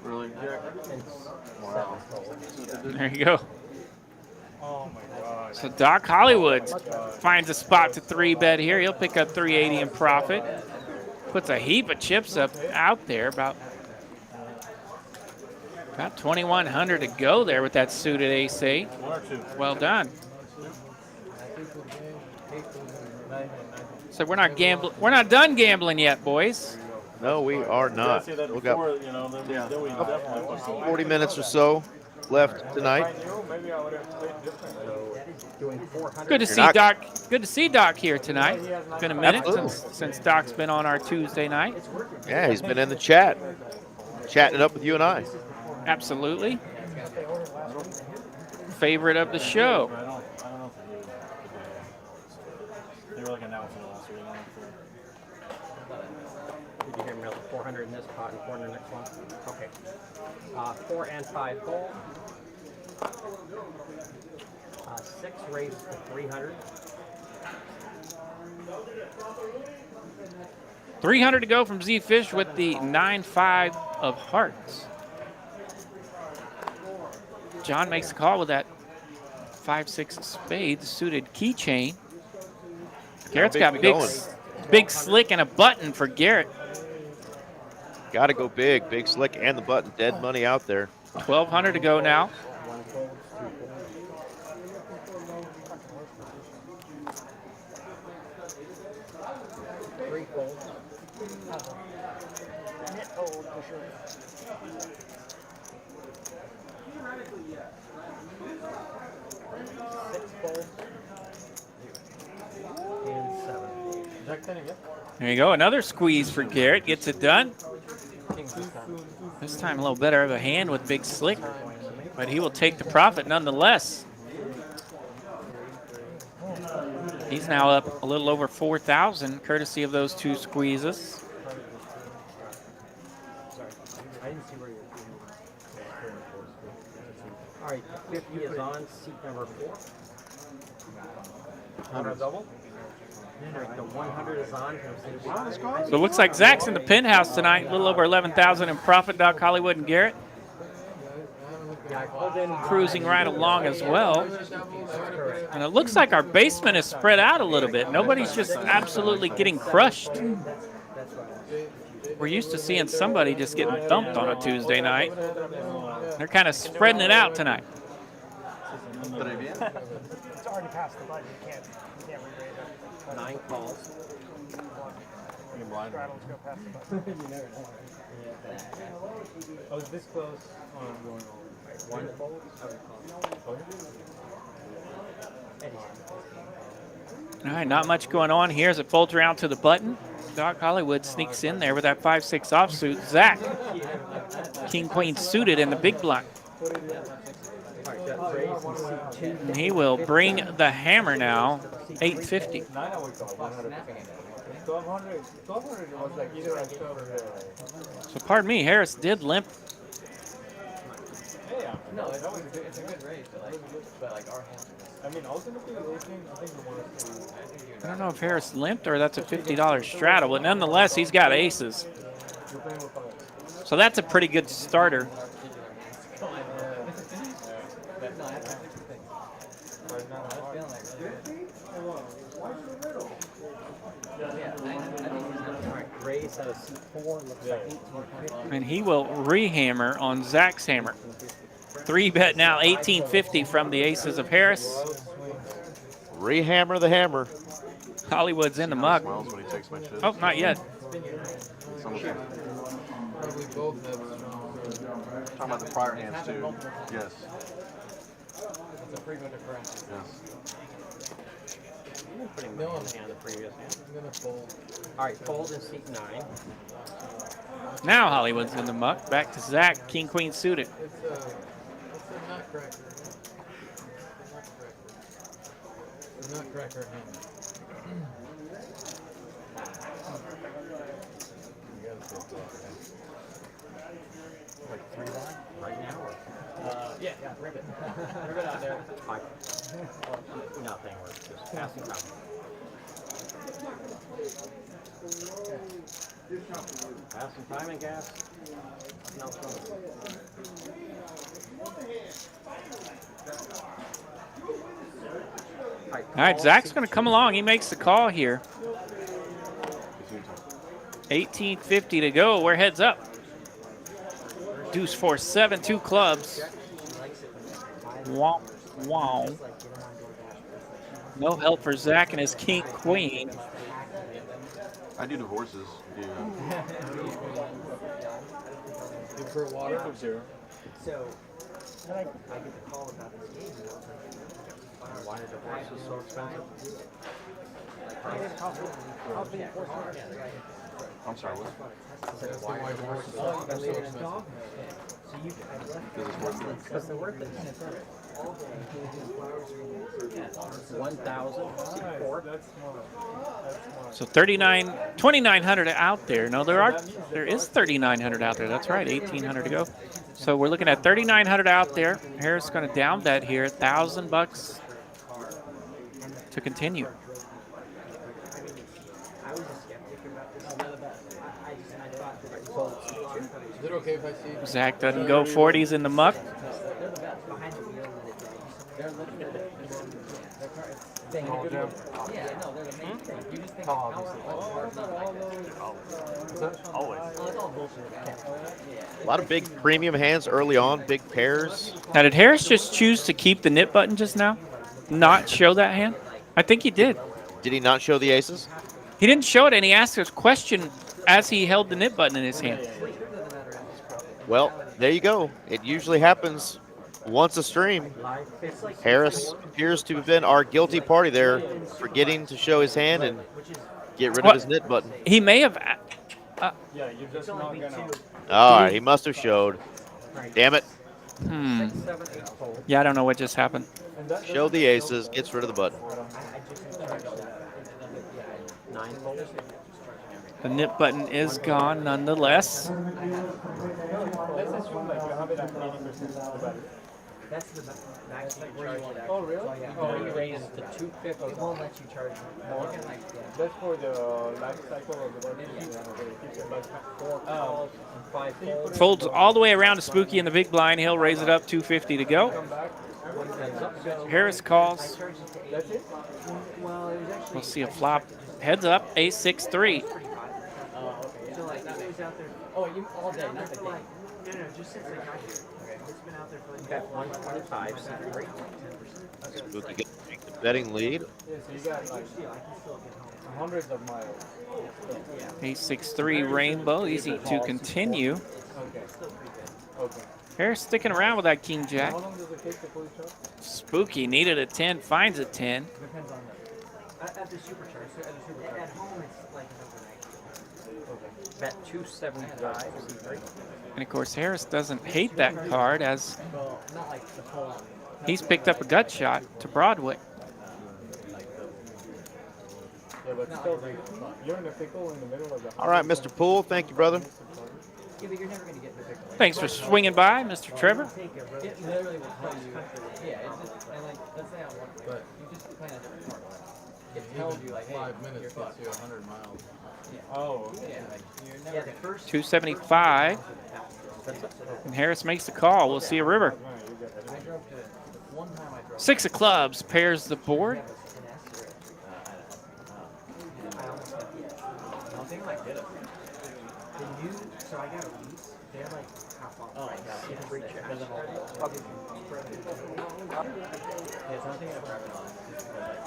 Really? And 7 folds. There you go. Oh my God. So Doc Hollywood finds a spot to 3-bet here. He'll pick up 380 in profit. Puts a heap of chips up out there. About 2,100 to go there with that suited ace-8. Well done. So we're not gambling. We're not done gambling yet, boys. No, we are not. Say that We've before, got you know, then we definitely fuck around. 40 minutes or so left tonight. Maybe I would have played different. Good to see Doc. Good to see Doc here tonight. It's been a minute since Doc's been on our Tuesday night. Yeah, he's been in the chat, chatting it up with you and I. Absolutely. Favorite of the show. I don't know if they were like announcing last week. Did you hear me? 400 in this pot and 400 in the next one? Okay. 4 and 5 fold. 6 raised to 300. 300 to go from Z-Fish with the 9-5 of hearts. John makes a call with that 5-6 of spades, suited keychain. Garrett's got big slick and a button for Garrett. Got to go big. Big slick and the button. Dead money out there. 1,200 to go now. Net fold for sure. There you go. Another squeeze for Garrett. Gets it done. This time a little better of a hand with big slick, but he will take the profit nonetheless. He's now up a little over 4,000, courtesy of those 2 squeezes. All right, 50 is on seat number 4. 100 double. All right, the 100 is on. So it looks like Zach's in the penthouse tonight, a little over 11,000 in profit. Doc Hollywood and Garrett cruising right along as well. And it looks like our basement is spread out a little bit. Nobody's just absolutely getting crushed. We're used to seeing somebody just getting thumped on a Tuesday night. They're kind of spreading it out tonight. It's already past the button. You can't re-raise it. 9 calls. Straddles go past the button. I was this close on going over. 1 fold. All right, not much going on here as it folds around to the button. Doc Hollywood sneaks in there with that 5-6 offsuit. Zach, king-queen suited in the big blind. And he will bring the hammer now, 850. 1,200 was like either I So pardon me, Harris did limp. No, it's a good race, but like our hand. I mean, ultimately, I think the one. I don't know if Harris limped or that's a $50 straddle, but nonetheless, he's got aces. So that's a pretty good starter. And he will rehammer on Zach's hammer. 3-bet now, 1850 from the aces of Harris. Rehammer the hammer. Hollywood's in the mug. Oh, not yet. Talking about the prior hands too. Yes. It's a frequent differential. Putting my hand the previous hand. I'm gonna fold. All right, fold in seat 9. Now Hollywood's in the muck. Back to Zach, king, queen suited. It's a nutcracker. It's a nutcracker hand. You gotta say Like 3 line right now? Or? yeah, ribbit. Ribbit out there. Nothing. We're just passing time. Passing time and gas. No problem. All right, Zach's going to come along. He makes the call here. 18:50 to go. We're heads up. Deuce 4-7, 2 clubs. Wow, wow. No help for Zach and his king queen. I do the horses. Yeah. Good for water. So, I get the call about this game. Why are the horses so expensive? I'm sorry, what? Why are the horses so expensive? Because they're worth it. 1,000. So 2,900 out there. No, there is 3,900 out there. That's right, 1,800 to go. So we're looking at 3,900 out there. Harris going to down bet here, $1,000 to continue. Is it okay if I see? Zach doesn't go 40s in the muck. A lot of big premium hands early on, big pairs. Now, did Harris just choose to keep the nip button just now? Not show that hand? I think he did. Did he not show the aces? He didn't show it, and he asked a question as he held the nip button in his hand. Well, there you go. It usually happens once a stream. Harris appears to have been our guilty party there, forgetting to show his hand and get rid of his nip button. He may have. Yeah, you're just not gonna. All right, he must have showed. Damn it. Yeah, I don't know what just happened. Show the aces, gets rid of the button. The nip button is gone nonetheless. Let's assume like you have it at 80%. That's the max you charge. Oh, really? Oh, you raise to 250. It won't let you charge more. That's for the life cycle of the button. It keeps it like 4 calls and 5 folds. Folds all the way around to Spooky in the big blind. He'll raise it up, 250 to go. Harris calls. That's it? We'll see a flop. Heads up, ace 6-3. So like that goes out there. Oh, you all day, not the day. No, just since I got here. Okay. It's been out there for like bet 125, so great. 10%. Spooky gets to take the betting lead. Yeah, so you got like hundreds of miles. Ace 6-3 rainbow, easy to continue. Okay. Okay. Harris sticking around with that king jack. How long does it take to fully charge? Spooky needed a 10, finds a 10. Depends on at the supercharge. So at home, it's like an overnight. Bet 275, C3. And of course, Harris doesn't hate that card as Well, not like the whole. he's picked up a gut shot to Broadway. Yeah, but still, you're in a pickle in the middle of the. All right, Mr. Poole, thank you, brother. Yeah, but you're never going to get the big one. Thanks for swinging by, Mr. Trevor. It literally will tell you. Yeah, it's just, and like, let's say I want to, but you just plan a different part. It tells you, like, hey, 5 minutes gets you 100 miles. Oh. Yeah, like, you're never. Yeah, the first. 275. And Harris makes the call. We'll see a river. Six of clubs pairs the board. So I got a lease. They're like half off. Oh, it's free check. I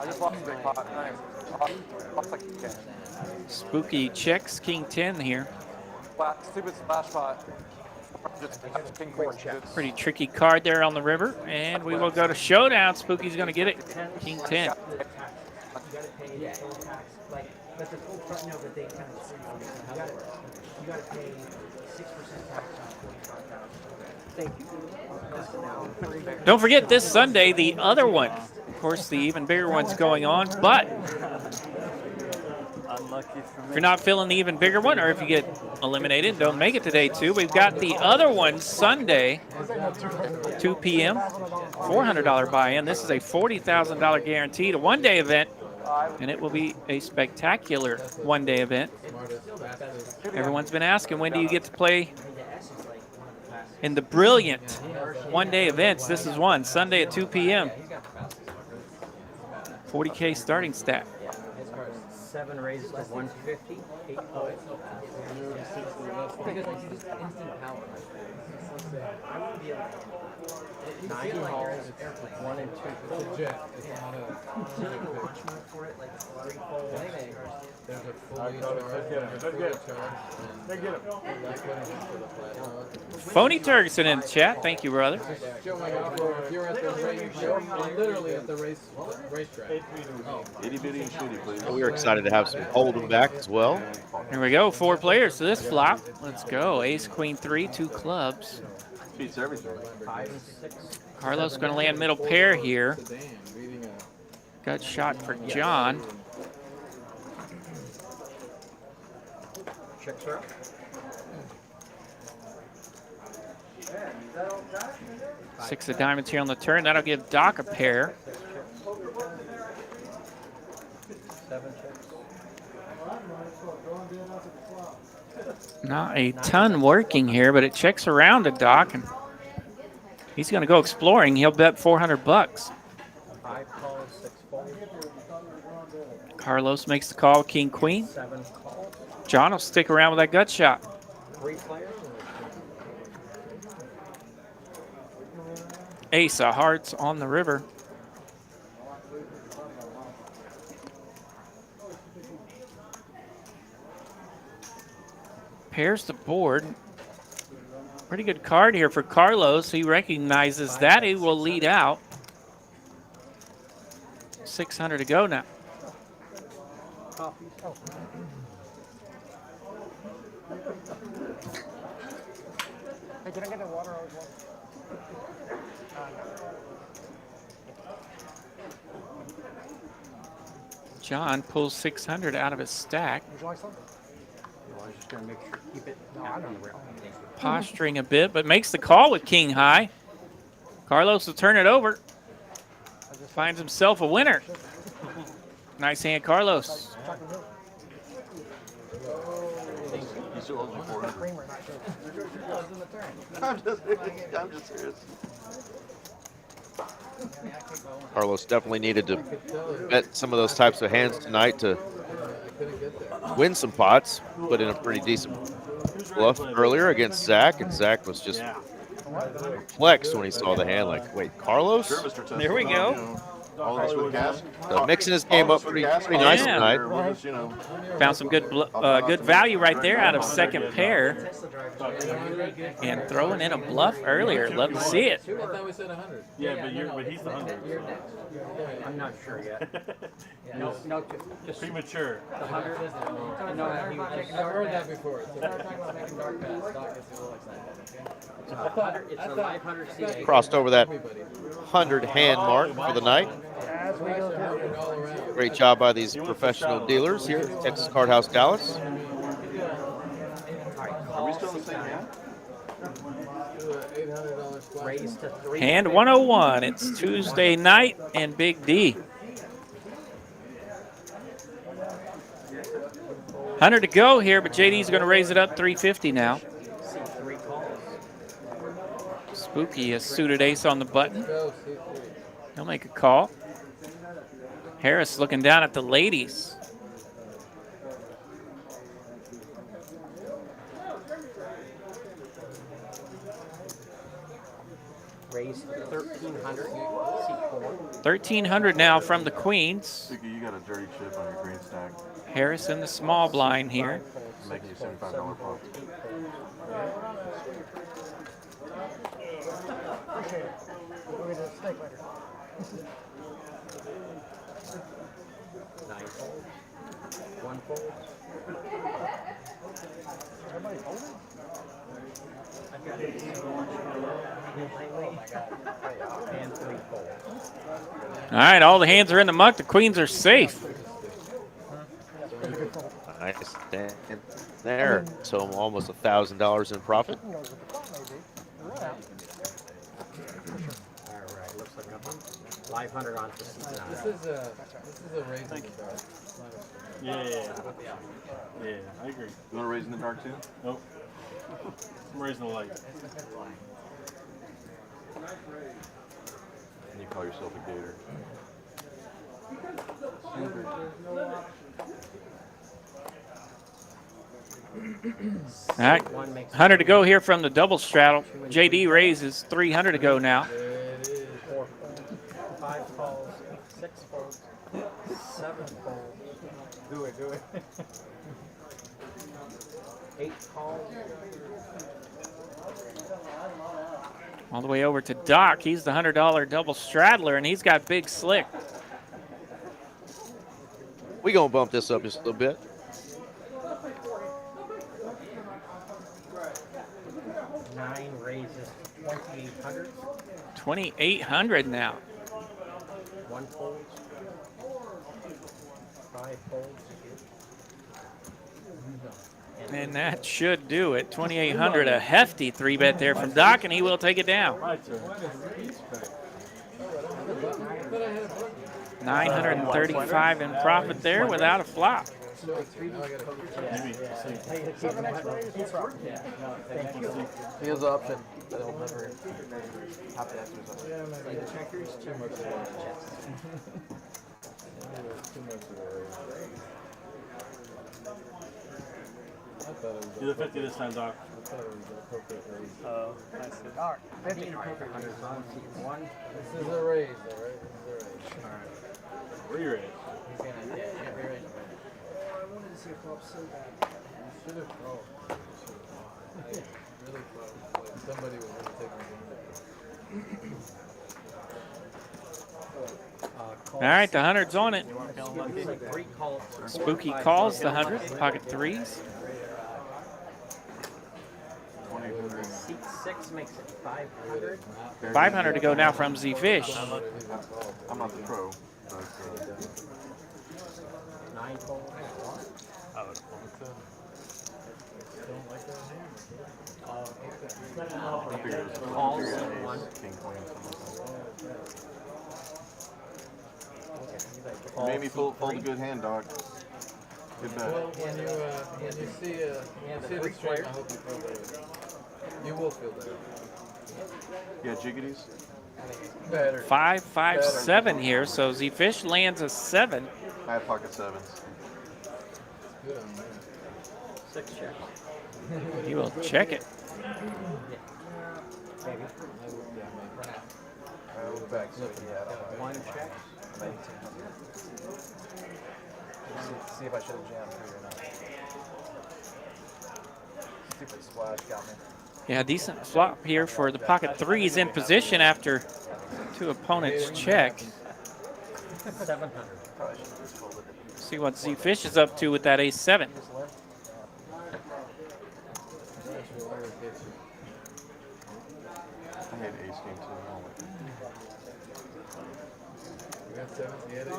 just lost a big pot. Lost like 10. Spooky checks king 10 here. Stupid splash pot. Pretty tricky card there on the river, and we will go to showdown. Spooky's going to get it. King 10. But the full price, no, but they kind of you got to pay 6% tax on 45,000. Thank you. Don't forget this Sunday, the other one. Of course, the even bigger one's going on, but if you're not feeling the even bigger one, or if you get eliminated, don't make it to day 2, we've got the other one Sunday, 2 p.m., $400 buy-in. This is a $40,000 guaranteed, a one-day event, and it will be a spectacular one-day event. Everyone's been asking, when do you get to play in the brilliant one-day events? This is one, Sunday at 2 p.m. 40K starting stack. 7 raises to 150, 8 calls. Because like just instant power. I wouldn't be able to 9 calls, 1 and 2. It's a jet. It's not a much more for it, like 3 folds. There's a fully Phony Turkson in the chat. Thank you, brother. Showing off, or if you're at the race, literally at the racetrack. Itty bitty and shitty, please. We were excited to have some Hold'em back as well. Here we go. 4 players to this flop. Let's go. Ace, Queen, 3, 2 clubs. Beats everything. 5 and 6. Carlos going to land middle pair here. Gut shot for John. Checks her up. Six of diamonds here on the turn. That'll give Doc a pair. 7 checks. Not a ton working here, but it checks around to Doc, and he's going to go exploring. He'll bet 400 bucks. 5 calls, 6 folds. Carlos makes the call, King, Queen. 7 calls. John will stick around with that gut shot. 3 players. Ace of hearts on the river. Pairs the board. Pretty good card here for Carlos. He recognizes that. He will lead out. 600 to go now. Hey, can I get the water as well? John pulls 600 out of his stack. Would you like some? I was just going to make sure keep it on the rail. Posturing a bit, but makes the call with King high. Carlos will turn it over. Finds himself a winner. Nice hand, Carlos. I'm just serious. Carlos definitely needed to bet some of those types of hands tonight to win some pots. Put in a pretty decent bluff earlier against Zach, and Zach was just perplexed when he saw the hand. Like, wait, Carlos? There we go. All this with gas. So mixing his game up pretty nice tonight. Found some good good value right there out of second pair. And throwing in a bluff earlier. Love to see it. I thought we said 100. Yeah, but he's the 100. I'm not sure yet. No, just Premature. the 100 is I've heard that before. It's a 500 CA. Crossed over that 100 hand mark for the night. Great job by these professional dealers here at Texas Card House Dallas. Are we still in the same hand? Raise to 3. Hand 101. It's Tuesday night and Big D. 100 to go here, but JD's going to raise it up 350 now. C3 calls. Spooky has suited ace on the button. He'll make a call. Harris looking down at the ladies. Raise 1,300. C4. 1,300 now from the queens. You got a dirty chip on your green stack. Harris in the small blind here. Making you $75 profit. steak later. 9 folds. 1 fold. Everybody folding? I've got 18 lately. And 3 folds. All right, all the hands are in the muck. The queens are safe. Nice stand there. So almost $1,000 in profit. All Alright, looks like I'm 500 on 59. This is a raise in the dark. Yeah, I agree. You want to raise in the dark too? Nope. I'm raising the light. And you call yourself a gator. All right, 100 to go here from the double straddle. JD raises 300 to go now. 4 folds. 5 folds. 6 folds. 7 folds. Do it. 8 calls. All the way over to Doc. He's the $100 double straddler, and he's got big slick. We gonna bump this up just a little bit. Nine raises 2,800. 2,800 now. 1 fold. 5 folds. And that should do it. 2,800, a hefty 3-bet there from Doc, and he will take it down. 935 in profit there without a flop. He has an option that he'll never have to exercise. The checkers, too much Do the 50 this time, Doc. All right, 50 appropriate. 1. This is a raise, all right? This is a raise. Where you raise? He's gonna can't be raised. I wanted to see a flop so bad. You should have thrown. Really close. Like somebody was really taking All right, the 100's on it. Three calls. Spooky calls the 100, pocket threes. Seat 6 makes it 500. 500 to go now from Z Fish. I'm not the pro, but 9 folds. Calls 1. king, queen, something. Made me fold a good hand, dog. Good bet. Well, when you see the stream, I hope you feel better. You will feel better. Yeah, jiggities. Better. 5, 5, 7 here, so Z Fish lands a 7. I have pocket sevens. Good on that. 6 checks. He will check it. Maybe. I will back so 1 check. See if I should have jammed through or not. Stupid splash got me. Yeah, decent flop here for the pocket threes in position after two opponents check. 700. See what Z Fish is up to with that ace-7. I had ace king too. You got 7s? You had 8?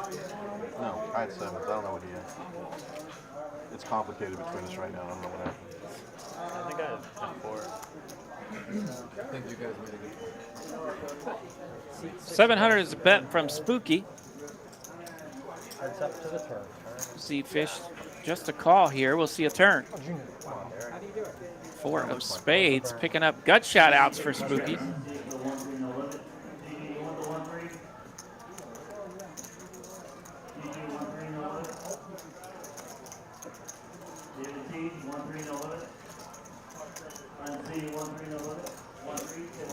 No, I had sevens. I don't know what he had. It's complicated between us right now. I don't know what happened. I think I had 4. I think you guys made a good point. 700 is a bet from Spooky. Heads up to the turn. Z Fish just a call here. We'll see a turn. How do you do it? 4 of spades, picking up gut shot outs for Spooky.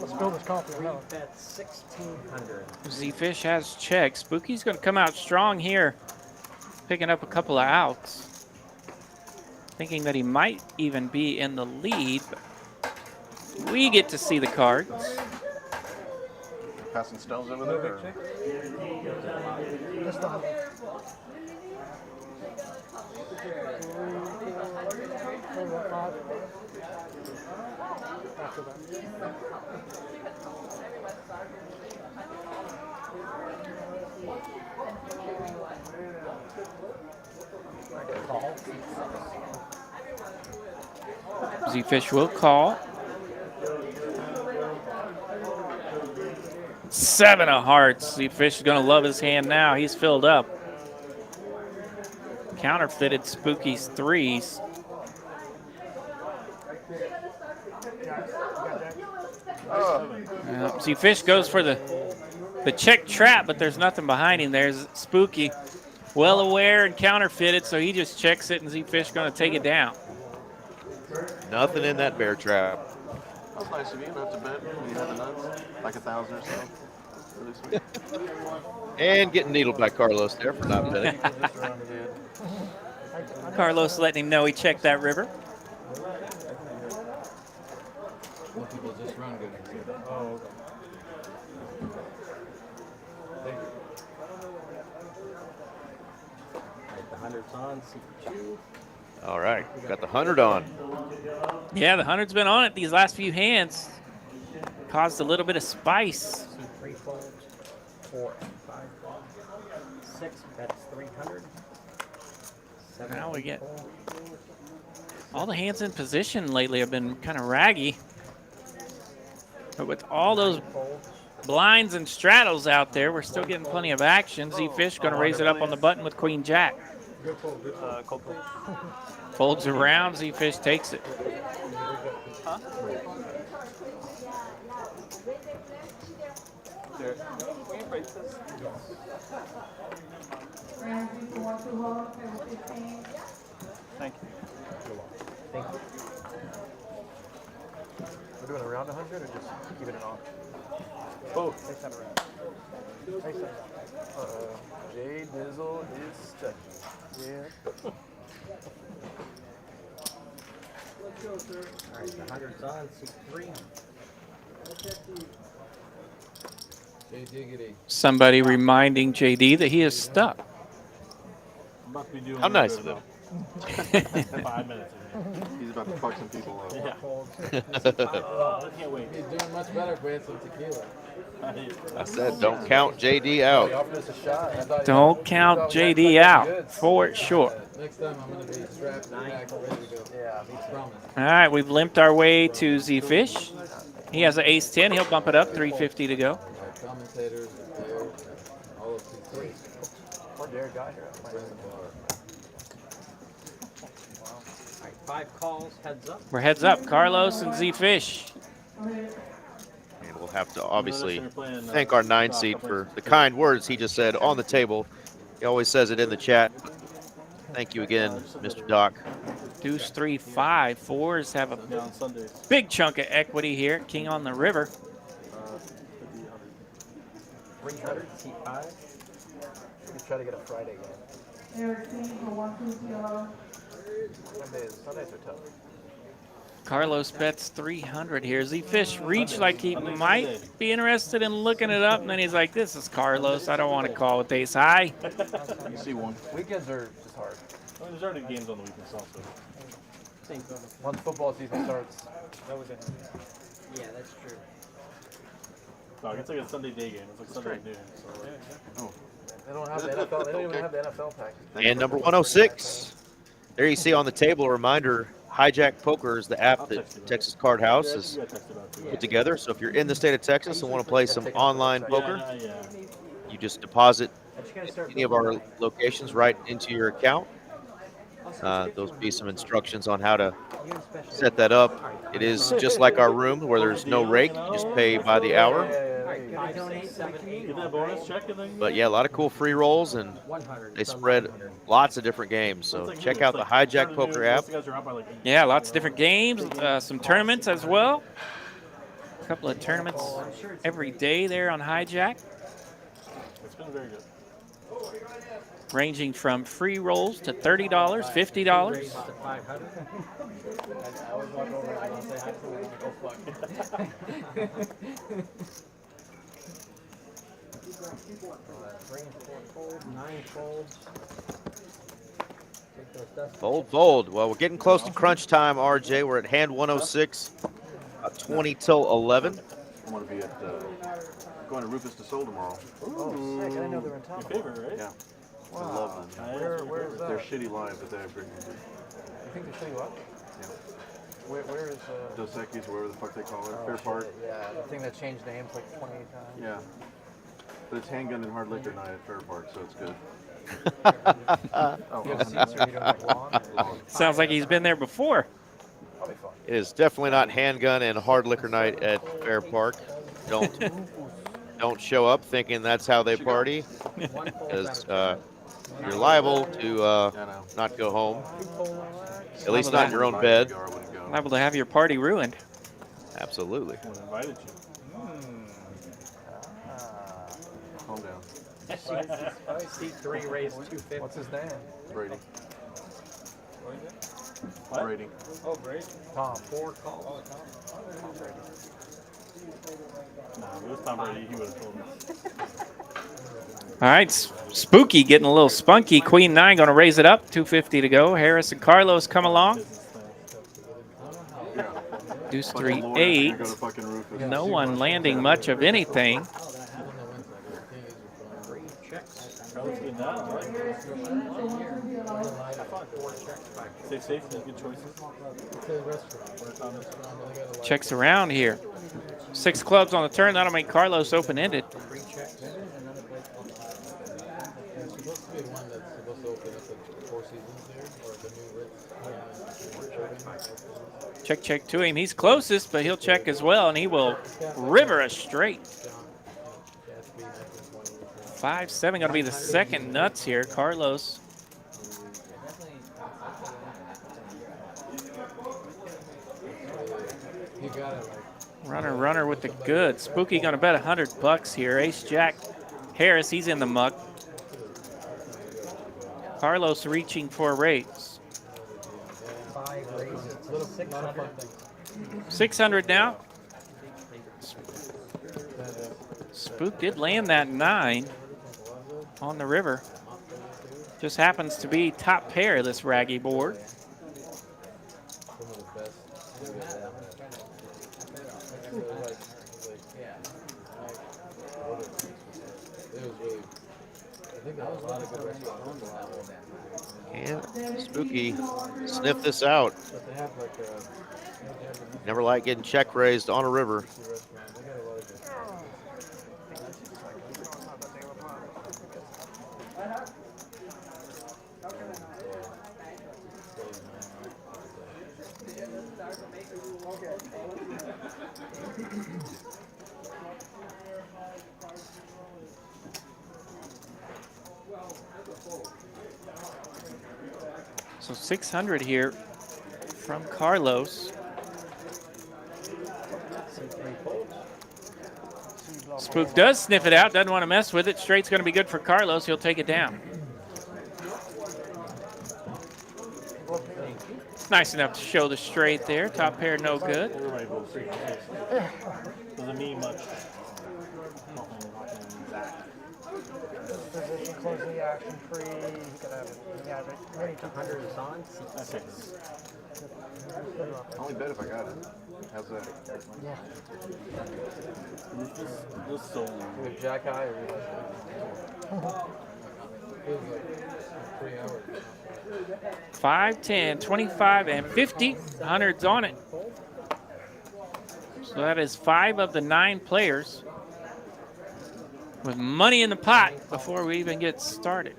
Let's build this coffee. I know. Bet 1,600. Z Fish has checked. Spooky's going to come out strong here, picking up a couple of outs. Thinking that he might even be in the lead. But we get to see the cards. Passing stones over there? Or? Just on. After that. Z-Fish will call. 7 of hearts. Z-Fish is going to love his hand now. He's filled up. Counterfeited Spooky's 3s. Z-Fish goes for the check trap, but there's nothing behind him. There's Spooky. Well aware and counterfeited, so he just checks it, and Z-Fish going to take it down. Nothing in that bear trap. That was nice of you not to bet when you had the nuts. Like 1,000 or so. Really sweet. And getting needled by Carlos there for not betting. Carlos letting him know he checked that river. Some people just run good. Oh, okay. The 100's on. All right, got the 100 on. Yeah, the 100's been on it these last few hands. Caused a little bit of spice. 3 folds, 4, 5, 6. That's 300. 7. Now we get all the hands in position lately have been kind of raggy. But with all those blinds and straddles out there, we're still getting plenty of action. Z-Fish going to raise it up on the button with Queen Jack. Good fold, good fold. Folds around, Z-Fish takes it. Huh? There. Can you break this? Thank you. Thank you. We're doing around 100 or just keeping it on? Both. Next time around. Next time around. Jay Dizzle is stuck. Yeah. All right, the 100's on. 3. Jay Diggity. Somebody reminding JD that he is stuck. I'm about to be doing How nice of him. 5 minutes. He's about to fuck some people up. Yeah. I can't wait. He's doing much better if we had some tequila. I said, don't count JD out. He offered us a shot. I thought Don't count JD out, for sure. Next time I'm going to be strapped in the back ready to go. Yeah, I promise. All right, we've limped our way to Z-Fish. He has an ace-10. He'll bump it up, 350 to go. Our commentators are there. All of these three. Or Derek got here. All right, 5 calls, heads up. We're heads up, Carlos and Z-Fish. And we'll have to obviously thank our 9 seed for the kind words he just said on the table. He always says it in the chat. Thank you again, Mr. Doc. Deuce 3, 5. 4s have a big chunk of equity here. King on the river. 300, T5. Let's try to get a Friday game. Sundays are tough. Carlos bets 300 here. Z-Fish reached like he might be interested in looking it up, and then he's like, this is Carlos. I don't want to call with ace high. You see one. Weekends are just hard. I mean, there's already games on the weekends also. Once football season starts, that was it. Yeah, that's true. No, it's like a Sunday day game. It's like Sunday noon. So Oh. they don't have the NFL. They don't even have the NFL package. And number 106. There you see on the table a reminder, Hijack Poker is the app that Texas Card House has put together. So if you're in the state of Texas and want to play some online poker, you just deposit any of our locations right into your account. There'll be some instructions on how to set that up. It is just like our room where there's no rake. You just pay by the hour. Get that bonus check and then. But yeah, a lot of cool free rolls, and they spread lots of different games. So check out the Hijack Poker app. Yeah, lots of different games, some tournaments as well. A couple of tournaments every day there on Hijack. It's been very good. Ranging from free rolls to $30, $50. 3 and 4 fold, 9 folds. Take those dust. Fold, fold. Well, we're getting close to crunch time, RJ. We're at hand 106, 20 till 11. I'm going to be at going to Rufus to Soul tomorrow. Oh, sick. I didn't know they were in town. Your favorite, right? Yeah. Wow. I love them. Where's that? They're shitty live, but they have great music. You think they're shitty what? Yeah. Where is Dos Equis, or whatever the fuck they call it. Fair shit, Park. Yeah, the thing that changed names like 28 times. Yeah. But it's handgun and hard liquor night at Fair Park, so it's good. You have seats or you don't like lawn? Or? Sounds like he's been there before. Probably fun. It is definitely not handgun and hard liquor night at Fair Park. Don't show up thinking that's how they party, because you're liable to not go home. At least not in your own bed. Liable to have your party ruined. Absolutely. I invited you. Calm down. Seat 3 raised 250. What's his name? Brady. What? Brady. Oh, Brady. Tom. 4 calls. No, if it was Tom Brady, he would have told me. All right, Spooky getting a little spunky. Queen 9 going to raise it up. 250 to go. Harris and Carlos come along. Deuce 3, 8. No one landing much of anything. Stay safe, make good choices. Checks around here. 6 clubs on the turn. That'll make Carlos open-ended. Check, check to him. He's closest, but he'll check as well, and he will river a straight. 5-7 going to be the second nuts here. Carlos. Runner, runner with the good. Spooky going to bet $100 here. Ace Jack Harris, he's in the muck. Carlos reaching for a raise. 600 now. Spook did land that 9 on the river. Just happens to be top pair of this raggy board. And Spooky sniff this out. Never like getting check raised on a river. So 600 here from Carlos. Spook does sniff it out, doesn't want to mess with it. Straight's going to be good for Carlos. He'll take it down. Nice enough to show the straight there. Top pair, no good. Doesn't mean much. Position, close the action free. He could have it. Yeah, but many 200 is on. I only bet if I got it. How's that? Yeah. This so With Jack High or 3 hours. 5, 10, 25, and 50. 100's on it. So that is 5 of the 9 players with money in the pot before we even get started.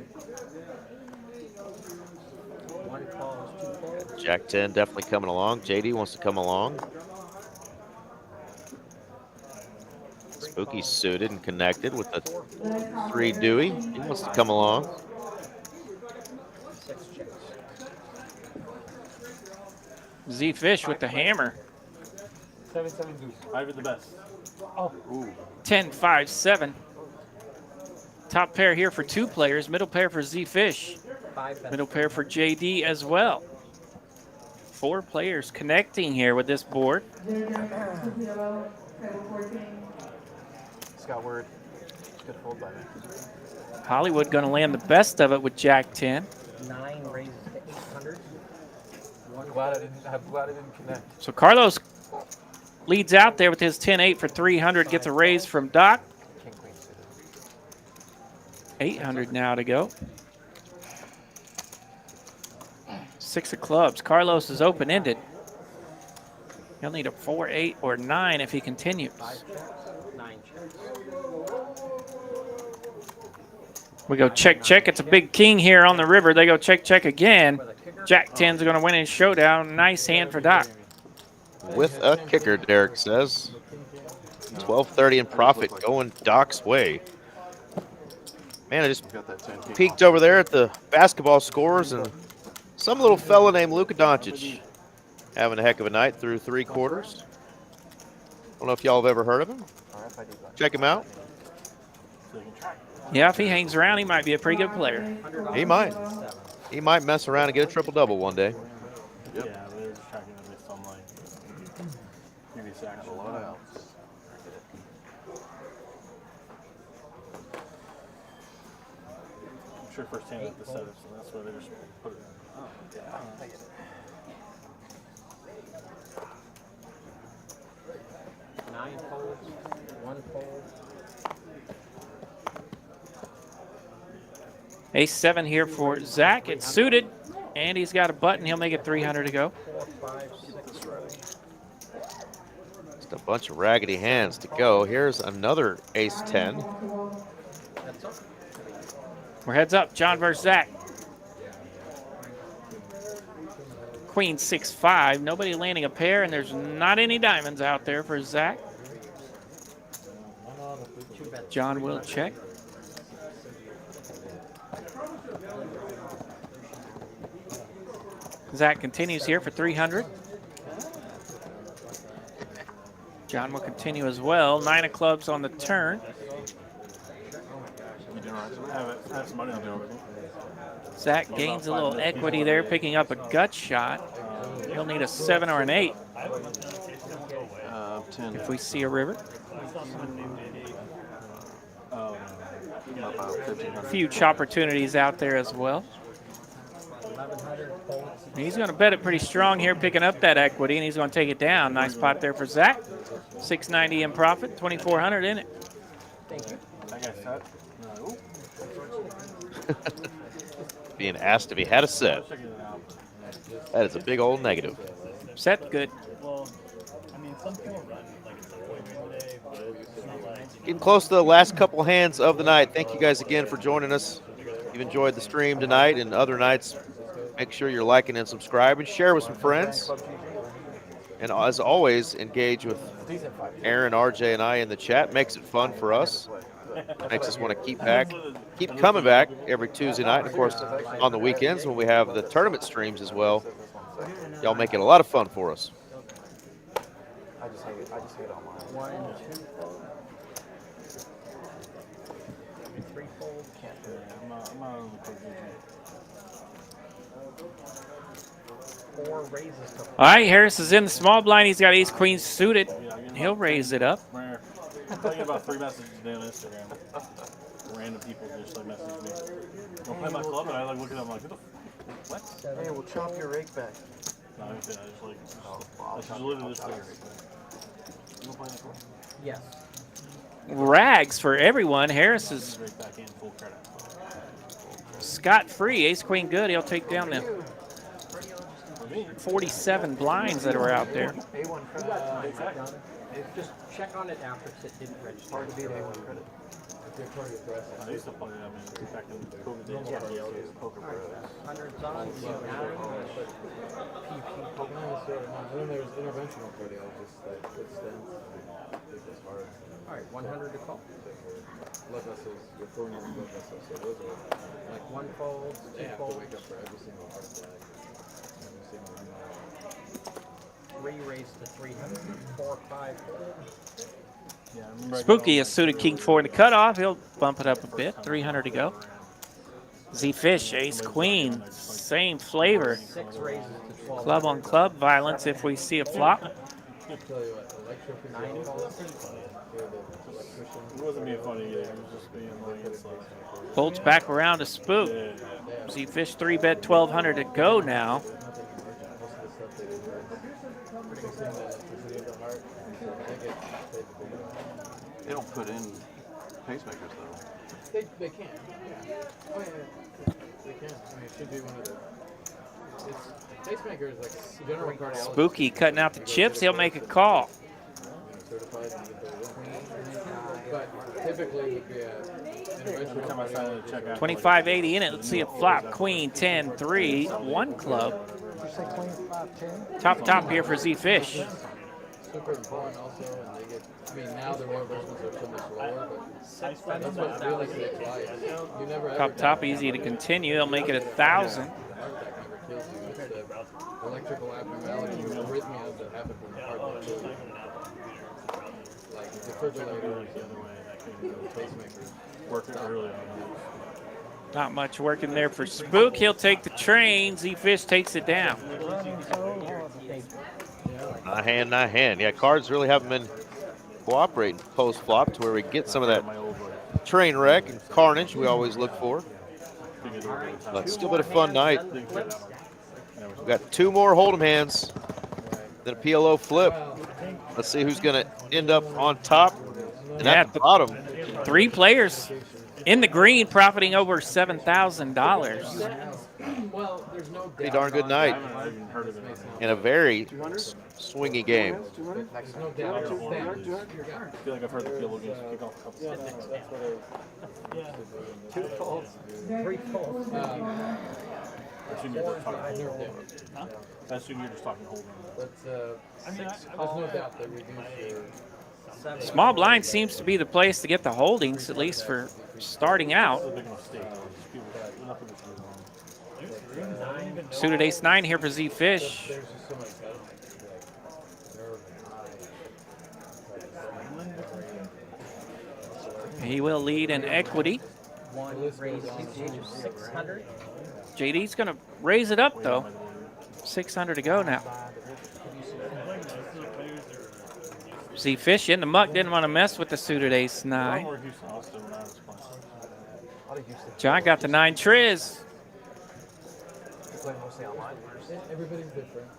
Jack 10 definitely coming along. JD wants to come along. Spooky's suited and connected with the 3 Dewey. He wants to come along. Z Fish with the hammer. 7-7 deuce. I've the best. Oh. 10, 5, 7. Top pair here for 2 players. Middle pair for Z Fish. Middle pair for JD as well. 4 players connecting here with this board. Scott Word. Good fold by me. Hollywood going to land the best of it with Jack 10. 9 raises to 800. I'm glad I didn't connect. So Carlos leads out there with his 10-8 for 300, gets a raise from Doc. King queen suited. 800 now to go. 6 of clubs. Carlos is open-ended. He'll need a 4, 8, or 9 if he continues. 5 checks, 9 checks. We go check, check. It's a big king here on the river. They go check, check again. Jack 10's going to win in showdown. Nice hand for Doc. With a kicker, Derek says. 12:30 in profit going Doc's way. Man, I just peeked over there at the basketball scores, and some little fella named Luka Doncic having a heck of a night through 3 quarters. I don't know if y'all have ever heard of him. Check him out. Yeah, if he hangs around, he might be a pretty good player. He might. He might mess around and get a triple-double one day. Yep. Yeah, they're just tracking it based on like previous action. I'm sure first hand at the setup, so that's why they just put it. Oh, yeah. I get it. Nine folds, 1 fold. Ace 7 here for Zach. It's suited, and he's got a button. He'll make it 300 to go. 4, 5, 6 ready. Just a bunch of raggedy hands to go. Here's another ace 10. We're heads up. John versus Zach. Queen 6-5. Nobody landing a pair, and there's not any diamonds out there for Zach. John will check. Zach continues here for 300. John will continue as well. 9 of clubs on the turn. Zach gains a little equity there, picking up a gut shot. He'll need a 7 or an 8 if we see a river. Huge opportunities out there as well. He's going to bet it pretty strong here, picking up that equity, and he's going to take it down. Nice pot there for Zach. 690 in profit, 2,400 in it. Thank you. Being asked if he had a set. That is a big old negative. Set good. Getting close to the last couple hands of the night. Thank you guys again for joining us. If you've enjoyed the stream tonight and other nights, make sure you're liking and subscribing. Share with some friends. And as always, engage with Aaron, RJ, and I in the chat. Makes it fun for us. Makes us want to keep coming back every Tuesday night. And of course, on the weekends when we have the tournament streams as well. Y'all make it a lot of fun for us. I just hate it online. 1, 2 fold. 3 fold. Can't do it. I'm not on the code. 4 raises to All right, Harris is in the small blind. He's got ace queen suited. He'll raise it up. I'm getting about 3 messages today on Instagram. Random people just like message me. Don't play my club, and I like look at them like, what? Hey, we'll chop your rake back. No, I just like, I just literally just like, you don't play my club? Yes. Rags for everyone. Harris is Rake back in full credit. scot-free. Ace queen good. He'll take down the 47 blinds that are out there. A1 credit. Exactly. Just check on it after it didn't register. Hard to beat A1 credit. I used to play, back in COVID days, Yeah. Poker Bros. Hundreds on, PP. And then there's interventional cardio, just like good stance. It was hard. All right, 100 to call. Blood vessels, your coronary blood vessels, so those are Like 1 fold, 2 you have to fold, wake up for every single heart attack. Every single 3 raised to 300, 4, 5 fold. Yeah, I remember Spooky is suited king 4 in the cutoff. He'll bump it up a bit. 300 to go. Z-Fish, ace queen. Same flavor. 6 raises to 12. Club on club violence if we see a flop. tell you what, electric is 9 balls. It wasn't being funny either. It was just being like, it's like. Bolts back around to Spook. See Fish 3-bet 1,200 to go now. They don't put in pacemakers though. They can. Yeah. Oh yeah. They can. I mean, it should be one of the. It's pacemaker is like general cardiology. Spooky cutting out the chips. He'll make a call. Certified and get those in. But typically would be a interventional cardiologist. 2580 in it. Let's see a flop. Queen 10-3. 1 club. Top here for Z Fish. Super important also, and they get. I mean, now the reimbursements are so much lower, but that's what really saves lives. You never ever Top easy to continue. They'll make it 1,000. heart attack never kills you. It's the electrical abnormalities, arrhythmias that happen from the heart that kill you. Like defibrillators and pacemakers. Working early on. Not much working there for Spook. He'll take the train. Z Fish takes it down. Not hand. Yeah, cards really haven't been cooperating post-flop to where we get some of that train wreck and carnage we always look for. But still been a fun night. We've got 2 more Hold'em hands, then a PLO flip. Let's see who's going to end up on top and at the bottom. 3 players in the green, profiting over $7,000. Pretty darn good night in a very swingy game. I feel like I've heard the field games kick off a couple times. 2 folds, 3 folds. I assume you're just talking hold. I assume you're just talking hold. There's no doubt that reduce Small blind seems to be the place to get the holdings, at least for starting out. Suited ace-9 here for Z Fish. He will lead in equity. JD's going to raise it up, though. 600 to go now. Z Fish in the muck, didn't want to mess with the suited ace-9. John got the 9 triz. Everybody's different.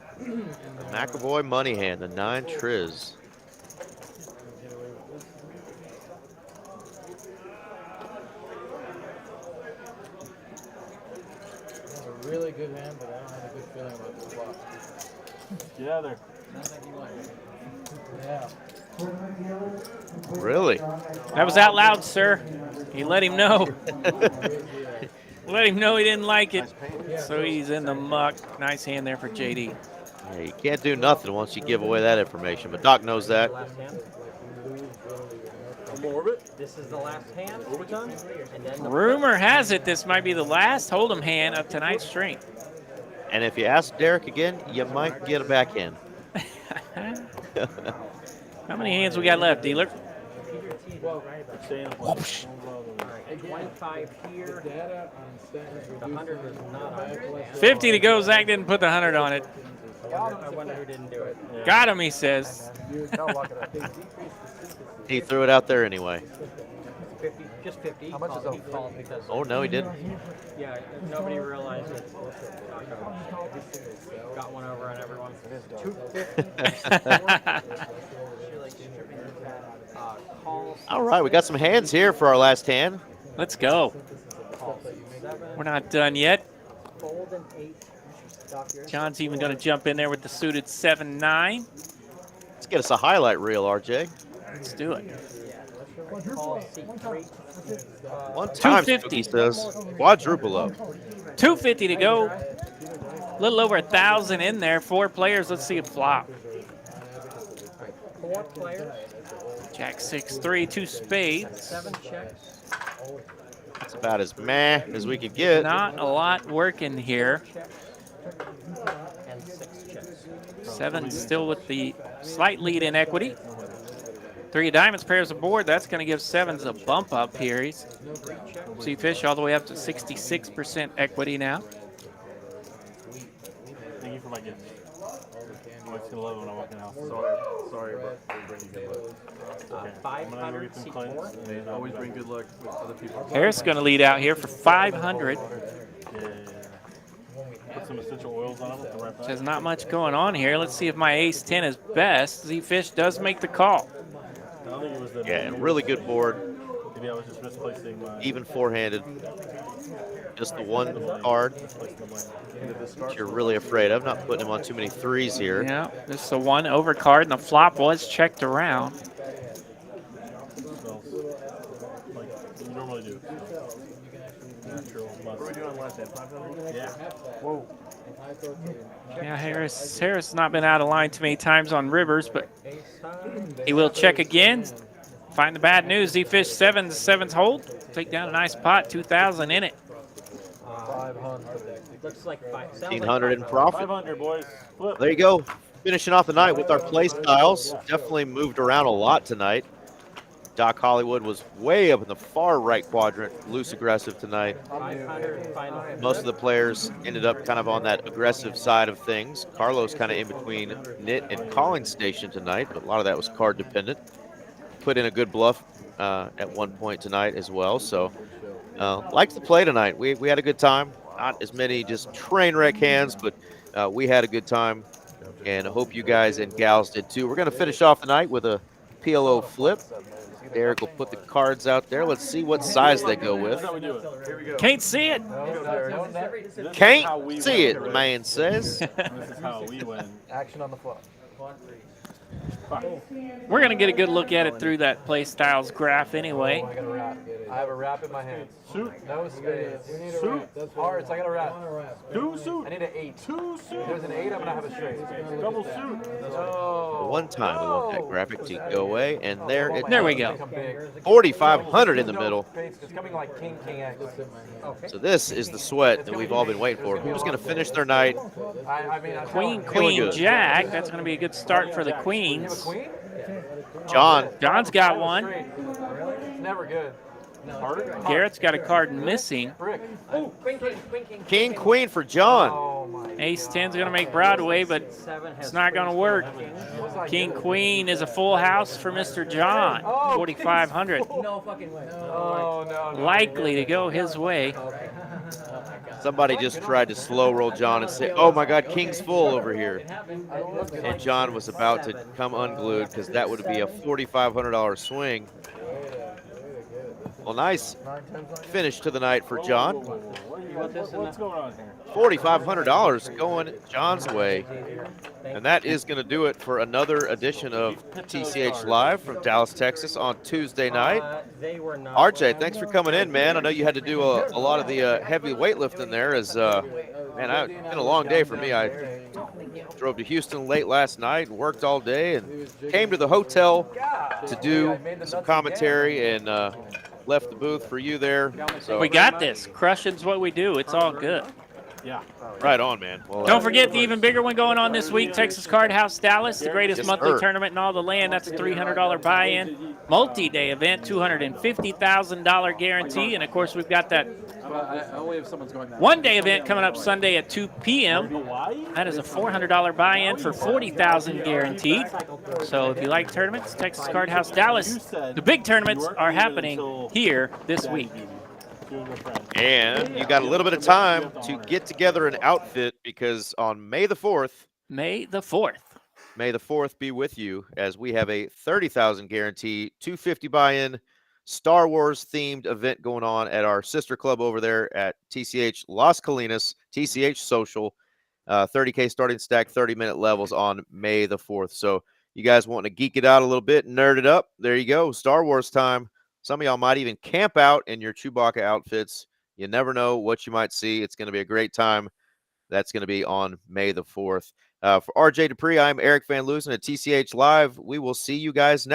McAvoy money hand, the 9 triz. It's a really good hand, but I don't have a good feeling about this flop. Get out of there. Yeah. Really? That was out loud, sir. You let him know. Let him know he didn't like it. So he's in the muck. Nice hand there for JD. Yeah, you can't do nothing once you give away that information, but Doc knows that. This is the last hand. Overtime. Rumor has it this might be the last Hold'em hand of tonight's stream. And if you ask Derek again, you might get a backhand. How many hands we got left, dealer? 25 here. The 100 is not on there. 50 to go. Zach didn't put the 100 on it. I wonder who didn't do it. Got him, he says. He threw it out there anyway. 50, just 50. How much is he called because Oh, no, he didn't. Yeah, nobody realized it. Got one over on everyone. 250. All right, we got some hands here for our last hand. Let's go. We're not done yet. John's even going to jump in there with the suited 7-9. Let's get us a highlight reel, RJ. Let's do it. 250 says quadruple up. 250 to go. A little over 1,000 in there. 4 players. Let's see a flop. 4 players. Jack 6-3, 2 spades. 7 checks. That's about as meh as we could get. Not a lot working here. And 6 checks. 7 still with the slight lead in equity. 3 of diamonds, pairs of board. That's going to give 7s a bump up here. He's Z Fish all the way up to 66% equity now. Thank you for my gift. Mike's gonna love it when I walk in the house. Sorry, but we bring you good luck. Okay. I'm gonna go get some clients. And then Always bring good luck with other people. Harris going to lead out here for 500. Yeah. Put some essential oils on them. Right back. There's not much going on here. Let's see if my ace-10 is best. Z-Fish does make the call. I don't think it was the Yeah, really good board. Maybe I was just misplacing my. Even four-handed. Just the one card that you're really afraid of. Not putting him on too many threes here. Yeah, just the one overcard, and the flop was checked around. Smells like you normally do. Natural. What are we doing on last day? 500? Yeah. Whoa. Yeah, Harris has not been out of line too many times on rivers, but he will check again. Find the bad news. Z-Fish 7, the 7s hold. Take down a nice pot, 2,000 in it. 500. Looks like 1,500 in profit. 500, boys. Flip. There you go. Finishing off the night with our play styles. Definitely moved around a lot tonight. Doc Hollywood was way up in the far right quadrant, loose aggressive tonight. 500. Most of the players ended up kind of on that aggressive side of things. Carlos kind of in between knit and calling station tonight, but a lot of that was card dependent. Put in a good bluff at one point tonight as well. So liked the play tonight. We had a good time. Not as many just train wreck hands, but we had a good time. And I hope you guys and gals did too. We're going to finish off the night with a PLO flip. Derek will put the cards out there. Let's see what size they go with. Can't see it. Can't see it, the man says. This is how we win. Action on the flop. We're going to get a good look at it through that play styles graph anyway. I got a wrap. I have a wrap in my hand. Suit. No spades. Suit. Hearts. I got a wrap. Two suit. I need an 8. Two suit. If there's an 8, I'm gonna have a straight. Double suit. No. One time we want that graphic to go away, and there it There we go. 4,500 in the middle. It's coming like king, king X. Okay. So this is the sweat that we've all been waiting for. Who's going to finish their night? I mean, Queen, Feeling queen, good. jack. That's going to be a good start for the queens. Queen? John. John's got one. It's never good. Garrett's got a card missing. Brick. Oh, queen, king, queen, king. King, queen for John. Oh my. Ace 10's going to make Broadway, but it's not going to work. King, queen is a full house for Mr. John. 4,500. No fucking way. Oh, no. Likely to go his way. Somebody just tried to slow roll John and say, oh my God, King's full over here. And John was about to come unglued because that would be a $4,500 swing. Well, nice finish to the night for John. What's going on here? $4,500 going John's way. And that is going to do it for another edition of TCH Live from Dallas, Texas on Tuesday night. RJ, thanks for coming in, man. I know you had to do a lot of the heavy weightlifting there. As man, it's been a long day for me. I drove to Houston late last night and worked all day and came to the hotel to do some commentary and left the booth for you there. So We got this. Crushing's what we do. It's all good. Yeah. right on, man. Well, Don't forget the even bigger one going on this week, Texas Card House Dallas, the greatest Yes, monthly sir. tournament in all the land. That's a $300 buy-in, multi-day event, $250,000 guarantee, and of course we've got that Only if someone's going that one-day event coming up Sunday at 2 p.m. That is a $400 buy-in for $40,000 guaranteed. So if you like tournaments, Texas Card House Dallas, the big tournaments are happening here this week. and you got a little bit of time to get together an outfit because on May the 4th, May the 4th. May the 4th be with you as we have a 30,000 guarantee, 250 buy-in, Star Wars themed event going on at our sister club over there at TCH Las Colinas, TCH Social, 30K starting stack, 30-minute levels on May the 4th. So you guys want to geek it out a little bit, nerd it up, there you go, Star Wars time. Some of y'all might even camp out in your Chewbacca outfits. You never know what you might see. It's going to be a great time. That's going to be on May the 4th. For RJ Dupree, I'm Eric Van Loosen at TCH Live. We will see you guys next.